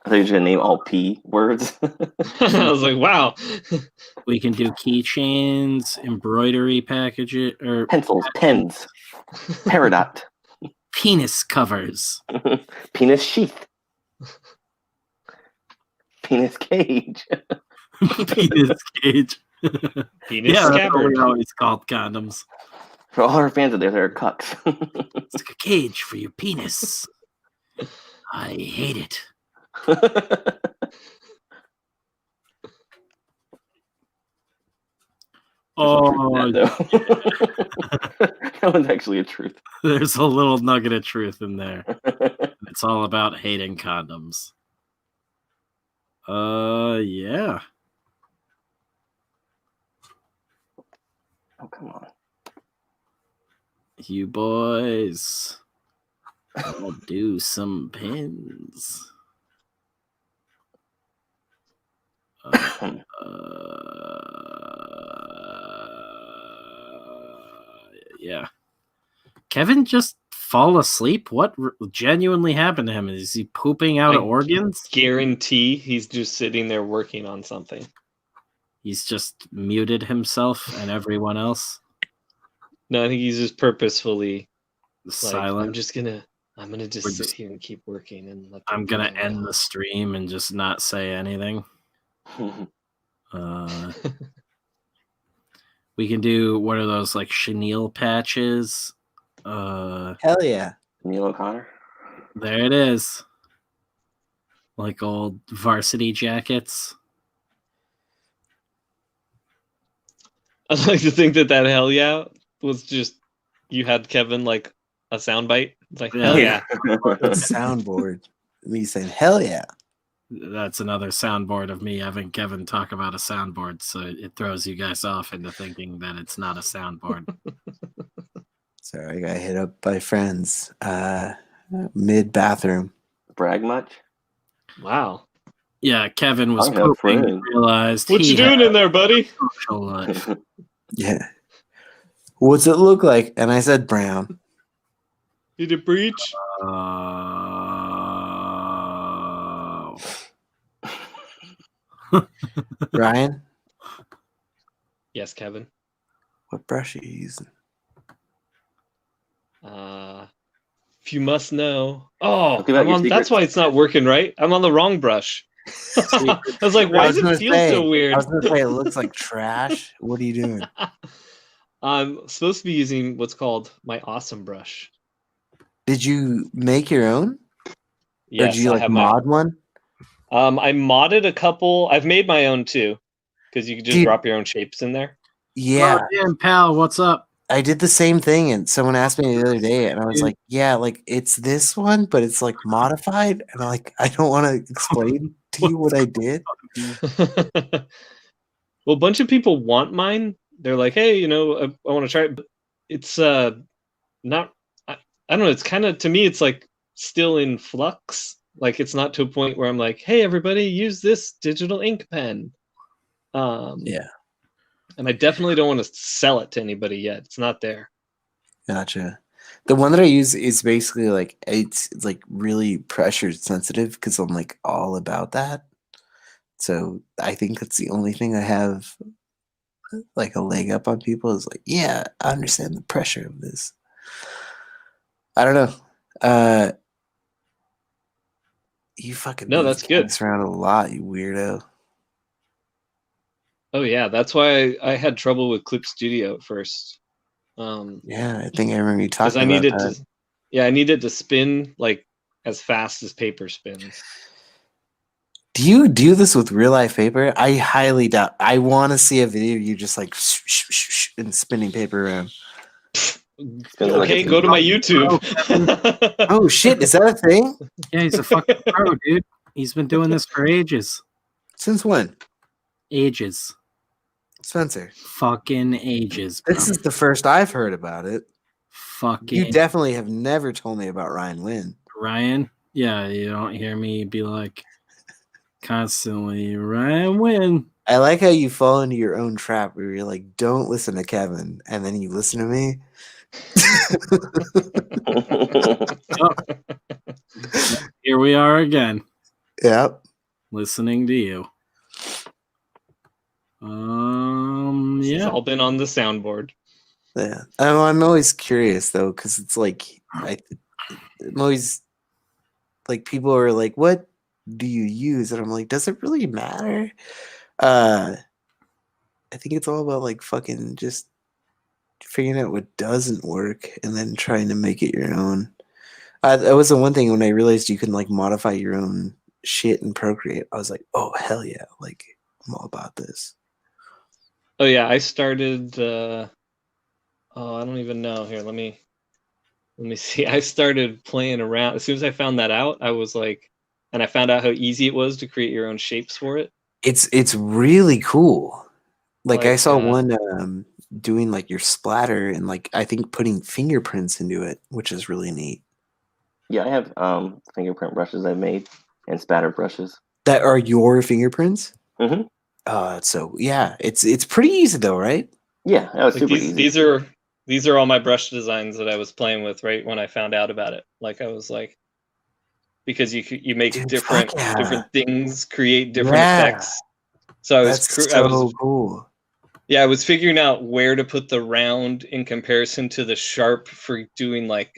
Speaker 4: I thought you were gonna name all P words.
Speaker 3: I was like, wow.
Speaker 1: We can do keychains, embroidery packages, or
Speaker 4: Pencils, pens, peridot,
Speaker 1: penis covers.
Speaker 4: penis sheath, penis cage.
Speaker 1: Penis cage.
Speaker 3: Penis
Speaker 1: Yeah, that's what
Speaker 3: scabbard.
Speaker 1: we always called condoms.
Speaker 4: For all our fans out there, they're cucks.
Speaker 1: It's like a cage for your penis. I hate it. Oh,
Speaker 4: that one's actually a truth.
Speaker 1: there's a little nugget of truth in there. It's all about hating condoms. Yeah. You boys. I'll do some pins. Yeah. Kevin just fall asleep? What genuinely happened to him? Is he pooping out
Speaker 3: I
Speaker 1: organs?
Speaker 3: Guarantee he's just sitting there working on something.
Speaker 1: He's just muted himself and everyone else.
Speaker 3: No, I think he's just purposefully like,
Speaker 1: Silent.
Speaker 3: I'm gonna just sit here and keep working and let
Speaker 1: I'm gonna
Speaker 3: people
Speaker 1: end
Speaker 3: know.
Speaker 1: the stream and just not say anything. We can do what are those like chenille patches?
Speaker 5: Hell yeah.
Speaker 4: Neil O'Connor.
Speaker 1: There it is. Like old varsity jackets.
Speaker 3: I'd like to think that hell yeah was just you had Kevin like a soundbite. Like hell yeah.
Speaker 5: Soundboard. Me saying hell yeah.
Speaker 1: That's another soundboard of me having Kevin talk about a soundboard, so it throws you guys off into thinking that it's not a soundboard.
Speaker 5: Sorry, I got hit up by friends. Mid bathroom.
Speaker 4: Brag much?
Speaker 3: Wow.
Speaker 1: Yeah, Kevin was
Speaker 4: I have
Speaker 1: pooping and
Speaker 4: friends.
Speaker 1: realized
Speaker 3: What you
Speaker 1: he
Speaker 3: doing
Speaker 1: had
Speaker 3: in there, buddy?
Speaker 1: social life.
Speaker 5: Yeah. What's it look like? And I said brown.
Speaker 3: Did it breach?
Speaker 5: Ryan,
Speaker 3: Yes, Kevin.
Speaker 5: what brush are you using?
Speaker 3: If you must know. Oh,
Speaker 4: Talk about your
Speaker 3: that's
Speaker 4: secrets.
Speaker 3: why it's not working right. I'm on the wrong brush. I was like, why does it feel so weird?
Speaker 5: I was gonna say it looks like trash. What are you doing?
Speaker 3: I'm supposed to be using what's called my awesome brush.
Speaker 5: Did you make your own?
Speaker 3: Yes,
Speaker 5: or did you
Speaker 3: I
Speaker 5: like
Speaker 3: have
Speaker 5: mod one?
Speaker 3: I modded a couple. I've made my own too, because you can just
Speaker 5: Dude.
Speaker 3: drop your own shapes in there.
Speaker 5: Yeah.
Speaker 1: Oh, damn, pal, what's up?
Speaker 5: I did the same thing, and someone asked me the other day, and I was
Speaker 1: Dude.
Speaker 5: like, "Yeah, like it's this one, but it's like modified." And I'm like, I don't want to explain to you what I did.
Speaker 3: Well, a bunch of people want mine. They're like, hey, I want to try it. But it's not. I don't know. It's kind of, to me, it's like still in flux. Like it's not to a point where I'm like, hey, everybody, use this digital ink pen.
Speaker 5: Yeah,
Speaker 3: And I definitely don't want to sell it to anybody yet. It's not there.
Speaker 5: gotcha. The one that I use is basically like it's like really pressure sensitive because I'm like all about that. So I think that's the only thing I have like a leg up on people is like, yeah, I understand the pressure of this. I don't know. You fucking
Speaker 3: No,
Speaker 5: move
Speaker 3: that's good.
Speaker 5: cats around a lot, you weirdo.
Speaker 3: Oh yeah, that's why I had trouble with Clip Studio at first.
Speaker 5: Yeah, I think I remember you
Speaker 3: Because
Speaker 5: talking
Speaker 3: I
Speaker 5: about
Speaker 3: needed
Speaker 5: that.
Speaker 3: I needed to spin like as fast as paper spins.
Speaker 5: Do you do this with real life paper? I highly doubt. I want to see a video of you just like and spinning paper around.
Speaker 4: Spins like
Speaker 3: Okay,
Speaker 4: it's
Speaker 3: go to my
Speaker 4: in-
Speaker 3: YouTube.
Speaker 5: Oh shit, is that a thing?
Speaker 1: Yeah, he's a fucking pro, dude. He's been doing this for ages.
Speaker 5: Since when?
Speaker 1: Ages.
Speaker 5: Spencer.
Speaker 1: Fucking ages, bro.
Speaker 5: This is the first I've heard about it.
Speaker 1: Fucking
Speaker 5: You definitely have never told me about Ryan Wynn.
Speaker 1: Ryan. Yeah, you don't hear me be like constantly, Ryan Wynn.
Speaker 5: I like how you fall into your own trap where you're like, don't listen to Kevin, and then you listen to me.
Speaker 1: Here we are again,
Speaker 5: Yep.
Speaker 1: listening to you.
Speaker 3: It's
Speaker 1: Yeah.
Speaker 3: all been on the soundboard.
Speaker 5: Yeah. I'm always curious though, because it's like I'm always like people are like, what do you use? And I'm like, does it really matter? I think it's all about like fucking just figuring out what doesn't work and then trying to make it your own. That was the one thing when I realized you can like modify your own shit in Procreate. I was like, oh hell yeah, like I'm all about this.
Speaker 3: Oh yeah, I started. I don't even know. Here, let me see. I started playing around as soon as I found that out. I was like, and I found out how easy it was to create your own shapes for it.
Speaker 5: It's really cool. Like I
Speaker 3: Like,
Speaker 5: saw one doing like your splatter and like I think putting fingerprints into it, which is really neat.
Speaker 4: Yeah, I have fingerprint brushes I've made and spatter brushes.
Speaker 5: That are your fingerprints?
Speaker 4: Mhm.
Speaker 5: So yeah, it's pretty easy though, right?
Speaker 4: Yeah, that was
Speaker 3: Like
Speaker 4: super
Speaker 3: these
Speaker 4: easy.
Speaker 3: these are all my brush designs that I was playing with right when I found out about it. Like I was like, because you make
Speaker 5: Dude,
Speaker 3: different
Speaker 5: fuck yeah.
Speaker 3: different things, create different
Speaker 5: Yeah.
Speaker 3: effects. So I was
Speaker 5: That's
Speaker 3: I was
Speaker 5: so cool.
Speaker 3: yeah, I was figuring out where to put the round in comparison to the sharp for doing like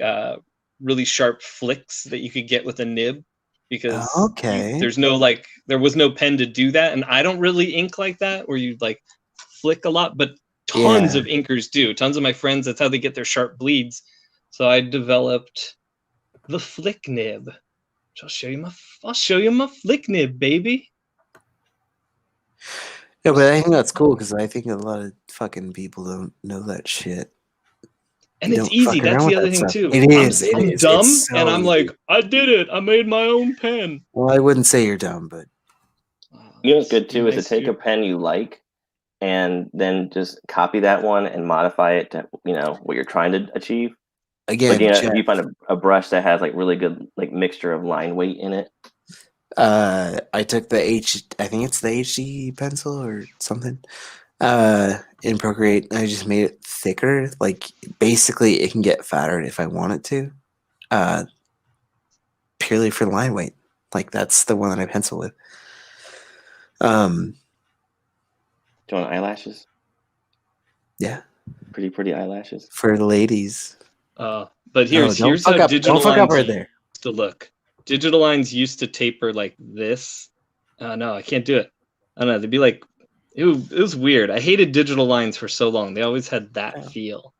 Speaker 3: really sharp flicks that you could get with a nib, because
Speaker 5: Okay.
Speaker 3: there was no pen to do that, and I don't really ink like that where you like flick a lot, but tons
Speaker 5: Yeah.
Speaker 3: of inkers do. Tons of my friends, that's how they get their sharp bleeds. So I developed the flick nib. Which I'll show you my flick nib, baby.
Speaker 5: Yeah, but I think that's cool because I think a lot of fucking people don't know that shit.
Speaker 3: And
Speaker 5: You
Speaker 3: it's
Speaker 5: don't
Speaker 3: easy.
Speaker 5: fuck around
Speaker 3: That's the
Speaker 5: with
Speaker 3: other
Speaker 5: that
Speaker 3: thing
Speaker 5: stuff.
Speaker 3: too.
Speaker 5: It is. It
Speaker 3: I'm
Speaker 5: is.
Speaker 3: dumb,
Speaker 5: It's so
Speaker 3: and I'm
Speaker 5: easy.
Speaker 3: like, I did it. I made my own pen.
Speaker 5: Well, I wouldn't say you're dumb, but
Speaker 4: You know what's good too is to
Speaker 3: Nice
Speaker 4: take a
Speaker 3: you.
Speaker 4: pen you like and then just copy that one and modify it to what you're trying to achieve. Like
Speaker 5: again,
Speaker 4: if
Speaker 5: Jeff,
Speaker 4: you find a brush that has like really good like mixture of line weight in it.
Speaker 5: I took I think it's the HD pencil or something. In Procreate, I just made it thicker. Like basically, it can get fatter if I want it to. Purely for line weight. Like that's the one that I pencil with.
Speaker 4: Do you want eyelashes?
Speaker 5: Yeah,
Speaker 4: Pretty eyelashes.
Speaker 5: for the ladies.
Speaker 3: But
Speaker 5: Oh,
Speaker 3: here's
Speaker 5: don't
Speaker 3: how
Speaker 5: fuck up!
Speaker 3: digital
Speaker 5: Don't fuck up
Speaker 3: lines
Speaker 5: right there.
Speaker 3: used to look. Digital lines used to taper like this. No, I can't do it. I don't know. They'd be like, it was weird. I hated digital lines for so long. They always had that feel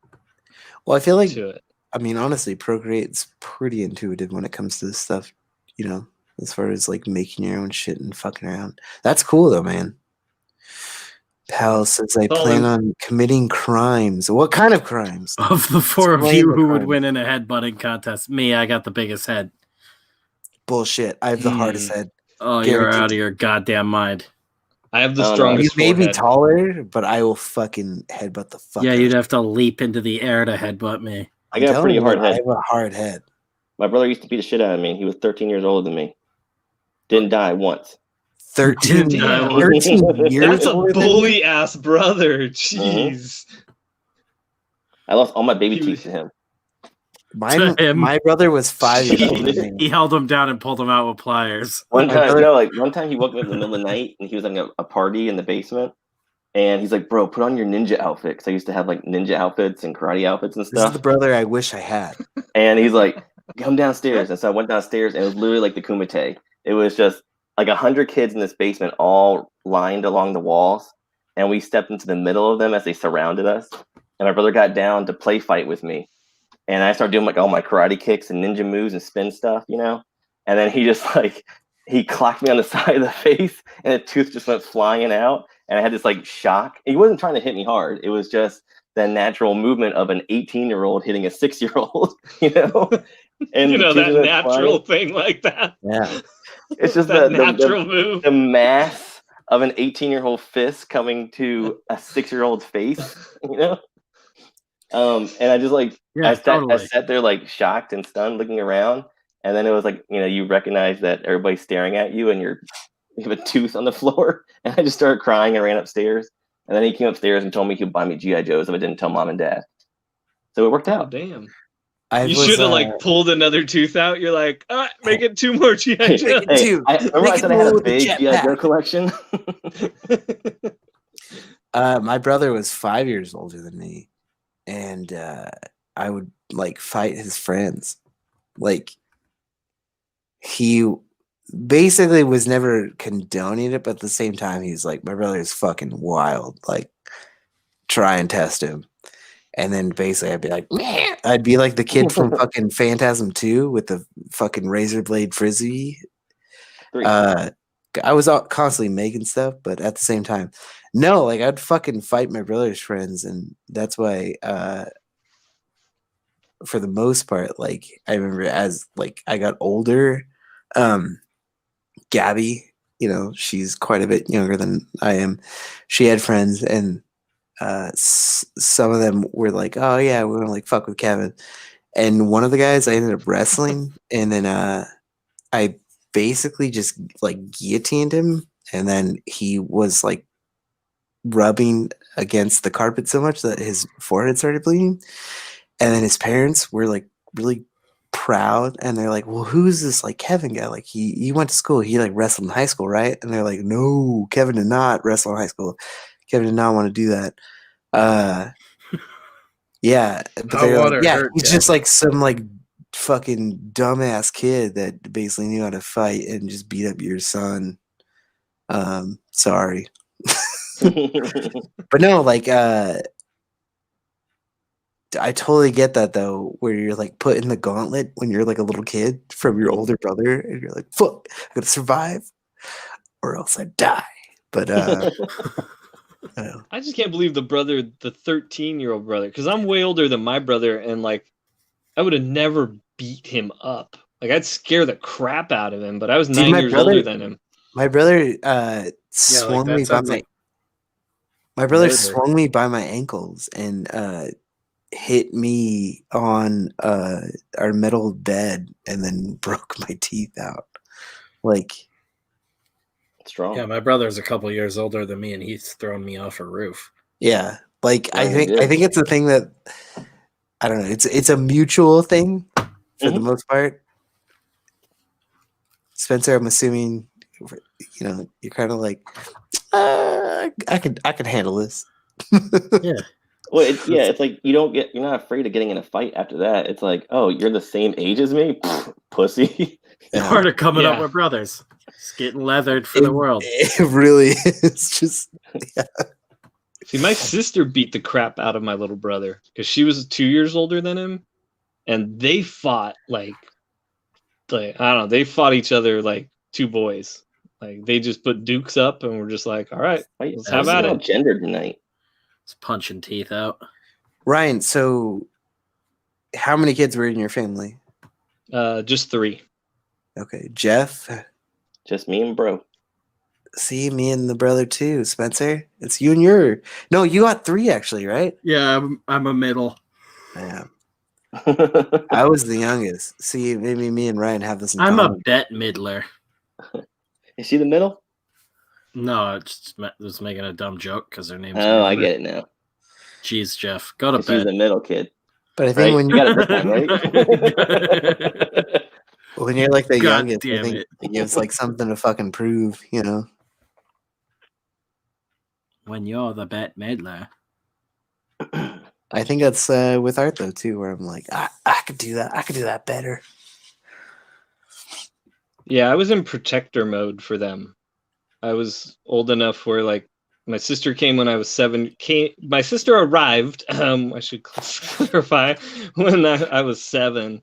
Speaker 5: Well, I feel like,
Speaker 3: to it.
Speaker 5: I mean, honestly, Procreate's pretty intuitive when it comes to this stuff. You know, as far as like making your own shit and fucking around. That's cool though, man. Pal says I
Speaker 3: Well,
Speaker 5: plan on committing crimes. What kind of crimes?
Speaker 1: Of the four of
Speaker 5: Explain
Speaker 1: you
Speaker 5: the
Speaker 1: who would
Speaker 5: crime.
Speaker 1: win in a headbutting contest, me, I got the biggest head.
Speaker 5: Bullshit. I have the hardest head.
Speaker 1: Oh, you're
Speaker 5: Guaranteed.
Speaker 1: out of your goddamn mind.
Speaker 3: I have the
Speaker 4: Oh, no.
Speaker 5: You
Speaker 3: strongest
Speaker 5: may be
Speaker 3: forehead.
Speaker 5: taller, but I will fucking headbutt the fuck
Speaker 1: Yeah,
Speaker 5: out
Speaker 1: you'd
Speaker 5: of you.
Speaker 1: have to leap into the air to headbutt me.
Speaker 4: I got a
Speaker 5: telling
Speaker 4: pretty
Speaker 5: you,
Speaker 4: hard
Speaker 5: man, I
Speaker 4: head.
Speaker 5: have a hard head.
Speaker 4: My brother used to beat the shit out of me. He was 13 years older than me. Didn't die once.
Speaker 5: 13,
Speaker 3: Damn.
Speaker 5: 13 years
Speaker 3: That's a
Speaker 5: older than me?
Speaker 3: bully ass brother. Jeez.
Speaker 4: I lost all my baby
Speaker 3: He
Speaker 4: teeth
Speaker 3: was-
Speaker 4: to him.
Speaker 5: My brother was 5 years older than me.
Speaker 1: He held him down and pulled him out with pliers.
Speaker 4: One
Speaker 5: My
Speaker 4: time,
Speaker 5: brother-
Speaker 4: one time he woke me up in the middle of the night and he was having a party in the basement. And he's like, bro, put on your ninja outfit. Because I used to have like ninja outfits and karate outfits and
Speaker 5: This is
Speaker 4: stuff.
Speaker 5: the brother I wish I had.
Speaker 4: And he's like, come downstairs. And so I went downstairs and it was literally like the Kumite. It was just like 100 kids in this basement all lined along the walls. And we stepped into the middle of them as they surrounded us. And my brother got down to play fight with me. And I started doing like all my karate kicks and ninja moves and spin stuff, And then he just like, he clocked me on the side of the face and a tooth just went flying out. And I had this like shock. He wasn't trying to hit me hard. It was just the natural movement of an 18-year-old hitting a 6-year-old, And
Speaker 3: that
Speaker 4: the
Speaker 3: natural thing like that.
Speaker 5: Yeah.
Speaker 4: It's just
Speaker 3: that
Speaker 4: the
Speaker 3: natural move.
Speaker 4: the mass of an 18-year-old fist coming to a 6-year-old's face, And I just like
Speaker 1: Yeah,
Speaker 4: I
Speaker 1: totally.
Speaker 4: sat there like shocked and stunned, looking around, and then it was like you recognize that everybody's staring at you, and you have a tooth on the floor, and I just started crying and ran upstairs, and then he came upstairs and told me he would buy me GI Joes if I didn't tell mom and dad, so it worked
Speaker 3: Oh,
Speaker 4: out.
Speaker 3: damn.
Speaker 5: I
Speaker 3: You
Speaker 5: was,
Speaker 3: should have like pulled another tooth out. You're like, make it 2 more GI Joes.
Speaker 5: it two.
Speaker 4: I remember I
Speaker 5: Make
Speaker 4: said
Speaker 5: it
Speaker 4: I had
Speaker 5: more
Speaker 4: a
Speaker 5: with the
Speaker 4: big GI Joe
Speaker 5: jetpack.
Speaker 4: collection.
Speaker 5: My brother was 5 years older than me, and I would like fight his friends. Like he basically was never condoning it, but at the same time, he's like, my brother is fucking wild. Like, try and test him. And then basically, I'd be like, man, I'd be like the kid from fucking Phantasm 2 with the fucking razor blade frisbee. I was constantly making stuff, but at the same time, no, like I'd fucking fight my brother's friends, and that's why, for the most part, like I remember as like I got older, Gabby, she's quite a bit younger than I am. She had friends, and some of them were like, "Oh yeah, we're gonna like fuck with Kevin," and one of the guys I ended up wrestling, and then I basically just like guillotined him, and then he was like rubbing against the carpet so much that his forehead started bleeding, and then his parents were like really proud, and they're like, "Well, who's this like Kevin guy? Like he went to school, he like wrestled in high school, right?" And they're like, "No, Kevin did not wrestle in high school. Kevin did not want to do that." Yeah, but
Speaker 1: I
Speaker 5: they're like,
Speaker 1: wanna
Speaker 5: "Yeah,
Speaker 1: hurt
Speaker 5: he's just like some like fucking dumbass kid that basically knew how to fight and just beat up your son." Sorry. But no, like I totally get that though, where you're like put in the gauntlet when you're like a little kid from your older brother, and you're like, "Fuck, I gotta survive, or else I die." But I don't know.
Speaker 3: I just can't believe the 13-year-old brother, because I'm way older than my brother, and like I would have never beat him up. Like I'd scare the crap out of him, but I was
Speaker 5: Dude,
Speaker 3: 9 years older than him.
Speaker 5: my brother
Speaker 1: like
Speaker 5: swung
Speaker 1: that
Speaker 5: me by
Speaker 1: sounds
Speaker 5: my
Speaker 1: like
Speaker 5: my brother
Speaker 1: murder.
Speaker 5: swung me by my ankles and hit me on our metal bed and then broke my teeth out. Like,
Speaker 4: Strong.
Speaker 1: Yeah, my brother's a couple years older than me, and he's thrown me off a roof.
Speaker 5: yeah, like
Speaker 4: Yeah,
Speaker 5: I
Speaker 4: he
Speaker 5: think
Speaker 4: did.
Speaker 5: it's a thing that I don't know. It's a mutual thing for the
Speaker 4: Mhm.
Speaker 5: most part. Spencer, I'm assuming, you know, you're kind of like, I could handle this.
Speaker 1: Yeah.
Speaker 4: Well, it's like you're not afraid of getting in a fight after that. It's like, oh, you're the same age as me, pussy.
Speaker 5: Yeah.
Speaker 1: Part of coming up
Speaker 3: Yeah.
Speaker 1: with brothers. Just getting leathered for the world.
Speaker 5: It really is just
Speaker 3: See, my sister beat the crap out of my little brother because she was 2 years older than him, and they fought like I don't know, they fought each other like two boys. Like they just put dukes up, and we're just like, all right, let's have at
Speaker 4: all
Speaker 3: it.
Speaker 4: gendered tonight.
Speaker 1: It's punching teeth out.
Speaker 5: Ryan. So, how many kids were in your family?
Speaker 3: Just 3.
Speaker 5: Okay, Jeff.
Speaker 4: Just me and bro.
Speaker 5: See, me and the brother too. Spencer, it's you and your. No, you got 3 actually, right?
Speaker 1: Yeah, I'm a middle.
Speaker 5: Yeah, I was the youngest. See, maybe me and Ryan have this in
Speaker 1: I'm a
Speaker 5: common.
Speaker 1: Bette Midler.
Speaker 4: Is she the middle?
Speaker 1: No, I just was making a dumb joke because her name's.
Speaker 4: Oh, I
Speaker 1: Midler.
Speaker 4: get it now.
Speaker 1: Jeez, Jeff, go to
Speaker 4: She's the
Speaker 1: bed.
Speaker 4: middle kid.
Speaker 5: But I think
Speaker 4: Right?
Speaker 5: when
Speaker 4: You got it this time, right?
Speaker 5: when you're like the
Speaker 1: God
Speaker 5: youngest, I
Speaker 1: damn
Speaker 5: think
Speaker 1: it.
Speaker 5: it gives like something to fucking prove, you know.
Speaker 1: When you're the Bette Midler.
Speaker 5: I think that's with art though too, where I'm like, I could do that. I could do that better.
Speaker 3: Yeah, I was in protector mode for them. I was old enough where like my sister came when I was 7. My sister arrived. I should clarify when I was 7,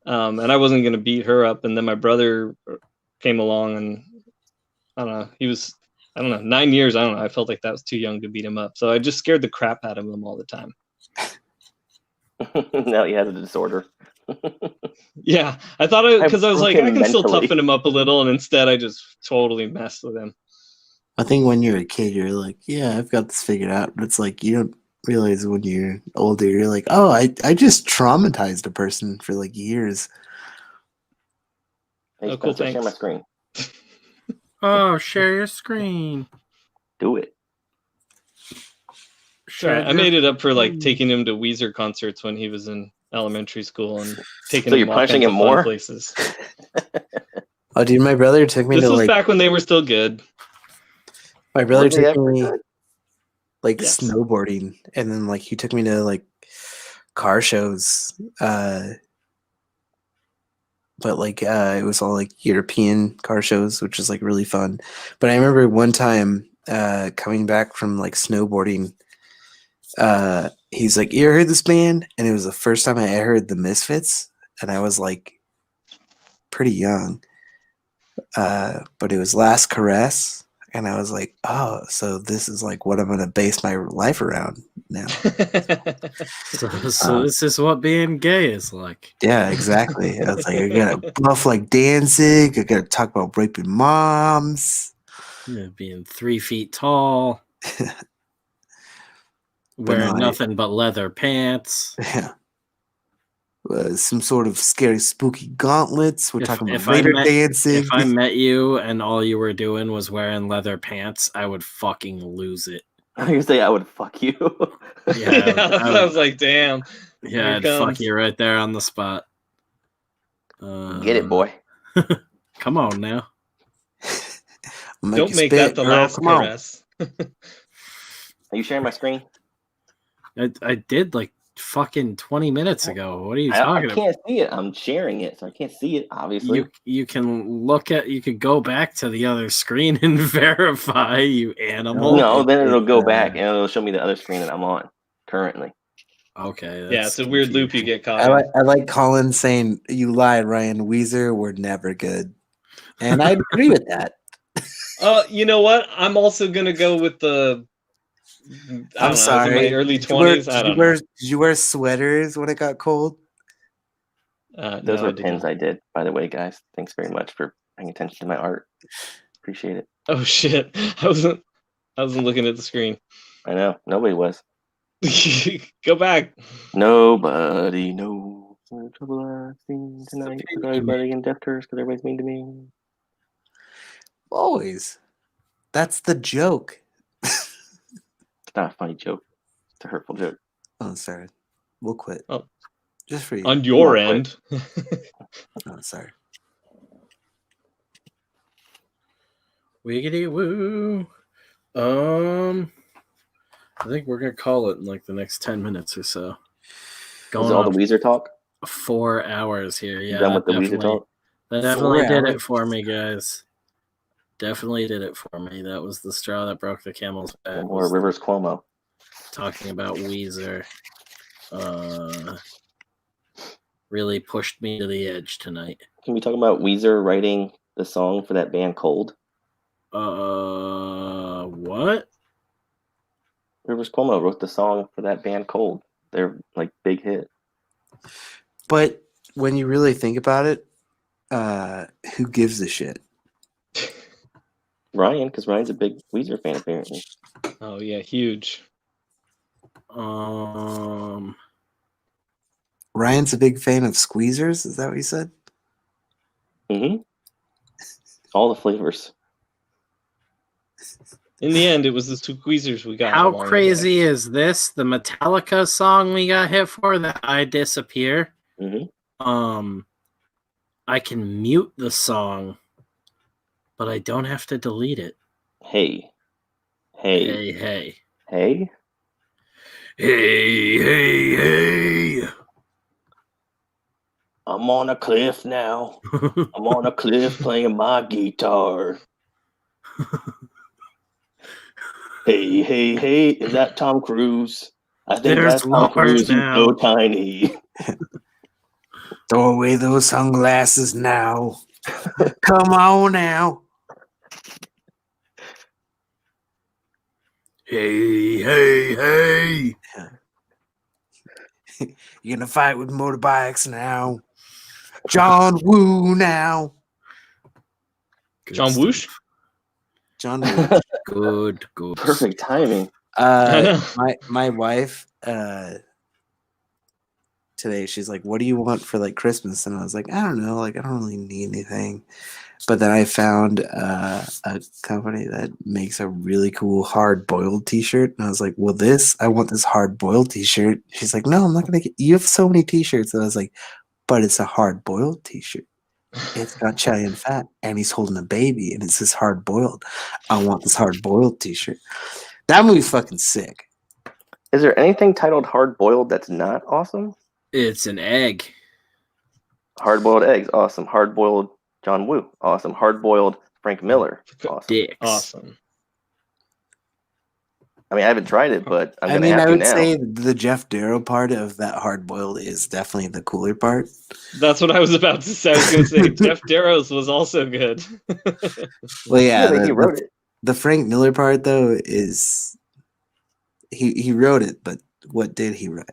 Speaker 3: and I wasn't gonna beat her up. And then my brother came along, and I don't know. He was 9 years. I don't know. I felt like that was too young to beat him up, so I just scared the crap out of him all the time.
Speaker 4: Now he has a disorder.
Speaker 3: Yeah, I thought because I was like, I
Speaker 4: broken
Speaker 3: can still
Speaker 4: mentally.
Speaker 3: toughen him up a little, and instead I just totally messed with him.
Speaker 5: I think when you're a kid, you're like, yeah, I've got this figured out. But it's like you don't realize when you're older, you're like, oh, I just traumatized a person for like years.
Speaker 4: Hey,
Speaker 3: Oh, cool,
Speaker 4: Spencer, share my
Speaker 3: thanks.
Speaker 4: screen.
Speaker 1: Oh, share your screen.
Speaker 4: Do it.
Speaker 1: Share
Speaker 3: I made it up for like
Speaker 1: screen.
Speaker 3: taking him to Weezer concerts when he was in elementary school and taking
Speaker 4: So
Speaker 3: him
Speaker 4: you're
Speaker 3: all
Speaker 4: punishing
Speaker 3: kinds
Speaker 4: him
Speaker 3: of fun
Speaker 4: more?
Speaker 3: places.
Speaker 5: Oh, dude, my brother took me
Speaker 3: This
Speaker 5: to
Speaker 3: was
Speaker 5: like
Speaker 3: back when they were still good.
Speaker 5: my brother
Speaker 4: Were they
Speaker 5: took
Speaker 4: ever
Speaker 5: me
Speaker 4: good?
Speaker 5: like
Speaker 3: Yes.
Speaker 5: snowboarding, and then like he took me to like car shows. But like it was all like European car shows, which was like really fun. But I remember one time coming back from like snowboarding, he's like, "You ever heard this band?" And it was the first time I ever heard the Misfits, and I was like pretty young. But it was Last Caress, and I was like, "Oh, so this is like what I'm gonna base my life around now."
Speaker 1: So this is what being gay is like.
Speaker 5: Yeah, exactly. I was like, I gotta bluff like Danzig. I gotta talk about raping moms.
Speaker 1: Yeah, being 3 feet tall. Wearing
Speaker 5: no,
Speaker 1: nothing but leather pants.
Speaker 5: Yeah. Some sort of scary, spooky gauntlets. We're talking about
Speaker 1: If I
Speaker 5: later
Speaker 1: met-
Speaker 5: dancing.
Speaker 1: If I met you and all you were doing was wearing leather pants, I would fucking lose it.
Speaker 4: You say I would fuck you.
Speaker 1: Yeah,
Speaker 3: I was like, damn.
Speaker 1: yeah,
Speaker 3: Here
Speaker 1: I'd
Speaker 3: it
Speaker 1: fuck
Speaker 3: comes.
Speaker 1: you right there on the spot.
Speaker 4: Get it, boy.
Speaker 1: Come on now.
Speaker 3: Don't make that the last
Speaker 5: Come on.
Speaker 3: caress.
Speaker 4: Are you sharing my screen?
Speaker 1: I did like fucking 20 minutes ago. What are you
Speaker 4: I
Speaker 1: talking about?
Speaker 4: can't see it. I'm sharing it, so I can't see it. Obviously.
Speaker 1: You can you could go back to the other screen and verify, you animal.
Speaker 4: No, then it'll go
Speaker 5: It's,
Speaker 4: back and it'll show me the other screen that I'm on currently.
Speaker 1: Okay.
Speaker 3: Yeah, it's a weird loop you get caught in.
Speaker 5: I like Colin saying, "You lied, Ryan. Weezer were never good," and I agree with that.
Speaker 3: You know what? I'm also gonna go with the. I don't know,
Speaker 5: I'm
Speaker 3: I was
Speaker 5: sorry.
Speaker 3: in my early 20s. I don't know.
Speaker 5: Did you wear sweaters when it got cold?
Speaker 4: Those
Speaker 3: No, I
Speaker 4: were
Speaker 3: didn't.
Speaker 4: pins I did, by the way, guys. Thanks very much for paying attention to my art. Appreciate it.
Speaker 3: Oh shit! I wasn't looking at the screen.
Speaker 4: I know. Nobody was.
Speaker 3: Go back.
Speaker 4: Nobody knows the trouble I've seen tonight. With everybody in Death Curse because everybody's mean to me.
Speaker 5: Always. That's the joke.
Speaker 4: It's not a funny joke. It's a hurtful joke.
Speaker 5: Oh, sorry. We'll quit.
Speaker 3: Oh.
Speaker 5: Just for you.
Speaker 3: On your
Speaker 4: Come on,
Speaker 3: end.
Speaker 5: Oh, sorry.
Speaker 1: Wiggity woo. I think we're gonna call it in like the next 10 minutes or so.
Speaker 4: Is
Speaker 1: Going
Speaker 4: all the
Speaker 1: on
Speaker 4: Weezer talk?
Speaker 1: 4 hours here. Yeah,
Speaker 4: Done with the
Speaker 1: definitely-
Speaker 4: Weezer talk?
Speaker 1: That definitely
Speaker 5: 4
Speaker 1: did
Speaker 5: hours.
Speaker 1: it for me, guys. Definitely did it for me. That was the straw that broke the camel's back.
Speaker 4: Or
Speaker 1: was
Speaker 4: Rivers Cuomo?
Speaker 1: talking about Weezer. Really pushed me to the edge tonight.
Speaker 4: Can we talk about Weezer writing the song for that band Cold?
Speaker 1: What?
Speaker 4: Rivers Cuomo wrote the song for that band Cold. They're like big hit.
Speaker 5: But when you really think about it, who gives a shit?
Speaker 4: Ryan, because Ryan's a big Weezer fan apparently.
Speaker 3: Oh yeah, huge.
Speaker 5: Ryan's a big fan of Squeezers. Is that what you said?
Speaker 4: Mm-hmm. All the flavors.
Speaker 3: In the end, it was the two Squeezers we got.
Speaker 1: How
Speaker 3: along the way.
Speaker 1: crazy is this? The Metallica song we got hit for, that I Disappear.
Speaker 4: Mm-hmm.
Speaker 1: I can mute the song, but I don't have to delete it.
Speaker 4: Hey.
Speaker 1: Hey, hey.
Speaker 4: Hey?
Speaker 1: Hey, hey, hey.
Speaker 4: I'm on a cliff now. I'm on a cliff playing my guitar. Hey, hey, hey, is that Tom Cruise? I think
Speaker 1: There's
Speaker 4: that's Tom
Speaker 1: Lars
Speaker 4: Cruise. He's
Speaker 1: now.
Speaker 4: so tiny.
Speaker 5: Throw away those sunglasses now. Come on now.
Speaker 1: Hey, hey, hey.
Speaker 5: You're gonna fight with motorbikes now. John Woo now.
Speaker 1: Good
Speaker 3: John
Speaker 1: stuff.
Speaker 3: Woosh?
Speaker 5: John Woo.
Speaker 1: Good, good.
Speaker 4: Perfect timing.
Speaker 5: My wife today, she's like, "What do you want for like Christmas?" And I was like, "I don't know, like I don't really need anything." But then I found a company that makes a really cool hard boiled T-shirt, and I was like, "Well, I want this hard boiled T-shirt." She's like, "No, I'm not gonna get. You have so many T-shirts." And I was like, "But it's a hard boiled T-shirt. It's got Chilean fat, and he's holding a baby, and it says hard boiled. I want this hard boiled T-shirt." That movie's fucking sick.
Speaker 4: Is there anything titled Hard Boiled that's not awesome?
Speaker 1: It's an egg.
Speaker 4: Hard Boiled Eggs, awesome. Hard Boiled John Woo, awesome. Hard Boiled Frank Miller, awesome.
Speaker 1: Dicks.
Speaker 3: Awesome.
Speaker 4: I mean, I haven't tried it, but I'm
Speaker 5: I
Speaker 4: going to
Speaker 5: mean,
Speaker 4: have
Speaker 5: I
Speaker 4: to
Speaker 5: would
Speaker 4: now.
Speaker 5: say the Jeff Darrow part of that hard boiled is definitely the cooler part.
Speaker 3: That's what I was about to say. I was going to say Jeff Darrow's was also good.
Speaker 5: Well, yeah,
Speaker 4: but he wrote it.
Speaker 5: The Frank Miller part though is he wrote it, but what did he write?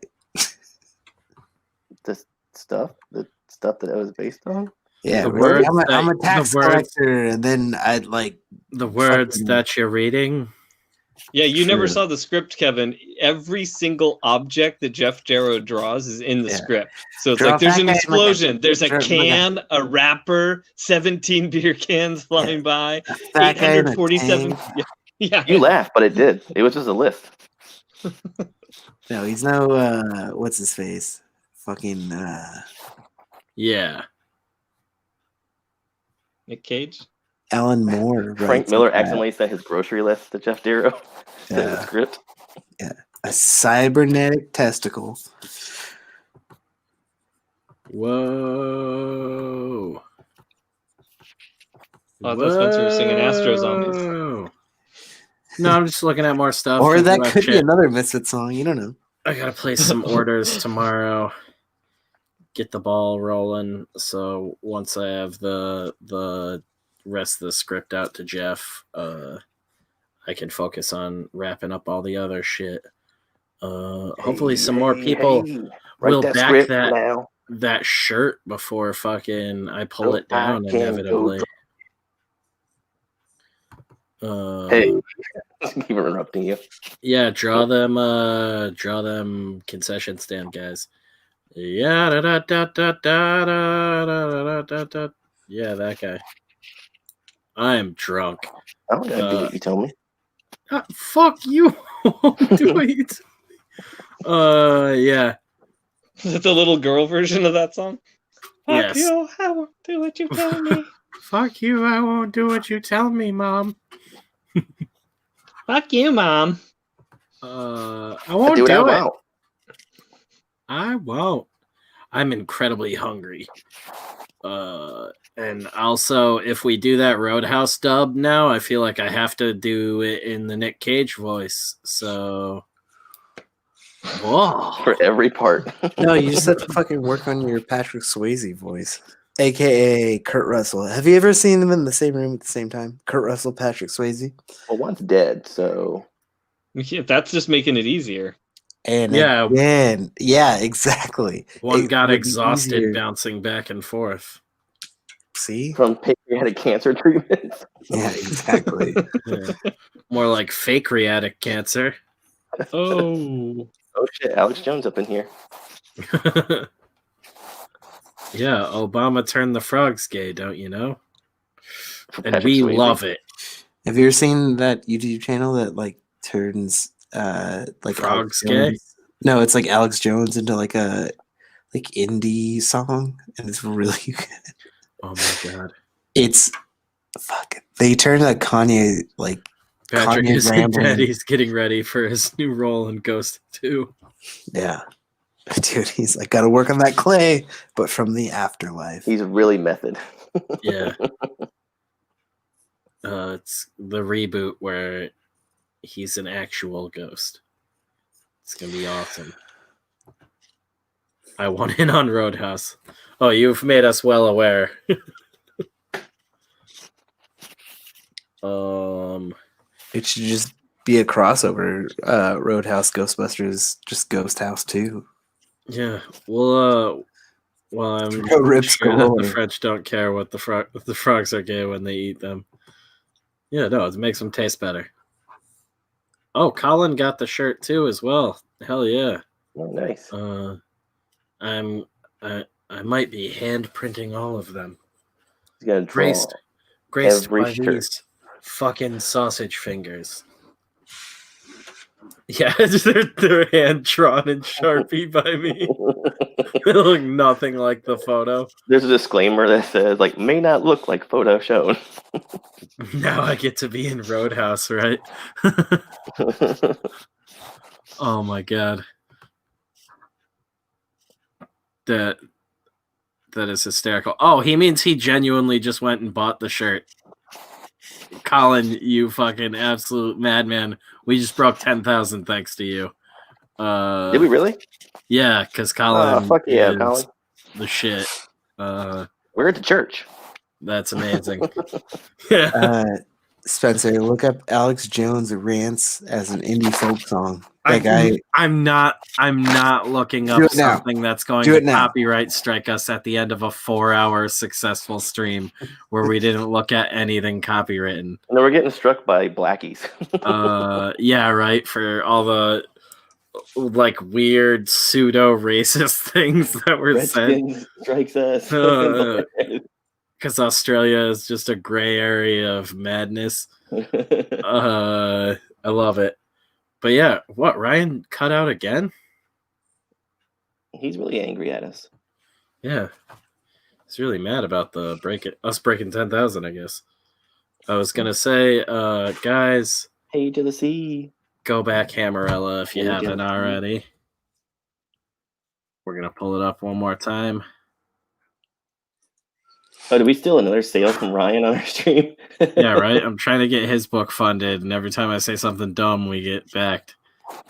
Speaker 4: The stuff that it was based on.
Speaker 5: Yeah,
Speaker 1: The
Speaker 5: really?
Speaker 1: words
Speaker 5: I'm a
Speaker 1: that-
Speaker 5: tax
Speaker 1: the words-
Speaker 5: collector, and then I'd like
Speaker 1: The words
Speaker 5: Fucking-
Speaker 1: that you're reading
Speaker 3: Yeah, you never
Speaker 5: True.
Speaker 3: saw the script, Kevin. Every single object that Jeff Jarrow draws is in the
Speaker 5: Yeah.
Speaker 3: script. So it's
Speaker 5: Draw
Speaker 3: like there's
Speaker 5: that
Speaker 3: an
Speaker 5: guy, my guy.
Speaker 3: explosion, there's a
Speaker 5: Draw my guy.
Speaker 3: can, a wrapper, 17 beer cans flying by,
Speaker 5: That guy in a
Speaker 3: 847.
Speaker 5: tank.
Speaker 3: Yeah, yeah.
Speaker 4: You laughed, but it did. It was just a list.
Speaker 5: No, he's no. What's his face? Fucking.
Speaker 1: Yeah.
Speaker 3: Nick Cage.
Speaker 5: Alan Moore.
Speaker 4: Frank
Speaker 5: writes
Speaker 4: Miller
Speaker 5: that.
Speaker 4: accidentally sent his grocery list to Jeff Darrow in the
Speaker 5: Yeah.
Speaker 4: script.
Speaker 5: A cybernetic testicle.
Speaker 1: Whoa.
Speaker 3: Oh, I thought Spencer was singing Astro Zombies.
Speaker 1: Whoa. No, I'm just looking at more stuff.
Speaker 5: Or that
Speaker 1: Well,
Speaker 5: could be
Speaker 1: shit.
Speaker 5: another Misfit song. You don't know.
Speaker 1: I gotta place some orders tomorrow. Get the ball rolling. So once I have the rest of the script out to Jeff, I can focus on wrapping up all the other shit. Hopefully some more people will
Speaker 4: Write
Speaker 1: back
Speaker 4: script
Speaker 1: that
Speaker 4: now.
Speaker 1: that shirt before fucking I pull
Speaker 4: So
Speaker 1: it down
Speaker 4: I can
Speaker 1: inevitably.
Speaker 4: Hey, keep interrupting you.
Speaker 1: Yeah, draw them concession stand guys. Yeah, da, da, da, da, da, da, da, da, da. Yeah, that guy. I'm drunk.
Speaker 4: I don't gotta do what you tell me.
Speaker 1: Fuck you. Do what you tell me. Yeah.
Speaker 3: Is it the little girl version of that song?
Speaker 1: Yes.
Speaker 3: Fuck you, I won't do what you tell me.
Speaker 1: Fuck you, I won't do what you tell me, Mom.
Speaker 3: Fuck you, Mom.
Speaker 1: I won't
Speaker 4: do it
Speaker 1: do
Speaker 4: out
Speaker 1: it.
Speaker 4: loud.
Speaker 1: I won't. I'm incredibly hungry. And also, if we do that Roadhouse dub now, I feel like I have to do it in the Nick Cage voice. So, whoa.
Speaker 4: For every part.
Speaker 5: No, you just have to fucking work on your Patrick Swayze voice, aka Kurt Russell. Have you ever seen them in the same room at the same time? Kurt Russell, Patrick Swayze,
Speaker 4: Well, one's dead, so
Speaker 3: Yeah, that's just making it easier.
Speaker 5: and
Speaker 1: Yeah.
Speaker 5: again, yeah, exactly.
Speaker 1: One
Speaker 5: It
Speaker 1: got
Speaker 5: would be
Speaker 1: exhausted
Speaker 5: easier.
Speaker 1: bouncing back and forth.
Speaker 5: See,
Speaker 4: from pancreatic cancer treatment.
Speaker 5: yeah, exactly.
Speaker 1: Yeah. More like fake reatic cancer.
Speaker 3: Oh.
Speaker 4: Oh shit, Alex Jones up in here.
Speaker 1: Yeah, Obama turned the frogs gay, don't you know?
Speaker 4: For
Speaker 1: And
Speaker 4: Patrick
Speaker 1: we
Speaker 4: Swayze.
Speaker 1: love it.
Speaker 5: Have you ever seen that YouTube channel that like turns like
Speaker 1: Frogs
Speaker 5: Alex
Speaker 1: gay?
Speaker 5: Jones? No, it's like Alex Jones into like a indie song, and it's really good.
Speaker 1: Oh my god.
Speaker 5: It's fuck. They turned a Kanye like
Speaker 1: Patrick
Speaker 5: Kanye
Speaker 1: is
Speaker 5: rambling.
Speaker 1: Daddy's getting ready for his new role in Ghost 2.
Speaker 5: Yeah, dude. He's like got to work on that clay, but from the afterlife.
Speaker 4: He's really method.
Speaker 1: Yeah. It's the reboot where he's an actual ghost. It's gonna be awesome. I want in on Roadhouse. Oh, you've made us well aware.
Speaker 5: It should just be a crossover. Roadhouse, Ghostbusters, just Ghost House 2.
Speaker 1: Yeah. Well, I'm
Speaker 5: No rips
Speaker 1: sure that the
Speaker 5: galore.
Speaker 1: French don't care what the frogs are gay when they eat them. Yeah, no, it makes them taste better. Oh, Colin got the shirt too as well. Hell yeah.
Speaker 4: Oh, nice.
Speaker 1: I might be hand printing all of them.
Speaker 4: He's gonna draw
Speaker 1: Graced
Speaker 4: every
Speaker 1: by
Speaker 4: shirt.
Speaker 1: these fucking sausage fingers. Yeah, they're hand drawn in Sharpie by me. They look nothing like the photo.
Speaker 4: There's a disclaimer that says like may not look like photo shown.
Speaker 1: Now I get to be in Roadhouse, right? Oh my god. That is hysterical. Oh, he means he genuinely just went and bought the shirt. Colin, you fucking absolute madman. We just broke 10,000 thanks to you.
Speaker 4: Did we really?
Speaker 1: Yeah, because Colin
Speaker 4: Fuck yeah,
Speaker 1: is
Speaker 4: Colin.
Speaker 1: the shit.
Speaker 4: We're at the church.
Speaker 1: That's amazing. Yeah.
Speaker 5: Spencer, look up Alex Jones rants as an indie folk song. That guy.
Speaker 1: I'm not looking
Speaker 5: Do
Speaker 1: up
Speaker 5: it now.
Speaker 1: something that's going
Speaker 5: Do
Speaker 1: to
Speaker 5: it now.
Speaker 1: copyright strike us at the end of a 4-hour successful stream where we didn't look at anything copywritten.
Speaker 4: No, we're getting struck by blackies.
Speaker 1: Yeah, right. For all the like weird pseudo racist things that were said.
Speaker 4: Redskins strikes us.
Speaker 1: Because Australia is just a gray area of madness. I love it. But yeah, what, Ryan cut out again?
Speaker 4: He's really angry at us.
Speaker 1: Yeah. He's really mad about the us breaking 10,000, I guess. I was gonna say, guys,
Speaker 4: Hey to the sea.
Speaker 1: go back Hammerella if you
Speaker 4: Hey,
Speaker 1: haven't
Speaker 4: Jesse.
Speaker 1: already. We're gonna pull it up one more time.
Speaker 4: Oh, did we steal another sale from Ryan on our stream?
Speaker 1: Yeah, right? I'm trying to get his book funded, and every time I say something dumb, we get backed.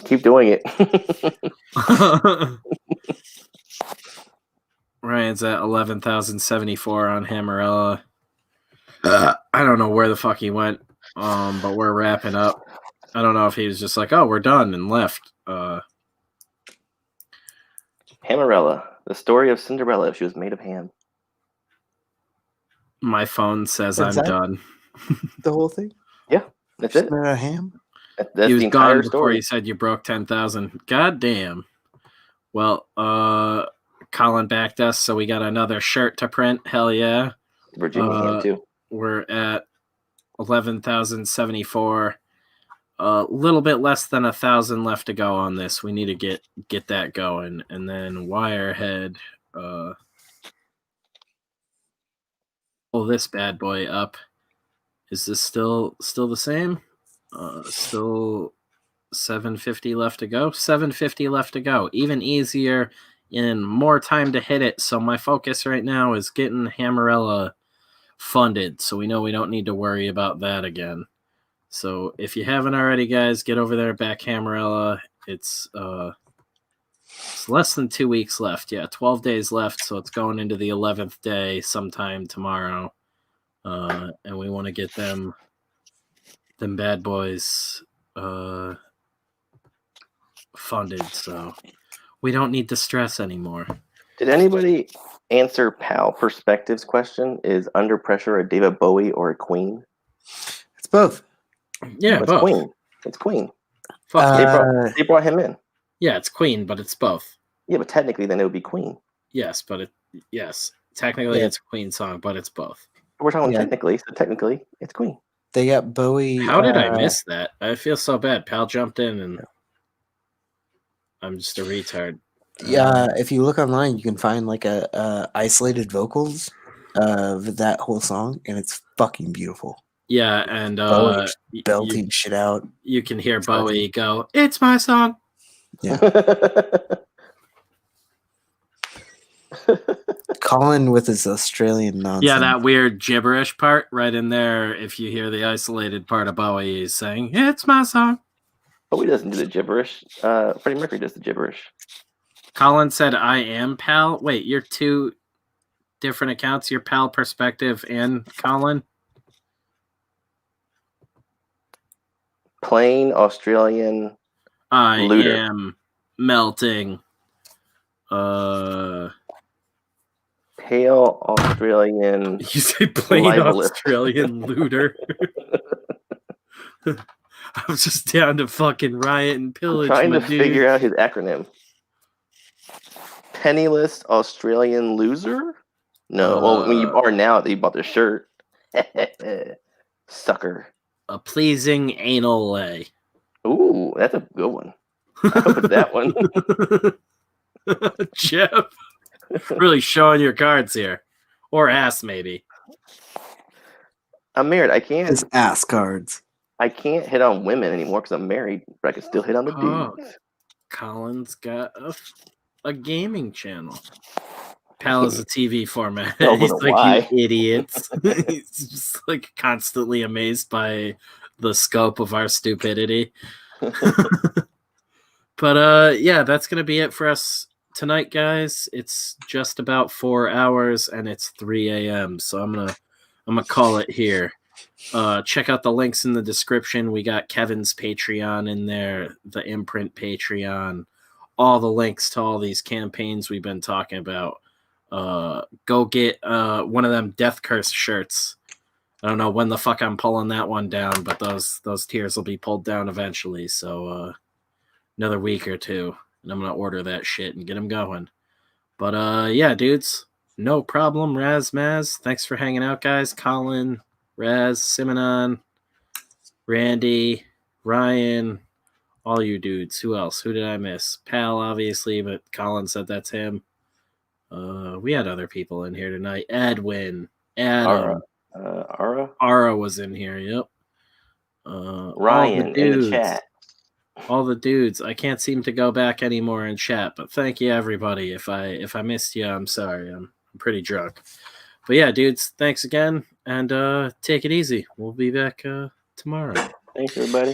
Speaker 4: Keep doing it.
Speaker 1: Ryan's at 11,074 on Hammerella. I don't know where the fuck he went, but we're wrapping up. I don't know if he was just like, oh, we're done, and left.
Speaker 4: Hammerella, the story of Cinderella if she was made of ham.
Speaker 1: My phone says
Speaker 5: That's
Speaker 1: I'm
Speaker 5: that?
Speaker 1: done.
Speaker 5: The whole thing?
Speaker 4: That's it.
Speaker 5: Made out of ham?
Speaker 4: That's
Speaker 1: He was
Speaker 4: the
Speaker 1: gone
Speaker 4: entire
Speaker 1: before
Speaker 4: story.
Speaker 1: you said you broke 10,000. God damn. Well, Colin backed us, so we got another shirt to print. Hell yeah.
Speaker 4: Virginia ham too.
Speaker 1: We're at 11,074. A little bit less than 1,000 left to go on this. We need to get that going. And then Wirehead, pull this bad boy up. Is this still the same? Still 750 left to go. 750 left to go. Even easier and more time to hit it. So my focus right now is getting Hammerella funded, so we know we don't need to worry about that again. So if you haven't already, guys, get over there, back Hammerella. It's less than 2 weeks left. Yeah, 12 days left, so it's going into the 11th day sometime tomorrow. And we want to get them bad boys funded, so we don't need to stress anymore.
Speaker 4: Did anybody answer Pal Perspective's question? Is Under Pressure a David Bowie or a Queen?
Speaker 5: It's both.
Speaker 1: Yeah,
Speaker 4: It's
Speaker 1: both.
Speaker 4: Queen. It's Queen.
Speaker 1: Fuck yeah.
Speaker 4: They brought him in.
Speaker 1: Yeah, it's Queen, but it's both.
Speaker 4: Yeah, but technically then it would be Queen.
Speaker 1: Yes, but technically
Speaker 5: Yeah.
Speaker 1: it's a Queen song, but it's both.
Speaker 4: We're talking
Speaker 5: Yeah.
Speaker 4: technically, so technically it's Queen.
Speaker 5: They got Bowie.
Speaker 1: How did I miss that? I feel so bad. Pal jumped in and I'm just a retard.
Speaker 5: Yeah, if you look online, you can find like a isolated vocals of that whole song, and it's fucking beautiful.
Speaker 1: Yeah, and
Speaker 5: Bowie belting shit out.
Speaker 1: you can hear Bowie go, "It's my song."
Speaker 5: Colin with his Australian nonsense.
Speaker 1: Yeah, that weird gibberish part right in there. If you hear the isolated part of Bowie, he's saying, "It's my song."
Speaker 4: Bowie doesn't do the gibberish. Freddie Mercury does the gibberish.
Speaker 1: Colin said, "I am Pal." Wait, you're two different accounts. Your Pal Perspective and Colin.
Speaker 4: Plain Australian.
Speaker 1: I
Speaker 4: Looter.
Speaker 1: am melting.
Speaker 4: Pale Australian.
Speaker 1: You say plain
Speaker 4: Libelous.
Speaker 1: Australian looter. I was just down to fucking riot and pillage.
Speaker 4: Trying
Speaker 1: my
Speaker 4: to
Speaker 1: dude.
Speaker 4: figure out his acronym. Penniless Australian loser? No. Well, when you are now that you bought the shirt. Sucker.
Speaker 1: A pleasing anal lay.
Speaker 4: Ooh, that's a good one. I'll put that one.
Speaker 1: Jeff, really showing your cards here. Or ass, maybe.
Speaker 4: I'm married. I can't
Speaker 5: His ass cards.
Speaker 4: hit on women anymore because I'm married, but I can still hit on the
Speaker 1: Oh.
Speaker 4: dudes.
Speaker 1: Colin's got a gaming channel. Pal is a TV format.
Speaker 4: Oh,
Speaker 1: He's
Speaker 4: but
Speaker 1: like,
Speaker 4: why?
Speaker 1: you idiots. He's just like constantly amazed by the scope of our stupidity. But yeah, that's gonna be it for us tonight, guys. It's just about 4 hours and it's 3 a.m. So I'm gonna call it here. Check out the links in the description. We got Kevin's Patreon in there, the Imprint Patreon, all the links to all these campaigns we've been talking about. Go get one of them Death Curse shirts. I don't know when the fuck I'm pulling that one down, but those tiers will be pulled down eventually. So another week or two, and I'm gonna order that shit and get them going. But yeah, dudes, no problem. Raz Maz, thanks for hanging out, guys. Colin, Raz, Simonon, Randy, Ryan, all you dudes. Who else? Who did I miss? Pal, obviously, but Colin said that's him. We had other people in here tonight. Edwin, Adam, Ara was in here. Yep.
Speaker 4: Ryan in the chat.
Speaker 1: All the dudes. I can't seem to go back anymore in chat, but thank you everybody. If I missed you, I'm sorry. I'm pretty drunk. But yeah, dudes, thanks again, and take it easy. We'll be back tomorrow.
Speaker 4: Thanks, everybody.